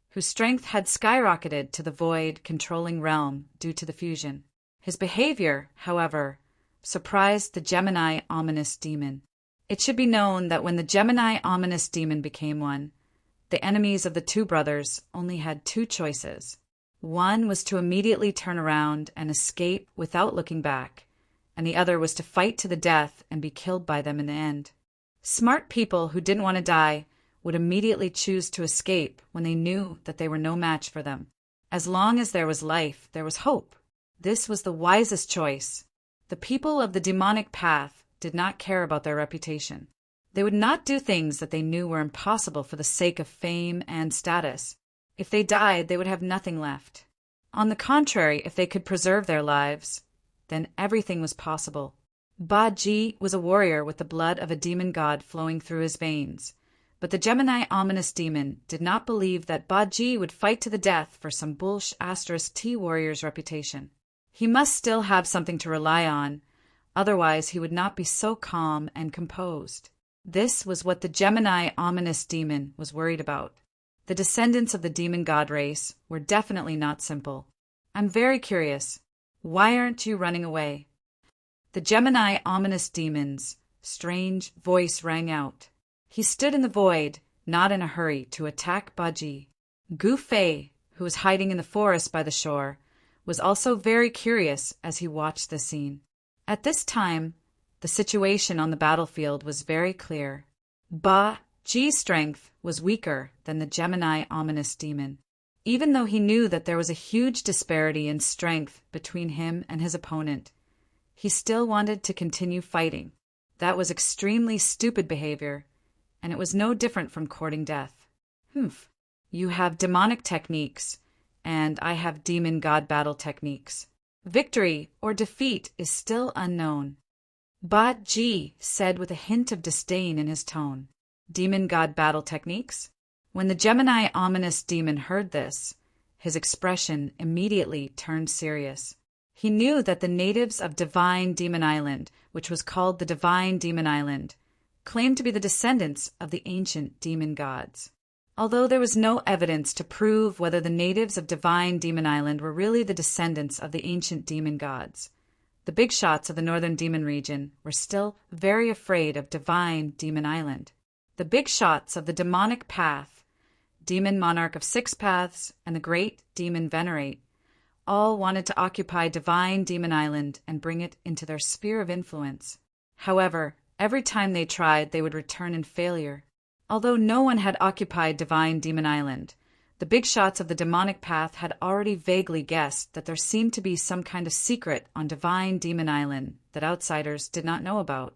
whose strength had skyrocketed to the void controlling realm due to the fusion. His behavior, however, surprised the Gemini ominous demon. It should be known that when the Gemini ominous demon became one, the enemies of the two brothers only had two choices. One was to immediately turn around and escape without looking back, and the other was to fight to the death and be killed by them in the end. Smart people who didn't want to die would immediately choose to escape when they knew that they were no match for them. As long as there was life, there was hope. This was the wisest choice. The people of the demonic path did not care about their reputation. They would not do things that they knew were impossible for the sake of fame and status. If they died, they would have nothing left. On the contrary, if they could preserve their lives, then everything was possible. Ba Ji was a warrior with the blood of a demon god flowing through his veins, But the Gemini ominous demon did not believe that Baji would fight to the death for some *T warrior's reputation. He must still have something to rely on, otherwise he would not be so calm and composed. This was what the Gemini ominous demon was worried about. The descendants of the demon god race were definitely not simple. I'm very curious. Why aren't you running away? The Gemini ominous demon's strange voice rang out. He stood in the void, not in a hurry to attack Baji. Gu Fei, who was hiding in the forest by the shore, was also very curious as he watched the scene. At this time, the situation on the battlefield was very clear. Baji's strength was weaker than the Gemini ominous demon. Even though he knew that there was a huge disparity in strength between him and his opponent, he still wanted to continue fighting. That was extremely stupid behavior, and it was no different from courting death. You have demonic techniques, and I have demon god battle techniques. Victory or defeat is still unknown. Baji said with a hint of disdain in his tone. Demon god battle techniques? When the Gemini ominous demon heard this, his expression immediately turned serious. He knew that the natives of Divine Demon Island, which was called the Divine Demon Island, claimed to be the descendants of the ancient demon gods. Although there was no evidence to prove whether the natives of Divine Demon Island were really the descendants of the ancient demon gods, the big shots of the northern demon region were still very afraid of Divine Demon Island. The big shots of the demonic path, Demon Monarch of Six Paths, and the Great Demon Venerate all wanted to occupy Divine Demon Island and bring it into their sphere of influence. However, every time they tried, they would return in failure. Although no one had occupied Divine Demon Island, the big shots of the demonic path had already vaguely guessed that there seemed to be some kind of secret on Divine Demon Island that outsiders did not know about.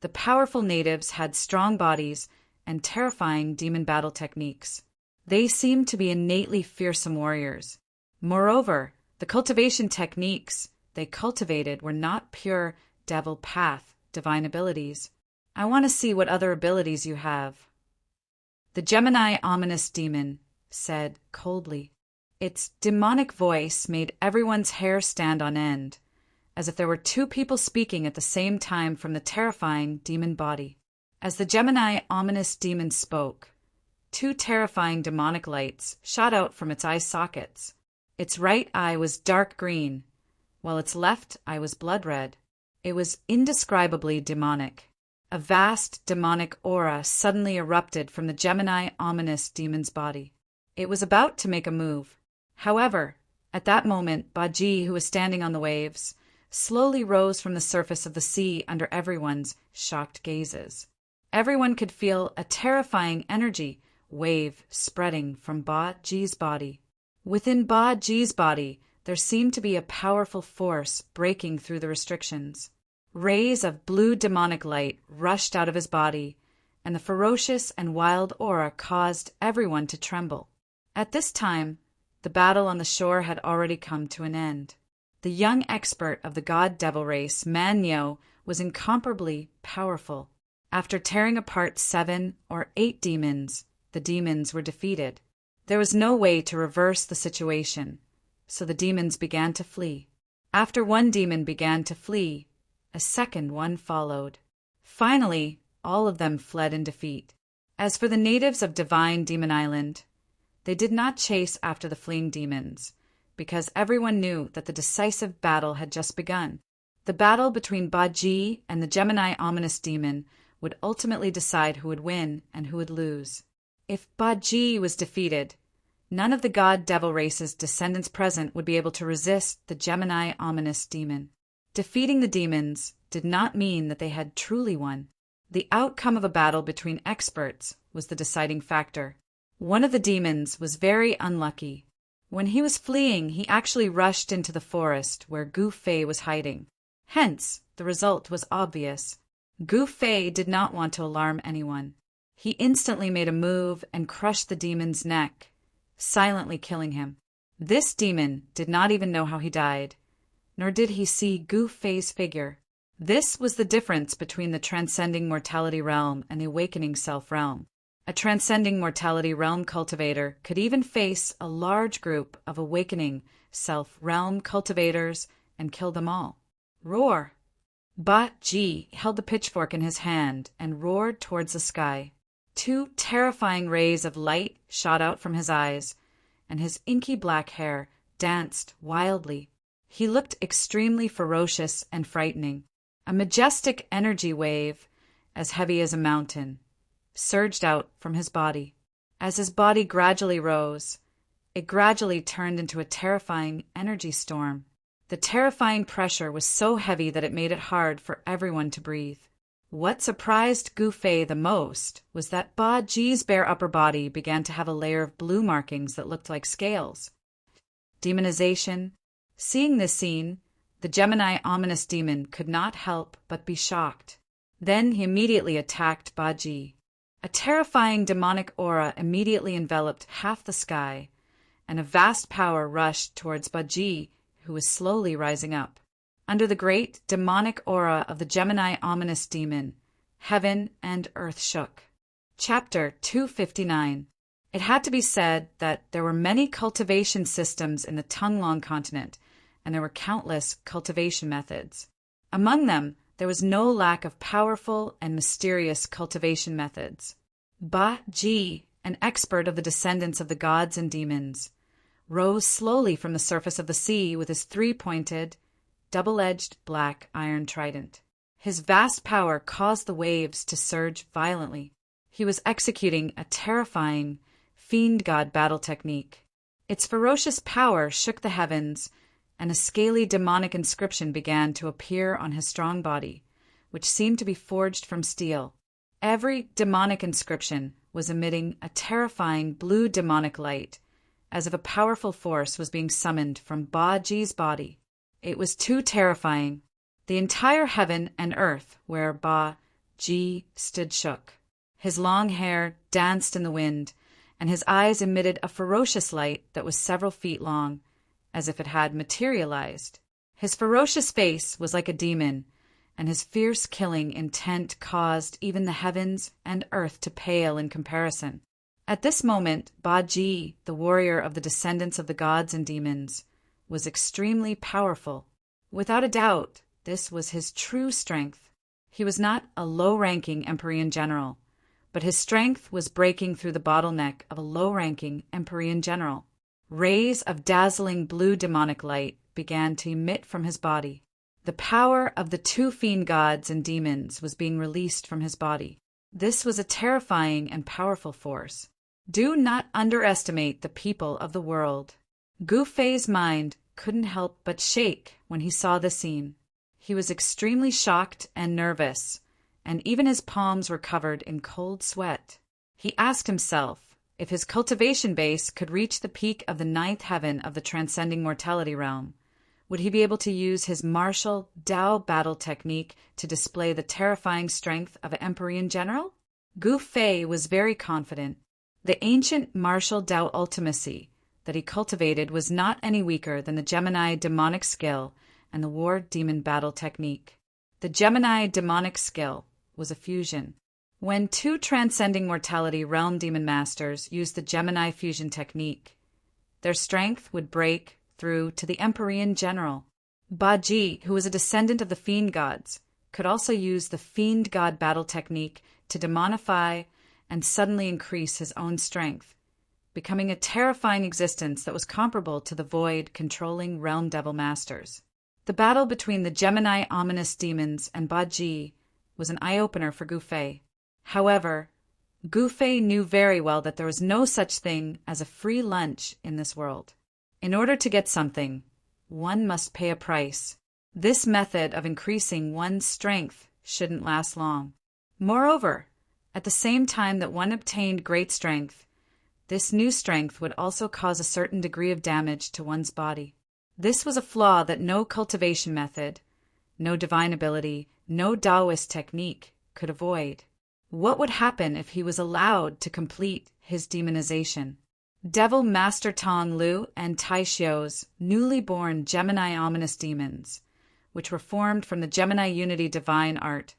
The powerful natives had strong bodies and terrifying demon battle techniques. They seemed to be innately fearsome warriors. Moreover, the cultivation techniques they cultivated were not pure devil path divine abilities. I want to see what other abilities you have. The Gemini ominous demon said coldly. Its demonic voice made everyone's hair stand on end, as if there were two people speaking at the same time from the terrifying demon body. As the Gemini ominous demon spoke, two terrifying demonic lights shot out from its eye sockets. Its right eye was dark green, while its left eye was blood red. It was indescribably demonic. A vast demonic aura suddenly erupted from the Gemini ominous demon's body. It was about to make a move. However, at that moment, Baji, who was standing on the waves, slowly rose from the surface of the sea under everyone's shocked gazes. Everyone could feel a terrifying energy wave spreading from Baji's body. Within Baji's body, there seemed to be a powerful force breaking through the restrictions. Rays of blue demonic light rushed out of his body, and the ferocious and wild aura caused everyone to tremble. At this time, the battle on the shore had already come to an end. The young expert of the god-devil race, Manyo, was incomparably powerful. After tearing apart 7 or 8 demons, the demons were defeated. There was no way to reverse the situation, so the demons began to flee. After one demon began to flee, a second one followed. Finally, all of them fled in defeat. As for the natives of Divine Demon Island, they did not chase after the fleeing demons, because everyone knew that the decisive battle had just begun. The battle between Baji and the Gemini ominous demon would ultimately decide who would win and who would lose. If Baji was defeated, none of the god-devil race's descendants present would be able to resist the Gemini ominous demon. Defeating the demons did not mean that they had truly won. The outcome of a battle between experts was the deciding factor. One of the demons was very unlucky. When he was fleeing, he actually rushed into the forest where Gu Fei was hiding. Hence, the result was obvious. Gu Fei did not want to alarm anyone. He instantly made a move and crushed the demon's neck, silently killing him. This demon did not even know how he died, nor did he see Gu Fei's figure. This was the difference between the transcending mortality realm and the awakening self realm. A transcending mortality realm cultivator could even face a large group of awakening self-realm cultivators and kill them all. Roar! Ba-Ji held the pitchfork in his hand and roared towards the sky. Two terrifying rays of light shot out from his eyes, and his inky black hair danced wildly. He looked extremely ferocious and frightening. A majestic energy wave, as heavy as a mountain, surged out from his body. As his body gradually rose, it gradually turned into a terrifying energy storm. The terrifying pressure was so heavy that it made it hard for everyone to breathe. What surprised Gu Fei the most was that Ba Ji's bare upper body began to have a layer of blue markings that looked like scales. Demonization. Seeing this scene, the Gemini ominous demon could not help but be shocked. Then he immediately attacked Ba Ji. A terrifying demonic aura immediately enveloped half the sky, and a vast power rushed towards Ba Ji, who was slowly rising up. Under the great demonic aura of the Gemini ominous demon, heaven and earth shook. Chapter 259. It had to be said that there were many cultivation systems in the Tunglong continent, and there were countless cultivation methods. Among them, there was no lack of powerful and mysterious cultivation methods. Ba Ji, an expert of the descendants of the gods and demons, rose slowly from the surface of the sea with his three-pointed, double-edged black iron trident. His vast power caused the waves to surge violently. He was executing a terrifying fiend god battle technique. Its ferocious power shook the heavens, and a scaly demonic inscription began to appear on his strong body, which seemed to be forged from steel. Every demonic inscription was emitting a terrifying blue demonic light, as if a powerful force was being summoned from Ba Ji's body. It was too terrifying. The entire heaven and earth where Ba Ji stood shook. His long hair danced in the wind, and his eyes emitted a ferocious light that was several feet long, as if it had materialized. His ferocious face was like a demon, and his fierce killing intent caused even the heavens and earth to pale in comparison. At this moment, Ba Ji, the warrior of the descendants of the gods and demons, was extremely powerful. Without a doubt, this was his true strength. He was not a low-ranking Empyrean general, but his strength was breaking through the bottleneck of a low-ranking Empyrean general. Rays of dazzling blue demonic light began to emit from his body. The power of the two fiend gods and demons was being released from his body. This was a terrifying and powerful force. Do not underestimate the people of the world. Gu Fei's mind couldn't help but shake when he saw the scene. He was extremely shocked and nervous, and even his palms were covered in cold sweat. He asked himself if his cultivation base could reach the peak of the ninth heaven of the transcending mortality realm. Would he be able to use his martial Dao battle technique to display the terrifying strength of an Empyrean general? Gu Fei was very confident. The ancient martial Dao ultimacy that he cultivated was not any weaker than the Gemini demonic skill and the war demon battle technique. The Gemini demonic skill was a fusion. When two transcending mortality realm demon masters used the Gemini fusion technique, their strength would break through to the Empyrean general. Ba Ji, who was a descendant of the fiend gods, could also use the fiend god battle technique to demonify and suddenly increase his own strength, becoming a terrifying existence that was comparable to the void controlling realm devil masters. The battle between the Gemini ominous demons and Ba Ji was an eye-opener for Gu Fei. However, Gu Fei knew very well that there was no such thing as a free lunch in this world. In order to get something, one must pay a price. This method of increasing one's strength shouldn't last long. Moreover, at the same time that one obtained great strength, this new strength would also cause a certain degree of damage to one's body. This was a flaw that no cultivation method, no divine ability, no Taoist technique could avoid. What would happen if he was allowed to complete his demonization? Devil Master Tong Lu and Tai Xiu's newly born Gemini ominous demons, which were formed from the Gemini Unity divine art,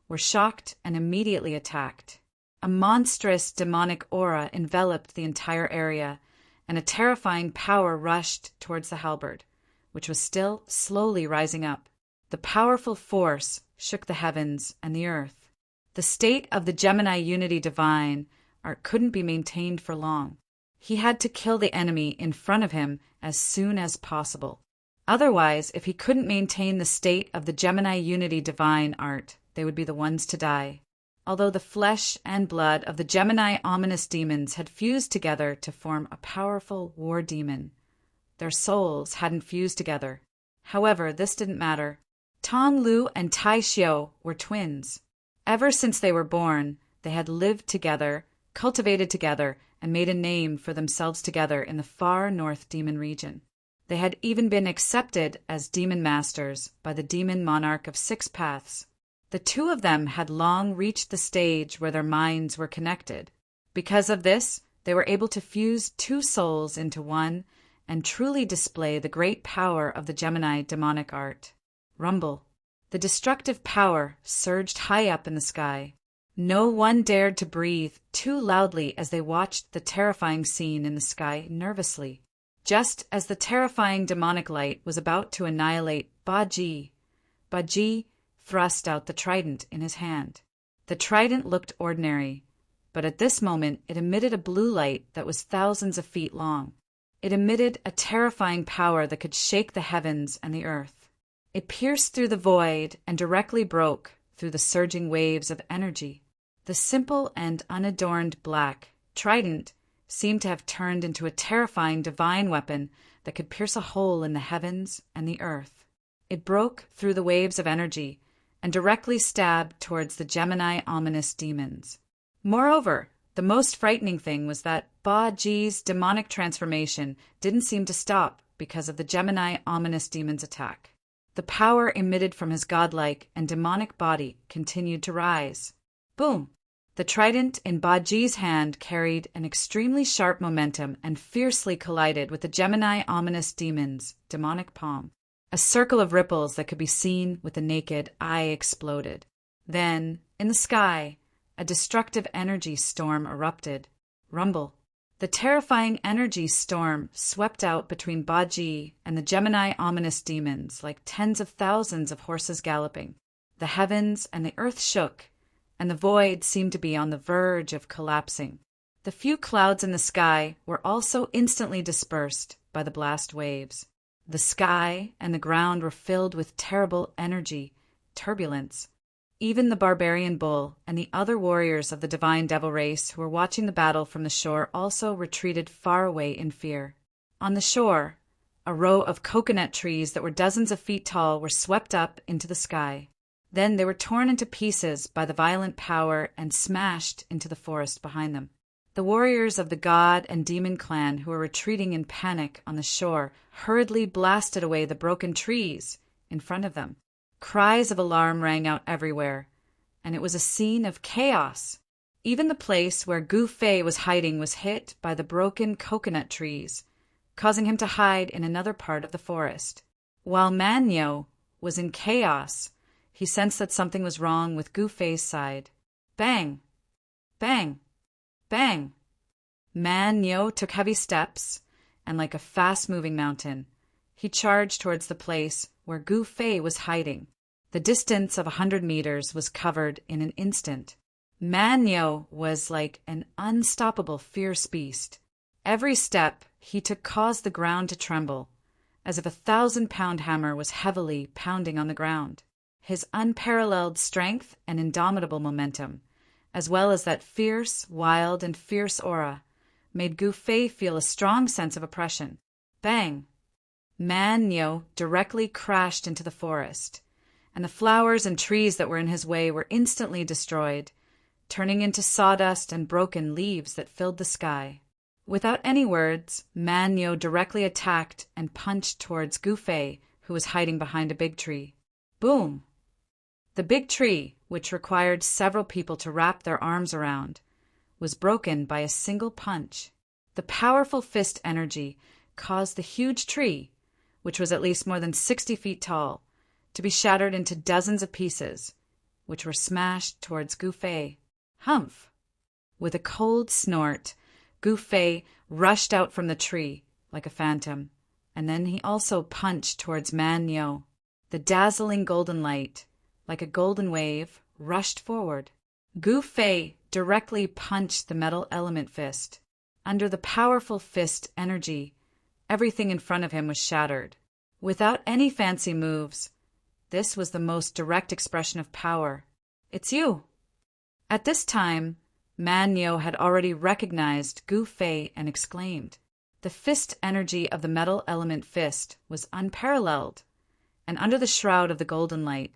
were shocked and immediately attacked. A monstrous demonic aura enveloped the entire area, and a terrifying power rushed towards the halberd, which was still slowly rising up. The powerful force shook the heavens and the earth. The state of the Gemini unity divine art couldn't be maintained for long. He had to kill the enemy in front of him as soon as possible. Otherwise, if he couldn't maintain the state of the Gemini unity divine art, they would be the ones to die. Although the flesh and blood of the Gemini ominous demons had fused together to form a powerful war demon, their souls hadn't fused together. However, this didn't matter. Tong Lu and Tai Xiao were twins. Ever since they were born, they had lived together, cultivated together, and made a name for themselves together in the far north demon region. They had even been accepted as demon masters by the demon monarch of Six Paths. The two of them had long reached the stage where their minds were connected. Because of this, they were able to fuse two souls into one and truly display the great power of the Gemini demonic art. Rumble. The destructive power surged high up in the sky. No one dared to breathe too loudly as they watched the terrifying scene in the sky nervously. Just as the terrifying demonic light was about to annihilate Baji thrust out the trident in his hand. The trident looked ordinary, but at this moment it emitted a blue light that was thousands of feet long. It emitted a terrifying power that could shake the heavens and the earth. It pierced through the void and directly broke through the surging waves of energy. The simple and unadorned black trident seemed to have turned into a terrifying divine weapon that could pierce a hole in the heavens and the earth. It broke through the waves of energy and directly stabbed towards the Gemini ominous demons. Moreover, the most frightening thing was that Baji's demonic transformation didn't seem to stop because of the Gemini ominous demon's attack. The power emitted from his godlike and demonic body continued to rise. Boom! The trident in Baji's hand carried an extremely sharp momentum and fiercely collided with the Gemini ominous demon's demonic palm. A circle of ripples that could be seen with the naked eye exploded. Then, in the sky, a destructive energy storm erupted. Rumble. The terrifying energy storm swept out between Baji and the Gemini ominous demons like tens of thousands of horses galloping. The heavens and the earth shook, and the void seemed to be on the verge of collapsing. The few clouds in the sky were also instantly dispersed by the blast waves. The sky and the ground were filled with terrible energy, turbulence. Even the barbarian bull and the other warriors of the divine devil race who were watching the battle from the shore also retreated far away in fear. On the shore, a row of coconut trees that were dozens of feet tall were swept up into the sky. Then they were torn into pieces by the violent power and smashed into the forest behind them. The warriors of the god and demon clan who were retreating in panic on the shore hurriedly blasted away the broken trees in front of them. Cries of alarm rang out everywhere, and it was a scene of chaos. Even the place where Gu Fei was hiding was hit by the broken coconut trees, causing him to hide in another part of the forest. While Man Yo was in chaos, he sensed that something was wrong with Gu Fei's side. Bang! Bang! Bang! Man Yo took heavy steps, and like a fast-moving mountain, he charged towards the place where Gu Fei was hiding. The distance of 100 meters was covered in an instant. Man Yo was like an unstoppable fierce beast. Every step he took caused the ground to tremble, as if a 1,000-pound hammer was heavily pounding on the ground. His unparalleled strength and indomitable momentum, as well as that fierce, wild, and fierce aura, made Gu Fei feel a strong sense of oppression. Bang! Man Yo directly crashed into the forest, and the flowers and trees that were in his way were instantly destroyed, turning into sawdust and broken leaves that filled the sky. Without any words, Man Yo directly attacked and punched towards Gu Fei, who was hiding behind a big tree. Boom! The big tree, which required several people to wrap their arms around, was broken by a single punch. The powerful fist energy caused the huge tree, which was at least more than 60 feet tall, to be shattered into dozens of pieces, which were smashed towards Gu Fei. Humph! With a cold snort, Gu Fei rushed out from the tree like a phantom, and then he also punched towards Man Nyo. The dazzling golden light, like a golden wave, rushed forward. Gu Fei directly punched the metal element fist. Under the powerful fist energy, everything in front of him was shattered. Without any fancy moves, this was the most direct expression of power. "It's you!" At this time, Man Nyo had already recognized Gu Fei and exclaimed. The fist energy of the metal element fist was unparalleled, and under the shroud of the golden light,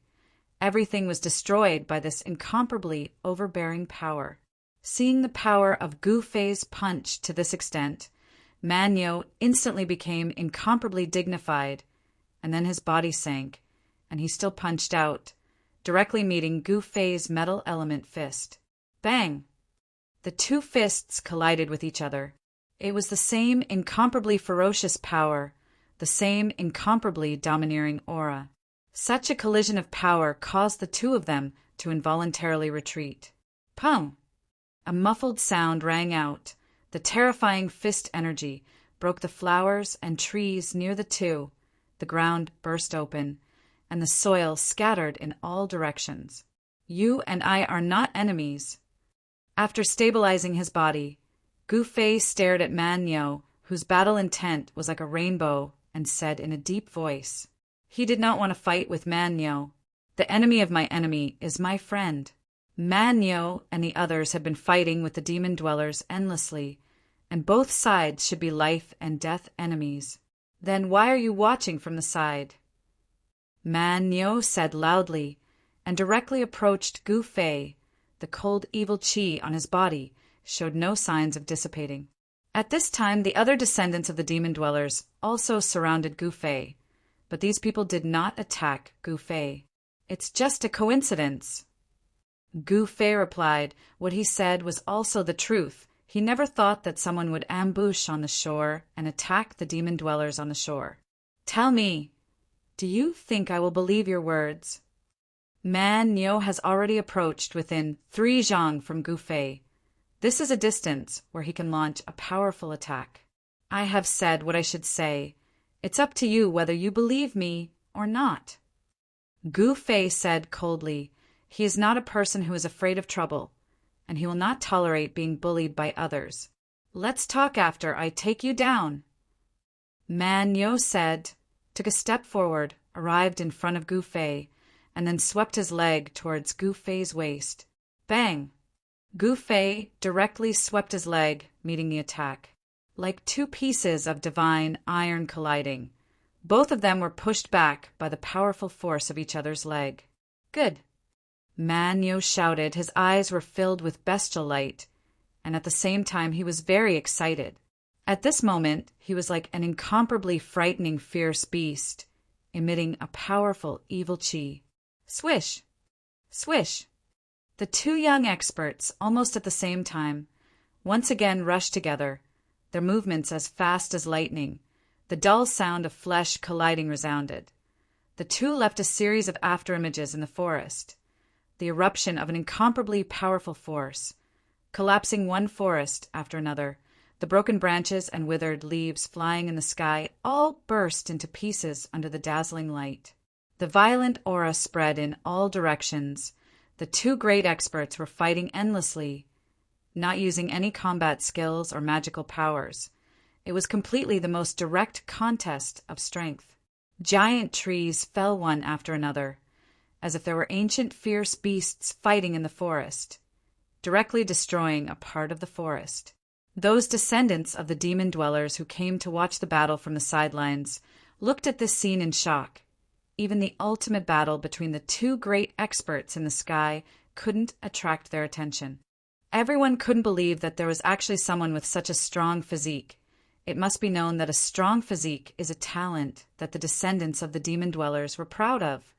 everything was destroyed by this incomparably overbearing power. Seeing the power of Gu Fei's punch to this extent, Man Nyo instantly became incomparably dignified, and then his body sank, and he still punched out, directly meeting Gu Fei's metal element fist. Bang! The two fists collided with each other. It was the same incomparably ferocious power, the same incomparably domineering aura. Such a collision of power caused the two of them to involuntarily retreat. Pum! A muffled sound rang out. The terrifying fist energy broke the flowers and trees near the two. The ground burst open, and the soil scattered in all directions. "You and I are not enemies." After stabilizing his body, Gu Fei stared at Man Nyo, whose battle intent was like a rainbow, and said in a deep voice, "He did not want to fight with Man Nyo. The enemy of my enemy is my friend." Man Nyo and the others had been fighting with the demon dwellers endlessly, and both sides should be life and death enemies. "Then why are you watching from the side?" Man Nyo said loudly, and directly approached Gu Fei. The cold evil chi on his body showed no signs of dissipating. At this time, the other descendants of the demon dwellers also surrounded Gu Fei, but these people did not attack Gu Fei. "It's just a coincidence." Gu Fei replied what he said was also the truth. He never thought that someone would ambush on the shore and attack the demon dwellers on the shore. "Tell me, do you think I will believe your words?" Man Nyo has already approached within 3 zhang from Gu Fei. This is a distance where he can launch a powerful attack. "I have said what I should say. It's up to you whether you believe me or not." Gu Fei said coldly, he is not a person who is afraid of trouble, and he will not tolerate being bullied by others. "Let's talk after I take you down." Man Nyo said, took a step forward, arrived in front of Gu Fei, and then swept his leg towards Gu Fei's waist. Bang! Gu Fei directly swept his leg, meeting the attack. Like two pieces of divine iron colliding, both of them were pushed back by the powerful force of each other's leg. "Good!" Man Nyo shouted. His eyes were filled with bestial light, and at the same time he was very excited. At this moment, he was like an incomparably frightening fierce beast, emitting a powerful evil chi. Swish! Swish! The two young experts, almost at the same time, once again rushed together, their movements as fast as lightning. The dull sound of flesh colliding resounded. The two left a series of afterimages in the forest, the eruption of an incomparably powerful force, collapsing one forest after another. The broken branches and withered leaves flying in the sky all burst into pieces under the dazzling light. The violent aura spread in all directions. The two great experts were fighting endlessly, not using any combat skills or magical powers. It was completely the most direct contest of strength. Giant trees fell one after another, as if there were ancient fierce beasts fighting in the forest, directly destroying a part of the forest. Those descendants of the demon dwellers who came to watch the battle from the sidelines looked at this scene in shock. Even the ultimate battle between the two great experts in the sky couldn't attract their attention. Everyone couldn't believe that there was actually someone with such a strong physique. It must be known that a strong physique is a talent that the descendants of the demon dwellers were proud of.